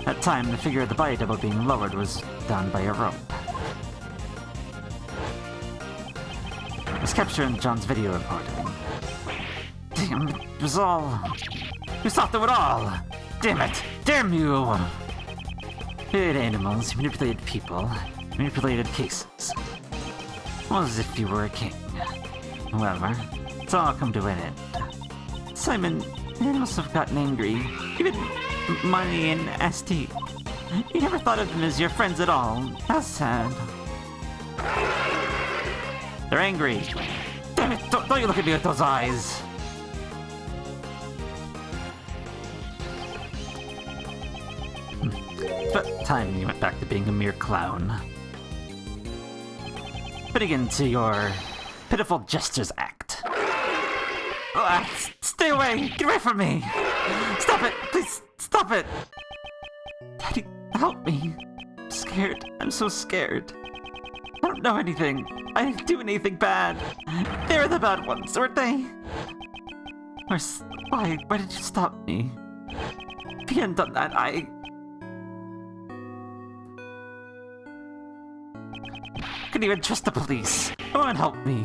At that time, the figure of the body double being lowered was down by a rope. It was captured in John's video recording. Damn, it was all... You saw through it all! Damn it! Damn you! You ate animals, you manipulated people, you manipulated cases. Almost as if you were a king. However, it's all come to an end. Simon, the animals have gotten angry. Even Money and ST. You never thought of them as your friends at all. How sad. They're angry. Damn it! Don't you look at me with those eyes! But time you went back to being a mere clown. Fitting into your pitiful gestures act. Stay away! Get away from me! Stop it! Please, stop it! Daddy, help me. I'm scared. I'm so scared. I don't know anything. I didn't do anything bad. They were the bad ones, weren't they? Why did you stop me? If you hadn't done that, I couldn't even trust the police. No one helped me.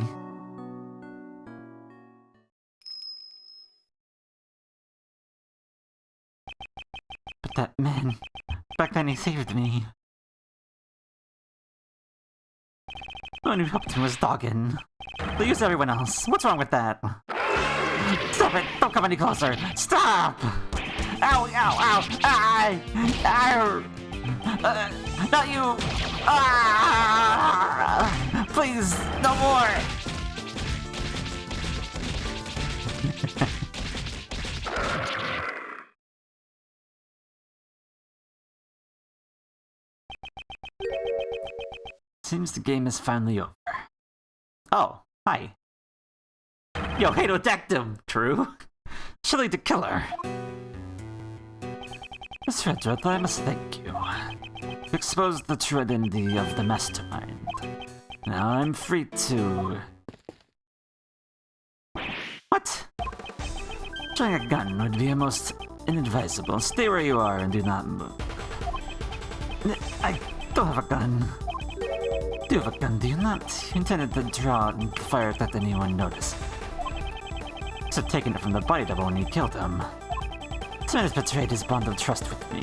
But that man, back then he saved me. The one who helped me was Doggin. They used everyone else. What's wrong with that? Stop it! Don't come any closer! Stop! Ow! Ow! Ow! Ow! Not you! Ah! Please, no more! Seems the game is finally over. Oh, hi. Yo, hey, detective! True. Chilly the killer. Miss Redruth, I must thank you. You exposed the true identity of the mastermind. Now I'm free to... What? Trying a gun would be most inadvisable. Stay where you are and do not move. I don't have a gun. Do you have a gun, do you not? You intended to draw and fire it at anyone noticed. So taking it from the body double when you killed him. This man has betrayed his bond of trust with me.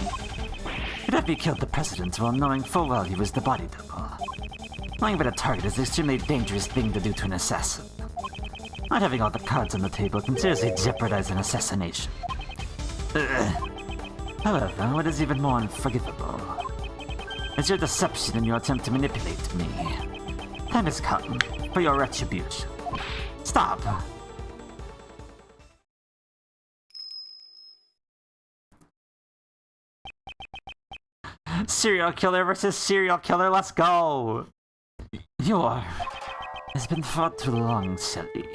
He'd have me killed the president while knowing full well he was the body double. Lying about a target is an extremely dangerous thing to do to an assassin. Not having all the cards on the table can seriously jeopardize an assassination. However, what is even more unforgivable is your deception and your attempt to manipulate me. Time has come for your retribution. Stop! Serial killer versus serial killer, let's go! It's been far too long, Shelly.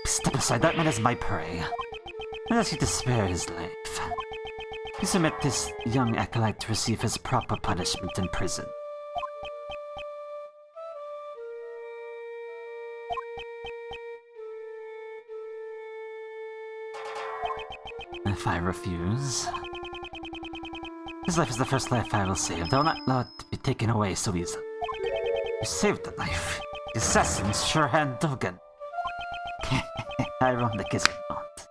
Step aside, that man is my prey. I ask you to spare his life. You submit this young acolyte to receive his proper punishment in prison. If I refuse... His life is the first life I will save. I will not allow it to be taken away so easily. You saved the life. The assassin's sure hand Dogan. Ironic, is it not?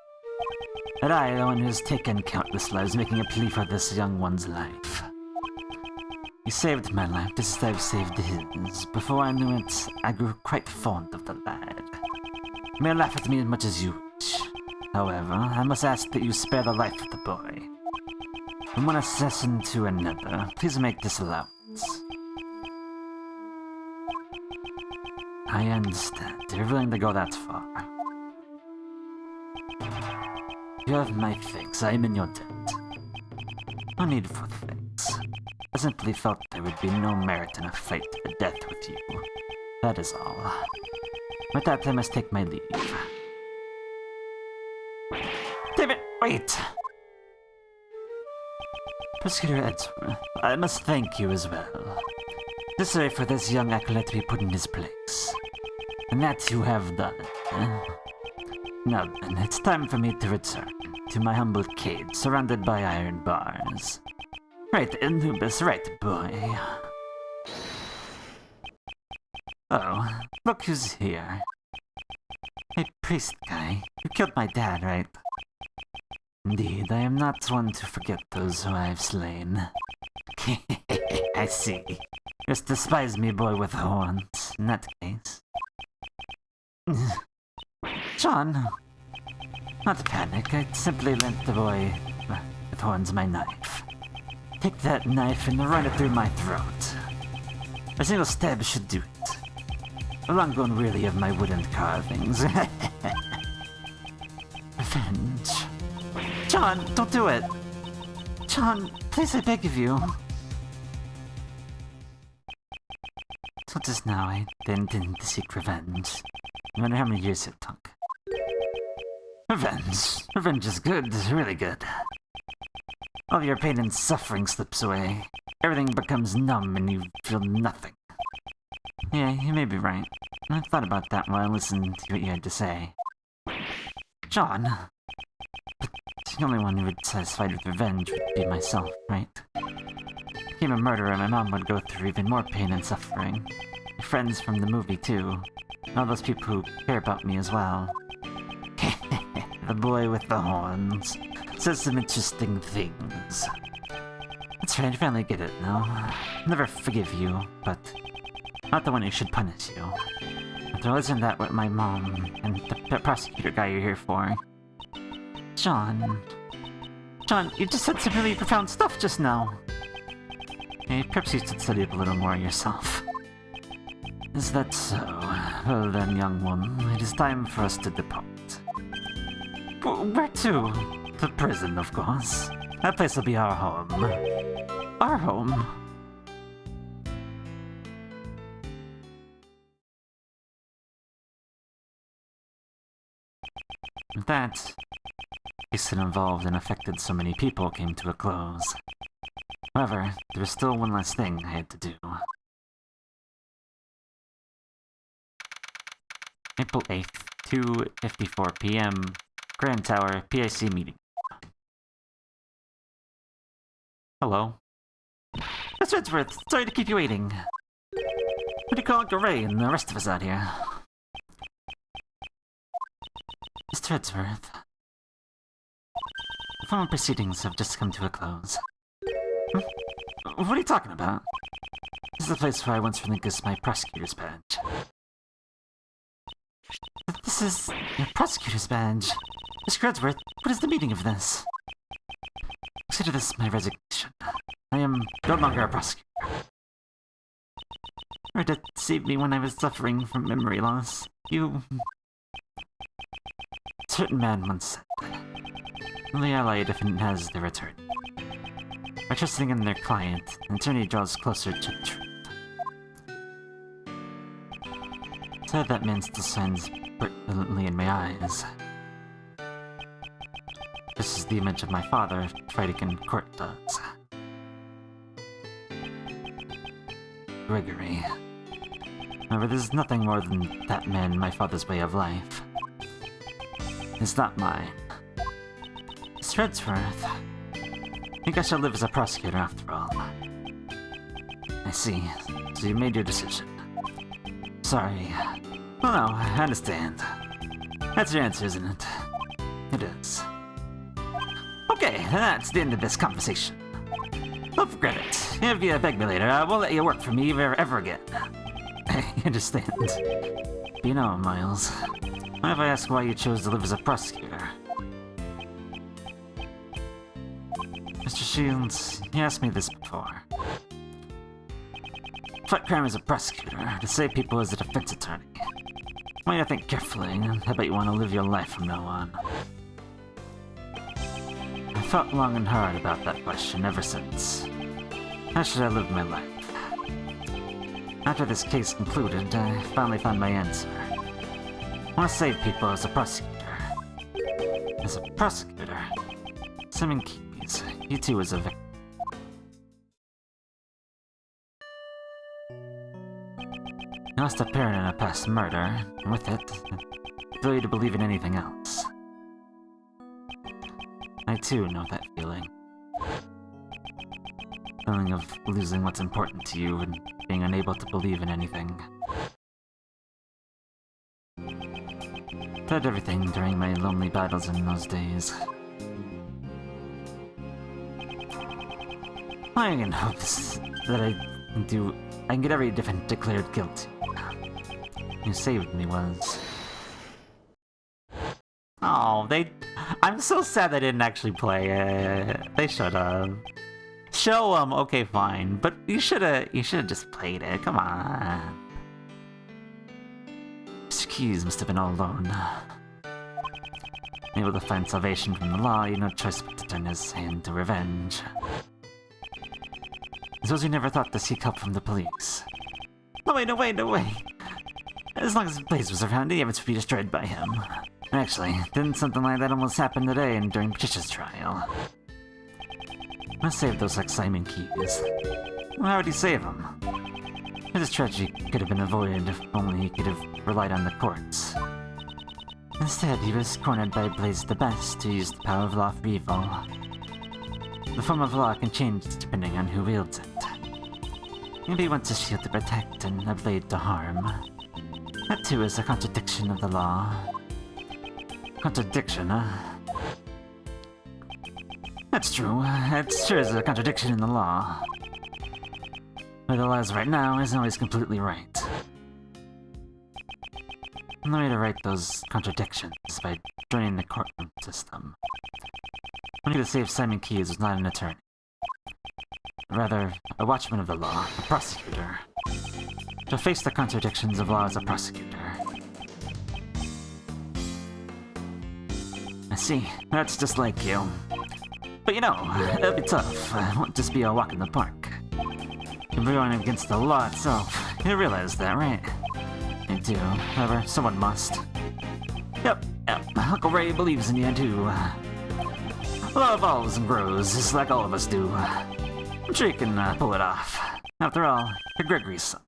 But I, the one who has taken countless lives, making a plea for this young one's life. You saved my life just as I've saved his. Before I knew it, I grew quite fond of the lad. You may laugh at me as much as you wish. However, I must ask that you spare the life of the boy. From one assassin to another, please make this allowance. I understand. You're willing to go that far. You have my thanks. I am in your debt. No need for thanks. I simply felt there would be no merit in a fight to the death with you. That is all. With that, I must take my leave. Damn it! Wait! Prosecutor Edgeworth, I must thank you as well. Necessary for this young acolyte to be put in his place. And that you have done. Now then, it's time for me to return to my humble cage, surrounded by iron bars. Right, Anubis, right, boy. Oh, look who's here. Hey, priest guy, you killed my dad, right? Indeed, I am not one to forget those who I have slain. I see. Just despise me, boy with horns, in that case. John, not panic, I simply lent the boy with horns my knife. Take that knife and run it through my throat. A single stab should do it. I've long grown weary of my wooden carvings. Revenge. John, don't do it! John, please, I beg of you. Till just now, I intended to seek revenge. No matter how many years it took. Revenge. Revenge is good, really good. All your pain and suffering slips away. Everything becomes numb and you feel nothing. Yeah, you may be right. I thought about that while I listened to what you had to say. John. But the only one who would be satisfied with revenge would be myself, right? If I became a murderer, my mom would go through even more pain and suffering. My friends from the movie, too. And all those people who care about me as well. The boy with the horns says some interesting things. That's right, I finally get it now. I'll never forgive you, but not the one who should punish you. After all, isn't that what my mom and the prosecutor guy you're here for? John, you just said some really profound stuff just now. Hey, perhaps you should study up a little more yourself. Is that so? Well then, young one, it is time for us to depart. Where to? The prison, of course. That place will be our home. Our home? That case that involved and affected so many people came to a close. However, there was still one last thing I had to do. April 8th, 2:54 p.m. Grand Tower, PIC meeting. Hello. Mr. Edgeworth, sorry to keep you waiting. What do you call Uncle Ray and the rest of us out here? Mr. Edgeworth. The formal proceedings have just come to a close. What are you talking about? This is the place where I once relinquished my prosecutor's badge. This is your prosecutor's badge. Mr. Edgeworth, what is the meaning of this? Consider this my resignation. I am no longer a prosecutor. You tried to save me when I was suffering from memory loss. You... A certain man once said, only ally defendant has their attorney. By trusting in their client, an attorney draws closer to the truth. Sad that man still shines brilliantly in my eyes. This is the image of my father fighting in court does. Gregory. However, this is nothing more than that man my father's way of life. It's not mine. Mr. Edgeworth. I think I shall live as a prosecutor after all. I see. So you made your decision. Sorry. Well, no, I understand. That's your answer, isn't it? It is. Okay, that's the end of this conversation. Don't forget it. If you beg me later, I won't let you work for me ever again. I understand. But you know, Miles, what if I ask why you chose to live as a prosecutor? Mr. Shields, you asked me this before. Fight crime as a prosecutor, to save people as a defense attorney. I want you to think carefully, I bet you want to live your life from now on. I thought long and hard about that question ever since. How should I live my life? After this case concluded, I finally found my answer. I want to save people as a prosecutor. As a prosecutor? Simon Keys, he too is a victim. You lost a parent in a past murder, and with it, the ability to believe in anything else. I too know that feeling. Feeling of losing what's important to you and being unable to believe in anything. I tried everything during my lonely battles in those days. All I can hope is that I can get every defendant declared guilty. Who saved me was... Oh, I'm so sad they didn't actually play it. They should have. Show him, okay, fine. But you should've just played it. Come on. Mr. Keys must have been all alone. Able to find salvation from the law, he had no choice but to turn his hand to revenge. I suppose he never thought to seek help from the police. No way, no way, no way! As long as Blaze was around, the evidence would be destroyed by him. Actually, didn't something like that almost happen today and during Patricia's trial? Must save those like Simon Keys. Well, how would he save them? This tragedy could have been avoided if only he could have relied on the courts. Instead, he was cornered by Blaze the Best, who used the power of law for evil. The form of law can change depending on who wields it. Maybe he wants a shield to protect and a blade to harm. That too is a contradiction of the law. Contradiction, huh? That's true. It sure is a contradiction in the law. Where the law is right now isn't always completely right. And the way to right those contradictions is by joining the courtroom system. One who to save Simon Keys was not an attorney. Rather, a watchman of the law, a prosecutor. To face the contradictions of law as a prosecutor. I see, that's just like you. But you know, it'll be tough. It won't just be a walk in the park. You'll be going against the law itself. You realize that, right? I do. However, someone must. Yep. Uncle Ray believes in you, too. Law evolves and grows, just like all of us do. I'm sure you can pull it off. After all, you're Gregory's son.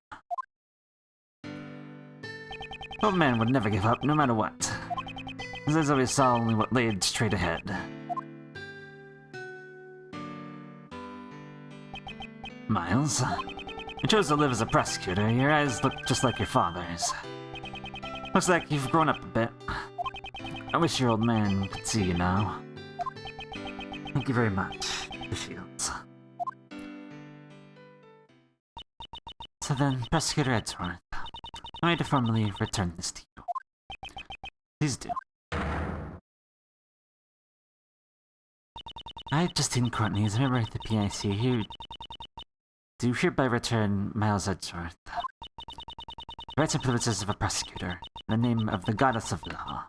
Old man would never give up, no matter what. As I always saw only what laid straight ahead. Miles, you chose to live as a prosecutor. Your eyes look just like your father's. Looks like you've grown up a bit. I wish your old man could see you now. Thank you very much, the Shields. So then, Prosecutor Edgeworth, I made to formally return this to you. Please do. I, Justine Courtney, as a member of the PIC, here do hereby return Miles Edgeworth. The rights and privileges of a prosecutor, in the name of the Goddess of Law.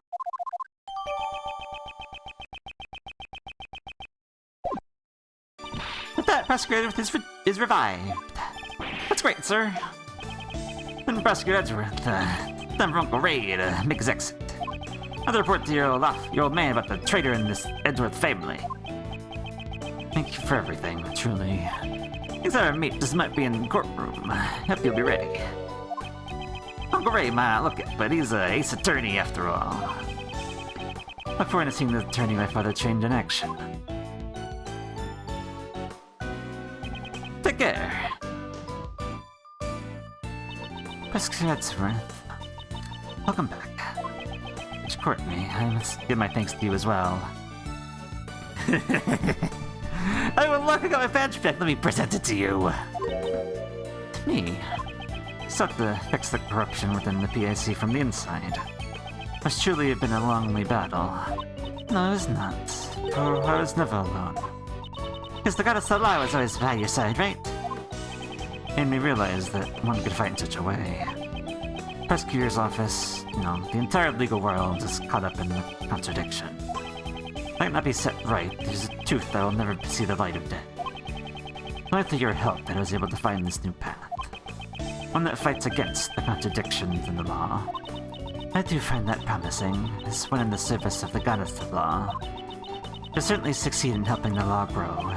With that, Prosecutor Edgeworth is revived. That's great, sir. And Prosecutor Edgeworth, time for Uncle Ray to make his exit. I'll report to your old man about the traitor in this Edgeworth family. Thank you for everything, truly. Next time I meet, this might be in the courtroom. Hope you'll be ready. Uncle Ray might look it, but he's a ace attorney after all. Look forward to seeing the attorney my father trained in action. Take care. Prosecutor Edgeworth, welcome back. Miss Courtney, I must give my thanks to you as well. I will look, I got my badge back. Let me present it to you. To me, you sought to fix the corruption within the PIC from the inside. Must truly have been a lonely battle. No, it was not. For I was never alone. Because the Goddess of Law was always by your side, right? Made me realize that one could fight in such a way. Prosecutor's office, the entire legal world is caught up in the contradiction. Might not be set right, there's a truth that will never see the light of day. Only through your help that I was able to find this new path. One that fights against the contradictions in the law. I do find that promising, as one in the service of the Goddess of Law. You'll certainly succeed in helping the law grow.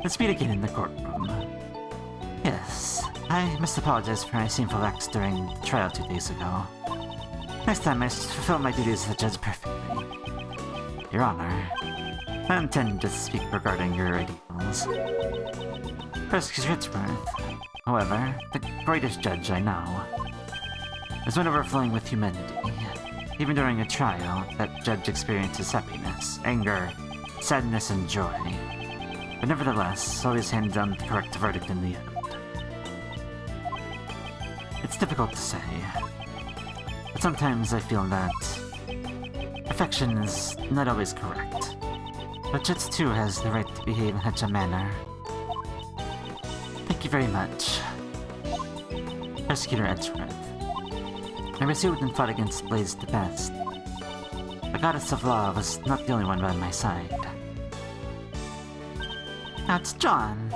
Let's meet again in the courtroom. Yes, I must apologize for my sinful acts during the trial 2 days ago. Next time I fulfill my duties as a judge perfectly. Your Honor, I intend to speak regarding your ideals. Prosecutor Edgeworth, however, the greatest judge I know, is one overflowing with humanity. Even during a trial, that judge experiences happiness, anger, sadness, and joy. But nevertheless, always hands down the correct verdict in the end. It's difficult to say, but sometimes I feel that perfection is not always correct. But Judge too has the right to behave in such a manner. Thank you very much. Persecutor Edgeworth. I pursued and fought against Blaze the Best. The goddess of law was not the only one by my side. That's John.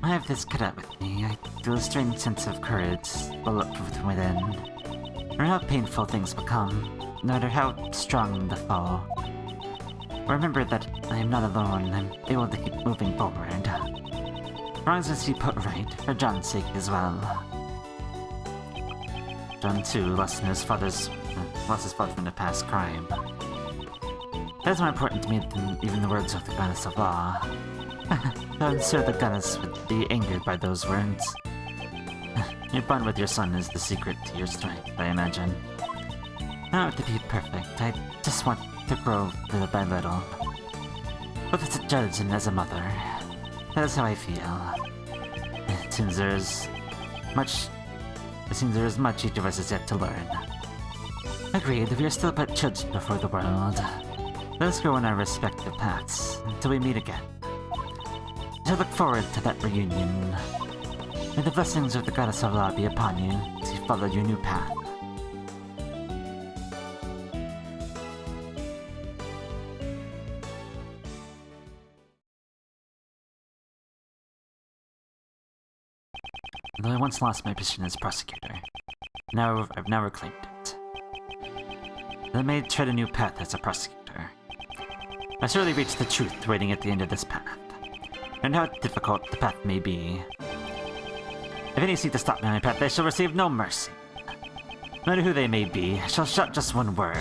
I have this cadet with me. I feel a strange sense of courage well up from within. No matter how painful things become, no matter how strong the fall. Remember that I am not alone. I'm able to keep moving forward. Wrongs must be put right, for John's sake as well. John too lost his father from a past crime. That is more important to me than even the words of the goddess of law. I'm sure the goddess would be angered by those words. Your bond with your son is the secret to your strength, I imagine. I don't have to be perfect, I just want to grow little by little. Both as a judge and as a mother. That is how I feel. It seems there is much each of us has yet to learn. Agreed, we are still but children before the world. Let us grow in our respective paths, until we meet again. I look forward to that reunion. May the blessings of the goddess of law be upon you as you follow your new path. Though I once lost my position as prosecutor, I've now reclaimed it. I may tread a new path as a prosecutor. I surely reached the truth waiting at the end of this path, and how difficult the path may be. If any seek to stop me on my path, they shall receive no mercy. No matter who they may be, I shall shout just one word.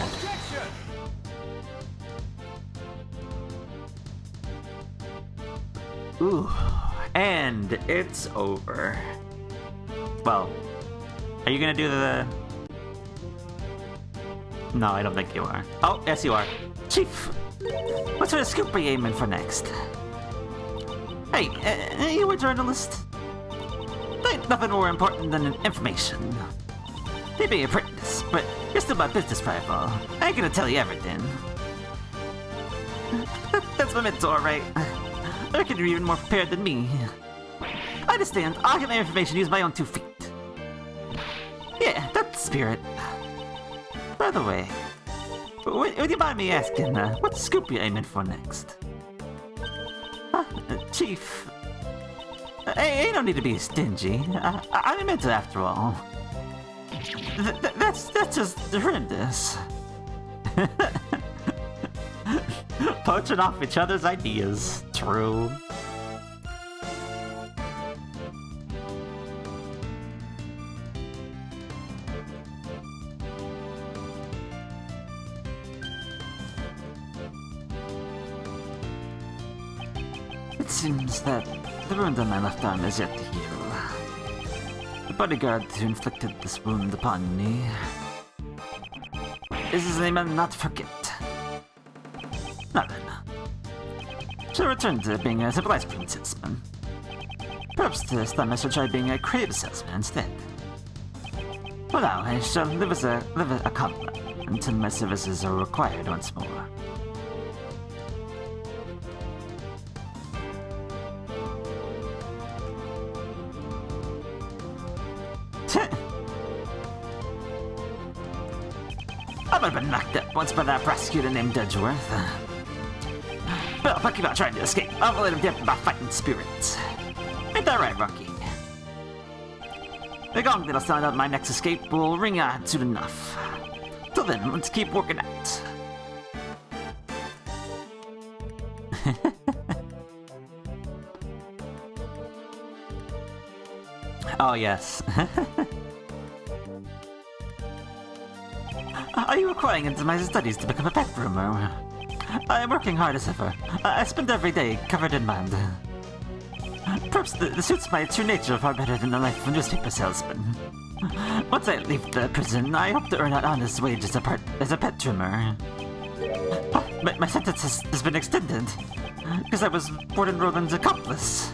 Ooh, and it's over. Well, are you gonna do the... No, I don't think you are. Oh, yes you are. Chief! What sort of scoop are you aiming for next? Hey, you a journalist? There ain't nothing more important than information. You may be apprentice, but you're still my business rival. I ain't gonna tell you everything. That's my mentor, right? I reckon you're even more prepared than me. I understand. I'll get my information, use my own 2 feet. Yeah, that's the spirit. By the way, would you mind me asking, what scoop you aiming for next? Chief, I don't need to be stingy. I'm into after all. That's just horrendous. Poaching off each other's ideas. True. It seems that the wound on my left arm is yet to heal. The bodyguard who inflicted this wound upon me is his name I'll not forget. Now then, she'll return to being a simple ice cream salesman. Perhaps this time I shall try being a creative salesman instead. For now, I shall live a cobbler until my services are required once more. I might have been knocked up once by that prosecutor named Edgeworth. But if I keep on trying to escape, I'll let him get my fighting spirits. Ain't that right, Rocky? The gong that'll sound out my next escape will ring out soon enough. Till then, let's keep working out. Oh, yes. Are you acquiring into my studies to become a pet groomer? I am working hard as ever. I spend every day covered in mud. Perhaps this suits my true nature far better than the life of a newspaper salesman. Once I leave the prison, I hope to earn an honest wage as a pet trimmer. But my sentence has been extended, because I was Warden Roland's accomplice.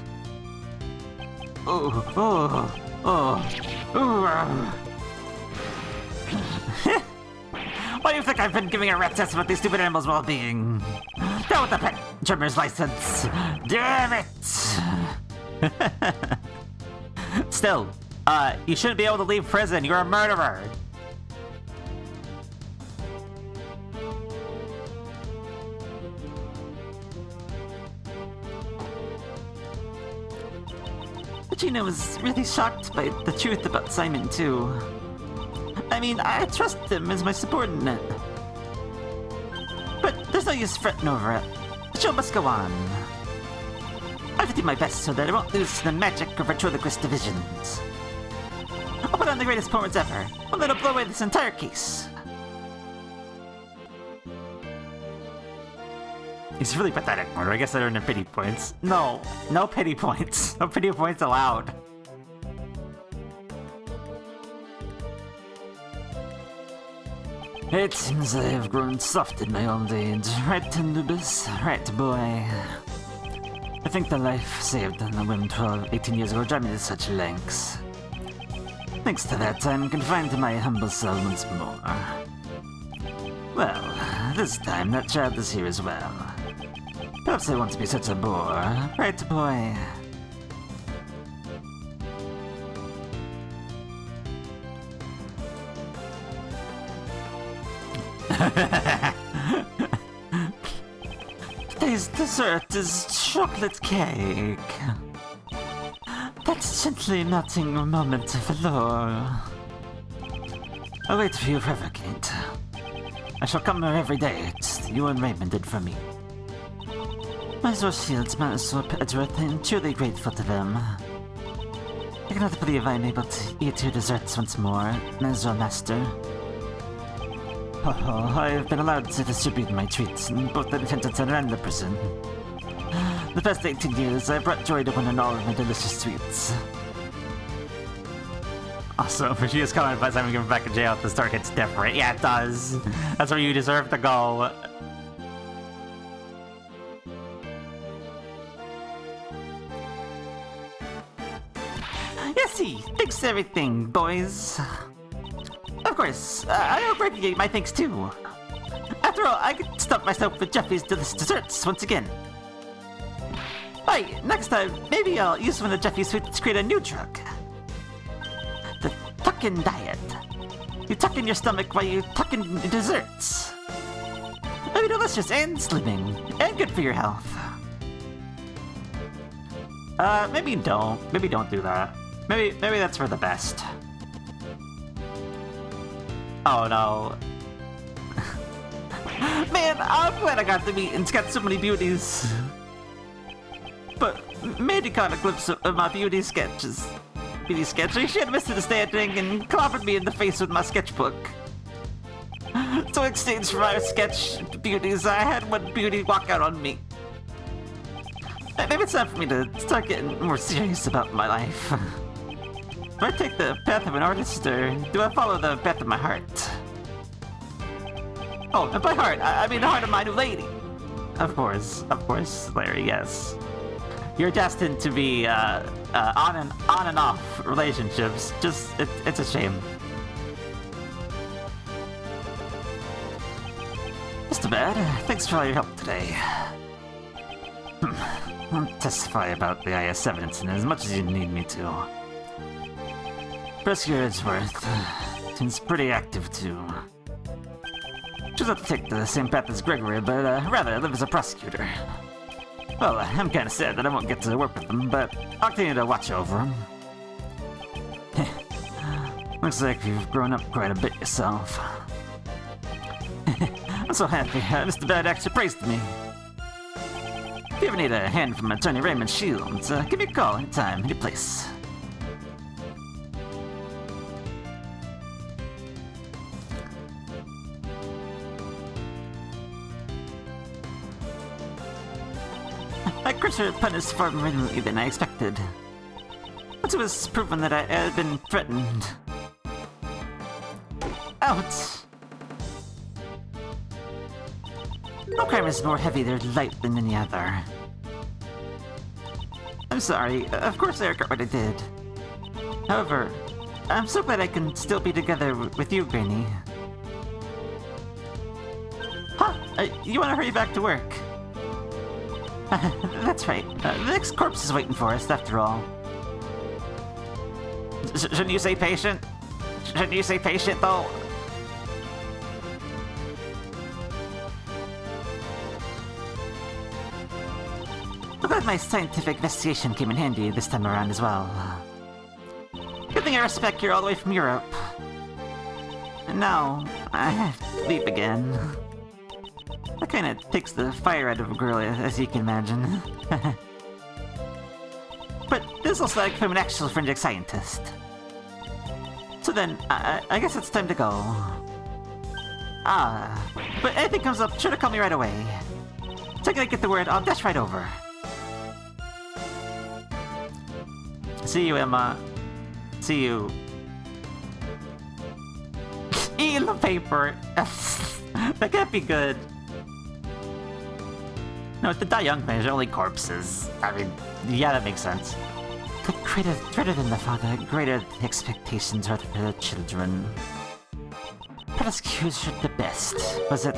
Why do you think I've been giving a rat's ass about these stupid animals' well-being? Down with the pet trimmer's license! Damn it! Still, you shouldn't be able to leave prison. You're a murderer. Gina was really shocked by the truth about Simon, too. I mean, I trust him as my subordinate. But there's no use fretting over it. The show must go on. I have to do my best so that I won't lose to the magic of ventriloquist divisions. I'll put on the greatest performance ever. One that'll blow away this entire case. He's really pathetic, Murder. I guess I earned the pity points. No pity points. No pity points allowed. It seems I have grown soft in my old age. Right, Anubis? Right, boy. I think the life saved on the whim 18 years ago drive me to such lengths. Thanks to that, I'm confined to my humble cell once more. Well, this time that child is here as well. Perhaps I won't be such a bore, right, boy? Today's dessert is chocolate cake. That's gently melting a moment of allure. I'll wait for you forever, Kate. I shall come here every day, as you and Raymond did for me. My Azure Shields, my Azure Edgeworth, I am truly grateful to them. I cannot believe I am able to eat your desserts once more, my Azure Master. I have been allowed to distribute my treats in both the detention center and the prison. The past 18 years, I have brought joy to one and all of my delicious sweets. Also, for she is comment by the time we get back in jail, the start hits different. Yeah, it does. That's where you deserve to go. Yes, fix everything, boys. Of course, I'll abbreviate my thanks too. After all, I could stuff myself with Jeffy's delicious desserts once again. Hey, next time, maybe I'll use one of Jeffy's sweets to create a new drug. The tuck-in diet. You tuck in your stomach while you tuck in desserts. Maybe delicious and slimming, and good for your health. Maybe don't. Maybe don't do that. Maybe that's for the best. Oh no. Man, I'm glad I got to meet and got so many beauties. But Mandy caught a glimpse of my beauty sketches. Beauty sketch. She had misunderstanding and clobbered me in the face with my sketchbook. So in exchange for my sketch beauties, I had one beauty walk out on me. Maybe it's time for me to start getting more serious about my life. Do I take the path of an artist, or do I follow the path of my heart? Oh, and by heart, I mean the heart of my new lady. Of course, Larry, yes. You're destined to be on and off relationships. Just, it's a shame. Mr. Bad, thanks for all your help today. I'll testify about the IS-7 incident as much as you need me to. Prosecutor Edgeworth seems pretty active too. Choose not to take the same path as Gregory, but rather live as a prosecutor. Well, I'm kinda sad that I won't get to work with him, but I'll continue to watch over him. Looks like you've grown up quite a bit yourself. I'm so happy Mr. Bad actually praised me. If you ever need a hand from Attorney Raymond Shields, give me a call anytime, any place. My cursor punished far more violently than I expected. Once it was proven that I had been threatened. Ouch! No crime is more heavy or light than any other. I'm sorry, of course I regret what I did. However, I'm so glad I can still be together with you, Granny. Huh? You wanna hurry back to work? That's right. The next corpse is waiting for us, after all. Shouldn't you say patient? Shouldn't you say patient, though? I'm glad my scientific investigation came in handy this time around as well. Good thing I respect you're all the way from Europe. And now, I have to leave again. That kinda takes the fire out of a girl, as you can imagine. But this looks like from an actual forensic scientist. So then, I guess it's time to go. But anything comes up, sure to call me right away. Second I get the word, I'll dash right over. See you, Emma. See you. Eating the paper. That can't be good. No, to die young men are only corpses. I mean, yeah, that makes sense. But greater than the father, greater the expectations are for the children. Prosecution the best, was it?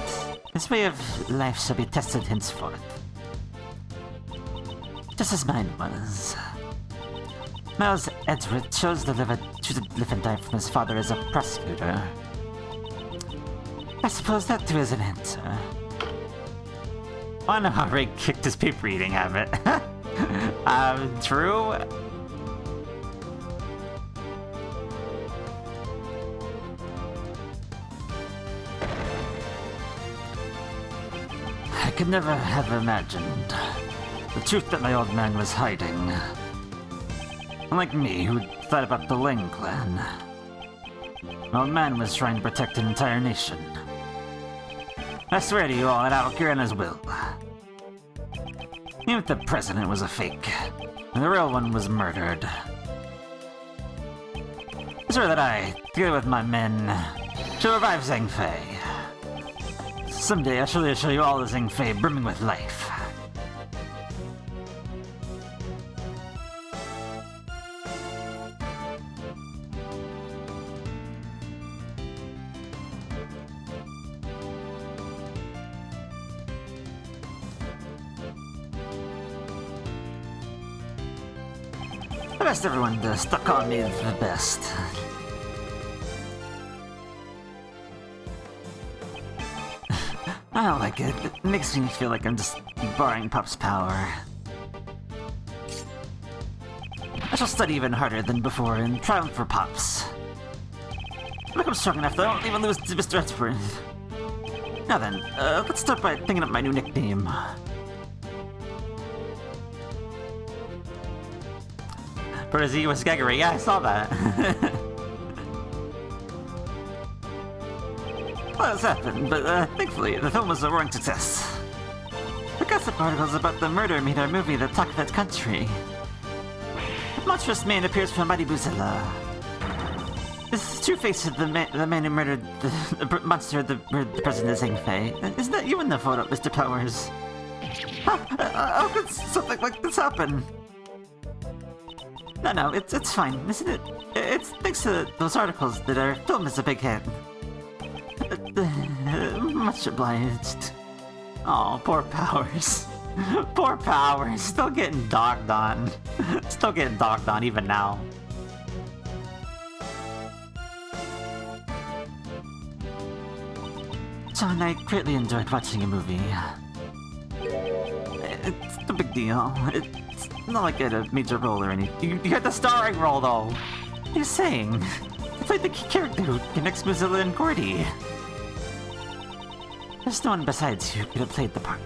This way of life shall be tested henceforth. Just as mine was. Miles Edgeworth chose to live and die from his father as a prosecutor. I suppose that too is an answer. I know how Ray kicked his paper eating habit. True? I could never have imagined the truth that my old man was hiding. Unlike me, who thought about the Ling clan. My old man was trying to protect an entire nation. I swear to you all that I'll cure his will. Even if the president was a fake, and the real one was murdered. I swear that I, together with my men, shall revive Zhengfei. Someday I shall show you all the Zhengfei brimming with life. The best everyone does, stuck on me is the best. I don't like it. It makes me feel like I'm just borrowing Pop's power. I shall study even harder than before and triumph for Pops. I'll become strong enough that I won't even lose to Mr. Edgeworth. Now then, let's start by thinking up my new nickname. Brizzy was Gaggery, yeah, I saw that. Well, that's happened, but thankfully, the film was a roaring success. The gossip articles about the murder made our movie the talk of that country. A monstrous man appears from Mighty Buzilla. This is the true face of the man who murdered the monster that murdered the president of Zhengfei. Isn't that you in the photo, Mr. Powers? How could something like this happen? No, it's fine, isn't it? It's thanks to those articles that our film is a big hit. Much obliged. Oh, poor Powers. Poor Powers, still getting dogged on. Still getting dogged on even now. John, I greatly enjoyed watching your movie. It's no big deal. It's not like I had a major role or anything. You had the starring role, though. What are you saying? I played the key character who connects Mozilla and Gordy. There's no one besides you who could have played the part.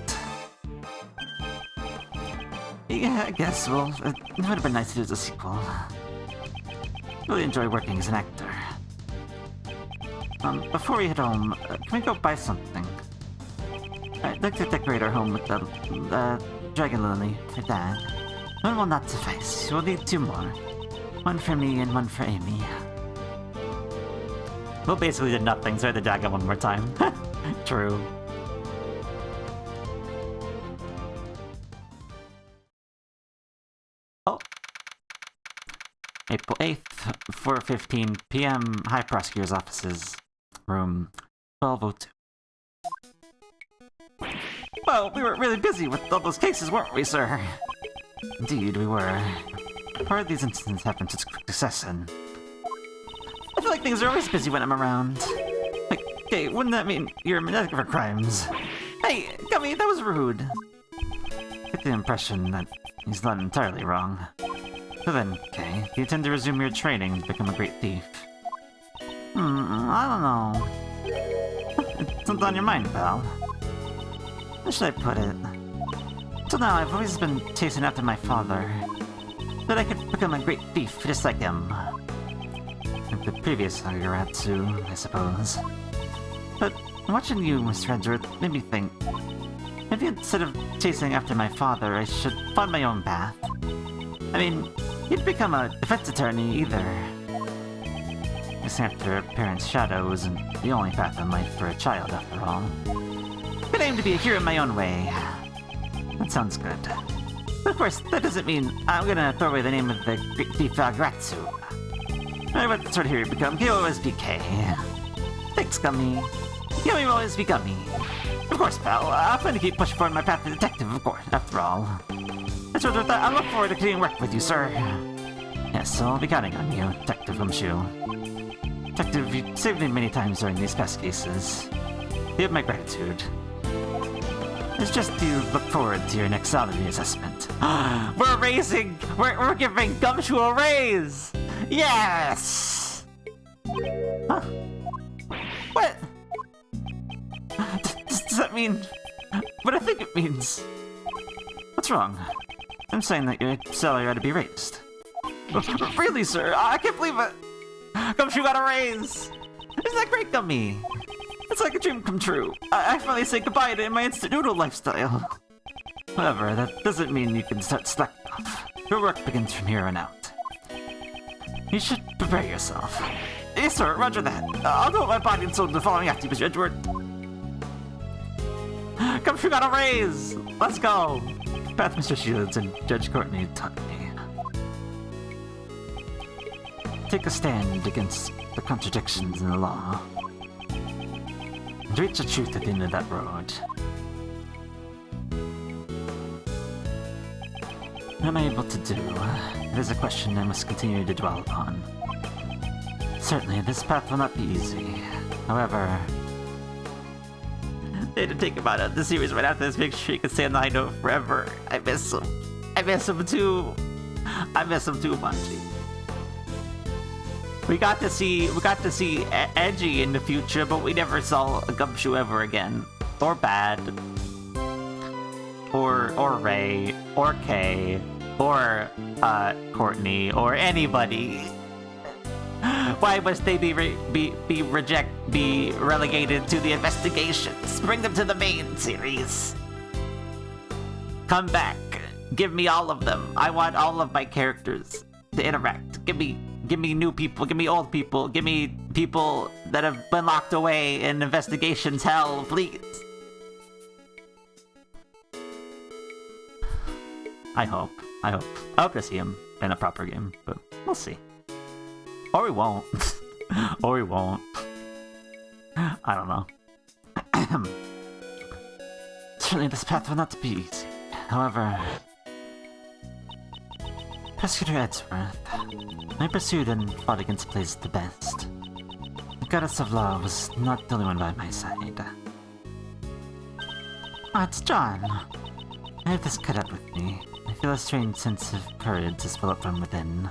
Yeah, I guess, well, it would have been nice to do as a sequel. Really enjoy working as an actor. Before we head home, can we go buy something? I'd like to decorate our home with the dragon lily for Dad. One will not suffice. We'll need 2 more. One for me and one for Amy. Well, basically did nothing, so I had the dragon one more time. True. Oh. April 8th, 4:15 p.m. High Prosecutor's Offices. Room 1202. Well, we were really busy with all those cases, weren't we, sir? Indeed, we were. Part of these incidents happened such quick succession. I feel like things are always busy when I'm around. Like, hey, wouldn't that mean you're magnetic for crimes? Hey, Gummy, that was rude. I get the impression that he's not entirely wrong. So then, okay, do you intend to resume your training to become a great thief? I don't know. It's not on your mind, pal. How should I put it? Till now, I've always been chasing after my father. That I could become a great thief just like him. Like the previous Hagaratsu, I suppose. But watching you, Mr. Edgeworth, made me think. Maybe instead of chasing after my father, I should find my own path. I mean, you'd become a defense attorney either. Chasing after a parent's shadow isn't the only path in life for a child, after all. Could aim to be a hero in my own way. That sounds good. But of course, that doesn't mean I'm gonna throw away the name of the great thief Hagaratsu. No matter what sort of hero you become, he'll always be K. Thanks, Gummy. Gummy will always be Gummy. Of course, pal. I'll plan to keep pushing forward my path to detective, of course, after all. I look forward to continuing work with you, sir. Yes, I'll be counting on you, Detective Gumshoe. Detective, you saved me many times during these past cases. You have my gratitude. It's just to look forward to your next salary assessment. We're giving Gumshoe a raise! Yes! Huh? What? Does that mean... What I think it means... What's wrong? I'm saying that your salary ought to be raised. Really, sir? I can't believe it! Gumshoe got a raise! Isn't that great, Gummy? It's like a dream come true. I finally say goodbye to my instant noodle lifestyle. However, that doesn't mean you can start slacking off. Your work begins from here on out. You should prepare yourself. Yes, sir, roger that. I'll devote my body and soul to the following act, Mr. Edgeworth. Gumshoe got a raise! Let's go! Path Mr. Shields and Judge Courtney taught me. Take a stand against the contradictions in the law. And reach the truth at the end of that road. What am I able to do? It is a question I must continue to dwell upon. Certainly, this path will not be easy. However... They had to take him out of the series right after this. Make sure he can stay on the high note forever. I miss him. I miss him too. I miss him too much. We got to see Edgy in the future, but we never saw a Gumshoe ever again. Or Bad. Or Ray. Or Kay. Or Courtney. Or anybody. Why must they be relegated to the investigations? Bring them to the main series. Come back. Give me all of them. I want all of my characters to interact. Give me new people. Give me old people. Give me people that have been locked away in investigations hell, please. I hope to see him in a proper game, but we'll see. Or we won't. Or we won't. I don't know. Certainly this path will not be easy. However... Prosecutor Edgeworth, I pursued and fought against places the best. The goddess of law was not the only one by my side. Ah, it's John. I have this cut up with me. I feel a strange sense of courage to swell up from within.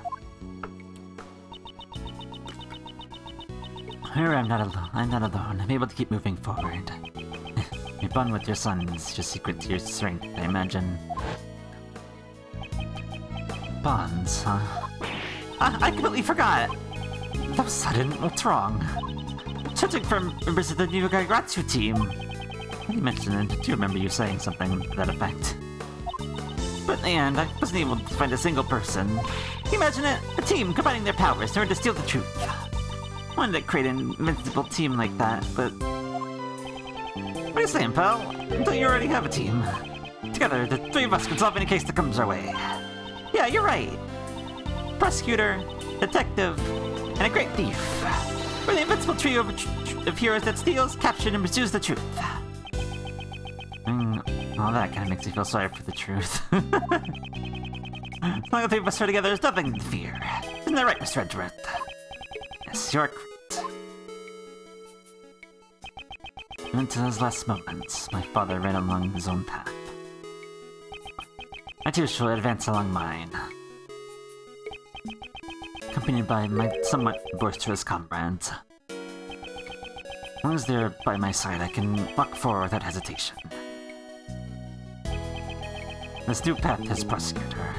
Here I'm not alone. I'm able to keep moving forward. Your bond with your son is your secret to your strength, I imagine. Bonds, huh? I completely forgot! That was sudden. What's wrong? Searching for members of the new Hagaratsu team. You mentioned it. I do remember you saying something to that effect. But in the end, I wasn't able to find a single person. Can you imagine it? A team combining their powers in order to steal the truth. I wanted to create an invincible team like that, but... What are you saying, pal? Don't you already have a team? Together, the three of us can solve any case that comes our way. Yeah, you're right. Prosecutor, detective, and a great thief. We're the invincible trio of heroes that steals, captures, and pursues the truth. Well, that kind of makes me feel sorry for the truth. As long as the three of us are together, there's nothing to fear. Isn't that right, Mr. Edgeworth? Yes, you're correct. Even to those last moments, my father ran along his own path. I too shall advance along mine, accompanied by my somewhat boisterous comrades. As long as they're by my side, I can walk forward without hesitation. This new path has prosecutor.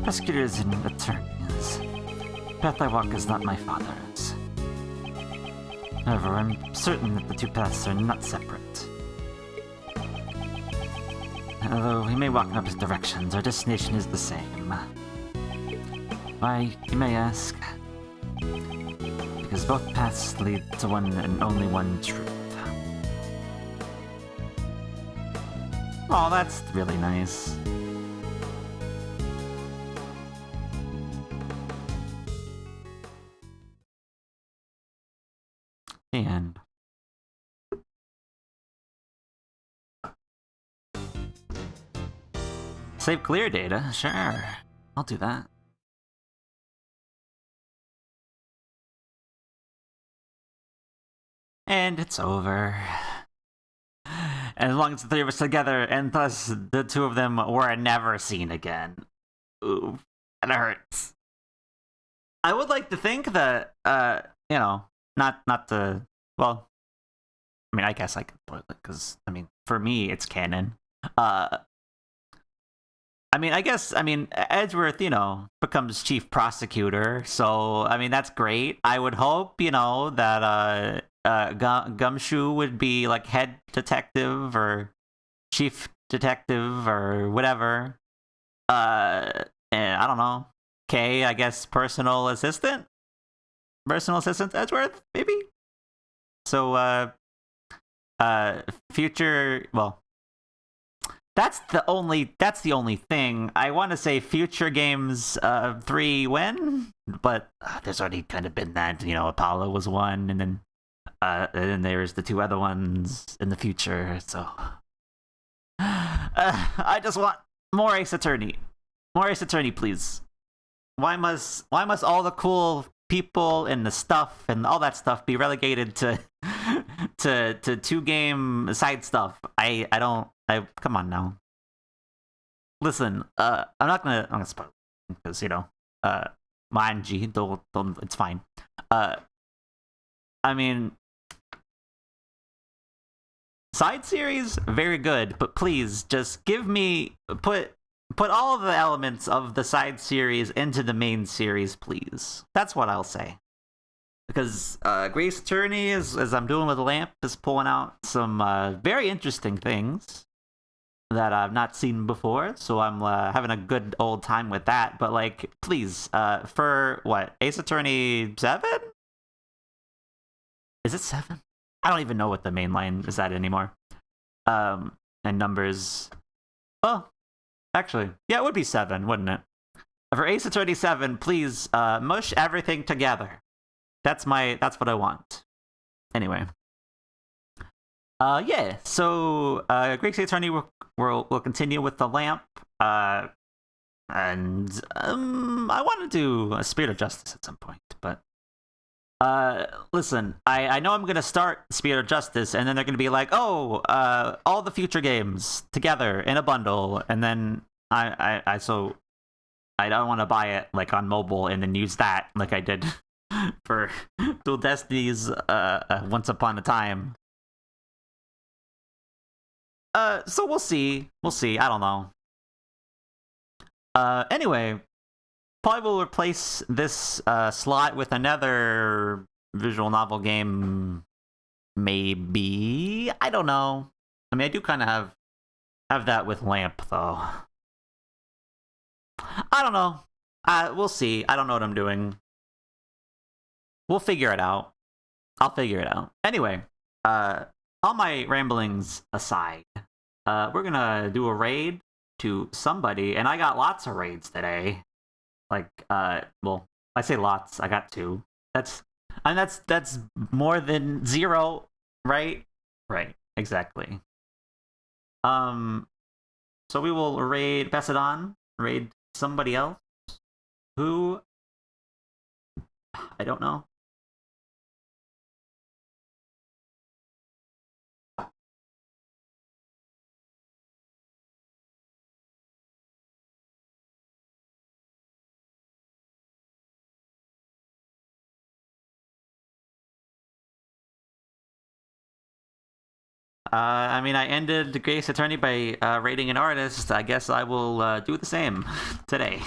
Prosecutors and attorneys. The path I walk is not my father's. However, I'm certain that the two paths are not separate. Although we may walk in opposite directions, our destination is the same. Why, you may ask? Because both paths lead to one and only one truth. Oh, that's really nice. The end. Save clear data? Sure. I'll do that. And it's over. And as long as the three of us together, and thus the two of them were never seen again. Ooh, that hurts. I would like to think that, you know, not the, well, I mean, I guess I could spoil it, because, I mean, for me, it's canon. I mean, Edgeworth, you know, becomes chief prosecutor, so, I mean, that's great. I would hope, you know, that, Gumshoe would be, like, head detective, or chief detective, or whatever. And I don't know. Kay, I guess, personal assistant? Personal assistant Edgeworth, maybe? So, future, well, that's the only thing. I want to say future games 3 when, but there's already kind of been that, you know, Apollo was one, and then there's the 2 other ones in the future, so I just want more Ace Attorney. More Ace Attorney, please. Why must all the cool people and the stuff and all that stuff be relegated to 2-game side stuff? I come on now. Listen, I'm gonna spoil because, you know, Manji, don't, it's fine. I mean, side series, very good, but please just put all of the elements of the side series into the main series, please. That's what I'll say. Because Grace Attorney, as I'm doing with the lamp, is pulling out some very interesting things that I've not seen before, so I'm having a good old time with that. But, like, please, for what? Ace Attorney 7? Is it 7? I don't even know what the main line is at anymore. And numbers. Well, actually, yeah, it would be 7, wouldn't it? For Ace Attorney 7, please mush everything together. That's what I want. Anyway. Yeah, so Greek State Attorney will continue with the lamp. And I want to do a Spirit of Justice at some point, but listen, I know I'm gonna start Spirit of Justice, and then they're gonna be like, oh, all the future games together in a bundle, and then I don't want to buy it like on mobile and then use that like I did for Dual Destinies once upon a time. So we'll see. I don't know. Anyway, probably will replace this slot with another visual novel game. Maybe, I don't know. I mean, I do kind of have that with Lamp, though. I don't know. We'll see. I don't know what I'm doing. We'll figure it out. I'll figure it out. Anyway, all my ramblings aside, we're gonna do a raid to somebody, and I got lots of raids today. Like, well, I say lots. I got 2. That's more than 0, right? Right, exactly. So we will pass it on, raid somebody else who I don't know. I mean, I ended Grace Attorney by rating an artist. I guess I will do the same today.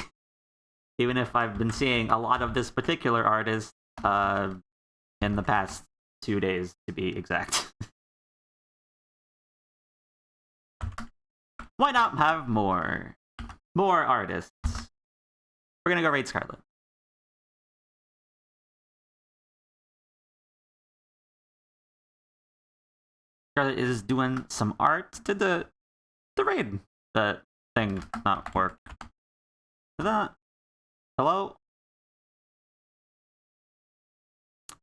Even if I've been seeing a lot of this particular artist in the past 2 days, to be exact. Why not have more? More artists. We're gonna go raid Scarlet. Scarlet is doing some art. Did the raid that thing not work? Did that? Hello?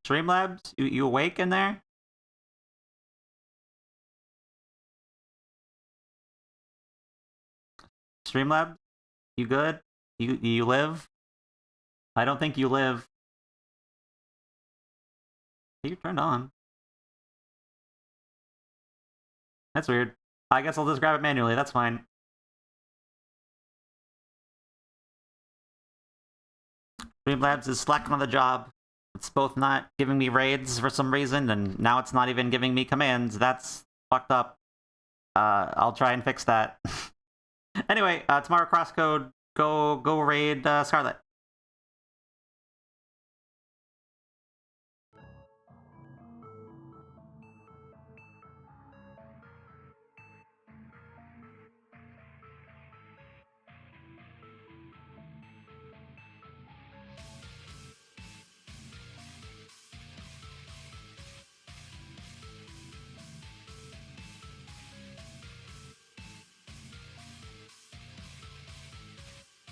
Streamlabs? You awake in there? Streamlabs? You good? You live? I don't think you live. You turned on. That's weird. I guess I'll just grab it manually, that's fine. Streamlabs is slacking on the job. It's both not giving me raids for some reason, and now it's not even giving me commands. That's fucked up. I'll try and fix that. Anyway, tomorrow crosscode, go raid Scarlet.